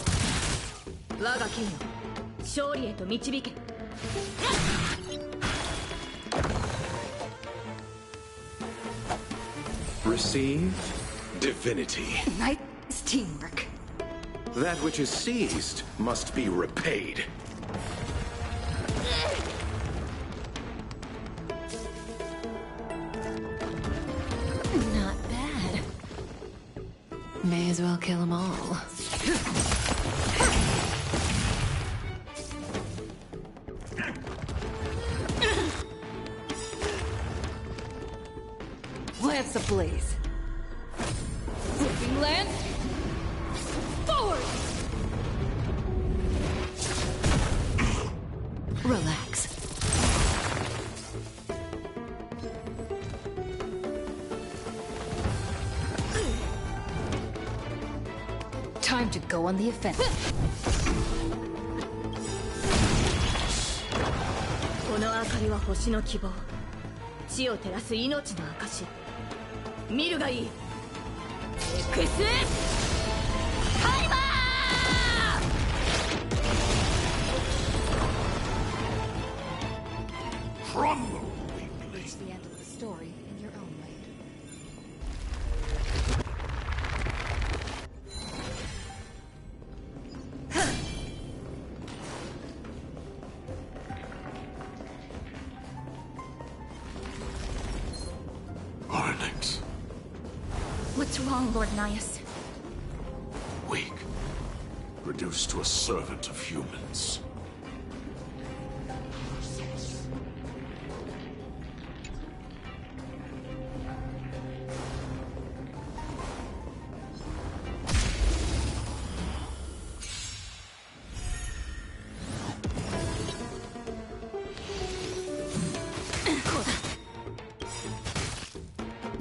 Receive divinity. Nice teamwork. That which is seized must be repaid. Not bad. May as well kill them all. Lance ablaze. Flipping lance. Forward! Relax. Time to go on the offensive. この明かりは星の希望。地を照らす命の証。見るがいい。エクスタイマー！Crumble! Reach the end of the story in your own way. What's wrong, Lord Nias? Weak. Reduced to a servant of humans.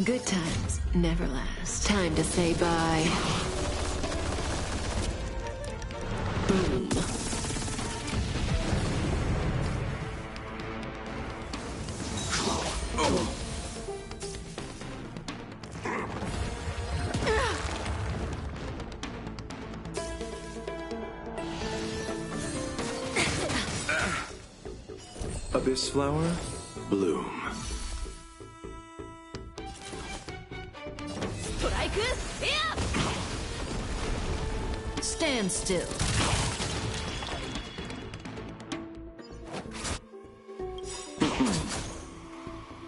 Good times never last. Time to say bye. Boom. Abyss flower, bloom. Stand still.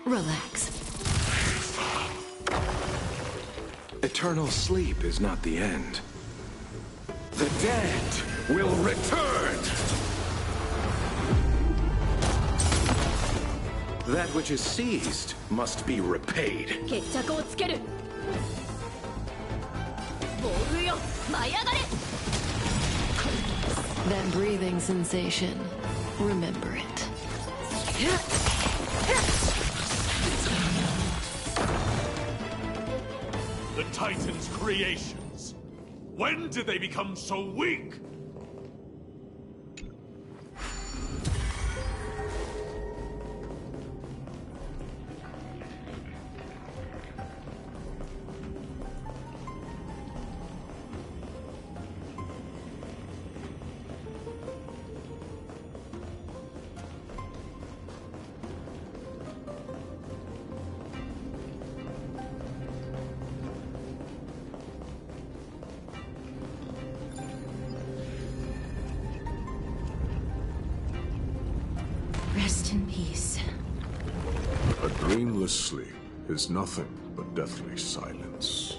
Relax. Eternal sleep is not the end. The dead will return! That which is seized must be repaid. 決着をつける。ボールよ、舞い上がれ。That breathing sensation. Remember it. The Titan's creations. When did they become so weak? Rest in peace. A dreamless sleep is nothing but deathly silence.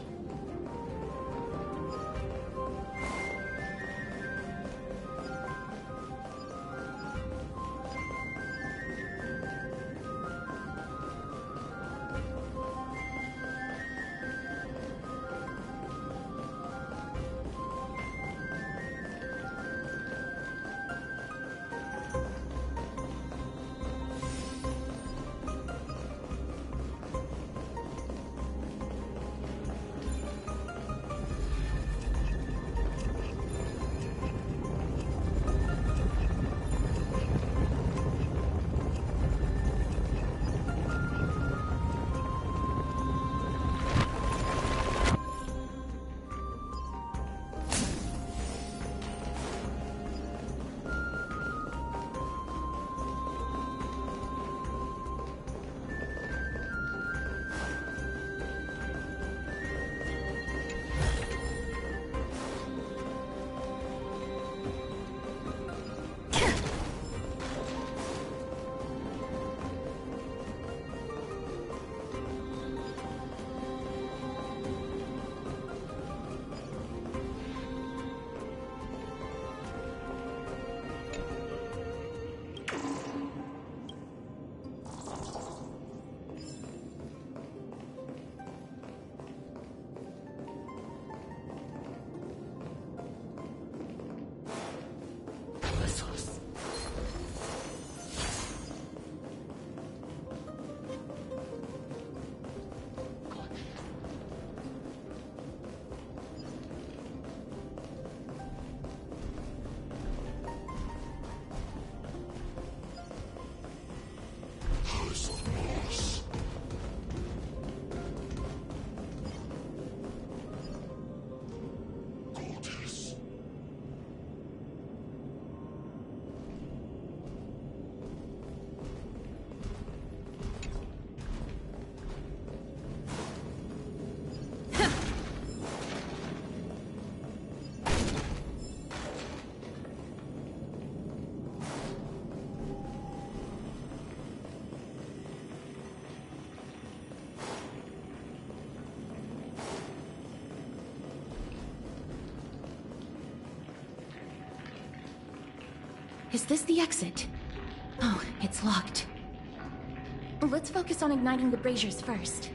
Is this the exit? Oh, it's locked. Let's focus on igniting the braziers first.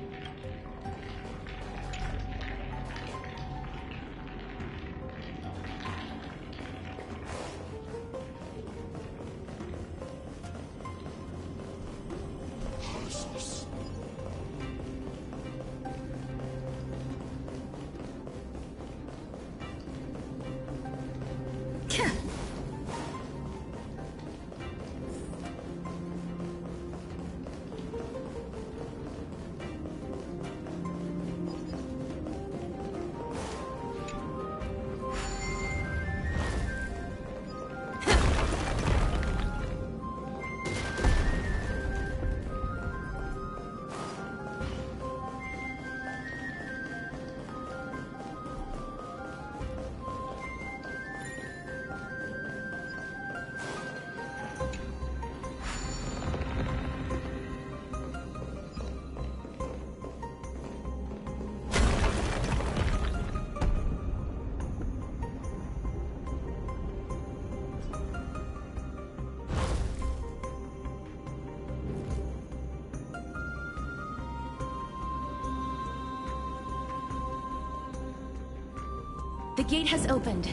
The gate has opened,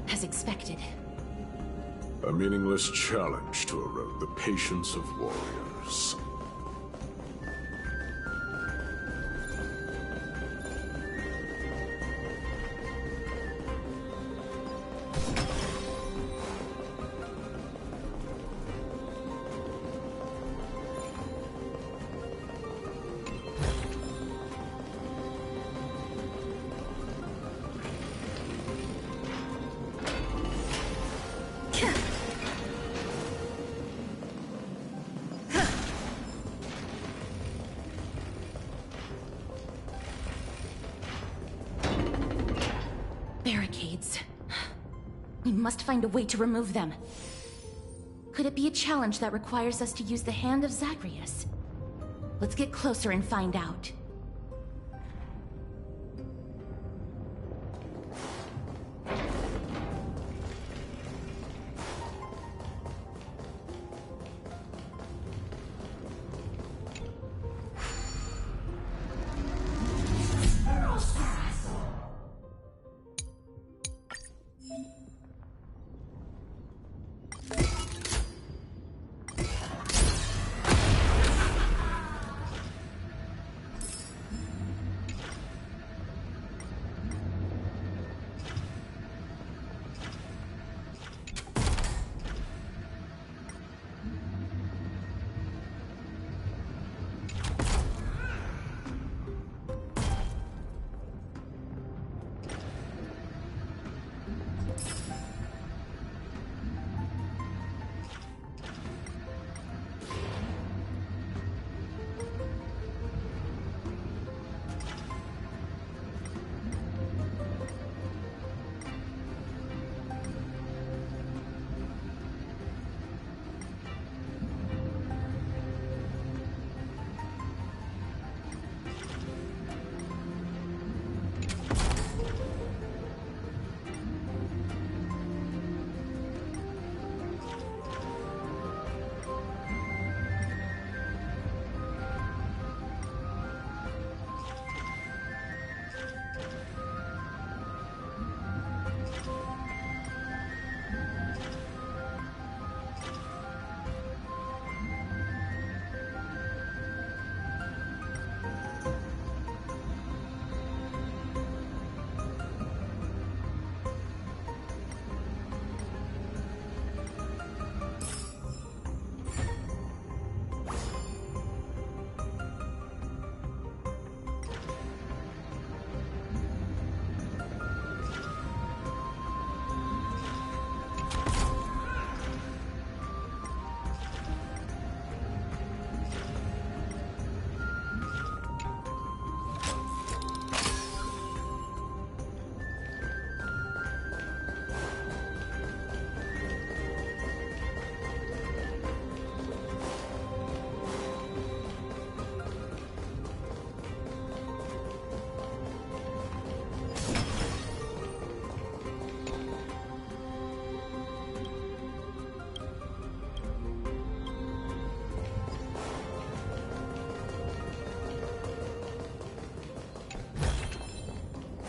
as expected. A meaningless challenge to erode the patience of warriors. Barricades. We must find a way to remove them. Could it be a challenge that requires us to use the hand of Zagreus? Let's get closer and find out.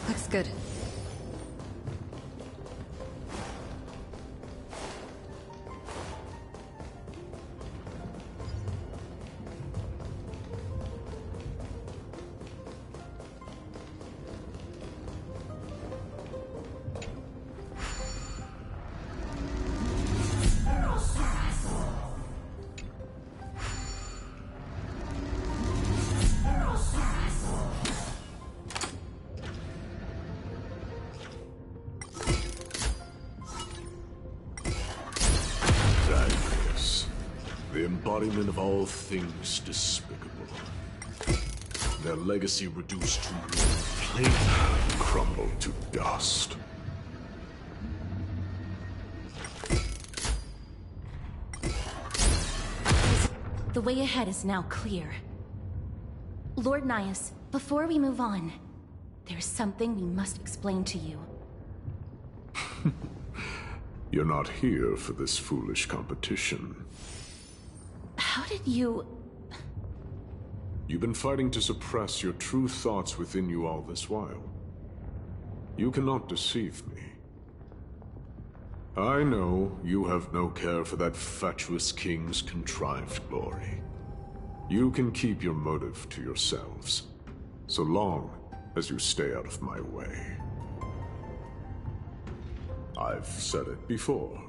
Looks good. The embodiment of all things despicable. Their legacy reduced to plain crumbled to dust. The way ahead is now clear. Lord Nias, before we move on, there's something we must explain to you. You're not here for this foolish competition. How did you... You've been fighting to suppress your true thoughts within you all this while. You cannot deceive me. I know you have no care for that fatuous king's contrived glory. You can keep your motive to yourselves, so long as you stay out of my way. I've said it before.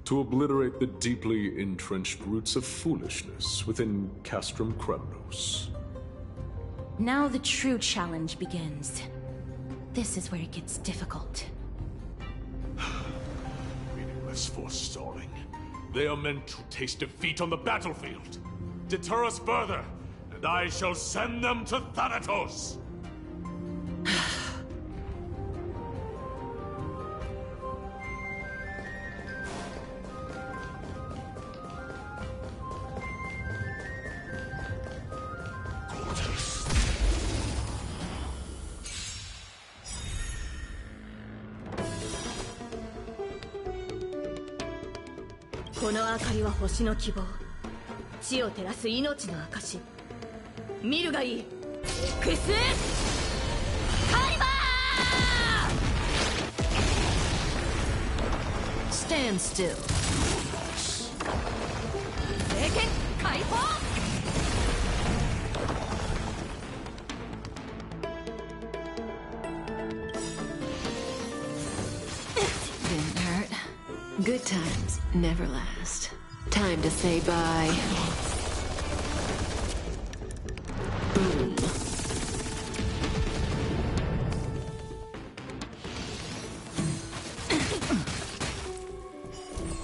To obliterate the deeply entrenched roots of foolishness within Castrum Kremnos. Now the true challenge begins. This is where it gets difficult. Meaningless forestalling. They are meant to taste defeat on the battlefield. Deter us further, and I shall send them to Thanatos! この明かりは星の希望。地を照らす命の証。見るがいい。エクスカリバー Stand still. 聖剣解放 Didn't hurt. Good times never last. Time to say bye. Boom.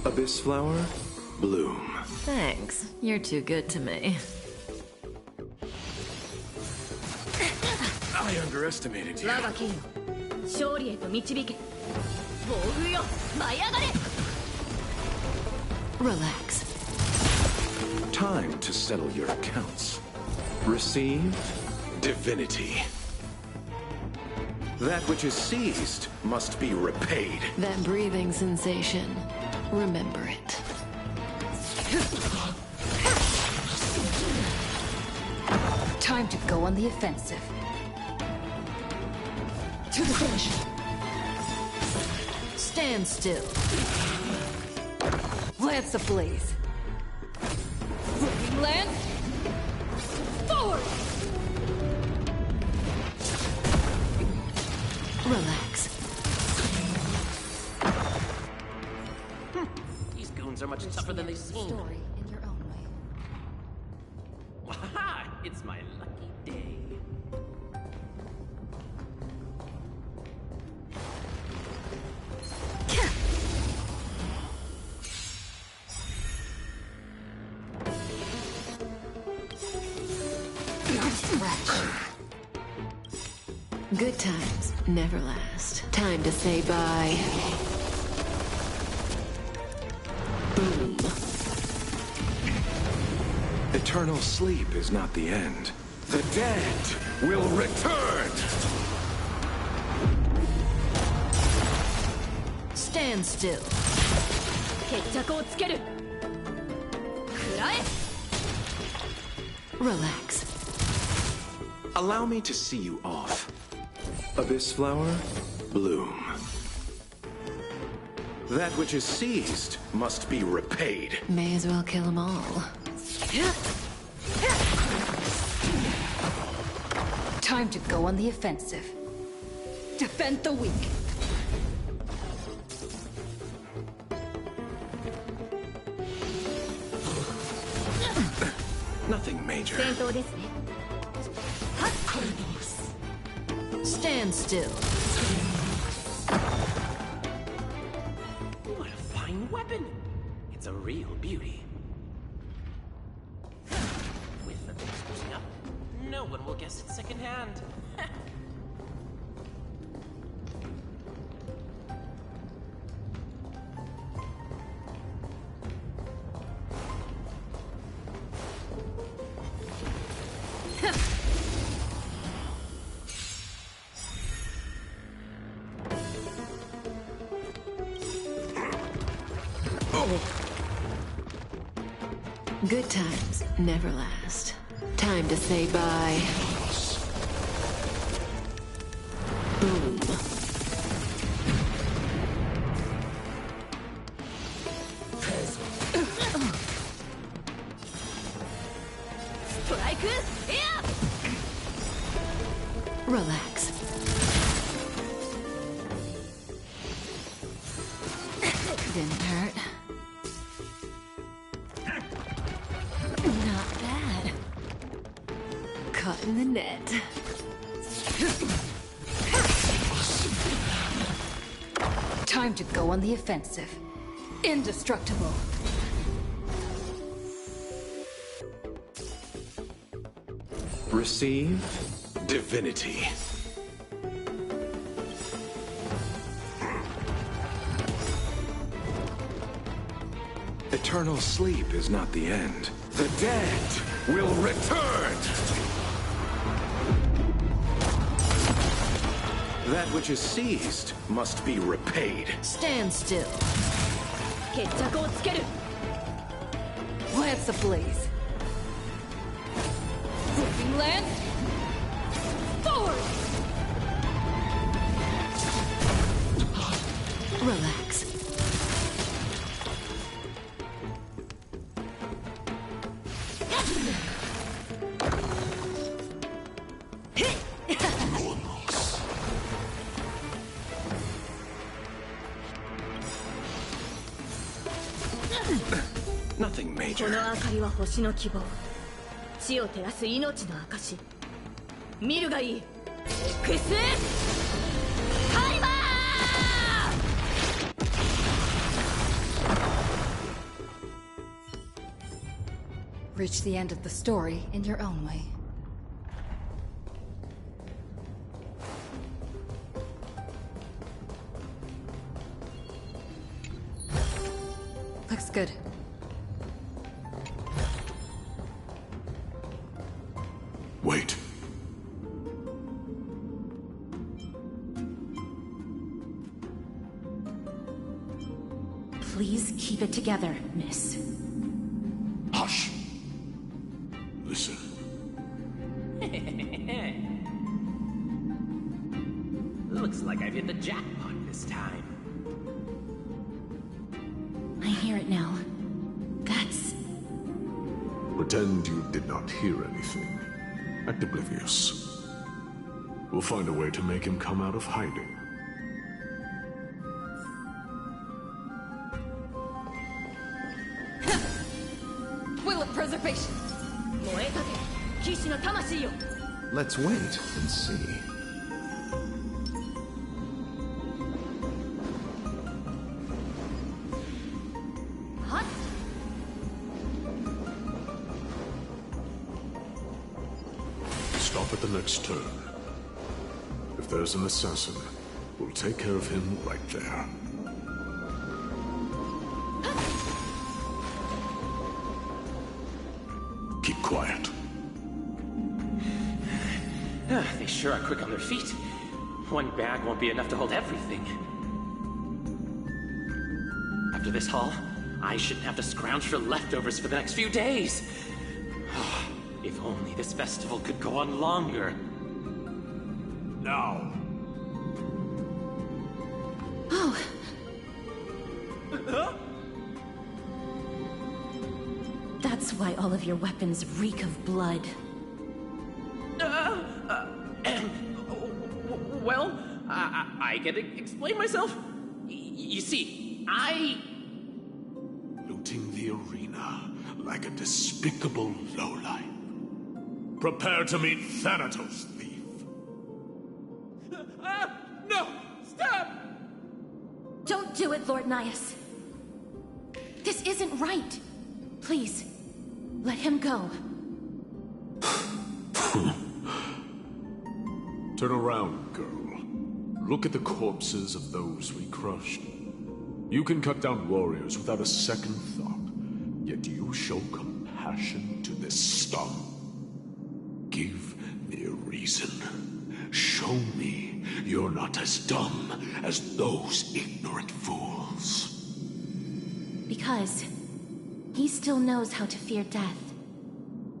Abyss flower, bloom. Thanks. You're too good to me. I underestimated you. 我が剣を勝利へと導け。暴風よ舞い上がれ Relax. Time to settle your accounts. Receive divinity. That which is seized must be repaid. That breathing sensation. Remember it. Time to go on the offensive. To the finish. Stand still. Lance ablaze. Flaming lance. Forward. Relax. These goons are much tougher than they seem. Story in your own way. Waha! It's my lucky day. Good times never last. Time to say bye. Boom. Eternal sleep is not the end. The dead will return! Stand still. 決着をつける。食らえ Relax. Allow me to see you off. Abyss flower, bloom. That which is seized must be repaid. May as well kill them all. Time to go on the offensive. Defend the weak. Nothing major. 戦闘ですね。 Stand still. What a fine weapon! It's a real beauty. With the things pushing up, no one will guess it secondhand. Good times never last. Time to say bye. Boom. Relax. Didn't hurt. Not bad. Caught in the net. Time to go on the offensive. Indestructible. Receive divinity. Eternal sleep is not the end. The dead will return! That which is seized must be repaid. Stand still. Lance ablaze. Flipping lance. Forward! Relax. Nothing major. この明かりは星の希望。地を照らす命の証。見るがいい。Xタイマー! Reach the end of the story in your own way. Looks good. Wait. Please keep it together, miss. Hush. Listen. Looks like I've hit the jackpot this time. I hear it now. That's... Pretend you did not hear anything. Act oblivious. We'll find a way to make him come out of hiding. Will of preservation! Let's wait and see. Stop at the next turn. If there's an assassin, we'll take care of him right there. Keep quiet. They sure are quick on their feet. One bag won't be enough to hold everything. After this haul, I shouldn't have to scrounge for leftovers for the next few days. If only this festival could go on longer. Now. Oh. That's why all of your weapons reek of blood. Well, I can explain myself. You see, Looting the arena like a despicable lowlife. Prepare to meet Thanatos, thief. No! Stop! Don't do it, Lord Nias. This isn't right. Please, let him go. Turn around, girl. Look at the corpses of those we crushed. You can cut down warriors without a second thought, yet you show compassion to this scum. Give me a reason. Show me you're not as dumb as those ignorant fools. Because he still knows how to fear death.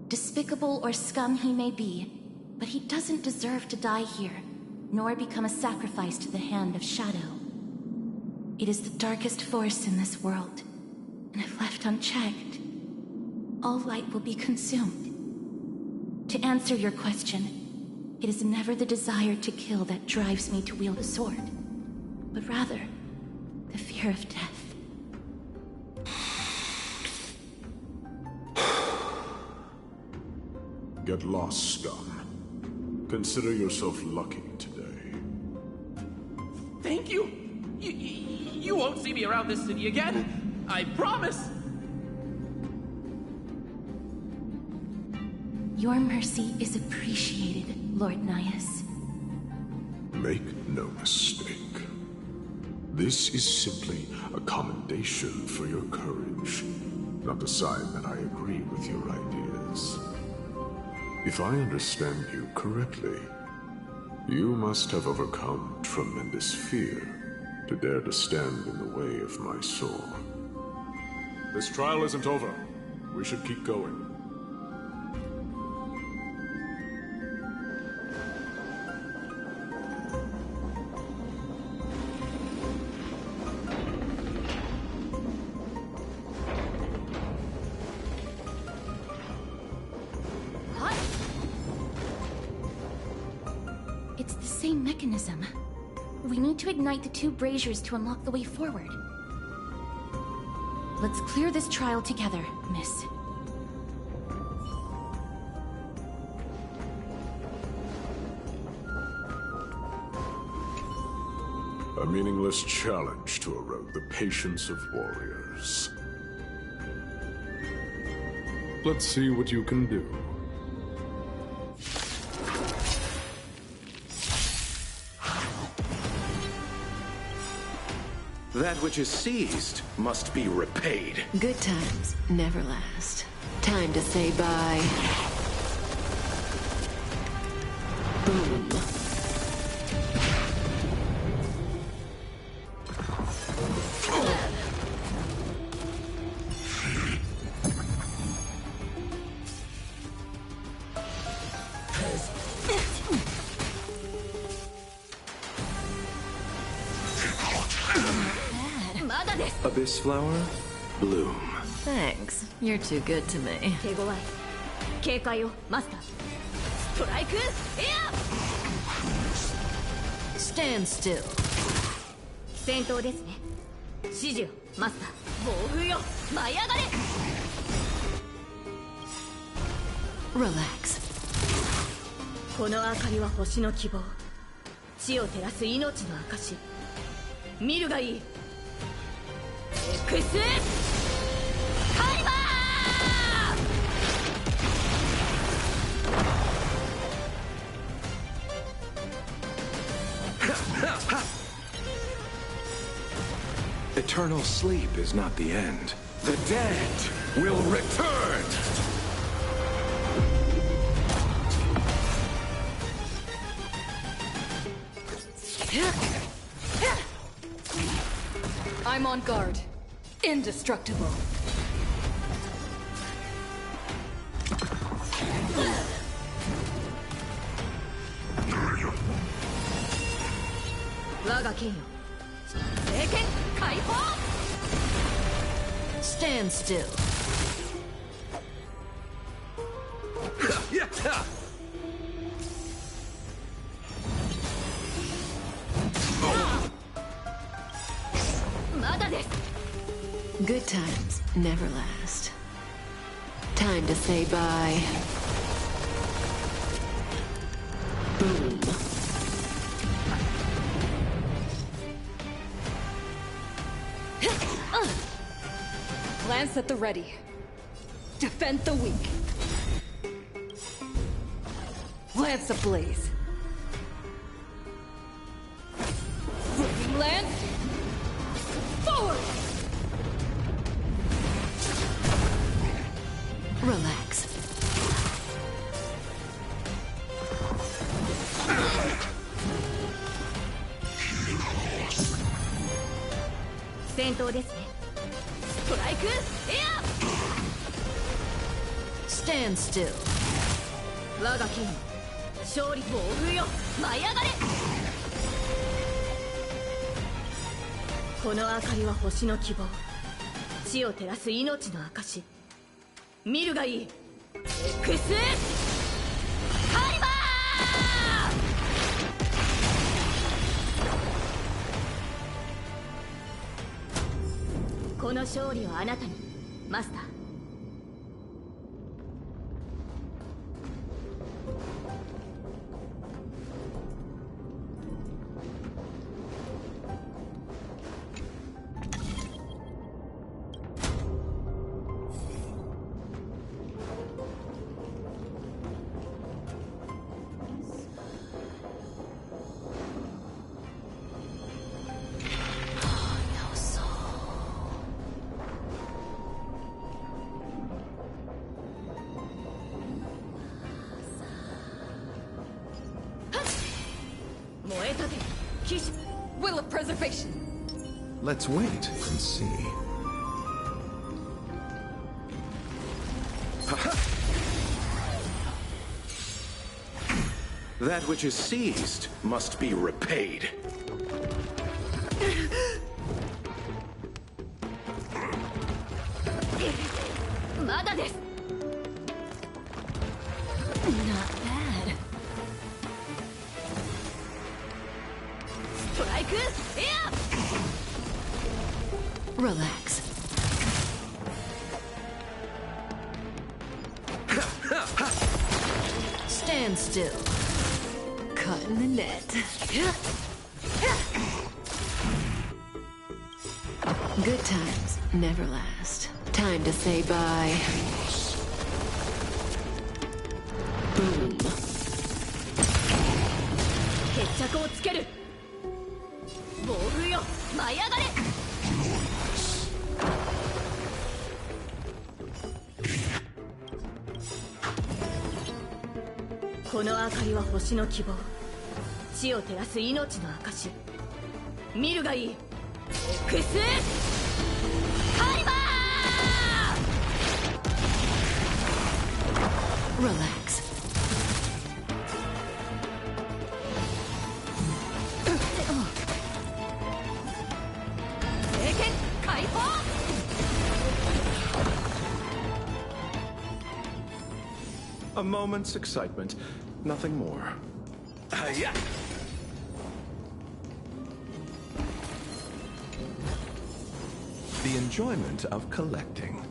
Despicable or scum he may be, but he doesn't deserve to die here, nor become a sacrifice to the hand of Shadow. It is the darkest force in this world, and if left unchecked, all light will be consumed. To answer your question, it is never the desire to kill that drives me to wield a sword, but rather the fear of death. Get lost, scum. Consider yourself lucky today. Thank you! You won't see me around this city again! I promise! Your mercy is appreciated, Lord Nias. Make no mistake. This is simply a commendation for your courage, not a sign that I agree with your ideas. If I understand you correctly, you must have overcome tremendous fear to dare to stand in the way of my soul. This trial isn't over. We should keep going. It's the same mechanism. We need to ignite the two braziers to unlock the way forward. Let's clear this trial together, miss. A meaningless challenge to erode the patience of warriors. Let's see what you can do. That which is seized must be repaid. Good times never last. Time to say bye. Boom. Abyss flower, bloom. Thanks. You're too good to me. 手強い。警戒をマスター。ストライクエア Stand still. 戦闘ですね。指示をマスター。暴風よ舞い上がれ Relax. この明かりは星の希望。地を照らす命の証。見るがいい。エクスカイバー Eternal sleep is not the end. The dead will return! I'm on guard. Indestructible. Stand still. Good times never last. Time to say bye. Boom. Lance at the ready. Defend the weak. Lance ablaze. Flipping lance. Forward! Relax. Stand still. 我が剣勝利暴風よ舞い上がれこの明かりは星の希望地を照らす命の証見るがいいエクスの勝利はあなたに、マスター。Will of preservation. Let's wait and see. That which is seized must be repaid. Not bad. Relax. Stand still. Cut in the net. Good times never last. Time to say bye. Boom. 決着をつける。ボールよ、舞い上がれ。この明かりは星の希望。地を照らす命の証。見るがいい。エクスカリバー。 Relax. A moment's excitement, nothing more. Yeah. The enjoyment of collecting.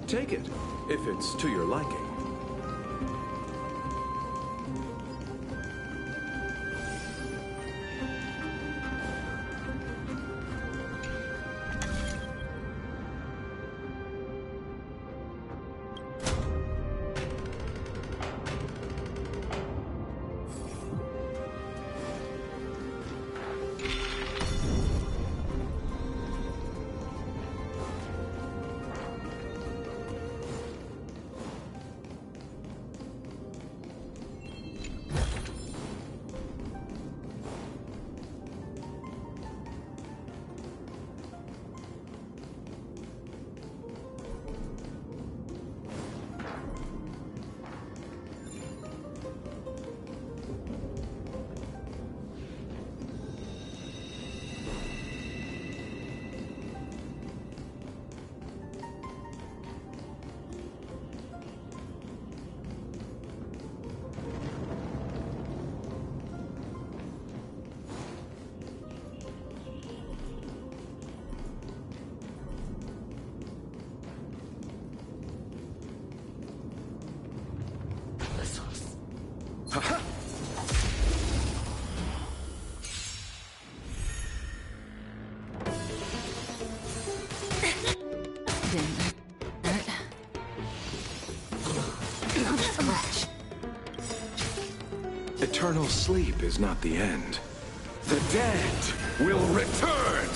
Take it, if it's to your liking. sleep is not the end. The dead will return!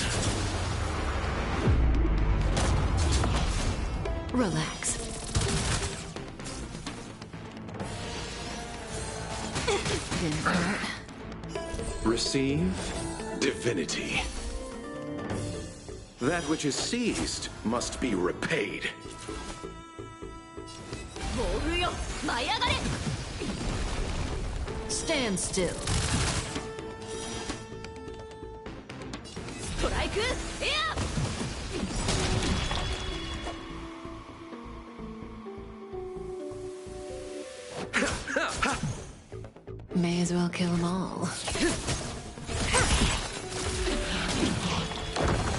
Relax. Didn't hurt. Receive divinity. That which is seized must be repaid. Stand still. May as well kill them all.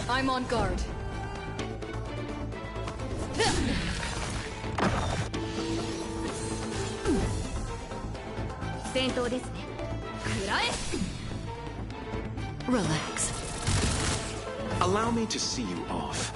I'm on guard. Relax. Allow me to see you off.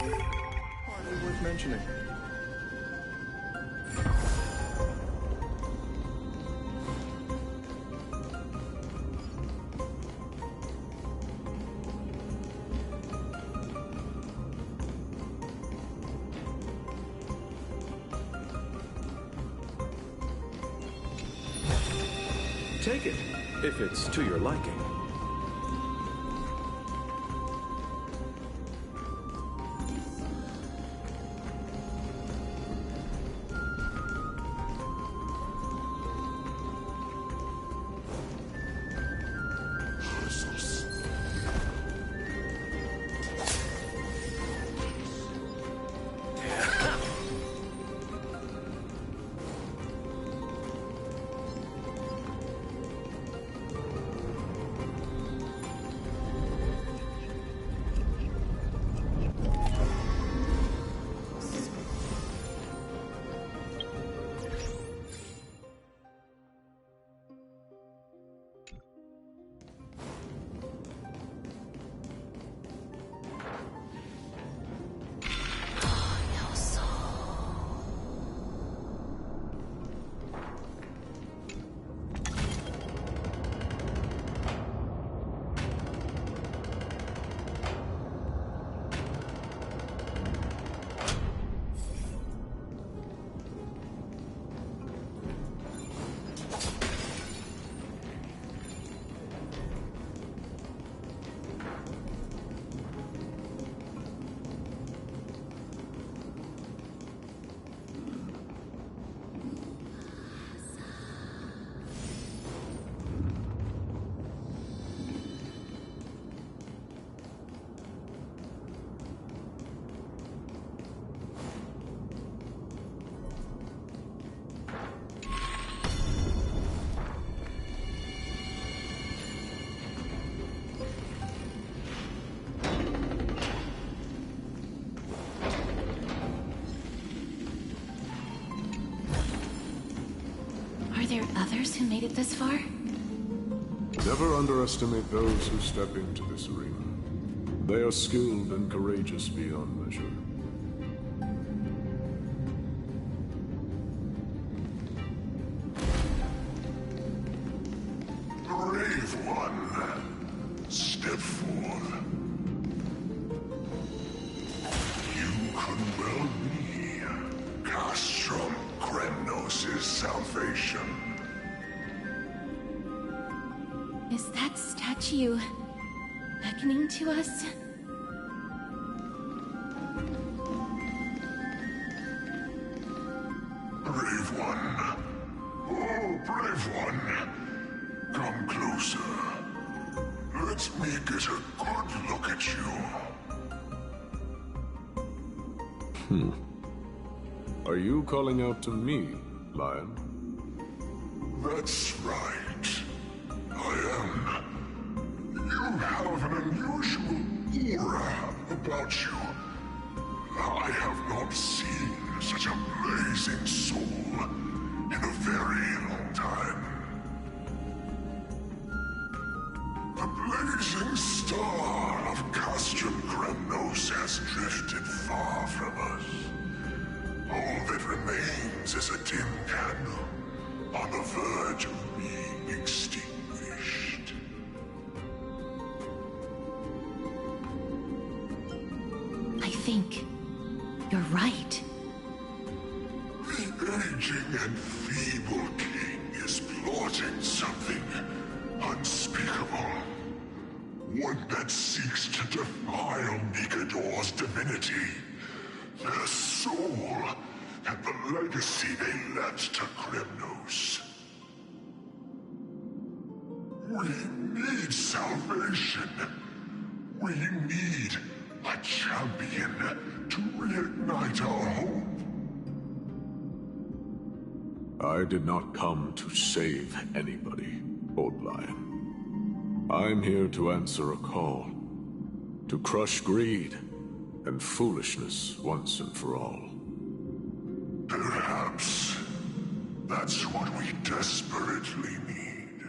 Hardly worth mentioning. Take it, if it's to your liking. Are there others who made it this far? Never underestimate those who step into this arena. They are skilled and courageous beyond measure. Brave one, step forth. You could well be Castrum Kremnos' salvation. Is that statue beckoning to us? Brave one. Oh, brave one. Come closer. Let me get a good look at you. Are you calling out to me, Lion? That's right. I am. You have an unusual aura about you. I have not seen such a blazing soul in a very long time. The blazing star of Castrum Kremnos has drifted far from us. All that remains is a dim candle on the verge of being extinguished. I think you're right. The aging and feeble king is plotting something unspeakable. One that seeks to defile Nikador's divinity, their soul, and the legacy they left to Kremnos. We need salvation. We need a champion to reignite our hope. I did not come to save anybody, Old Lion. I'm here to answer a call. To crush greed and foolishness once and for all. Perhaps that's what we desperately need.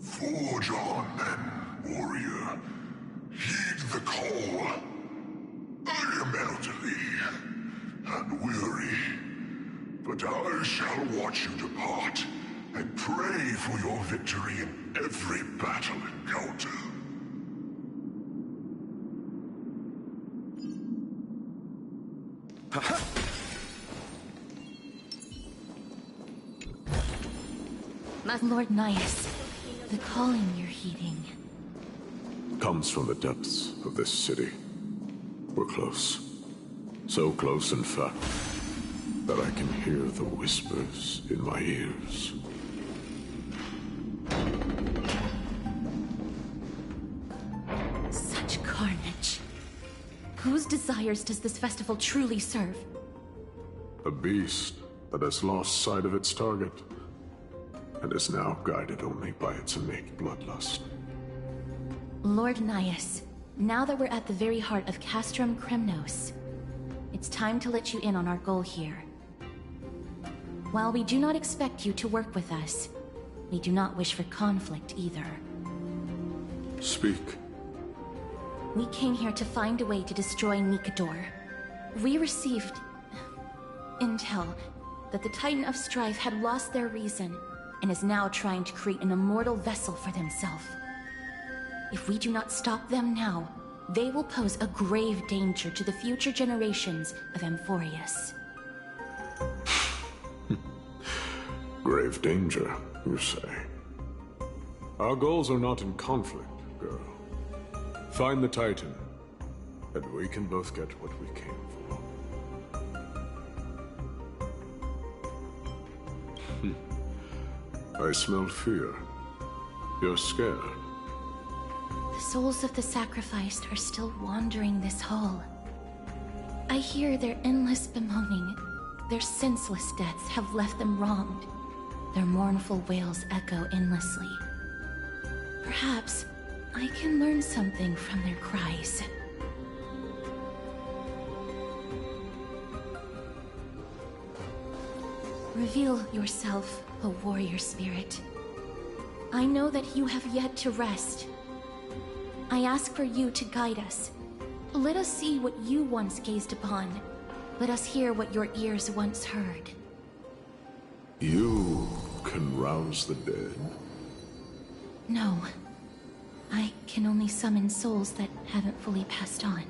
Forge on then, warrior. Heed the call all. I am elderly and weary, but I shall watch you depart and pray for your victory in every battle encounter. Lord Naius, the calling you're heeding. Comes from the depths of this city. We're close. So close, in fact, that I can hear the whispers in my ears. Such carnage. Whose desires does this festival truly serve? A beast that has lost sight of its target, and is now guided only by its innate bloodlust. Lord Naius, now that we're at the very heart of Castrum Kremnos, it's time to let you in on our goal here. While we do not expect you to work with us, we do not wish for conflict either. Speak. We came here to find a way to destroy Nikador. We received intel that the Titan of Strife had lost their reason and is now trying to create an immortal vessel for themselves. If we do not stop them now, they will pose a grave danger to the future generations of Amphorius. Grave danger, you say? Our goals are not in conflict, girl. Find the Titan, and we can both get what we came for. I smell fear. You're scared. The souls of the sacrificed are still wandering this hall. I hear their endless bemoaning. Their senseless deaths have left them wronged. Their mournful wails echo endlessly. Perhaps I can learn something from their cries. Reveal yourself, O warrior spirit. I know that you have yet to rest. I ask for you to guide us. Let us see what you once gazed upon. Let us hear what your ears once heard. You can rouse the dead? No. I can only summon souls that haven't fully passed on.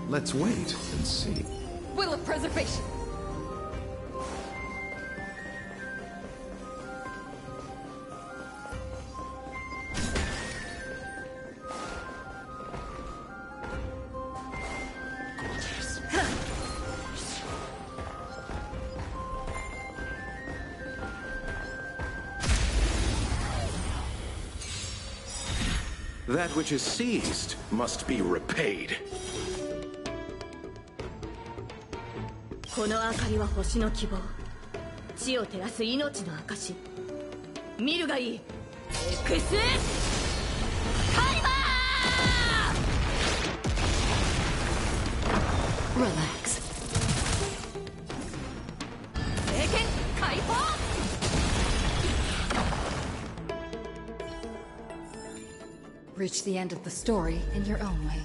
Let's wait and see. Will of preservation! That which is seized must be repaid. この明かりは星の希望。地を照らす命の証。見るがいい。エクスカリバー Relax. 聖剣解放 Reach the end of the story in your own way.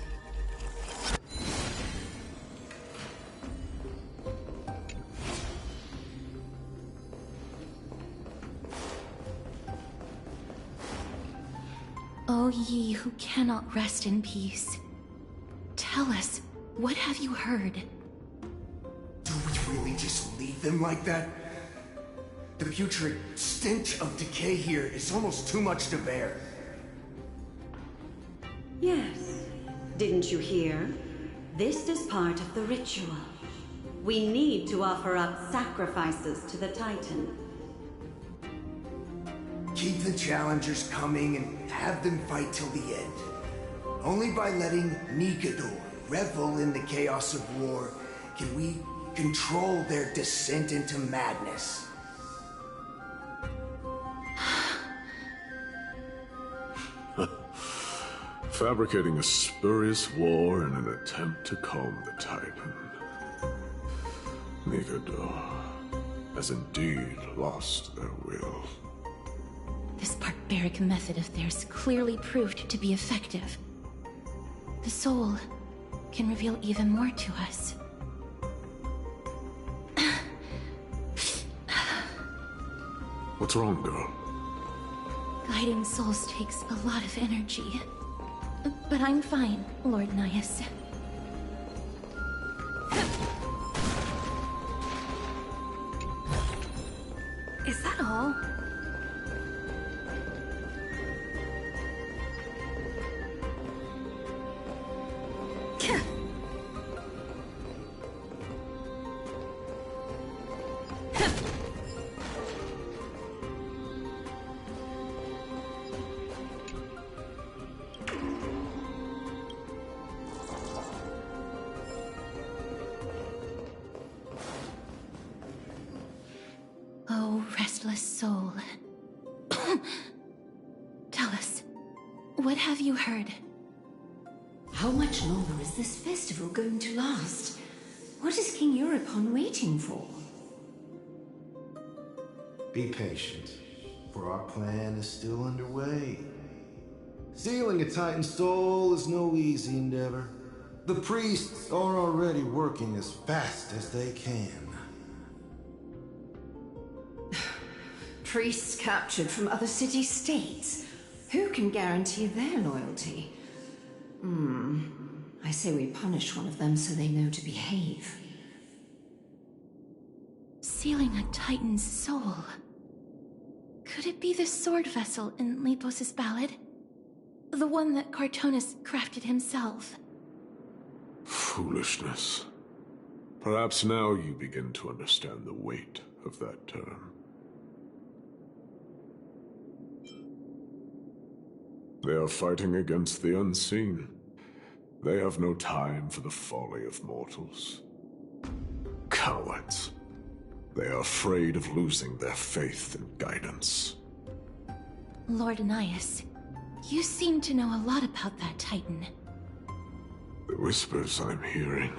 O ye who cannot rest in peace, tell us, what have you heard? Do we really just leave them like that? The putrid stench of decay here is almost too much to bear. Yes. Didn't you hear? This is part of the ritual. We need to offer up sacrifices to the Titan. Keep the challengers coming and have them fight till the end. Only by letting Nikador revel in the chaos of war can we control their descent into madness. Fabricating a spurious war in an attempt to calm the Titan. Nikador has indeed lost their will. This barbaric method of theirs clearly proved to be effective. The soul can reveal even more to us. What's wrong, girl? Guiding souls takes a lot of energy. But I'm fine, Lord Nias. Is that all? Oh, restless soul. Tell us, what have you heard? How much longer is this festival going to last? What is King Euripon waiting for? Be patient, for our plan is still underway. Sealing a Titan soul is no easy endeavor. The priests are already working as fast as they can. Priests captured from other city-states. Who can guarantee their loyalty? I say we punish one of them so they know to behave. Sealing a Titan's soul. Could it be the sword vessel in Lepos' ballad? The one that Cartonus crafted himself? Foolishness. Perhaps now you begin to understand the weight of that term. They are fighting against the unseen. They have no time for the folly of mortals. Cowards. They are afraid of losing their faith and guidance. Lord Anais, you seem to know a lot about that Titan. The whispers I'm hearing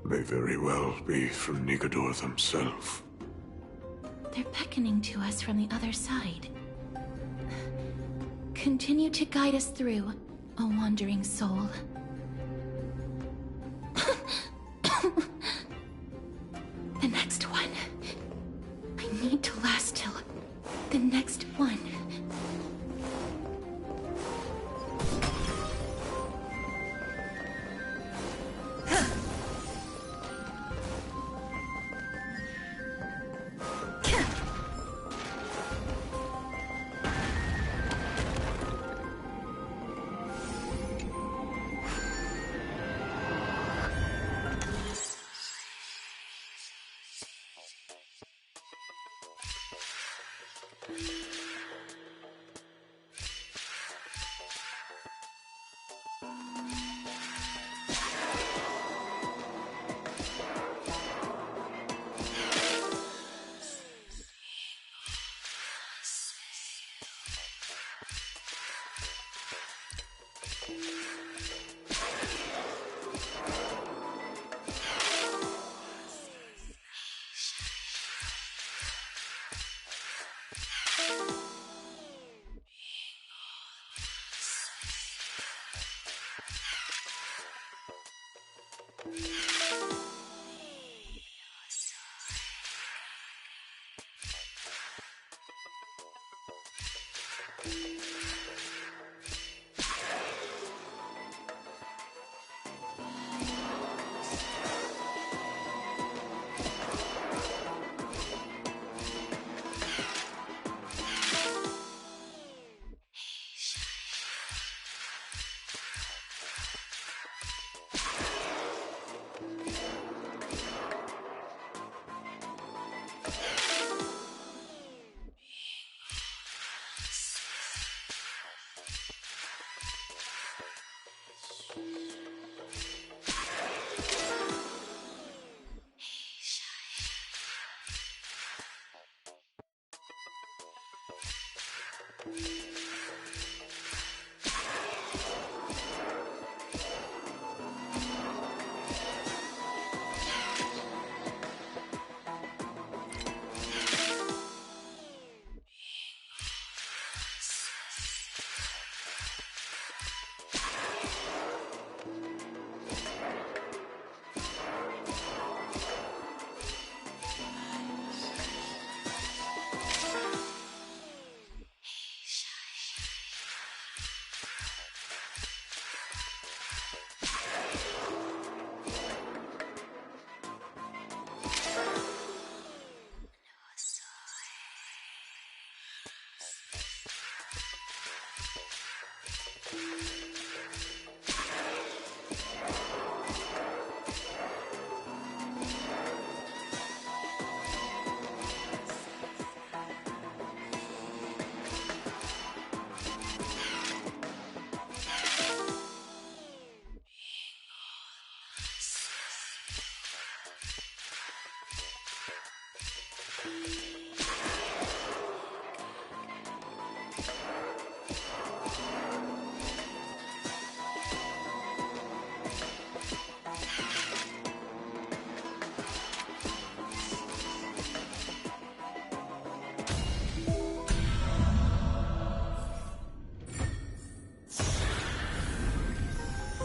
may very well be from Nigador themselves. They're beckoning to us from the other side. Continue to guide us through, a wandering soul. The next one. I need to last till the next one.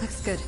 Looks good.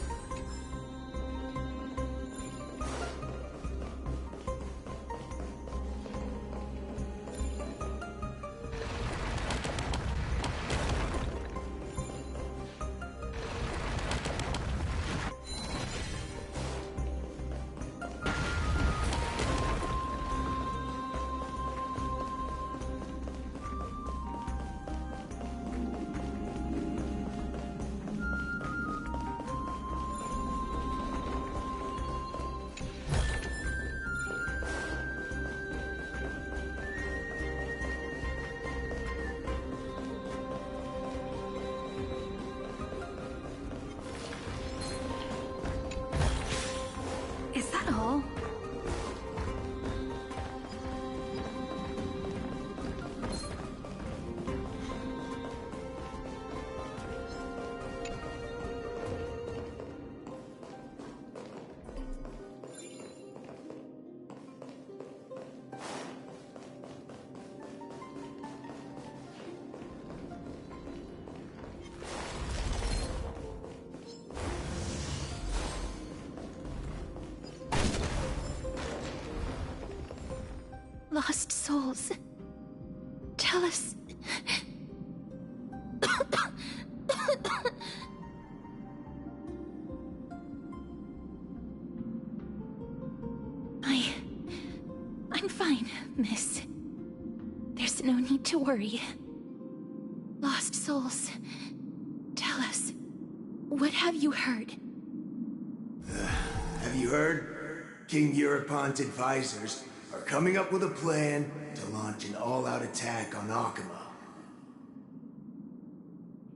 lost souls. Tell us... I'm fine, miss. There's no need to worry. Lost souls, tell us, what have you heard? Have you heard? King Eurypont's advisors are coming up with a plan to launch an all-out attack on Akama.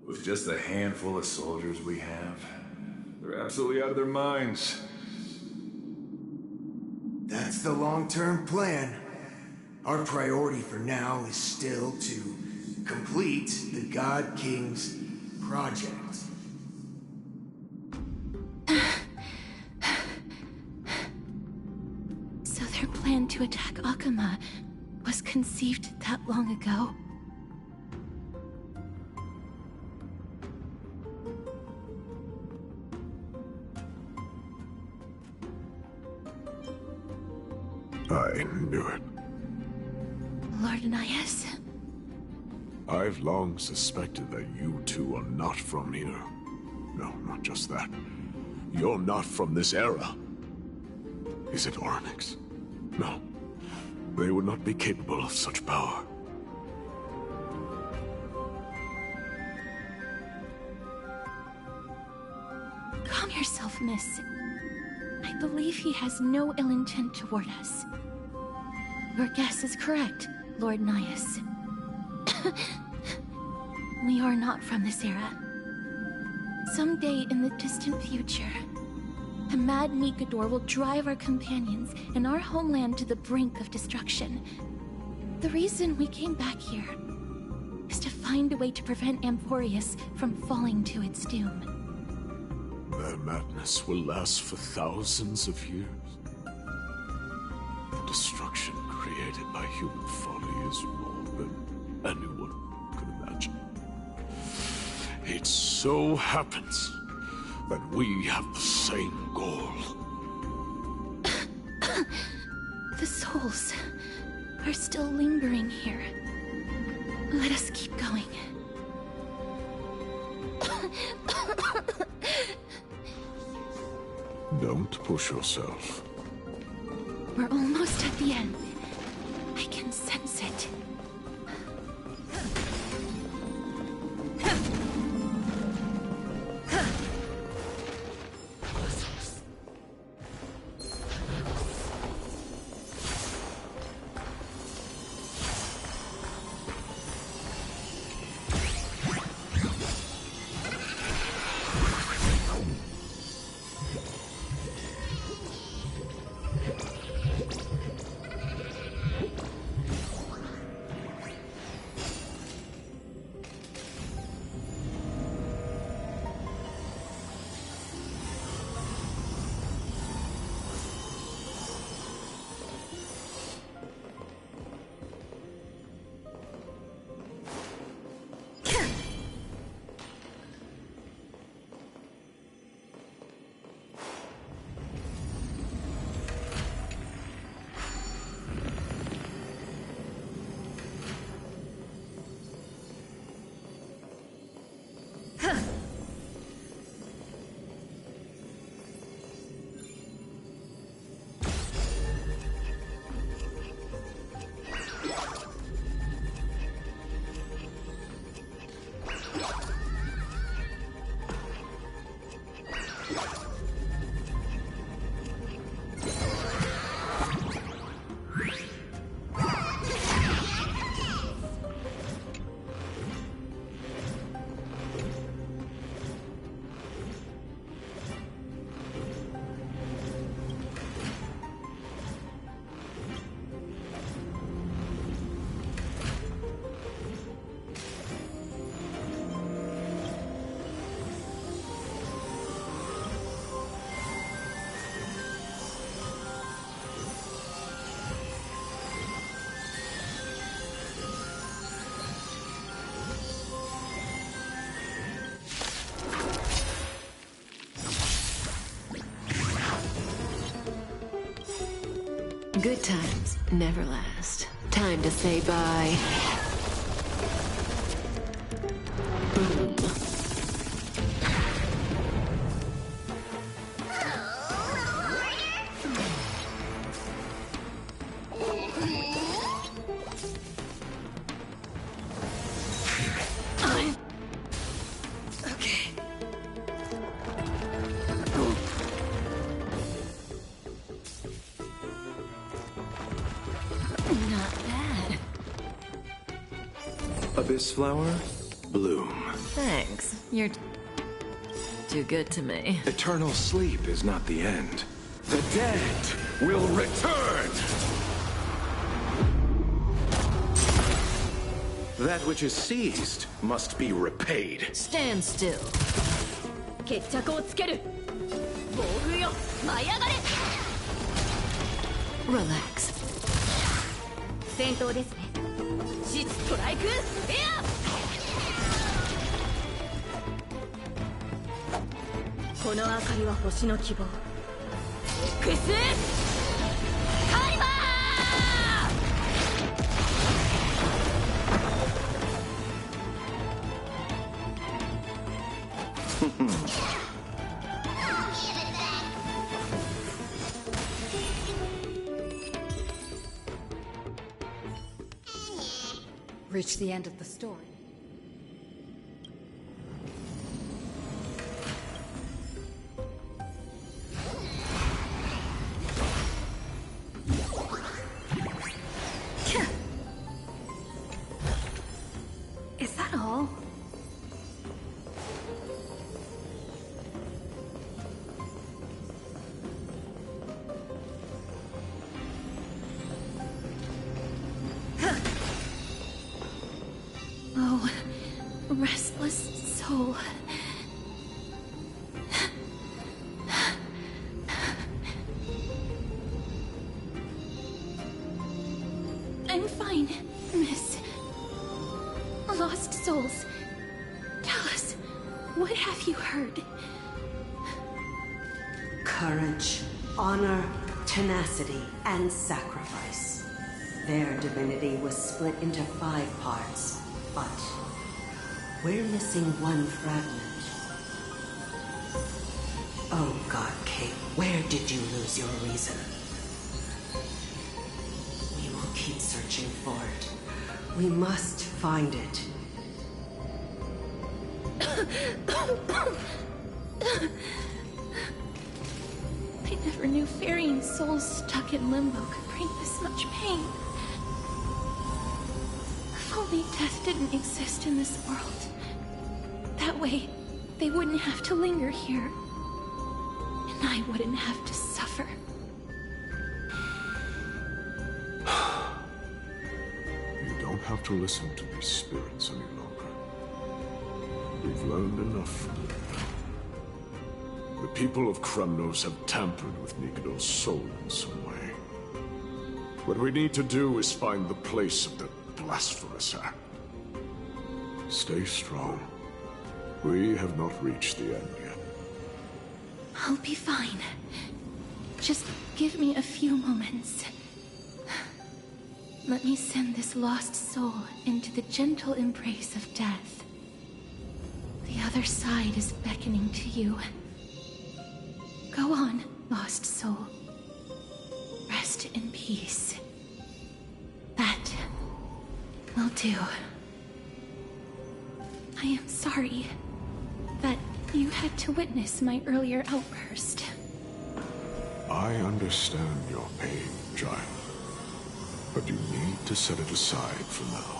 With just a handful of soldiers we have, they're absolutely out of their minds. That's the long-term plan. Our priority for now is still to complete the God King's project. So their plan to attack Akama was conceived that long ago? I knew it. Lord Nyas? I've long suspected that you two are not from here. No, not just that. You're not from this era. Is it Onyx? No. They would not be capable of such power. Calm yourself, miss. I believe he has no ill intent toward us. Your guess is correct, Lord Nyas. We are not from this era. Someday in the distant future, a mad Mikador will drive our companions and our homeland to the brink of destruction. The reason we came back here is to find a way to prevent Amporius from falling to its doom. Their madness will last for thousands of years. The destruction created by human folly is more than anyone could imagine. It so happens that we have the same goal. The souls are still lingering here. Let us keep going. Don't push yourself. We're almost at the end. I can sense it. Good times never last. Time to say bye. Boom. Okay. Not bad. Abyss flower, bloom. Thanks. You're too good to me. Eternal sleep is not the end. The dead will return! That which is seized must be repaid. Stand still. 決着をつける。暴風よ、舞い上がれ。 Relax. 戦闘ですね。シストライクエア。この明かりは星の希望。XタイマReach the end of the story. Is that all? Oh, restless soul. I'm fine, miss. Lost souls. Tell us, what have you heard? Courage, honor, tenacity, and sacrifice. Their divinity was split into 5 parts, but we're missing one fragment. Oh God, Kate, where did you lose your reason? We will keep searching for it. We must find it. I never knew ferrying souls stuck in limbo could bring this much pain. If only death didn't exist in this world. That way, they wouldn't have to linger here. And I wouldn't have to suffer. You don't have to listen to these spirits any longer. We've learned enough from them now. The people of Kremnos have tampered with Nikodo's soul in some way. What we need to do is find the place of the blasphemous act. Stay strong. We have not reached the end yet. I'll be fine. Just give me a few moments. Let me send this lost soul into the gentle embrace of death. The other side is beckoning to you. Go on, lost soul. Rest in peace. That will do. I am sorry that you had to witness my earlier outburst. I understand your pain, child. But you need to set it aside for now.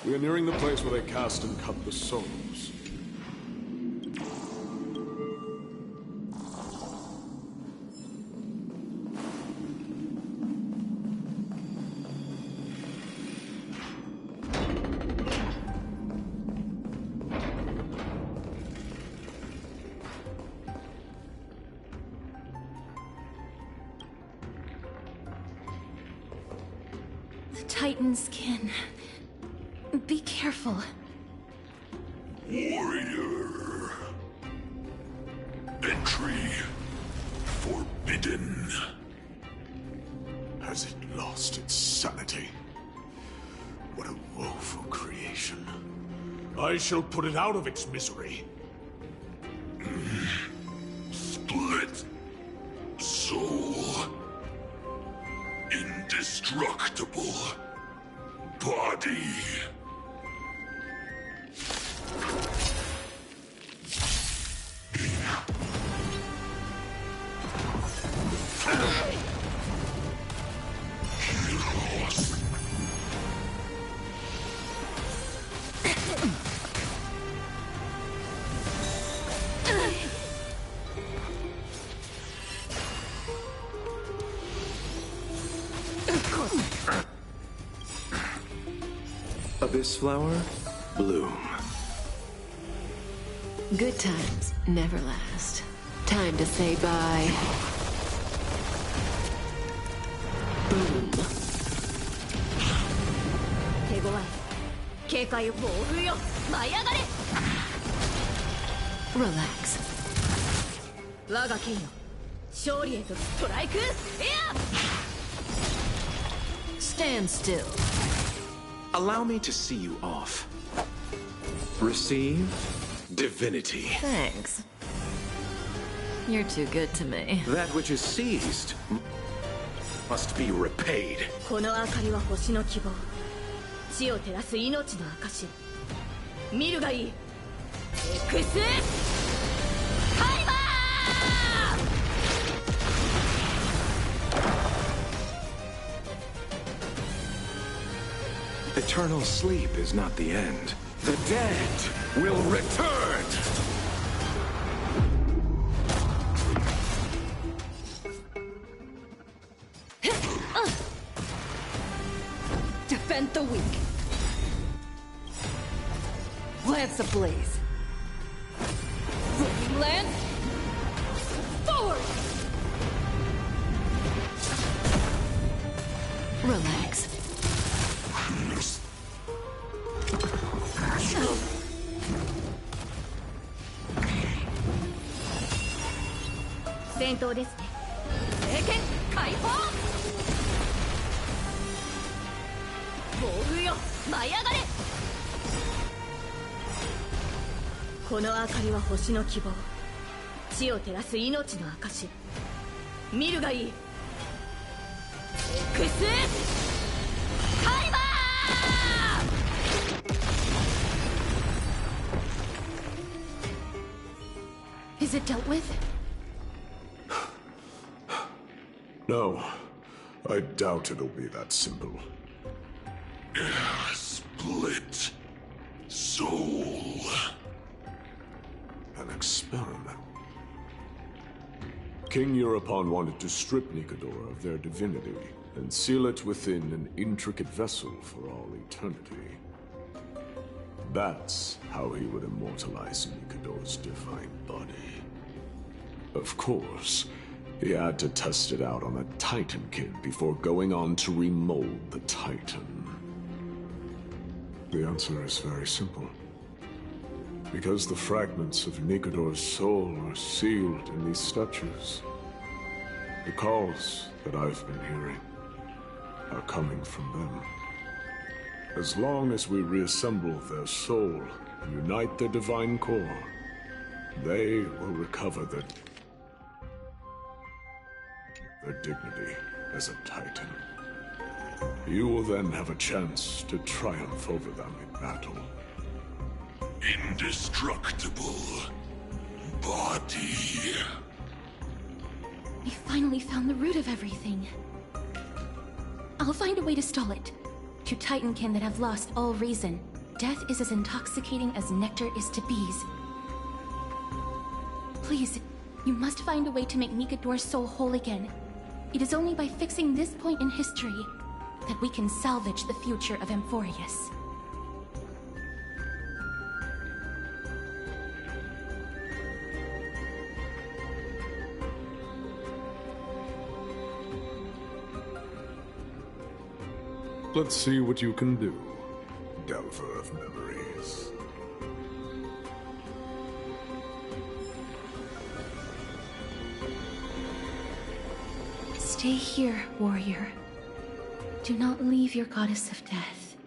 We are nearing the place where they cast and cut the souls. The Titan skin. Be careful. Warrior. Entry forbidden. Has it lost its sanity? What a woeful creation. I shall put it out of its misery. Split soul. Indestructible body. Abyss flower, bloom. Good times never last. Time to say bye. Boom. 手強い。警戒を暴風よ。舞い上がれ。 Relax. 我が剣よ。勝利へとストライク。エア。 Stand still. Allow me to see you off. Receive divinity. Thanks. You're too good to me. That which is seized must be repaid. この明かりは星の希望。地を照らす命の証。見るがいい。エクスカイバー。 Eternal sleep is not the end. The dead will return! Defend the weak. Lance ablaze. Flaming lance. Forward. Relax. 戦闘ですね。聖剣解放。暴風よ、舞い上がれ。この明かりは星の希望。地を照らす命の証。見るがいい。エクスカイバー。 Is it dealt with? No. I doubt it'll be that simple. Split soul. An experiment. King Euripon wanted to strip Nicator of their divinity and seal it within an intricate vessel for all eternity. That's how he would immortalize Nicator's divine body. Of course, he had to test it out on a Titan kid before going on to remold the Titan. The answer is very simple. Because the fragments of Nicator's soul are sealed in these statues. The calls that I've been hearing are coming from them. As long as we reassemble their soul and unite their divine core, they will recover their dignity as a Titan. You will then have a chance to triumph over them in battle. Indestructible body. We finally found the root of everything. I'll find a way to stall it. To Titankin that have lost all reason, death is as intoxicating as nectar is to bees. Please, you must find a way to make Nicator's soul whole again. It is only by fixing this point in history that we can salvage the future of Amphorius. Let's see what you can do, Delver of Memories. Stay here, warrior. Do not leave your goddess of death.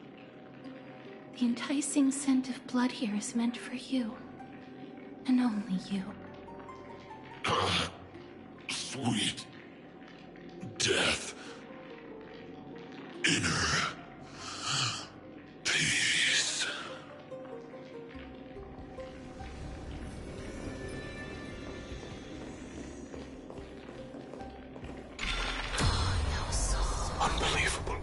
The enticing scent of blood here is meant for you. And only you. Sweet death. Inner peace. Unbelievable.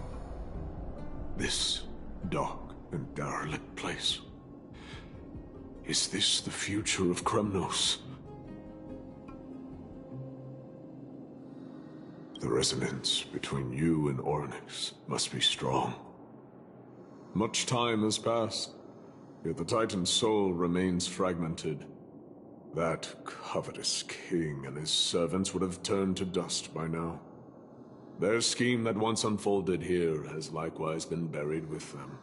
This dark and derelict place. Is this the future of Kremnos? The resonance between you and Ornyx must be strong. Much time has passed, yet the Titan's soul remains fragmented. That covetous king and his servants would have turned to dust by now. Their scheme that once unfolded here has likewise been buried with them.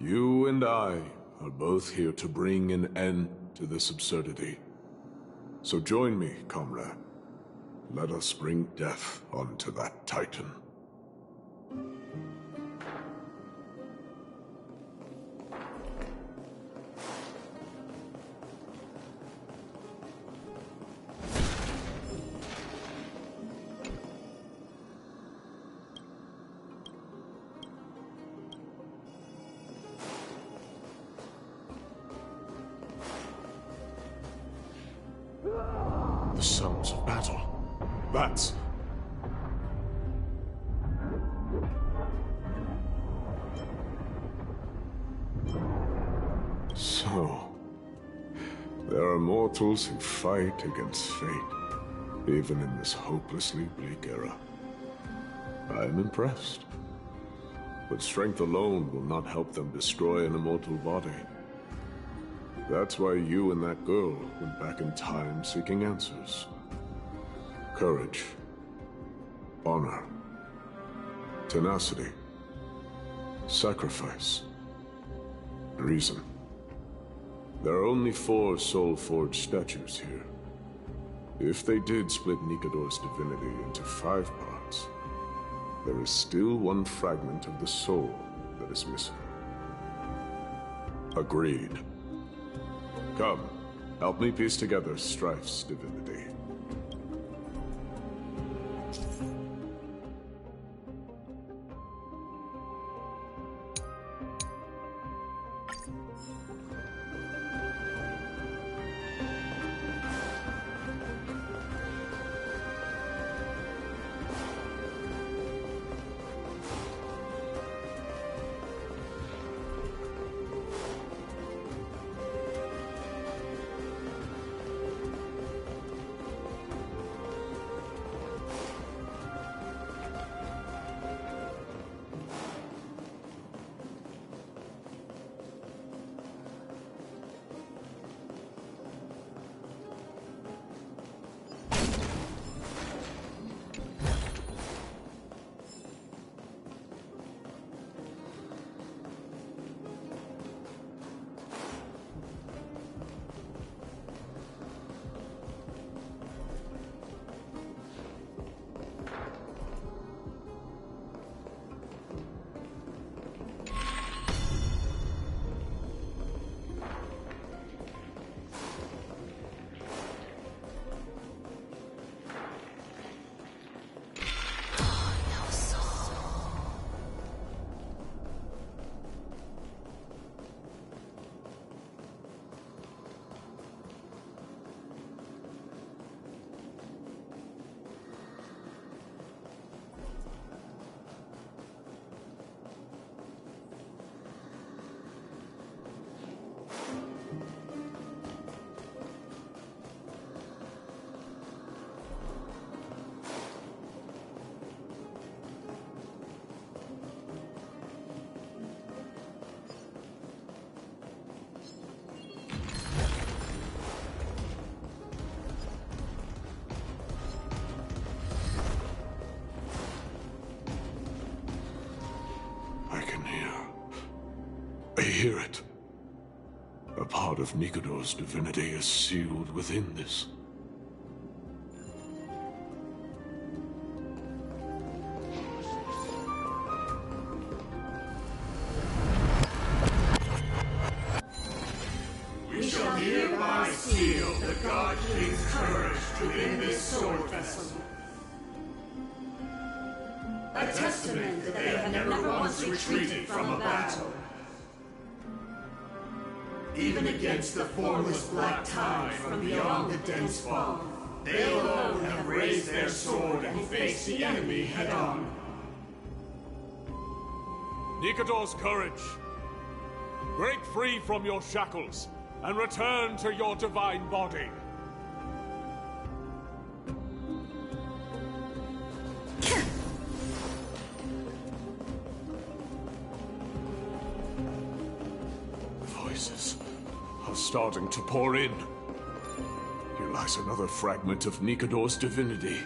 You and I are both here to bring an end to this absurdity. So join me, comrade. Let us bring death onto that Titan. The sounds of battle. That's... So... there are mortals who fight against fate, even in this hopelessly bleak era. I am impressed. But strength alone will not help them destroy an immortal body. That's why you and that girl went back in time seeking answers. Courage, honor, tenacity, sacrifice, reason. There are only 4 soul-forged statues here. If they did split Nikador's divinity into 5 parts, there is still one fragment of the soul that is missing. Agreed. Come, help me piece together Strife's divinity. hear it. A part of Nikador's divinity is sealed within this. We shall hereby seal the God King's courage within this sword vessel. A testament that they have never once retreated from a battle. Even against the formless black tide from beyond the dense fog, they alone have raised their sword and faced the enemy head-on. Nikador's courage! Break free from your shackles, and return to your divine body. Voices are starting to pour in. Here lies another fragment of Nikador's divinity.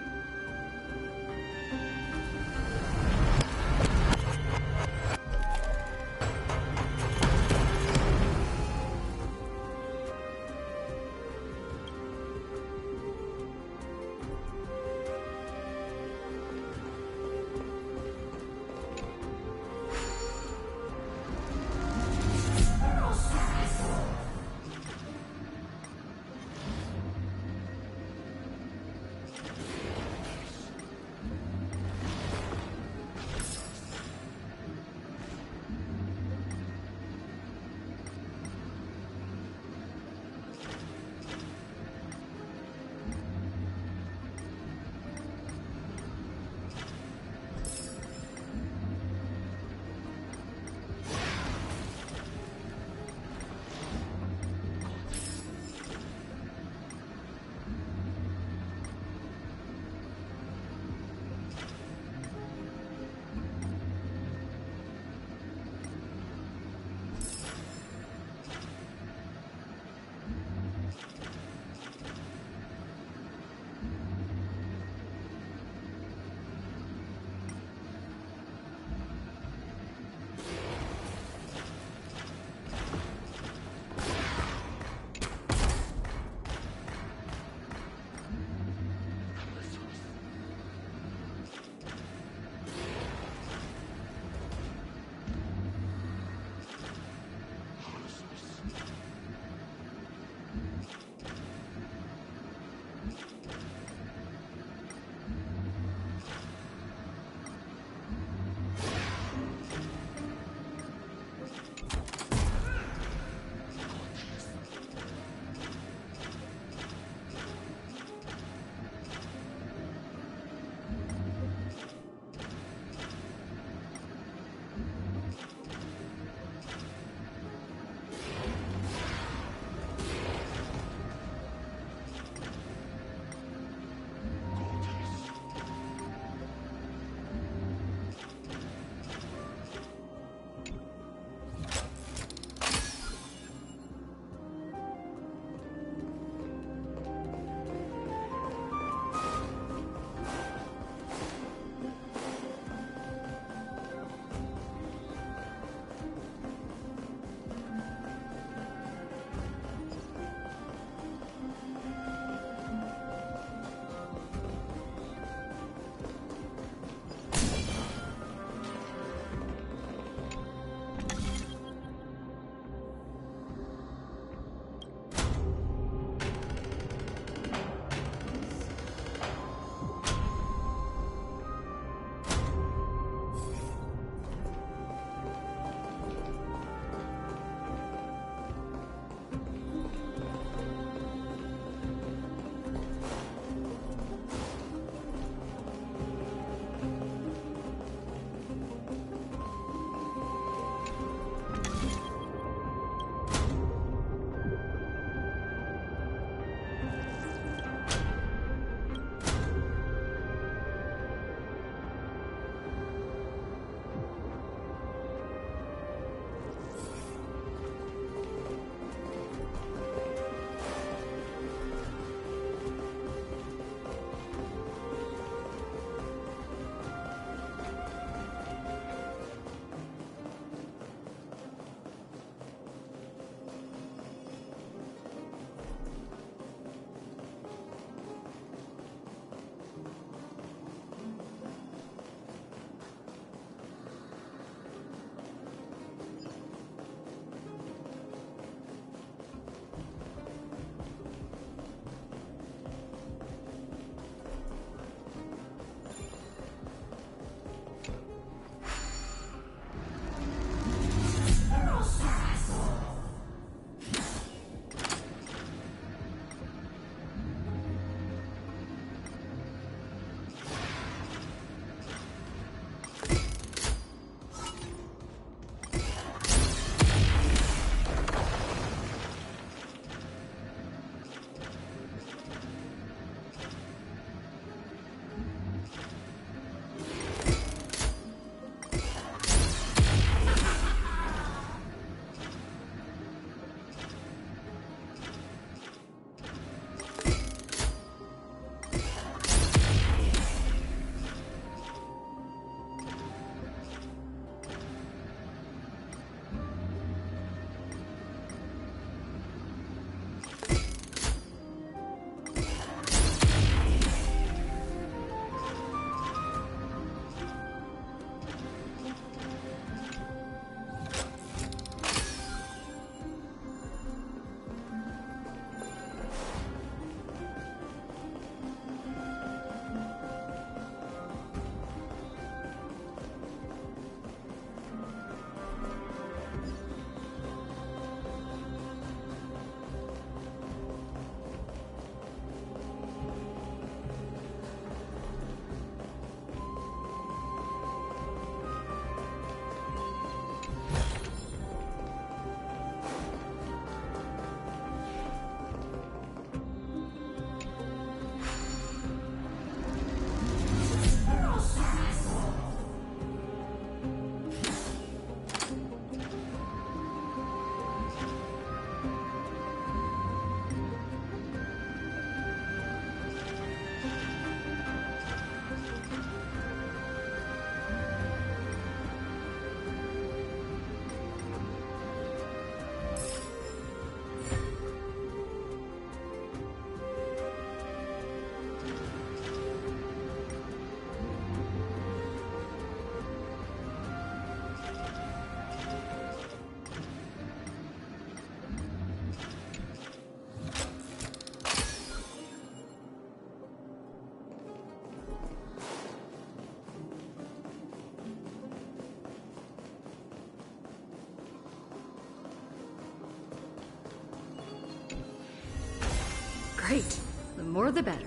Great. The more the better.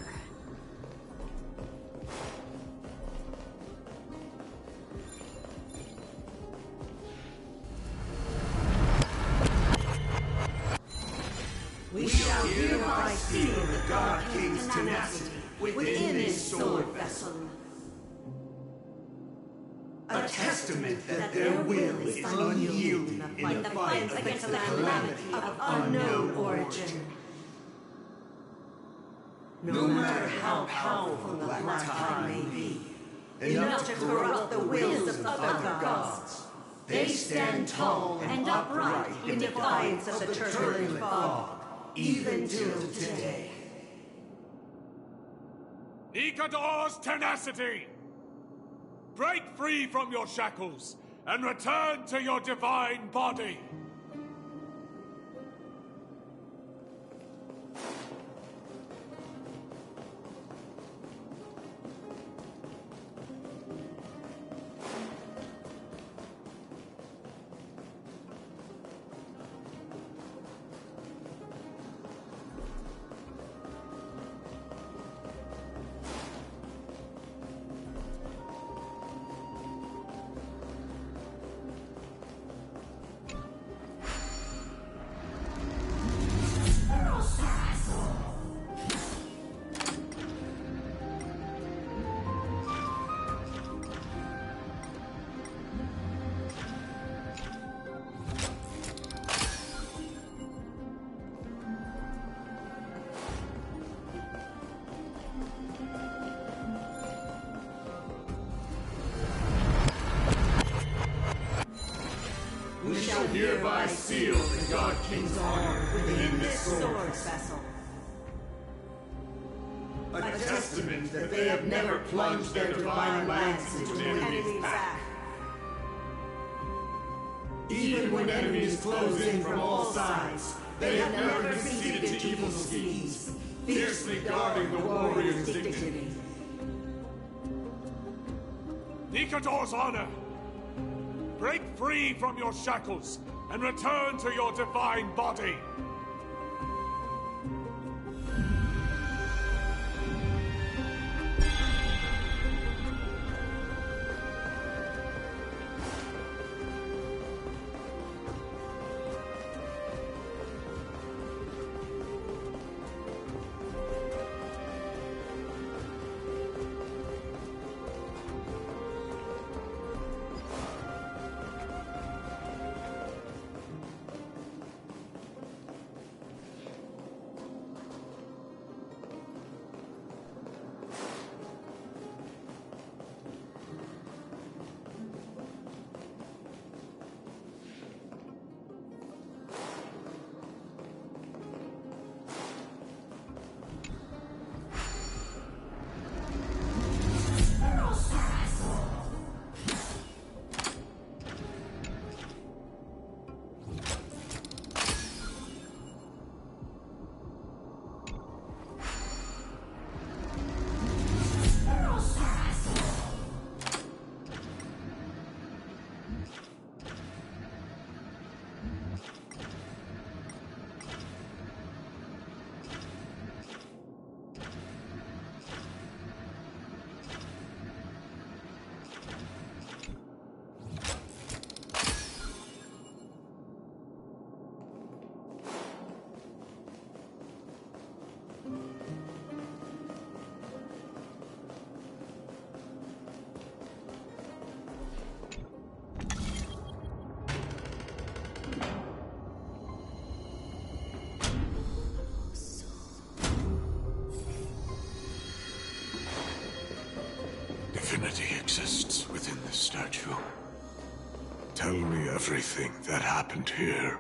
We shall hereby seal the God King's tenacity within this sword vessel. A testament that their will is unyielding in the fight against the calamity of unknown origin. No matter how powerful the Black Tide may be, enough to corrupt the wills of other gods, they stand tall and upright in defiance of the turbulent fog, even till today. Nikador's tenacity! Break free from your shackles and return to your divine body! We shall hereby seal the God King's honor within this sword vessel. A testament that they have never plunged their divine lance into an enemy's back. Even when enemies close in from all sides, they have never conceded to evil schemes, fiercely guarding the warrior's dignity. Nikador's honor! Break free from your shackles and return to your divine body! Divinity exists within this statue. Tell me everything that happened here.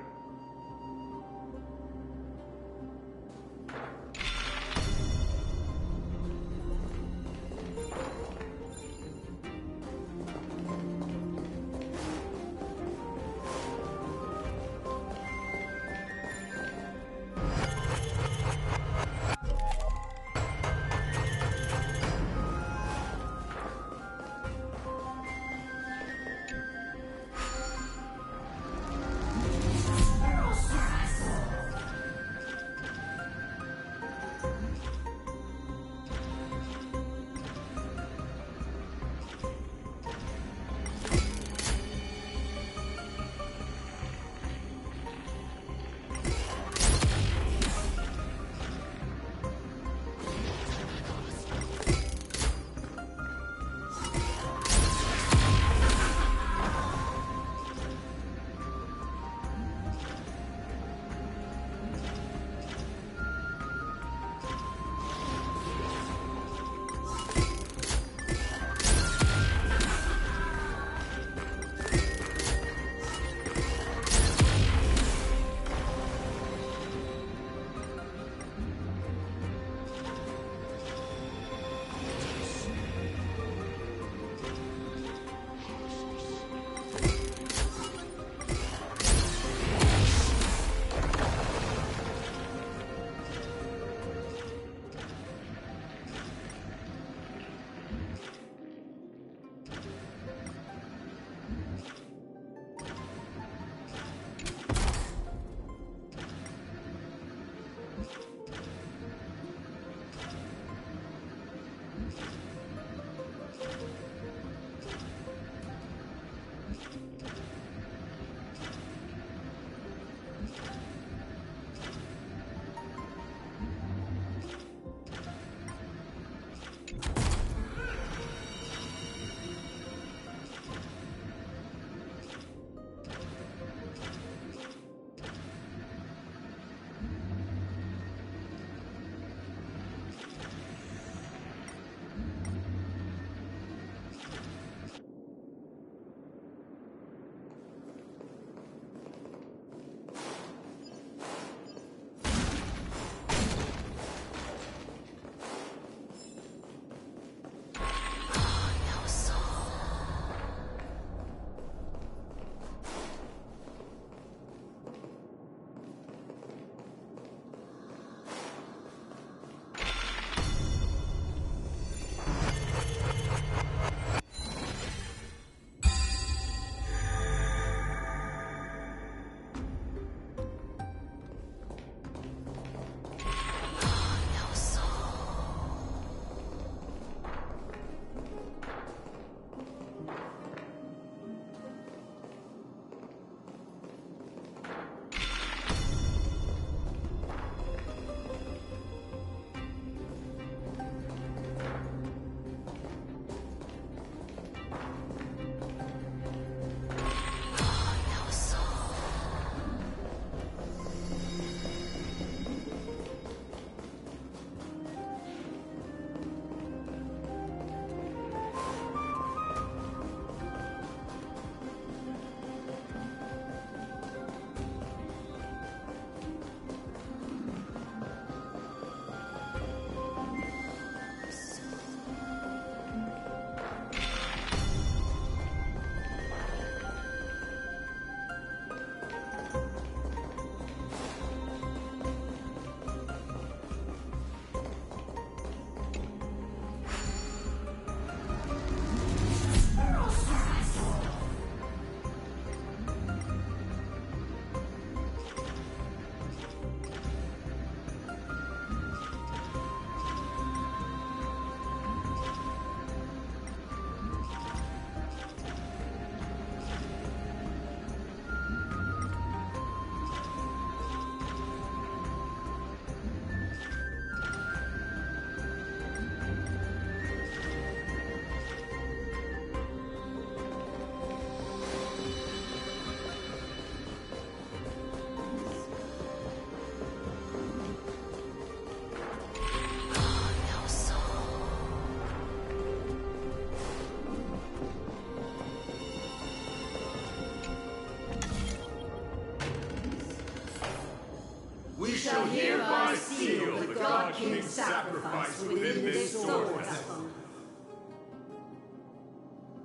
within this sword vessel.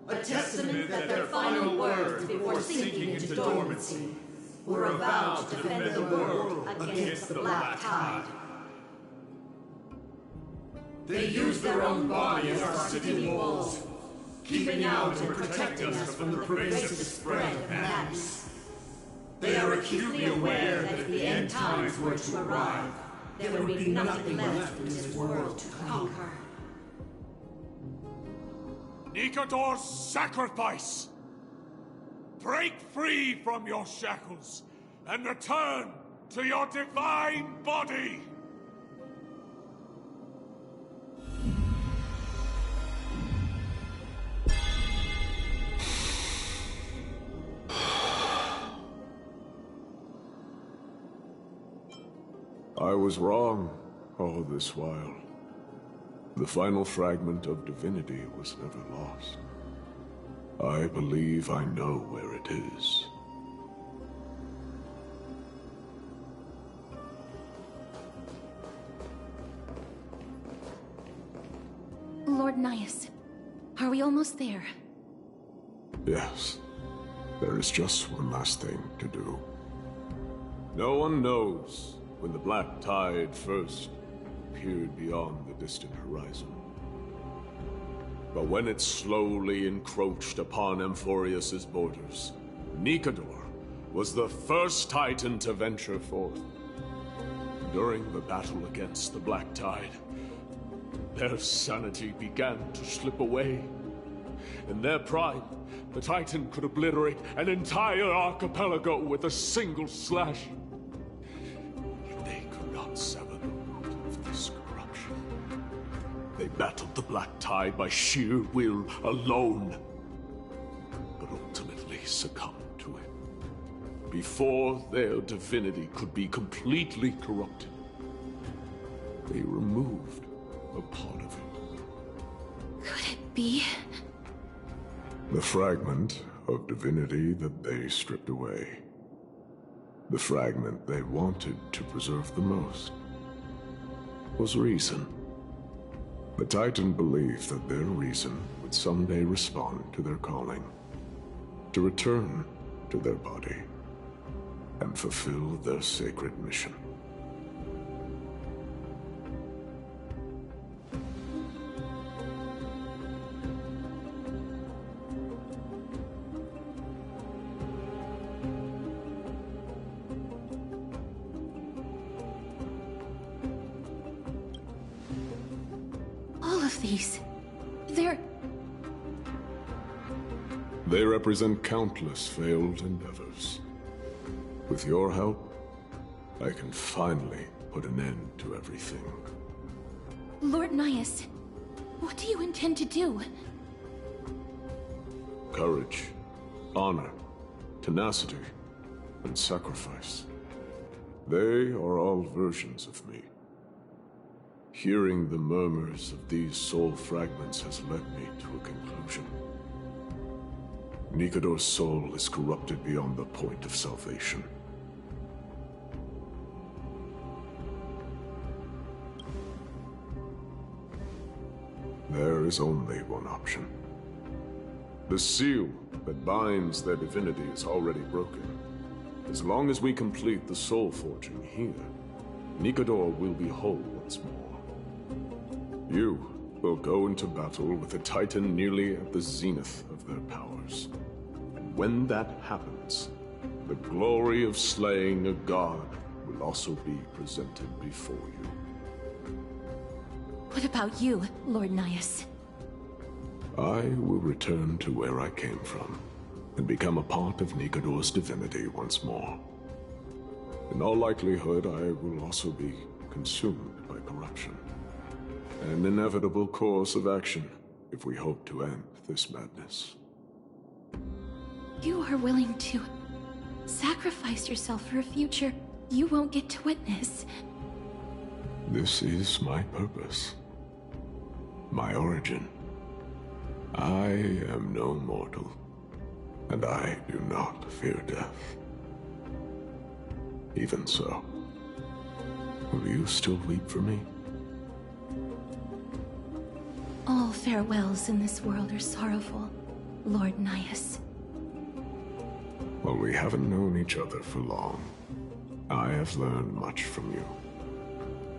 A testament that their final words before sinking into dormancy were a vow to defend the world against the Black Tide. They used their own body as our city walls, keeping out and protecting us from the pervasive spread of madness. They are acutely aware that if the end times were to arrive, there would be nothing left in this world to conquer. Nikador's sacrifice! Break free from your shackles and return to your divine body! I was wrong all this while. The final fragment of divinity was never lost. I believe I know where it is. Lord Nias, are we almost there? Yes. There is just one last thing to do. No one knows when the Black Tide first appeared beyond the distant horizon. But when it slowly encroached upon Amphorius's borders, Nikador was the first Titan to venture forth. During the battle against the Black Tide, their sanity began to slip away. In their pride, the Titan could obliterate an entire archipelago with a single slash. They could not sever the root of this corruption. They battled the Black Tide by sheer will alone, but ultimately succumbed to it. Before their divinity could be completely corrupted, they removed a part of it. Could it be? The fragment of divinity that they stripped away. The fragment they wanted to preserve the most was reason. The Titan believed that their reason would someday respond to their calling, to return to their body, and fulfill their sacred mission. They represent countless failed endeavors. With your help, I can finally put an end to everything. Lord Nias, what do you intend to do? Courage, honor, tenacity, and sacrifice. They are all versions of me. Hearing the murmurs of these soul fragments has led me to a conclusion. Nikador's soul is corrupted beyond the point of salvation. There is only one option. The seal that binds their divinity is already broken. As long as we complete the soul forging here, Nikador will be whole once more. You will go into battle with a Titan nearly at the zenith of their powers. And when that happens, the glory of slaying a god will also be presented before you. What about you, Lord Nias? I will return to where I came from, and become a part of Nikador's divinity once more. In all likelihood, I will also be consumed by corruption. An inevitable course of action if we hope to end this madness. You are willing to sacrifice yourself for a future you won't get to witness. This is my purpose. My origin. I am no mortal, and I do not fear death. Even so, will you still weep for me? All farewells in this world are sorrowful, Lord Nias. Well, we haven't known each other for long. I have learned much from you.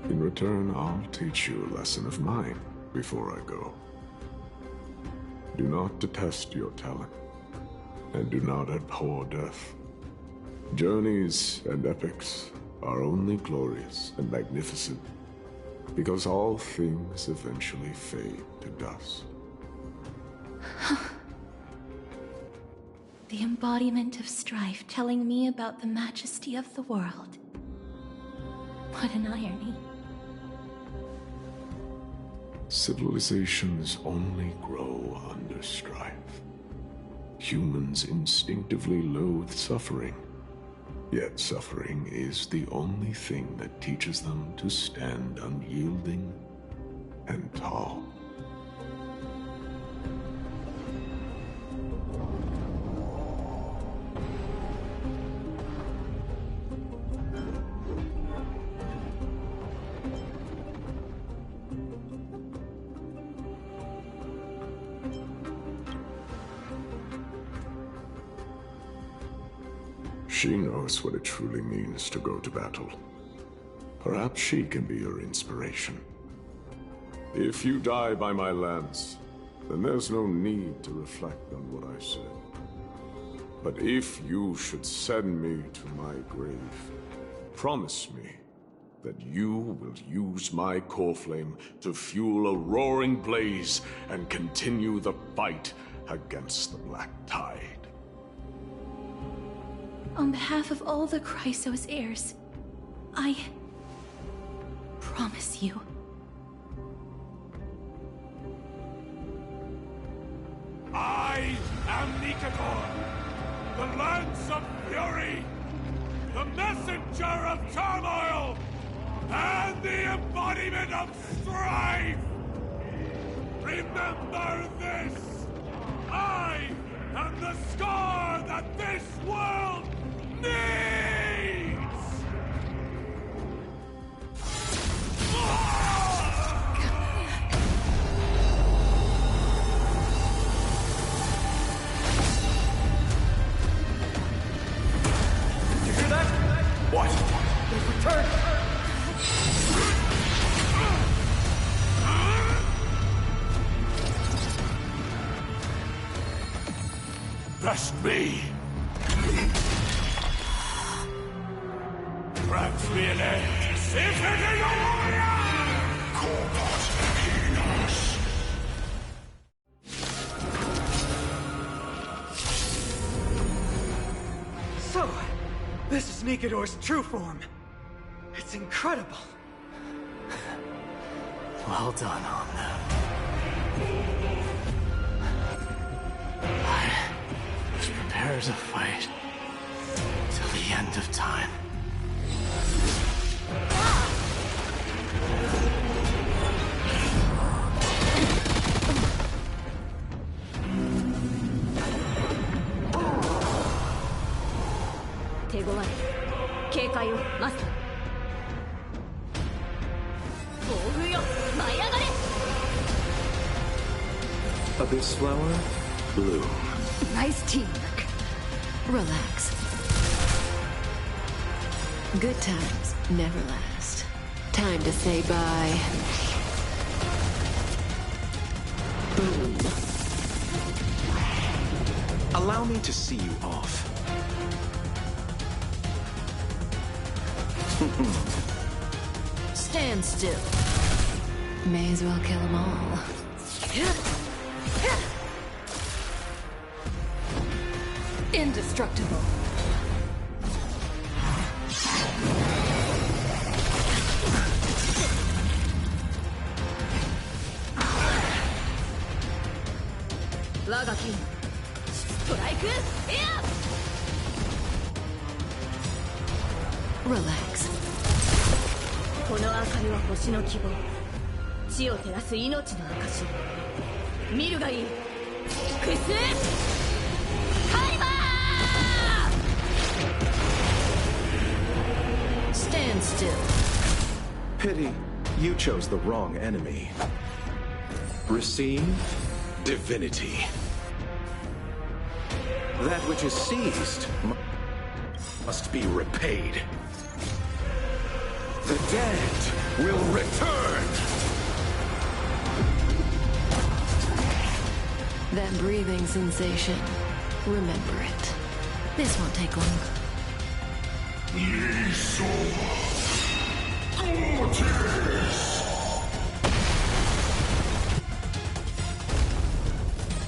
In return, I'll teach you a lesson of mine before I go. Do not detest your talent, and do not abhor death. Journeys and epics are only glorious and magnificent, because all things eventually fade to dust. The embodiment of strife telling me about the majesty of the world. What an irony. Civilizations only grow under strife. Humans instinctively loathe suffering. Yet suffering is the only thing that teaches them to stand unyielding and tall. She knows what it truly means to go to battle. Perhaps she can be your inspiration. If you die by my lance, then there's no need to reflect on what I said. But if you should send me to my grave, promise me that you will use my core flame to fuel a roaring blaze and continue the fight against the Black Tide. On behalf of all the Chrysos heirs, I promise you. I am Nikador, the Lance of Fury, the messenger of turmoil, and the embodiment of strife! Remember this! I am the scar that this world needs! You hear that? What? They've returned! Trust me! Perhaps me an end. If it is a warrior! Corpus Equinos. So, this is Nikador's true form. It's incredible. Well done on them. I was prepared to fight till the end of time. Abyss flower, bloom. Nice teamwork. Relax. Good times never last. Time to say bye. Boom. Allow me to see you off. Stand still. May as well kill them all. Indestructible. Relax. この明かりは星の希望。地を照らす命の証。見るがいい。クスタイマー Stand still. Pity, you chose the wrong enemy. Receive divinity. That which is seized must be repaid. The dead will return! That breathing sensation. Remember it. This won't take long.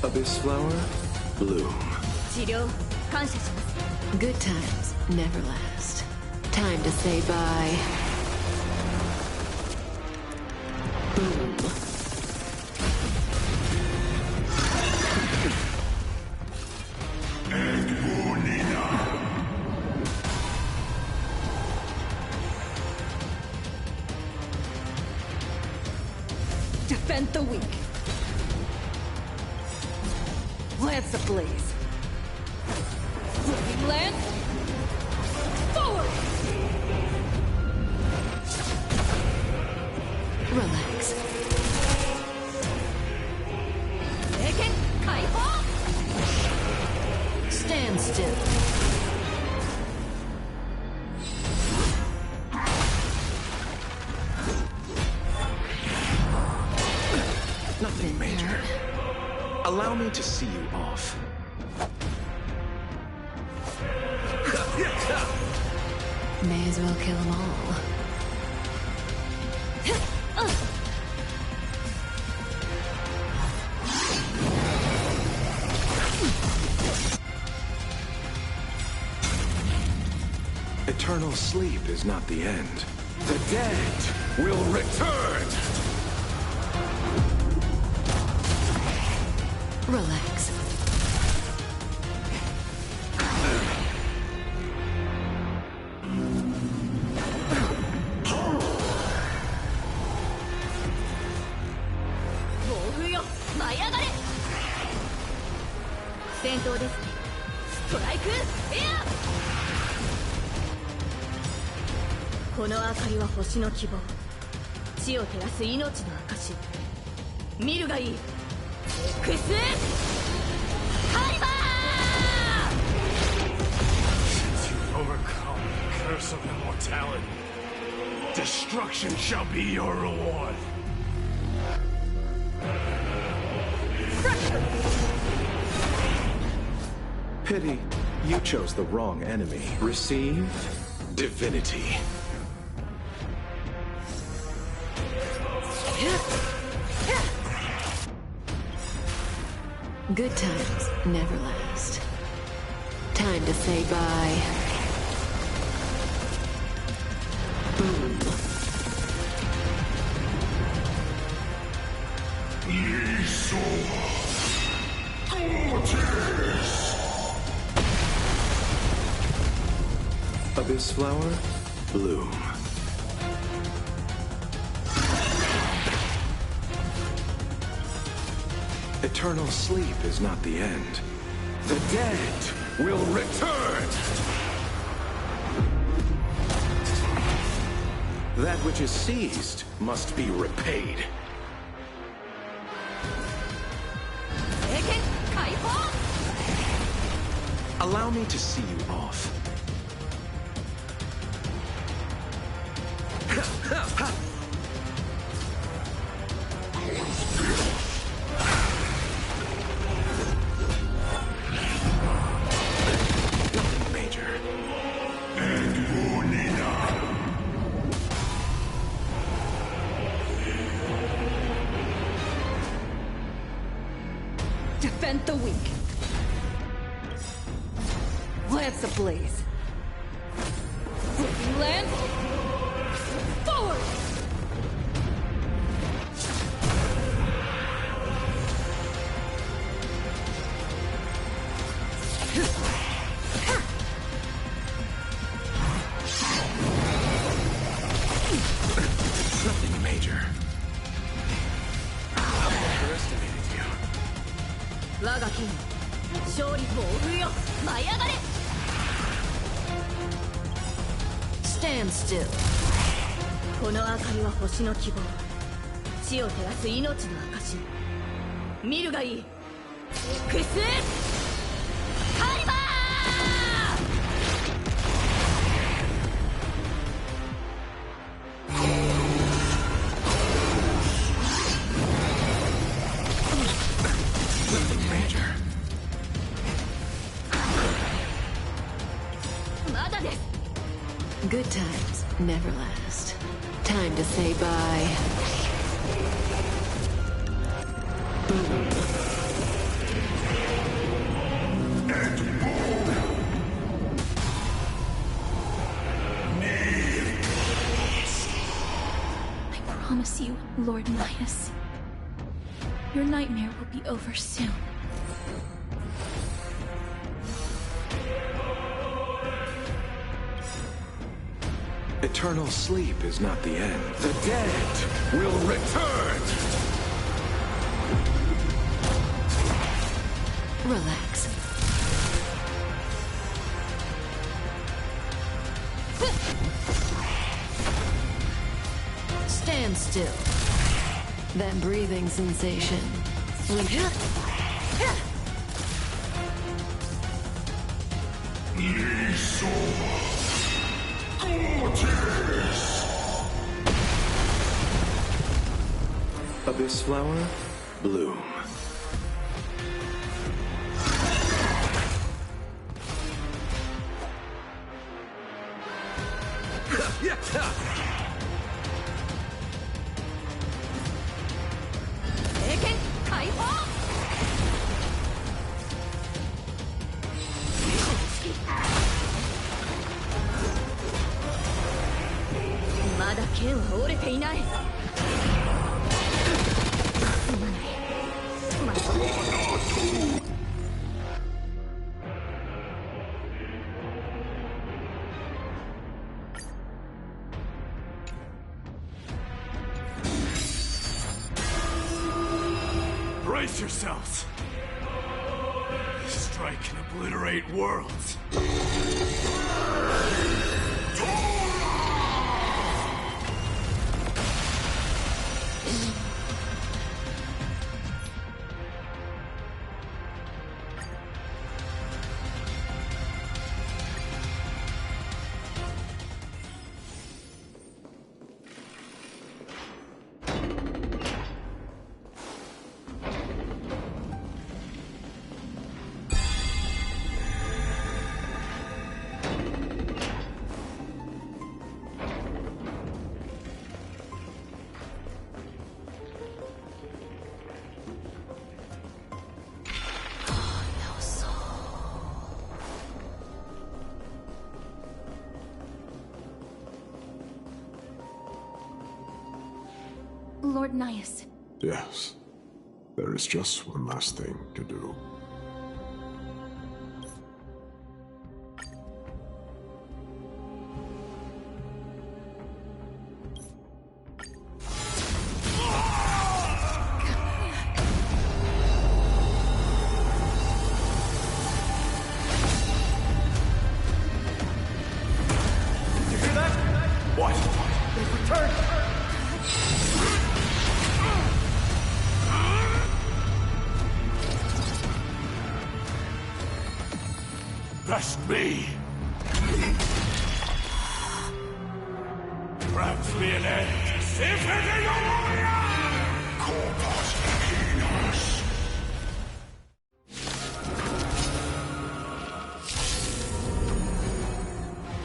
Abyss flower, bloom. Good times never last. Time to say bye. Boom. Defend the weak. Lance ablaze. Flipping lance. Forward! Relax. Eken, Kaiho! Stand still. Nothing major. Allow me to see you off. May as well kill them all. Eternal sleep is not the end. The dead will return! Relax. Since you've overcome the curse of immortality, destruction shall be your reward. Pity, you chose the wrong enemy. Receive divinity. Good times never last. Time to say bye. Boom. Abyss flower, bloom. Eternal sleep is not the end. The dead will return! That which is seized must be repaid. Allow me to see you off. Nothing major. Defend the weak. Lance ablaze. Flipping lance. Forward! Nothing major. I underestimated you. 我が君、勝利を追うよ。舞い上がれ。Stand still. この明かりは星の希望。地を照らす命の証。見るがいい。エクスカリバー。まだです。 Good times never last. Time to say bye. I promise you, Lord Naius, your nightmare will be over soon. Eternal sleep is not the end. The dead will return! Relax. Stand still. That breathing sensation. Sleep. Abyss flower, bloom. Brace yourselves. This strike can obliterate worlds. Lord Naius. Yes. There is just one last thing to do. Best me! Perhaps be an end. If Corpus Machinas!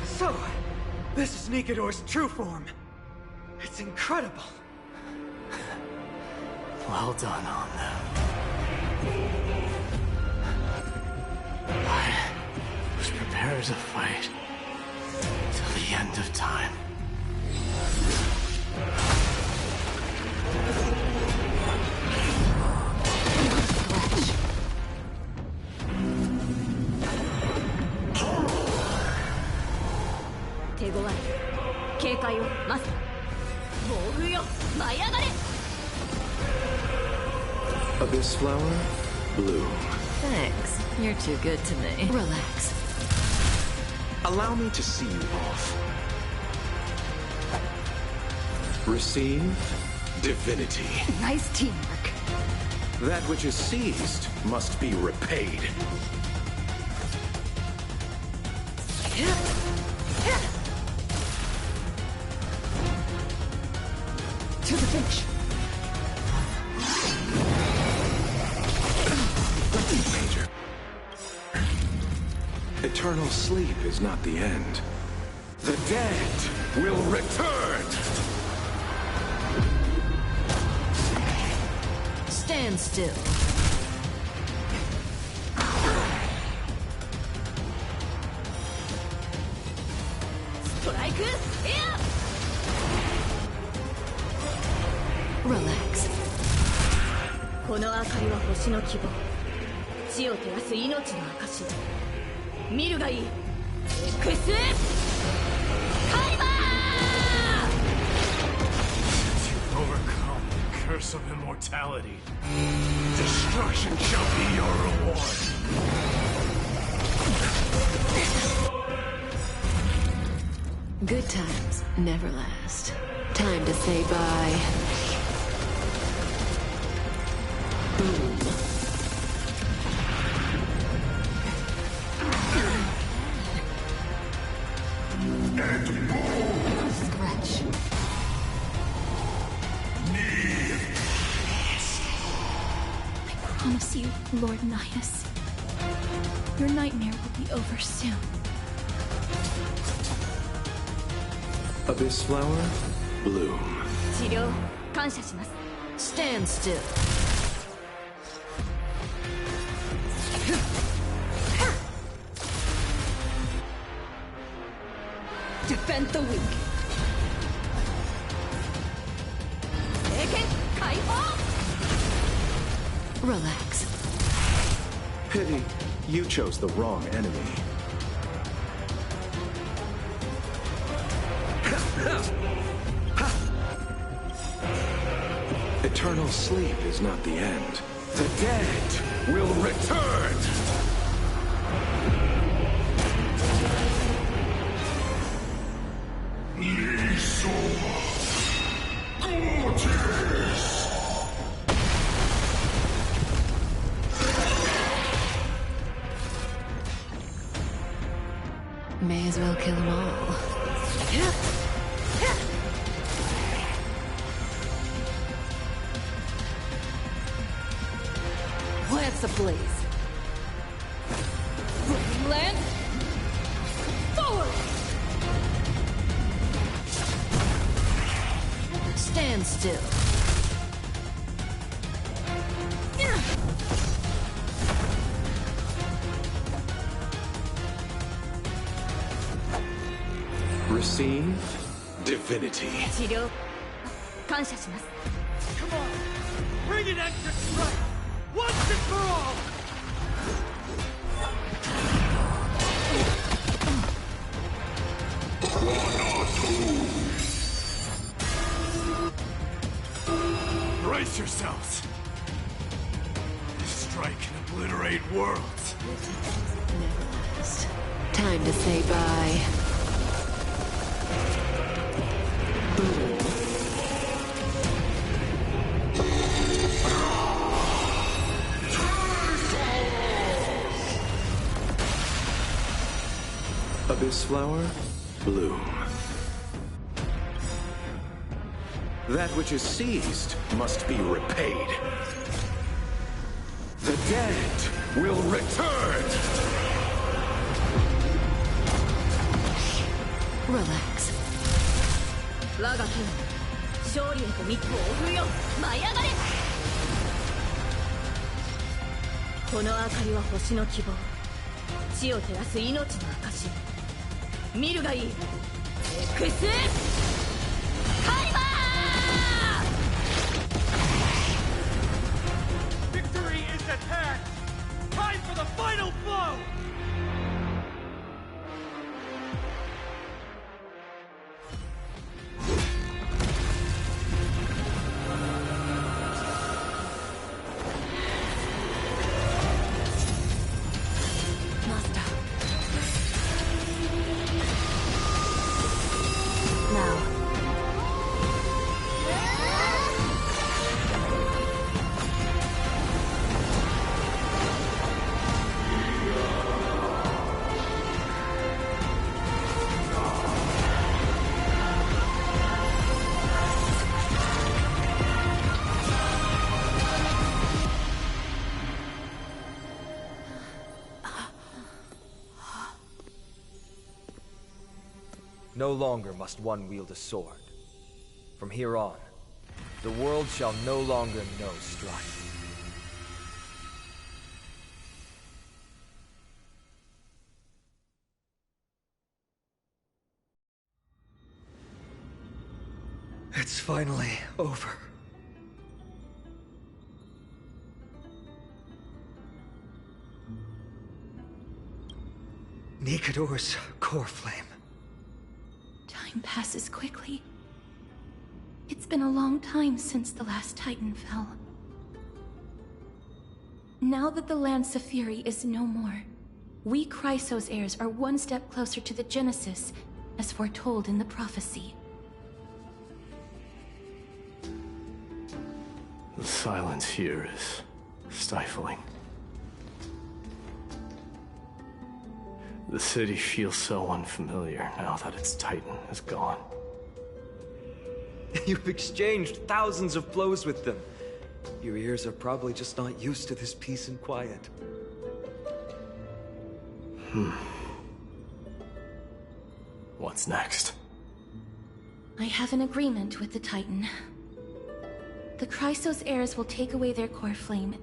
So, this is Nikador's true form. It's incredible. Well done on them. I was prepared to fight till the end of time. Abyss flower, bloom. Thanks. You're too good to me. Relax. Allow me to see you off. Receive divinity. Nice teamwork. That which is seized must be repaid. To the finish. Major. Eternal sleep is not the end. The dead will return! Stand still. Strike! Yeah! Relax. この明かりは星の希望。地を照らす命の証。見るがいい。エクスカリバー You've overcome the curse of immortality. Destruction shall be your reward. Good times never last. Time to say bye. Boom. Scratch. I promise you, Lord Nihus, your nightmare will be over soon. Abyss flower, bloom. 治療感謝します。 Stand still. Defend the weak. 聖剣解放 Relax. Pity, you chose the wrong enemy. Eternal sleep is not the end. The dead will return! May as well kill them all. Lance ablaze. Burning Lance forward. Stand still. Receive divinity. 治療感謝します。 Come on! Bring an extra strike! Once and for all! Brace yourselves. This strike can obliterate worlds. Never last. Time to say bye. Boom. Abyss flower, bloom. That which is seized must be repaid. The dead will return! Relax. 我が剣勝利へと密歩を送るよ舞い上がれこの明かりは星の希望地を照らす命の証見るがいいエクスカリバー Victory is at hand! Time for the final blow! Now No longer must one wield a sword. From here on, the world shall no longer know strife. It's finally over. Nikador's core flame. Time passes quickly. It's been a long time since the last Titan fell. Now that the Lance of Fury is no more, we Chrysos heirs are one step closer to the Genesis, as foretold in the prophecy. The silence here is stifling. The city feels so unfamiliar now that its Titan is gone. You've exchanged thousands of blows with them. Your ears are probably just not used to this peace and quiet. What's next? I have an agreement with the Titan. The Chrysos heirs will take away their core flame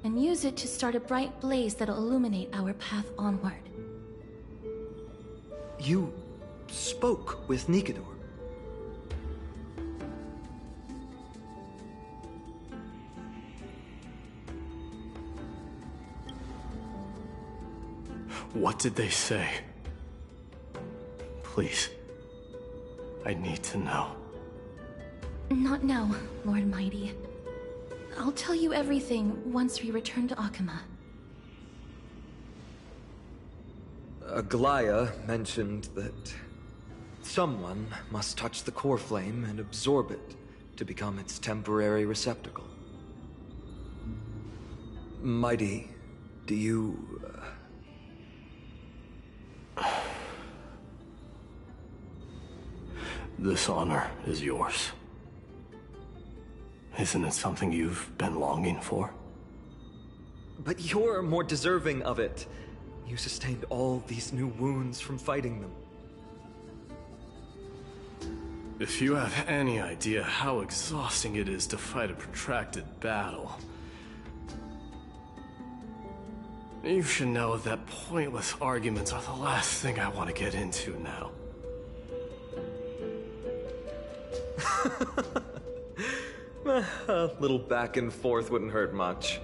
and use it to start a bright blaze that'll illuminate our path onward. You spoke with Nikador. What did they say? Please. I need to know. Not now, Lord Mighty. I'll tell you everything once we return to Akama. Aglaya mentioned that someone must touch the core flame and absorb it to become its temporary receptacle. Mighty, do you... This honor is yours. Isn't it something you've been longing for? But you're more deserving of it. You sustained all these new wounds from fighting them. If you have any idea how exhausting it is to fight a protracted battle, you should know that pointless arguments are the last thing I want to get into now. A little back and forth wouldn't hurt much.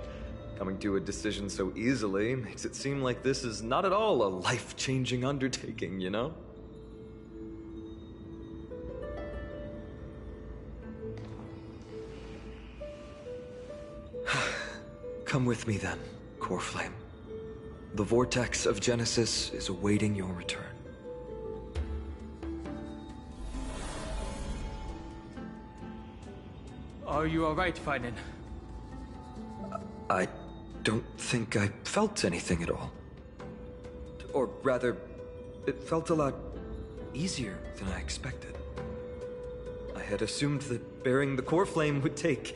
Coming to a decision so easily makes it seem like this is not at all a life-changing undertaking, you know? Come with me then, Core Flame. The vortex of Genesis is awaiting your return. Are you alright, Feinen? I don't think I felt anything at all. Or rather, it felt a lot easier than I expected. I had assumed that bearing the core flame would take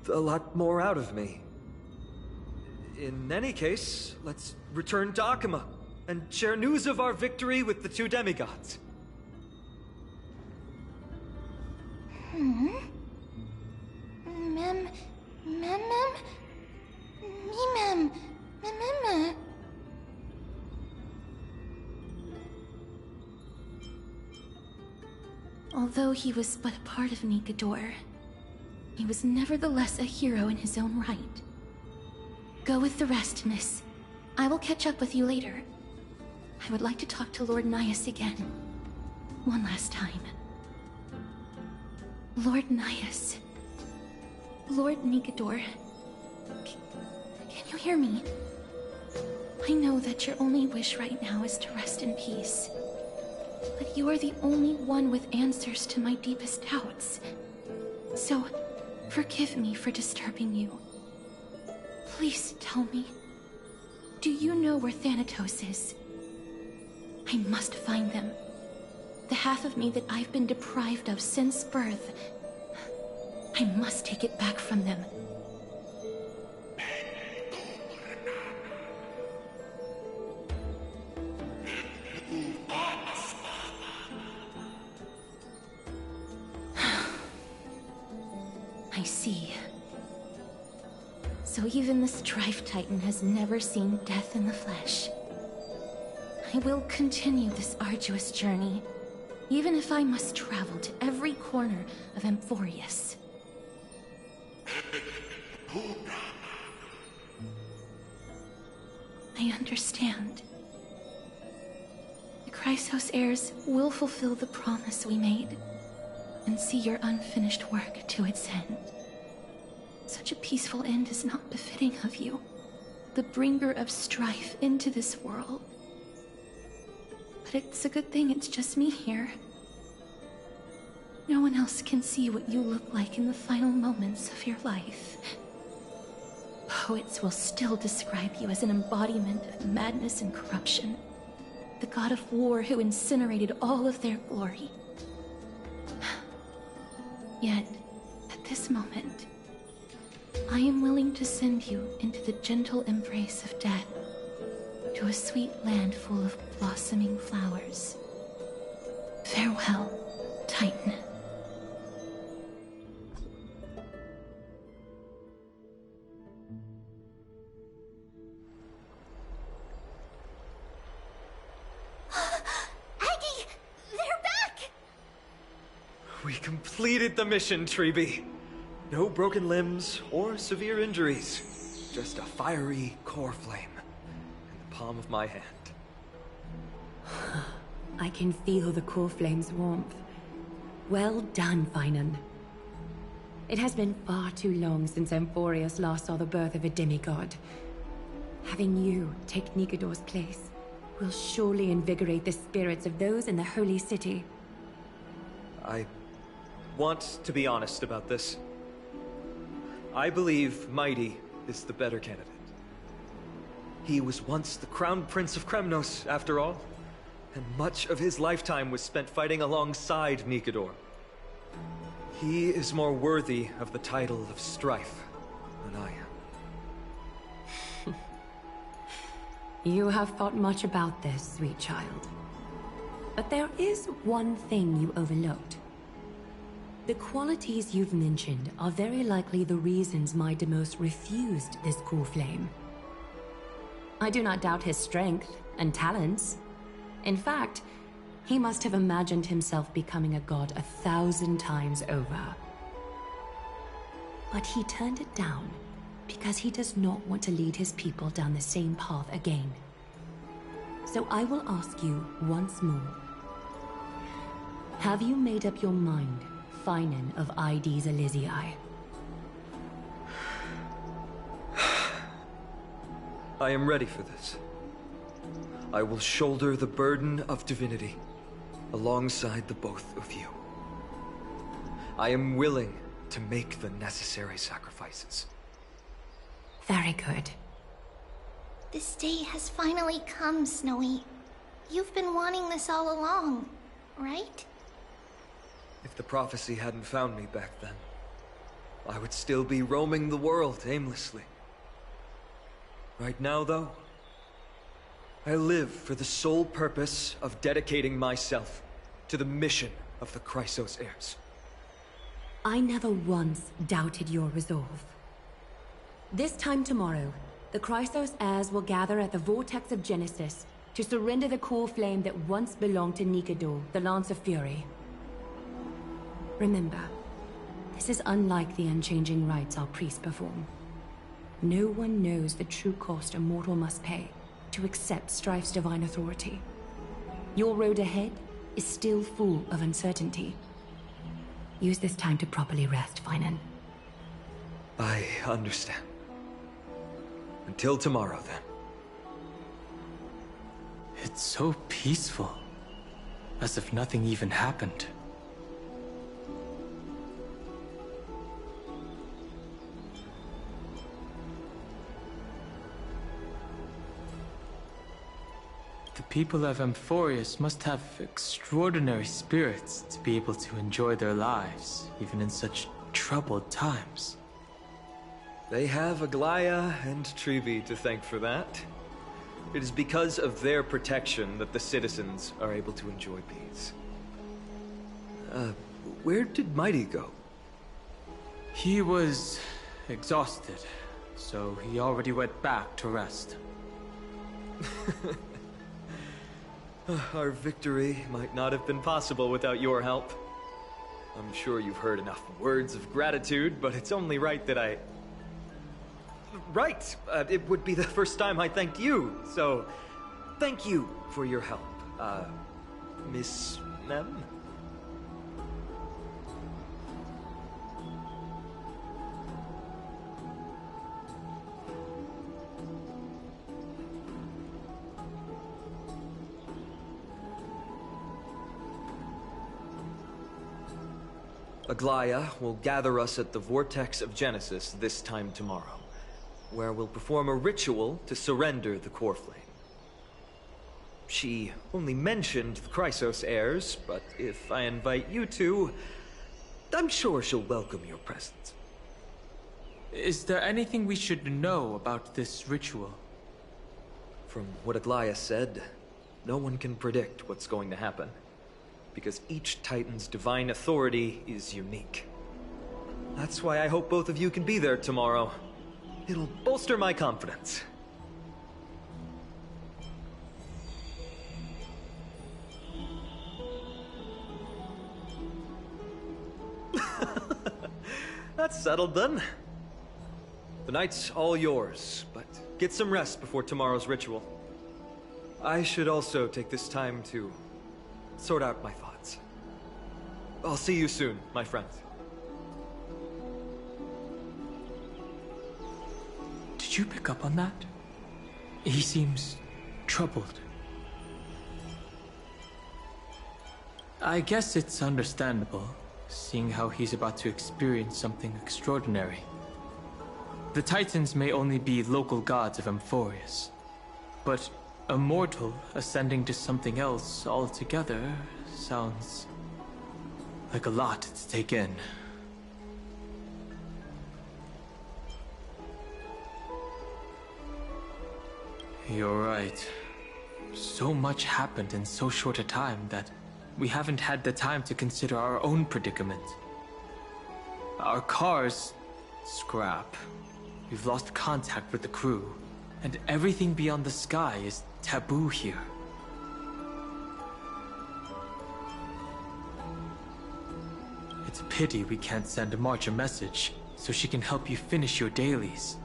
a lot more out of me. In any case, let's return to Akama and share news of our victory with the two demigods. Although he was but a part of Nikador, he was nevertheless a hero in his own right. Go with the rest, miss. I will catch up with you later. I would like to talk to Lord Nias again. One last time. Lord Nias. Lord Nikador. Can you hear me? I know that your only wish right now is to rest in peace. But you are the only one with answers to my deepest doubts. So, forgive me for disturbing you. Please tell me, do you know where Thanatos is? I must find them. The half of me that I've been deprived of since birth. I must take it back from them. So even the Strife Titan has never seen death in the flesh. I will continue this arduous journey, even if I must travel to every corner of Amphorius. I understand. The Chrysos heirs will fulfill the promise we made, and see your unfinished work to its end. Such a peaceful end is not befitting of you, the bringer of strife into this world. But it's a good thing it's just me here. No one else can see what you look like in the final moments of your life. Poets will still describe you as an embodiment of madness and corruption, the god of war who incinerated all of their glory. Yet, at this moment, I am willing to send you into the gentle embrace of death, to a sweet land full of blossoming flowers. Farewell, Titan. Aggie! They're back! We completed the mission, Treeby. No broken limbs or severe injuries. Just a fiery core flame in the palm of my hand. I can feel the core flame's warmth. Well done, Finan. It has been far too long since Amphorius last saw the birth of a demigod. Having you take Nikador's place will surely invigorate the spirits of those in the Holy City. I want to be honest about this. I believe Mighty is the better candidate. He was once the Crown Prince of Kremnos, after all, and much of his lifetime was spent fighting alongside Nikador. He is more worthy of the title of Strife than I am. You have thought much about this, sweet child. But there is one thing you overlooked. The qualities you've mentioned are very likely the reasons Midemos refused this cool flame. I do not doubt his strength and talents. In fact, he must have imagined himself becoming a god 1,000 times over. But he turned it down because he does not want to lead his people down the same path again. So I will ask you once more. Have you made up your mind, Finan of Ides Elysiae? I am ready for this. I will shoulder the burden of divinity alongside the both of you. I am willing to make the necessary sacrifices. Very good. This day has finally come, Snowy. You've been wanting this all along, right? If the prophecy hadn't found me back then, I would still be roaming the world aimlessly. Right now, though, I live for the sole purpose of dedicating myself to the mission of the Chrysos heirs. I never once doubted your resolve. This time tomorrow, the Chrysos heirs will gather at the Vortex of Genesis to surrender the core flame that once belonged to Nikador, the Lance of Fury. Remember, this is unlike the unchanging rites our priests perform. No one knows the true cost a mortal must pay to accept Strife's divine authority. Your road ahead is still full of uncertainty. Use this time to properly rest, Finan. I understand. Until tomorrow, then. It's so peaceful. As if nothing even happened. The people of Amphorius must have extraordinary spirits to be able to enjoy their lives, even in such troubled times. They have Aglaya and Treeby to thank for that. It is because of their protection that the citizens are able to enjoy peace. Where did Mighty go? He was exhausted. so he already went back to rest. Our victory might not have been possible without your help. I'm sure you've heard enough words of gratitude, but it's only right that I... Right! It would be the first time I thanked you, so... Thank you for your help, Miss Mem? Aglaya will gather us at the Vortex of Genesis this time tomorrow, where we'll perform a ritual to surrender the core flame. She only mentioned the Chrysos heirs, but if I invite you two, I'm sure she'll welcome your presence. Is there anything we should know about this ritual? From what Aglaya said, no one can predict what's going to happen, because each Titan's divine authority is unique. That's why I hope both of you can be there tomorrow. It'll bolster my confidence. That's settled then. The night's all yours, but get some rest before tomorrow's ritual. I should also take this time to sort out my thoughts. I'll see you soon, my friends. Did you pick up on that? He seems troubled. I guess it's understandable, seeing how he's about to experience something extraordinary. The Titans may only be local gods of Amphorius, but a mortal ascending to something else altogether sounds like a lot to take in. You're right. So much happened in so short a time that we haven't had the time to consider our own predicament. Our car's scrap. We've lost contact with the crew, and everything beyond the sky is taboo here. It's a pity we can't send March a message so she can help you finish your dailies.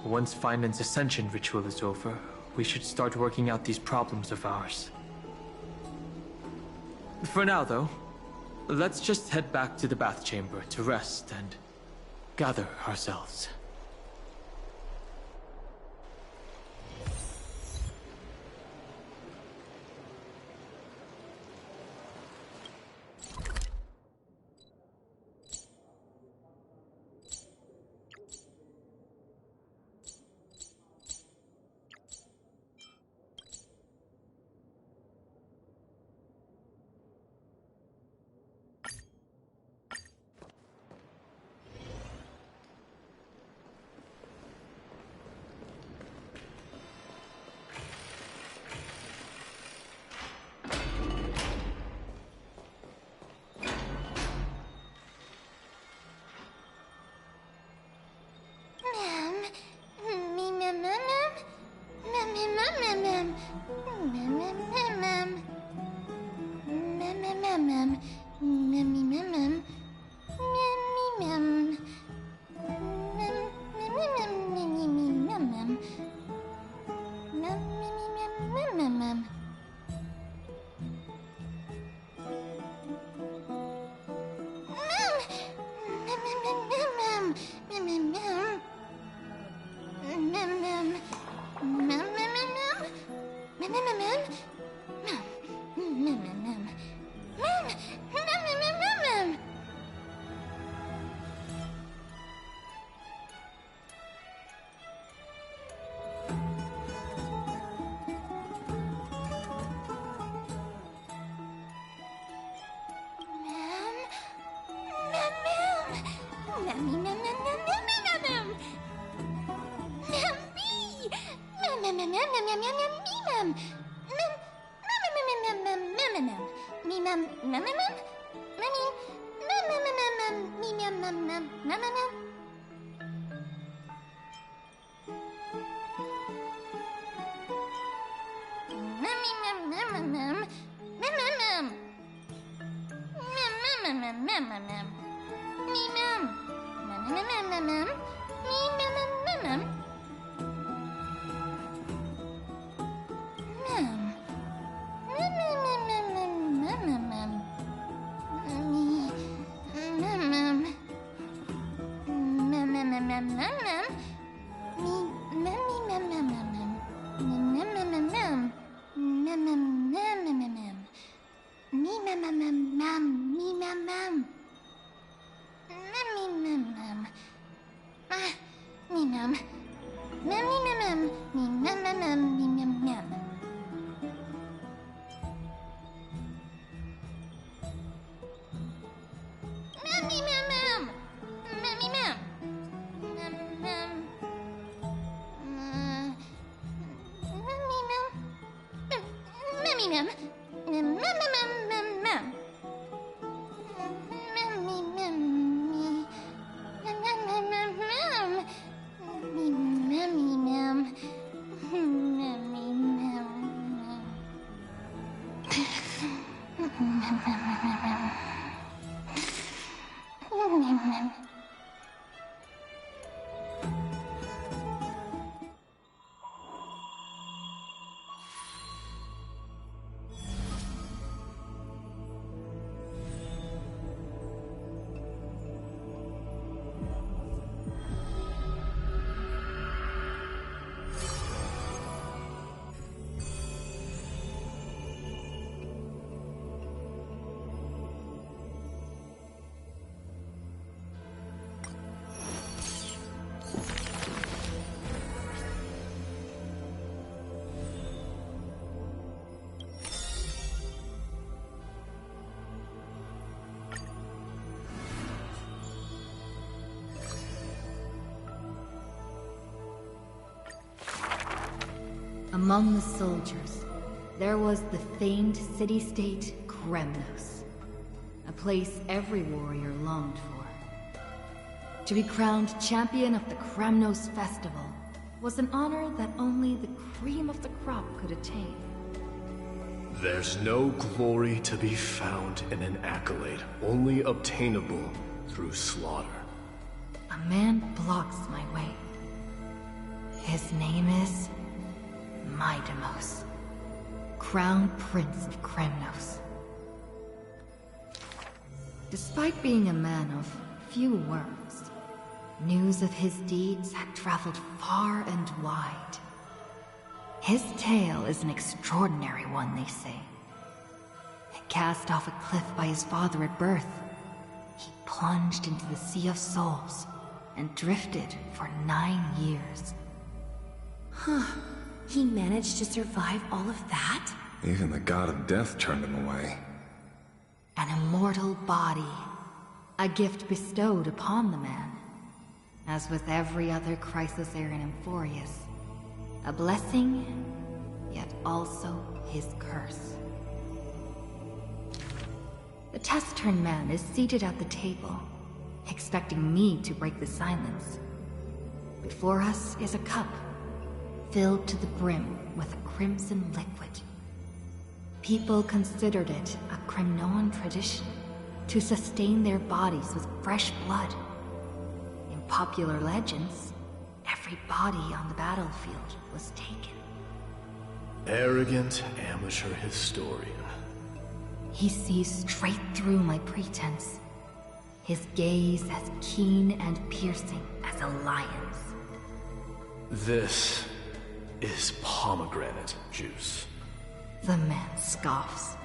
Once Finland's ascension ritual is over, we should start working out these problems of ours. For now, though, let's just head back to the bath chamber to rest and gather ourselves. Among the soldiers, there was the famed city-state Kremnos, a place every warrior longed for. To be crowned champion of the Kremnos Festival was an honor that only the cream of the crop could attain. There's no glory to be found in an accolade, only obtainable through slaughter. A man blocks my way. His name is Mydemos, Crown Prince of Kremnos. Despite being a man of few words, news of his deeds had traveled far and wide. His tale is an extraordinary one, they say. Cast off a cliff by his father at birth, he plunged into the Sea of Souls and drifted for 9 years. Huh. He managed to survive all of that? Even the god of death turned him away. An immortal body, a gift bestowed upon the man. As with every other crisis heir in Emphorius, a blessing, yet also his curse. The taciturn man is seated at the table, expecting me to break the silence. Before us is a cup, filled to the brim with a crimson liquid. People considered it a Kremnoan tradition to sustain their bodies with fresh blood. In popular legends, every body on the battlefield was taken. Arrogant amateur historian. He sees straight through my pretense, his gaze as keen and piercing as a lion's. This is pomegranate juice. The man scoffs.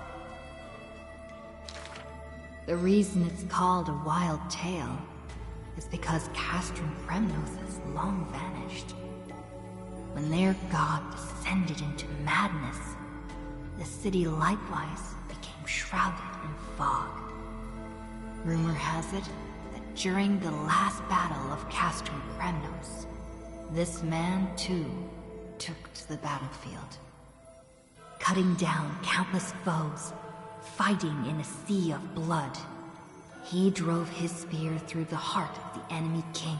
The reason it's called a wild tale is because Castrum Kremnos has long vanished. When their god descended into madness, the city likewise became shrouded in fog. Rumor has it that during the last battle of Castrum Kremnos, this man too took to the battlefield, cutting down countless foes, fighting in a sea of blood. He drove his spear through the heart of the enemy king.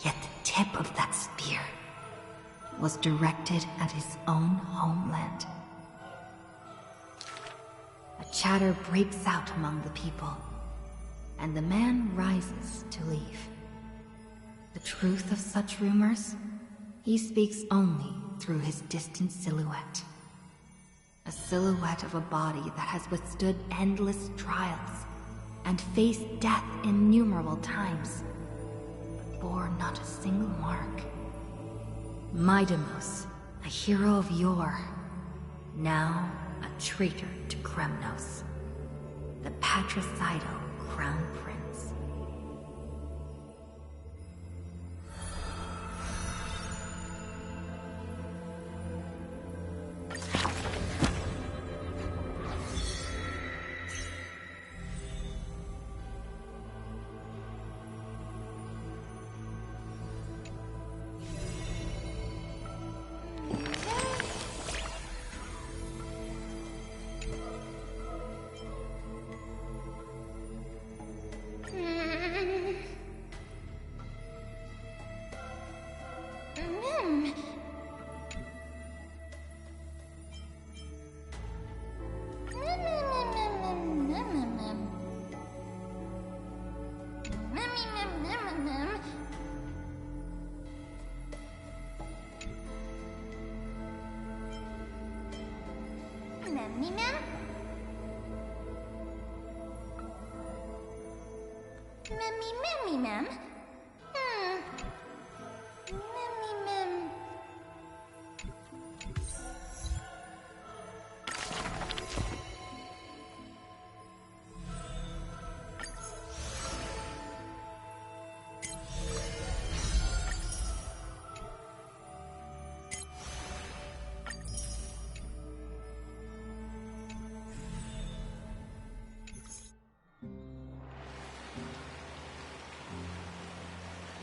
Yet the tip of that spear was directed at his own homeland. A chatter breaks out among the people, and the man rises to leave. The truth of such rumors? He speaks only through his distant silhouette. A silhouette of a body that has withstood endless trials and faced death innumerable times, but bore not a single mark. Midamos, a hero of yore, now a traitor to Kremnos, the patricidal crown prince.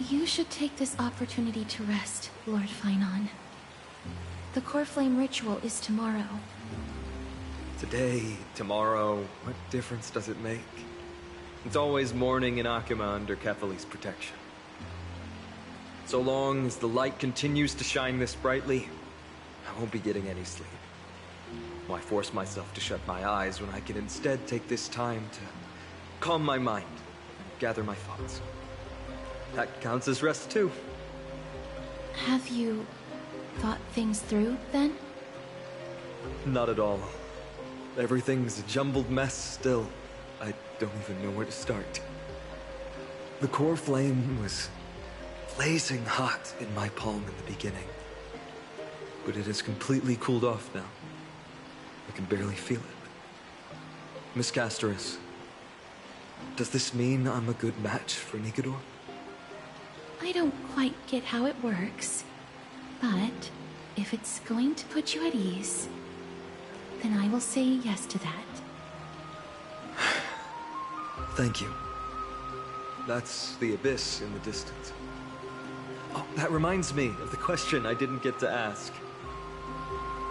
You should take this opportunity to rest, Lord Finon. The Core Flame ritual is tomorrow. Today, tomorrow, what difference does it make? It's always morning in Akima under Kethali's protection. So long as the light continues to shine this brightly, I won't be getting any sleep. Why force myself to shut my eyes when I can instead take this time to calm my mind and gather my thoughts? That counts as rest too. Have you thought things through, then? Not at all. Everything's a jumbled mess still. I don't even know where to start. The core flame was blazing hot in my palm in the beginning. But it has completely cooled off now. I can barely feel it. Miss Castoris, does this mean I'm a good match for Nikador? I don't quite get how it works, but if it's going to put you at ease, then I will say yes to that. Thank you. That's the abyss in the distance. Oh, that reminds me of the question I didn't get to ask.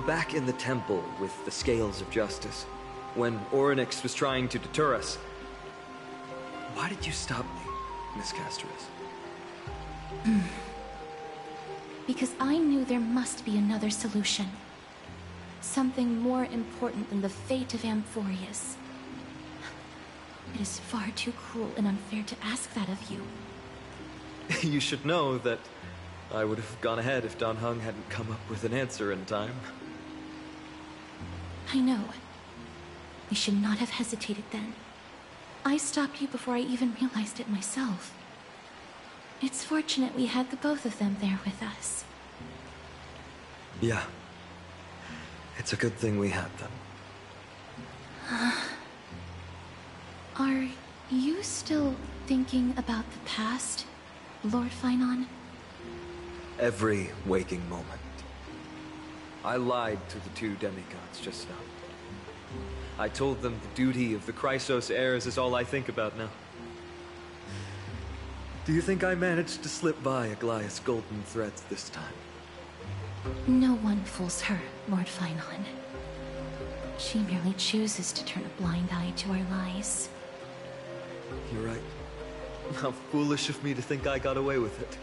Back in the temple with the Scales of Justice, when Orynyx was trying to deter us, why did you stop me, Miss Castoris? Because I knew there must be another solution. Something more important than the fate of Amphorius. It is far too cruel and unfair to ask that of you. You should know that I would have gone ahead if Dan Heng hadn't come up with an answer in time. I know. We should not have hesitated then. I stopped you before I even realized it myself. It's fortunate we had the both of them there with us. Yeah. It's a good thing we had them. Are you still thinking about the past, Lord Finon? Every waking moment. I lied to the two demigods just now. I told them the duty of the Chrysos heirs is all I think about now. Do you think I managed to slip by Aglaya's golden threads this time? No one fools her, Lord Finon. She merely chooses to turn a blind eye to our lies. You're right. How foolish of me to think I got away with it.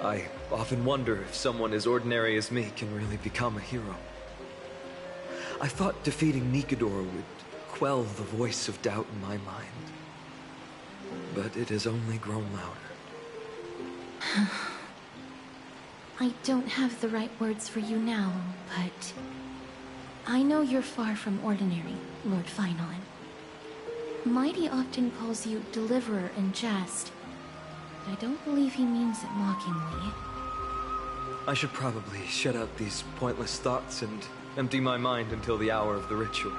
I often wonder if someone as ordinary as me can really become a hero. I thought defeating Nikador would quell the voice of doubt in my mind. but it has only grown louder. I don't have the right words for you now, but I know you're far from ordinary, Lord Finon. Mighty often calls you Deliverer in jest, but I don't believe he means it mockingly. I should probably shut out these pointless thoughts and empty my mind until the hour of the ritual.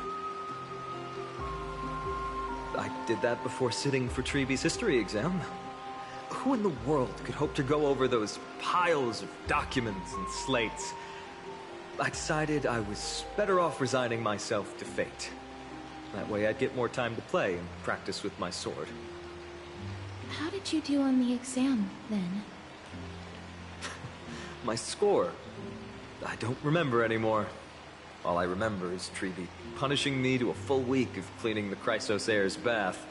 I did that before sitting for Treeby's history exam. Who in the world could hope to go over those piles of documents and slates? I decided I was better off resigning myself to fate. That way I'd get more time to play and practice with my sword. How did you do on the exam, then? My score? I don't remember anymore. All I remember is Treeby punishing me to a full week of cleaning the Chrysos heir's bath,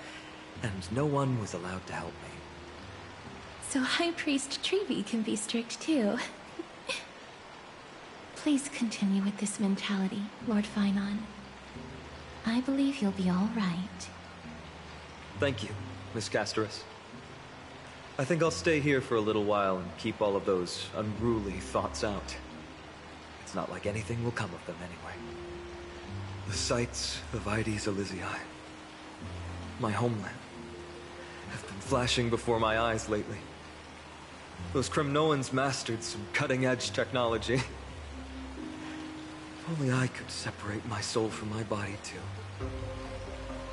and no one was allowed to help me. So High Priest Treeby can be strict too. Please continue with this mentality, Lord Finon. I believe you'll be all right. Thank you, Miss Casterus. I think I'll stay here for a little while and keep all of those unruly thoughts out. It's not like anything will come of them anyway. The sights of Ides Elysiae, my homeland, have been flashing before my eyes lately. Those Kremnoans mastered some cutting-edge technology. If only I could separate my soul from my body too.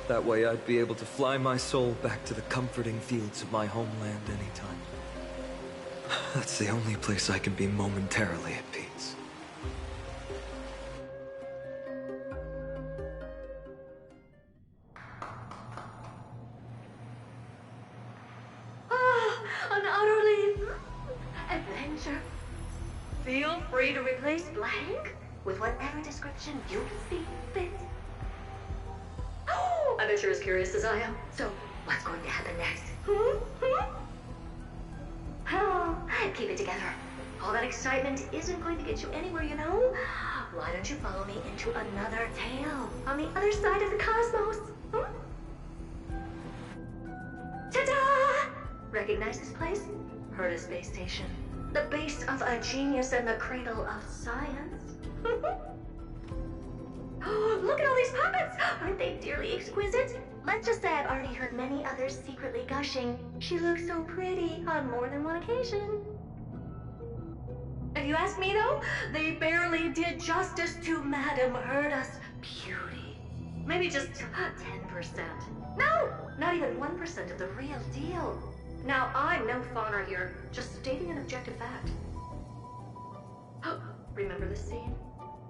That way I'd be able to fly my soul back to the comforting fields of my homeland anytime. That's the only place I can be momentarily at peace. An utterly adventure. Feel free to replace blank with whatever description you see fit. Oh, I bet you're as curious as I am. So, what's going to happen next? Oh, keep it together. All that excitement isn't going to get you anywhere, you know? Why don't you follow me into another tale on the other side of the cosmos? Ta-da! Recognize this place? Heard of space station. The base of a genius and the cradle of science. Oh, look at all these puppets! Aren't they dearly exquisite? Let's just say I've already heard many others secretly gushing. She looks so pretty on more than one occasion. If you ask me though, they barely did justice to Madame Herda's beauty. Maybe just 10%. No, not even 1% of the real deal. Now, I'm no fawner here, just stating an objective fact. Remember this scene?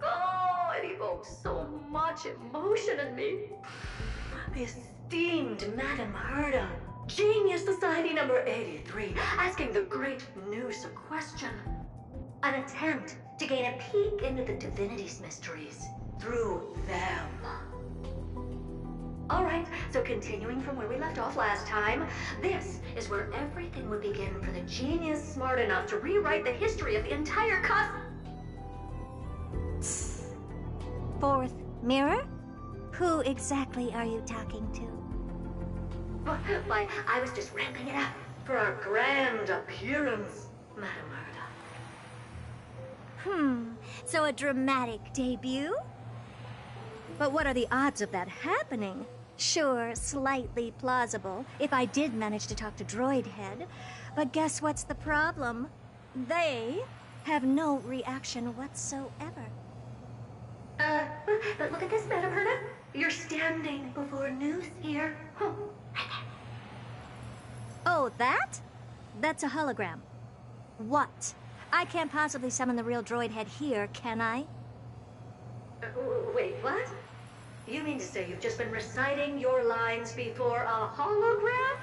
Oh, it evokes so much emotion in me. The esteemed Madame Herda, Genius Society number 83, asking the great Noose a question. An attempt to gain a peek into the divinity's mysteries through them. Alright, so continuing from where we left off last time, this is where everything would begin for the genius smart enough to rewrite the history of the entire Fourth mirror? Who exactly are you talking to? Why, I was just ramping it up for our grand appearance, Madame Herda. So a dramatic debut? But what are the odds of that happening? Sure, slightly plausible, if I did manage to talk to Droid Head. But guess what's the problem? They have no reaction whatsoever. But look at this, Madame Herda. You're standing before Noose here. Oh, that? That's a hologram. What? I can't possibly summon the real Droid Head here, can I? Wait, what? You mean to say you've just been reciting your lines before a hologram?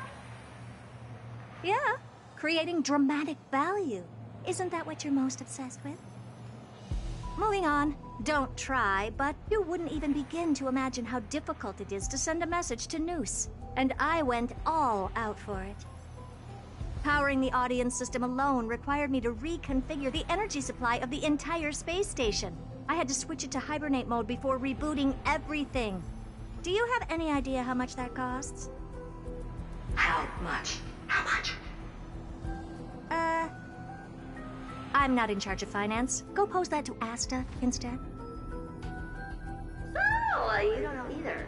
Yeah, creating dramatic value. Isn't that what you're most obsessed with? Moving on. Don't try, but you wouldn't even begin to imagine how difficult it is to send a message to Noose. And I went all out for it. Powering the audience system alone required me to reconfigure the energy supply of the entire space station. I had to switch it to hibernate mode before rebooting everything. Do you have any idea how much that costs? How much? How much? I'm not in charge of finance. Go pose that to Asta instead. Oh, you don't know either.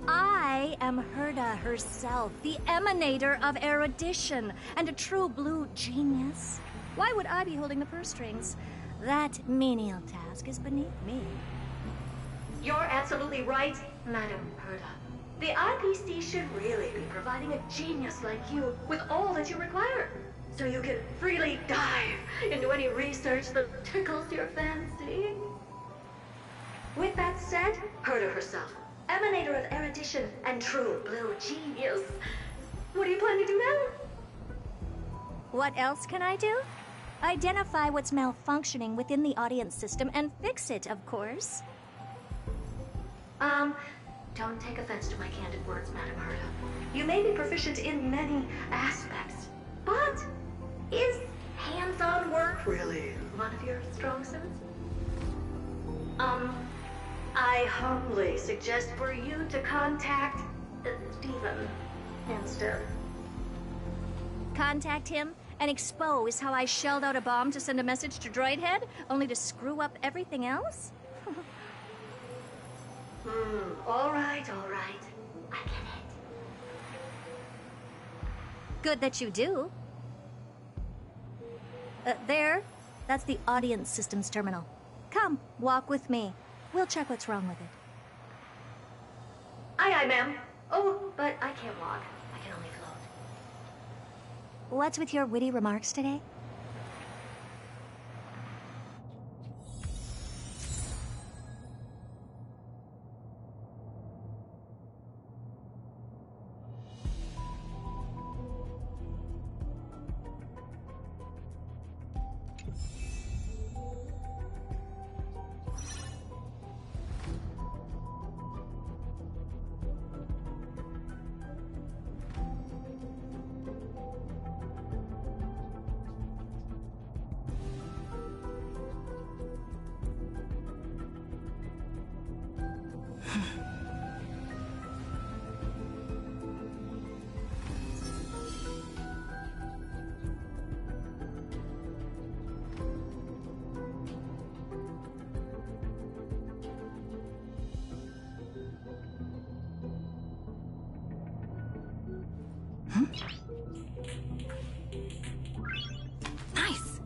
I am Herda herself, the emanator of erudition, and a true blue genius. Why would I be holding the purse strings? That menial task is beneath me. You're absolutely right, Madam Herda. The IPC should really be providing a genius like you with all that you require, so you can freely dive into any research that tickles your fancy. With that said, Herda herself, emanator of erudition and true blue genius. What do you plan to do now? What else can I do? Identify what's malfunctioning within the audience system and fix it, of course. Don't take offense to my candid words, Madam Herda. You may be proficient in many aspects, but is hands-on work really one of your strong suits? I humbly suggest for you to contact Stephen instead. Contact him and expose how I shelled out a bomb to send a message to Droidhead, only to screw up everything else? All right. I get it. Good that you do. There. That's the audience systems terminal. Come, walk with me. We'll check what's wrong with it. Aye, ma'am. Oh, but I can't walk. I can only float. What's with your witty remarks today? Nice!